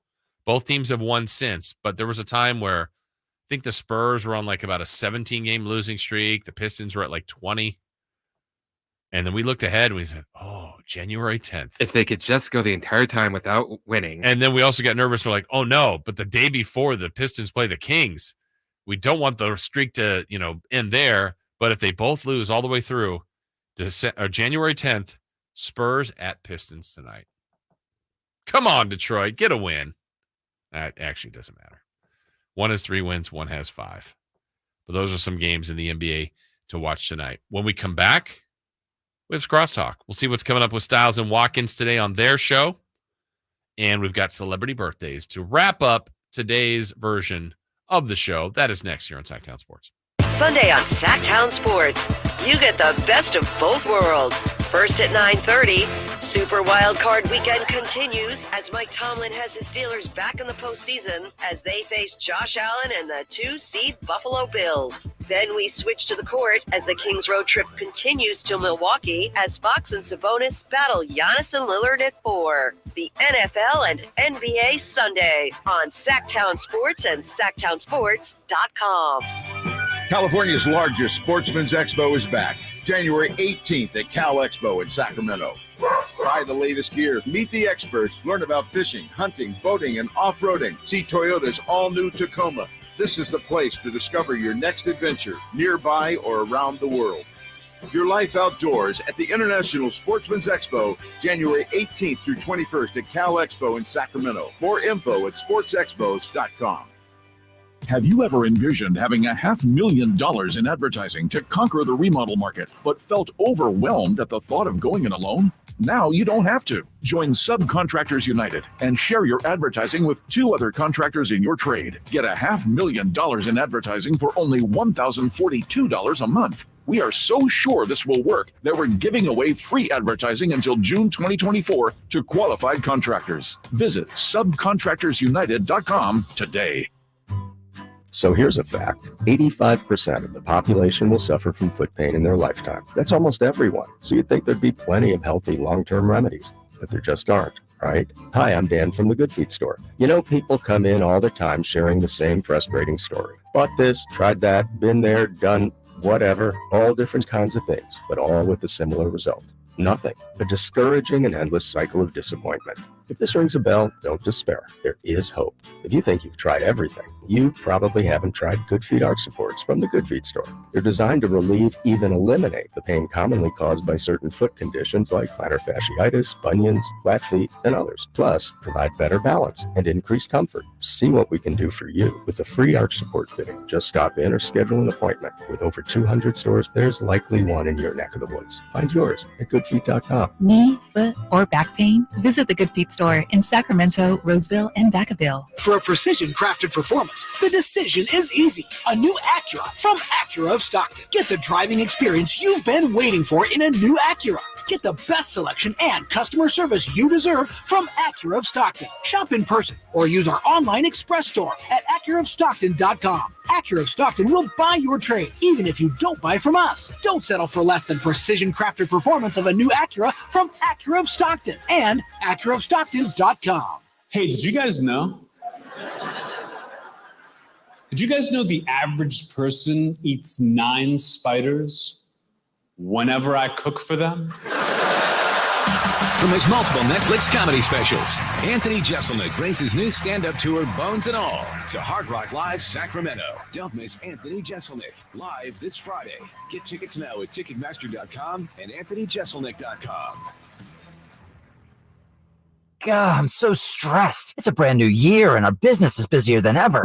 Both teams have won since, but there was a time where I think the Spurs were on like about a 17-game losing streak. The Pistons were at like 20. And then we looked ahead and we said, oh, January 10th. If they could just go the entire time without winning. And then we also got nervous. We're like, oh, no, but the day before the Pistons play the Kings, we don't want the streak to, you know, end there. But if they both lose all the way through to January 10th, Spurs at Pistons tonight. Come on, Detroit, get a win. That actually doesn't matter. One has 3 wins, one has 5. But those are some games in the NBA to watch tonight. When we come back, we have Crosstalk. We'll see what's coming up with Styles and Watkins today on their show. And we've got celebrity birthdays to wrap up today's version of the show. That is next here on Sactown Sports. Sunday on Sactown Sports, you get the best of both worlds. First at 9:30, Super Wild Card Weekend continues as Mike Tomlin has his Steelers back in the postseason as they face Josh Allen and the 2-seed Buffalo Bills. Then we switch to the court as the Kings road trip continues to Milwaukee as Fox and Sabonis battle Giannis and Lillard at 4. The NFL and NBA Sunday on Sactown Sports and SactownSports.com. California's largest sportsman's expo is back, January 18th at Cal Expo in Sacramento. Buy the latest gear, meet the experts, learn about fishing, hunting, boating, and off-roading. See Toyota's all-new Tacoma. This is the place to discover your next adventure, nearby or around the world. Your life outdoors at the International Sportsman's Expo, January 18th through 21st at Cal Expo in Sacramento. More info at sportsexpos.com. Have you ever envisioned having $500,000 in advertising to conquer the remodel market, but felt overwhelmed at the thought of going it alone? Now you don't have to. Join Subcontractors United and share your advertising with 2 other contractors in your trade. Get $500,000 in advertising for only $1,042 a month. We are so sure this will work that we're giving away free advertising until June 2024 to qualified contractors. Visit subcontractorsunited.com today. So here's a fact. 85% of the population will suffer from foot pain in their lifetime. That's almost everyone. So you'd think there'd be plenty of healthy long-term remedies, but there just aren't, right? Hi, I'm Dan from the Good Feet store. You know, people come in all the time sharing the same frustrating story. Bought this, tried that, been there, done whatever, all different kinds of things, but all with a similar result. Nothing. A discouraging and endless cycle of disappointment. If this rings a bell, don't despair. There is hope. If you think you've tried everything, you probably haven't tried Good Feet arch supports from the Good Feet store. They're designed to relieve, even eliminate the pain commonly caused by certain foot conditions like plantar fasciitis, bunions, flat feet, and others. Plus, provide better balance and increased comfort. See what we can do for you with a free arch support fitting. Just stop in or schedule an appointment. With over 200 stores, there's likely one in your neck of the woods. Find yours at goodfeet.com. Knee, foot, or back pain? Visit the Good Feet store in Sacramento, Roseville, and Vacaville. For a precision-crafted performance, the decision is easy. A new Acura from Acura of Stockton. Get the driving experience you've been waiting for in a new Acura. Get the best selection and customer service you deserve from Acura of Stockton. Shop in person or use our online express store at AcuraofStockton.com. Acura of Stockton will buy your trade, even if you don't buy from us. Don't settle for less than precision-crafted performance of a new Acura from Acura of Stockton and AcuraofStockton.com. Hey, did you guys know? Did you guys know the average person eats 9 spiders whenever I cook for them? From his multiple Netflix comedy specials, Anthony Jeselnik brings his new stand-up tour, Bones and All, to Hard Rock Live Sacramento. Don't miss Anthony Jeselnik live this Friday. Get tickets now at Ticketmaster.com and AnthonyJeselnik.com. God, I'm so stressed. It's a brand new year and our business is busier than ever.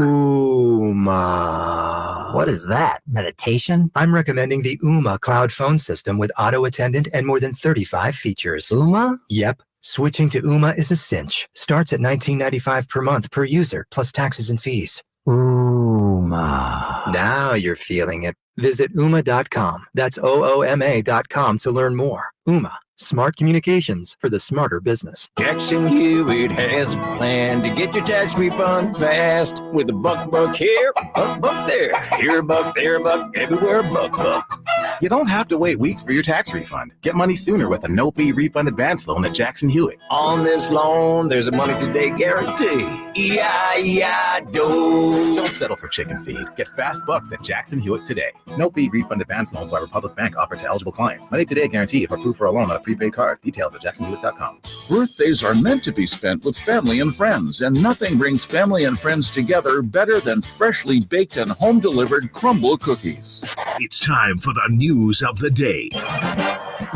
Ooma. What is that? Meditation? I'm recommending the Ooma cloud phone system with auto attendant and more than 35 features. Ooma? Yep. Switching to Ooma is a cinch. Starts at $19.95 per month per user, plus taxes and fees. Ooma. Now you're feeling it. Visit Ooma.com. That's OOMA.com to learn more. Ooma. Smart communications for the smarter business. Jackson Hewitt has a plan to get your tax refund fast. With a buck here, buck there. Here a buck, there a buck, everywhere a buck. You don't have to wait weeks for your tax refund. Get money sooner with a no-fee refund advance loan at Jackson Hewitt. On this loan, there's a money today guarantee. E-I-E-I-Do. Don't settle for chicken feed. Get fast bucks at Jackson Hewitt today. No-fee refund advance loans by Republic Bank offered to eligible clients. Money today guarantee if approved for a loan on a prepaid card. Details at jacksonhewitt.com. Birthdays are meant to be spent with family and friends, and nothing brings family and friends together better than freshly baked and home-delivered crumble cookies. It's time for the news of the day.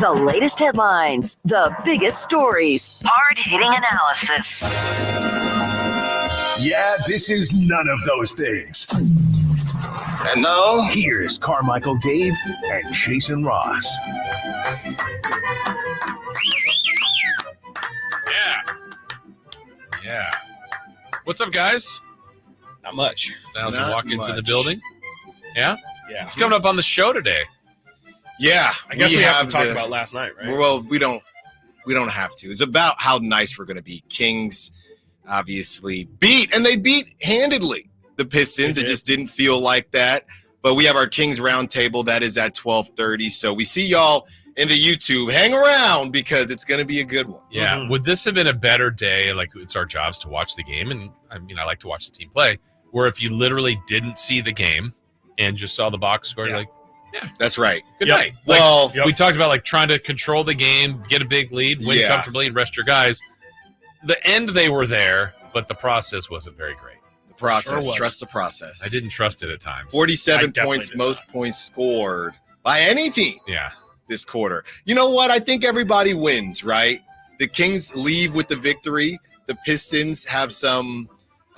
The latest headlines, the biggest stories, hard-hitting analysis. Yeah, this is none of those things. And now, here's Carmichael Dave and Jason Ross. Yeah. What's up, guys? Not much. Styles Not walk into the much. building. Yeah? Yeah. It's coming up on the show today. Yeah, I guess we have to talk to- about last night, right? Well, we don't have to. It's about how nice we're going to be. Kings obviously beat, and they beat handedly the Pistons. It just didn't feel like that. But we have our Kings roundtable that is at 12:30. So we see y'all in the YouTube. Hang around because it's going to be a good one. Yeah. Would this have been a better day? Like, it's our jobs to watch the game. And I mean, I like to watch the team play. Where if you literally didn't see the game and just saw the box score, you're like, yeah, that's right. Good night. Like, Well, we talked about like trying to control the game, get a big lead, win Yeah. comfortably, and rest your guys. The end, they were there, but the process wasn't very great. The process. Sure wasn't. Trust the process. I didn't trust it at times. 47 I definitely points, did most points scored by any team. Yeah. this quarter. You know what? I think everybody wins, right? The Kings leave with the victory. The Pistons have some,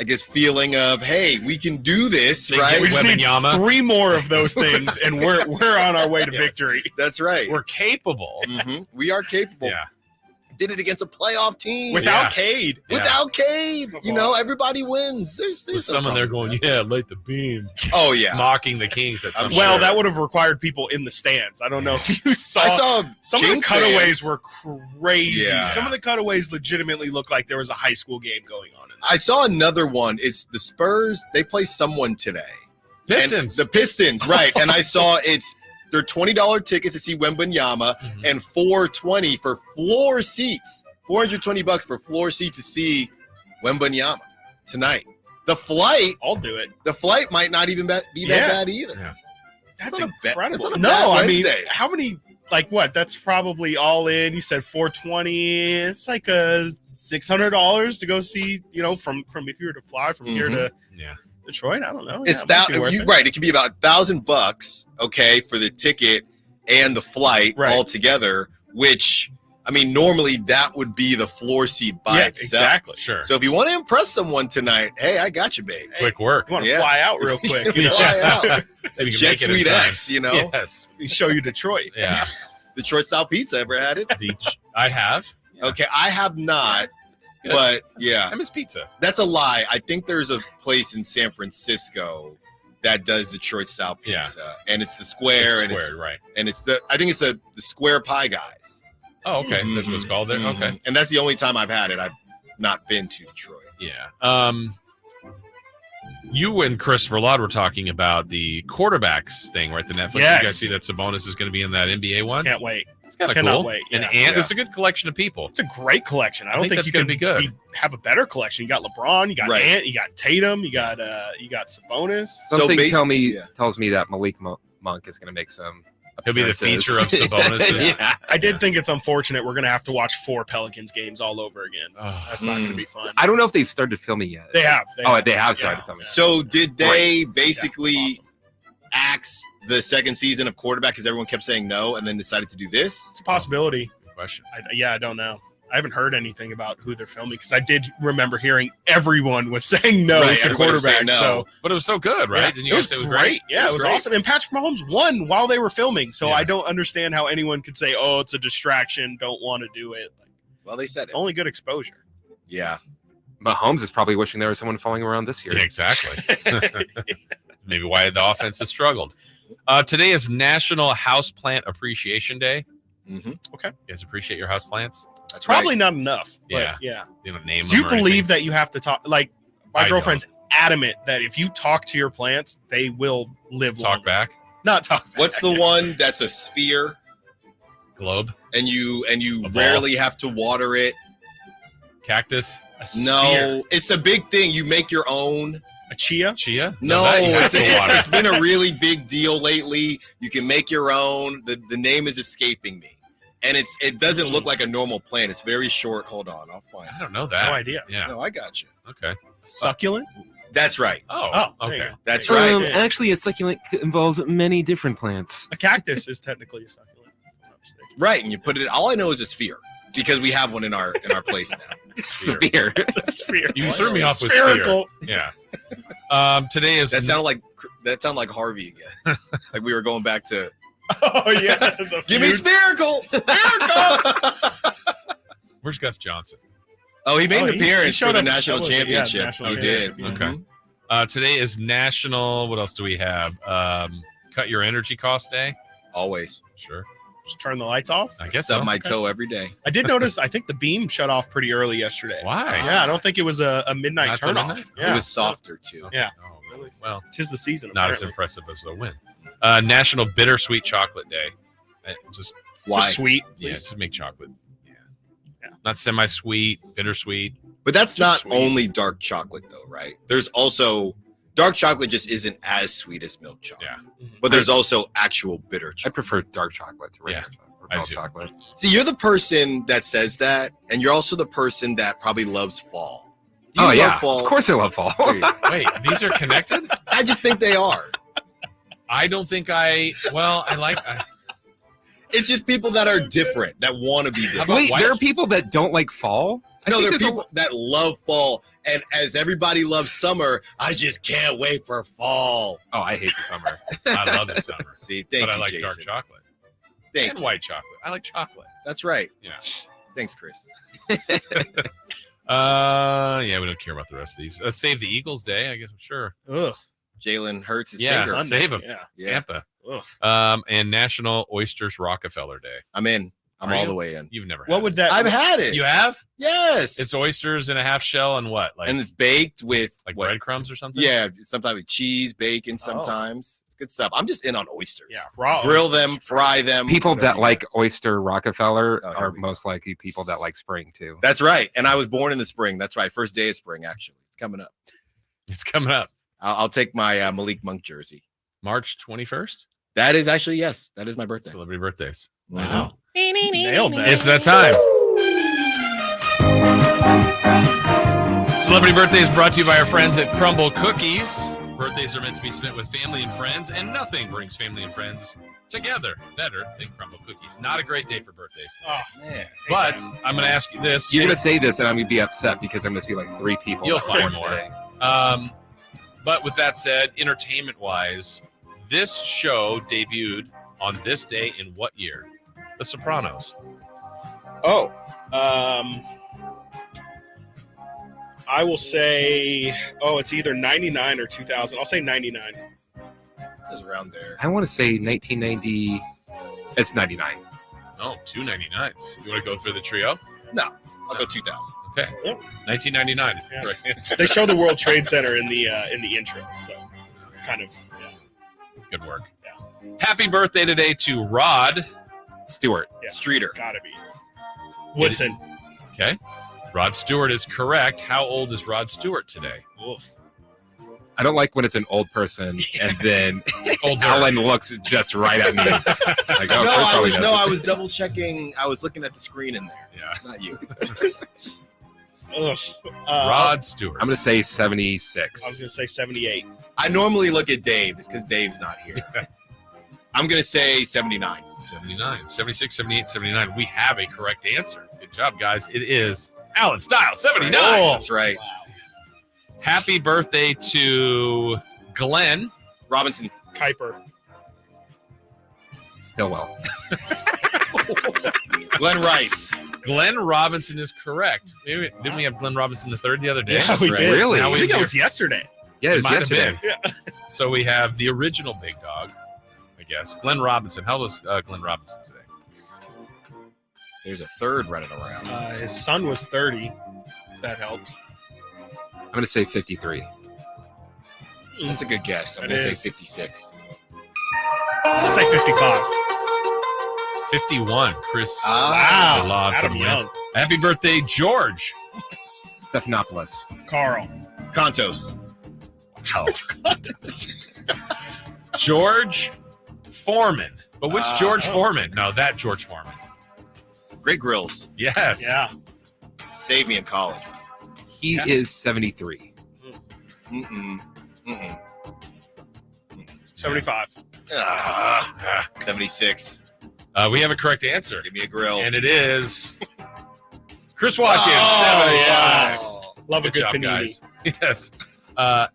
I guess, feeling of, hey, we can do this, right? We just need 3 more of those things, and we're on our way to victory. That's right. We're capable. Mm-hmm. We are capable. Yeah. Did it against a playoff team. Without Cade. Without Cade. You know, everybody wins. There's someone there going, yeah, light the beam. Oh, yeah. Mocking the Kings at some Well, that would have required people in the stands. I don't know if you saw. I saw some of the Kings cutaways fans. were crazy. Yeah. Some of the cutaways legitimately looked like there was a high school game going on. I saw another one. It's the Spurs. They play someone today. Pistons. And the Pistons, right. And I saw they're $20 tickets to see Wembanyama and $420 for floor seats. $420 for floor seats to see Wembanyama tonight. The flight. I'll do it. The flight might not even be that bad either. Yeah. That's incredible. incredible. That's not a No, bad I mean, Wednesday. how many? Like what? That's probably all in. You said $420. It's like $600 to go see. You know, from if you were to fly from here to Detroit. I don't know. It's it might be worth it. right. It could be about $1,000, okay, for the ticket and the flight all together. Which, I mean, normally that would be the floor seat by itself. Exactly. Sure. So if you want to impress someone tonight, hey, I got you, babe. Quick work. You want to fly out real quick? You know? Fly out. So you can Jet make it in Suite time. X, you know. Yes. We show you Detroit. Yeah. Detroit style pizza. Ever had it? I have. Okay, I have not. Good. But yeah, I miss pizza. That's a lie. I think there's a place in San Francisco that does Detroit style pizza, and it's the square, It's and squared, right. and it's I think it's the square pie guys. Oh, okay. That's what it's called there. Okay. And that's the only time I've had it. I've not been to Detroit. Yeah. You and Christopher Laud were talking about the quarterbacks thing, right? The Netflix. Yes. You guys see that Sabonis is going to be in that NBA one? Can't wait. It's kind of Cannot cool. wait. And Yeah. it's a good collection of people. It's a great collection. I don't think that's you going can to be good. have a better collection. You got LeBron, you got Ant, you got Tatum, you got Sabonis. Something tells me that Malik Monk is going to make some. He'll be the feature of Sabonis. Yeah. I did think it's unfortunate we're going to have to watch 4 Pelicans games all over again. That's not going to be fun. I don't know if they've started filming yet. They have. They have started filming. So did they basically axe the second season of quarterback because everyone kept saying no and then decided to do this? It's a possibility. Good question. I don't know. I haven't heard anything about who they're filming because I did remember hearing everyone was saying no Right, to everybody was saying quarterback. no. So, But it was so good, right? yeah, Didn't you it guys was say it was great. Yeah, it was great. awesome. And Patrick Mahomes won while they were filming. So Yeah. I don't understand how anyone could say, "Oh, it's a distraction. Don't want to do it." Like, Well, they said it. only good exposure. Yeah. Mahomes is probably wishing there was someone following around this year. Yeah, exactly. Maybe why the offense has struggled. Today is National Houseplant Appreciation Day. Mm-hmm. Okay. You guys appreciate your houseplants? That's Probably right. not enough. But Yeah. yeah. You don't name Do you them or believe anything. that you have to talk? Like my I girlfriend's adamant that if you talk to your plants, they will live Talk longer. back? Not talk back. What's the one that's a sphere Globe? and you A ball? rarely have to water it? Cactus? No, it's a big thing. You make your own. A chia? Chia? No, that you have to water. it's been a really big deal lately. You can make your own. The name is escaping me, and it doesn't look like a normal plant. It's very short. Hold on, I'll find I it. don't know that. No idea. Yeah. No, I got you. Okay. Succulent? That's right. Oh, there you okay. go. That's There you right. go. Actually, a succulent involves many different plants. A cactus is technically a succulent. if I'm not mistaken. Right, and you put it. All I know is a sphere because we have one in our place now. Sphere. It's a sphere. You threw me off with Spherical. Sphere. Yeah. Today is That sounded like Harvey again. Like we were going back to. Oh yeah. the Give me feud. spherical. Where's Gus Johnson? Oh, he made Oh, an he appearance showed for the up- national that was it, yeah, championship. national He did. championship, Mhm. Okay. Today is National. What else do we have? Cut your energy cost day. Always. Sure. Just turn the lights off. I guess Stub so. my toe every day. I did notice. I think the beam shut off pretty early yesterday. Why? Yeah, I don't think it was a midnight Not till turn off. midnight? Yeah, It was softer too. Yeah. Oh, really? Well, Tis the season. not as apparently. impressive as the win. National Bittersweet Chocolate Day. Just Why? Just sweet. yeah, please. just make chocolate. Yeah. Yeah. Not semi-sweet, bittersweet. But that's not sweet. only dark chocolate though, right? There's also dark chocolate just isn't as sweet as milk chocolate. Yeah. But there's also actual bitter I chocolate. prefer dark chocolate to regular Yeah, chocolate. Or I milk do. chocolate. See, you're the person that says that, and you're also the person that probably loves fall. Do you Oh love yeah, fall? of course I love fall. There you go. Wait, these are connected? I just think they are. I don't think I. Well, I like. It's just people that are different, that want to be different. Wait, there are people that don't like fall? No, there are people that love fall. And as everybody loves summer, I just can't wait for fall. Oh, I hate the summer. I love the summer. See, but I like Jason. dark chocolate. Thank and you. white chocolate. I like chocolate. That's right. Yeah. Thanks, Chris. Yeah, we don't care about the rest of these. Let's save the Eagles Day, I guess. I'm sure. Ugh. Jalen hurts his Yeah, finger. save him. Yeah. Tampa. Ugh. And National Oysters Rockefeller Day. I'm in. I'm Are all you? the way in. You've never had What would that? I've had it. You have? Yes. It's oysters in a half shell and what? Like and it's baked with like what? breadcrumbs or something? Yeah, sometimes with cheese, bacon. Sometimes it's good stuff. I'm just in on oysters. Yeah, raw Grill oysters. them, fry them. People whatever that you like oyster Rockefeller Oh, here are we most likely people that like spring too. got. That's right. And I was born in the spring. That's right. First day of spring. Actually, it's coming up. It's coming up. I'll take my Malik Monk jersey. March 21st? That is actually yes. That is my birthday. Celebrity birthdays. Wow. Nailed that. It's that time. Celebrity Birthdays brought to you by our friends at Crumble Cookies. Birthdays are meant to be spent with family and friends, and nothing brings family and friends together better than Crumble Cookies. Not a great day for birthdays today. Oh man. But I'm going to ask you this. You're gonna say this, and I'm gonna be upset because I'm gonna see like 3 people. You'll that find born more. today. But with that said, entertainment-wise, this show debuted on this day in what year? The Sopranos. Oh, I will say, it's either 99 or 2000. I'll say 99. It's around there. I want to say 1990. It's 99. Oh, 299s. You want to go through the trio? No, I'll go 2000. Okay. Yep. 1999 is the correct answer. They show the World Trade Center in the intro, so it's kind of Good work. Yeah. Happy birthday today to Rod Stewart. Streeter. Gotta be Woodson. Okay. Rod Stewart is correct. How old is Rod Stewart today? Oof. I don't like when it's an old person and then Older. Alan looks just right at me. Like, oh, No, Chris probably I knows. was double checking. I was looking at the screen in there. Yeah. Not you. Ugh. Rod Stewart. I'm gonna say I was 76. gonna say 78. I normally look at Dave. It's because Dave's not here. I'm going to say 79. 79, 76, 78, 79. We have a correct answer. Good job, guys. It is Alan Stiles, 79. That's right. Happy birthday to Glenn Robinson. Kuiper. Stillwell. Glenn Rice. Glenn Robinson is correct. Didn't we have Glenn Robinson the third the other day? Yeah, we did. Really? Now I we think that hear- was yesterday. Yeah, It it's might have yesterday. been. So we have the original big dog, I guess. Glenn Robinson. How old is Glenn Robinson today? There's a third running around. His son was 30, if that helps. I'm gonna say 53. That's a good guess. I'm It going to say is. 56. I'll say 55. 51. Chris. Wow. Law Adam from Young. Happy birthday, George. Stephanopoulos. Carl. Contos. George Foreman. But which George oh. Foreman? No, that George Foreman. Great grills. Yes. Yeah. Saved me in college. He is 73. Mm-mm. 75. 76. We have a correct answer. Give me a grill. And it is Chris Watkins, Oh, 75. wow. Love Good a good job, panini. guys. Yes.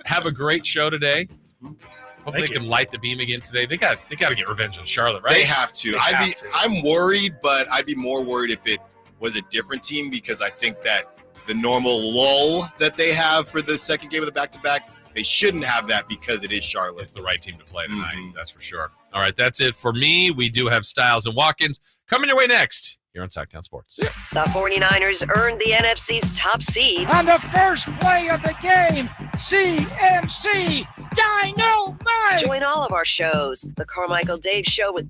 Have a great show today. Hopefully Thank they you. can light the beam again today. They got to get revenge on Charlotte, right? They have to. They have to. I'm worried, but I'd be more worried if it was a different team because I think that the normal lull that they have for the second game of the back-to-back, they shouldn't have that because it is Charlotte. It's the right team to play tonight. That's for sure. All right, that's it for me. We do have Styles and Watkins coming your way next here on Sactown Sports. See ya. The 49ers earned the NFC's top seed. On the first play of the game, CMC Dynamite! Join all of our shows. The Carmichael Dave Show with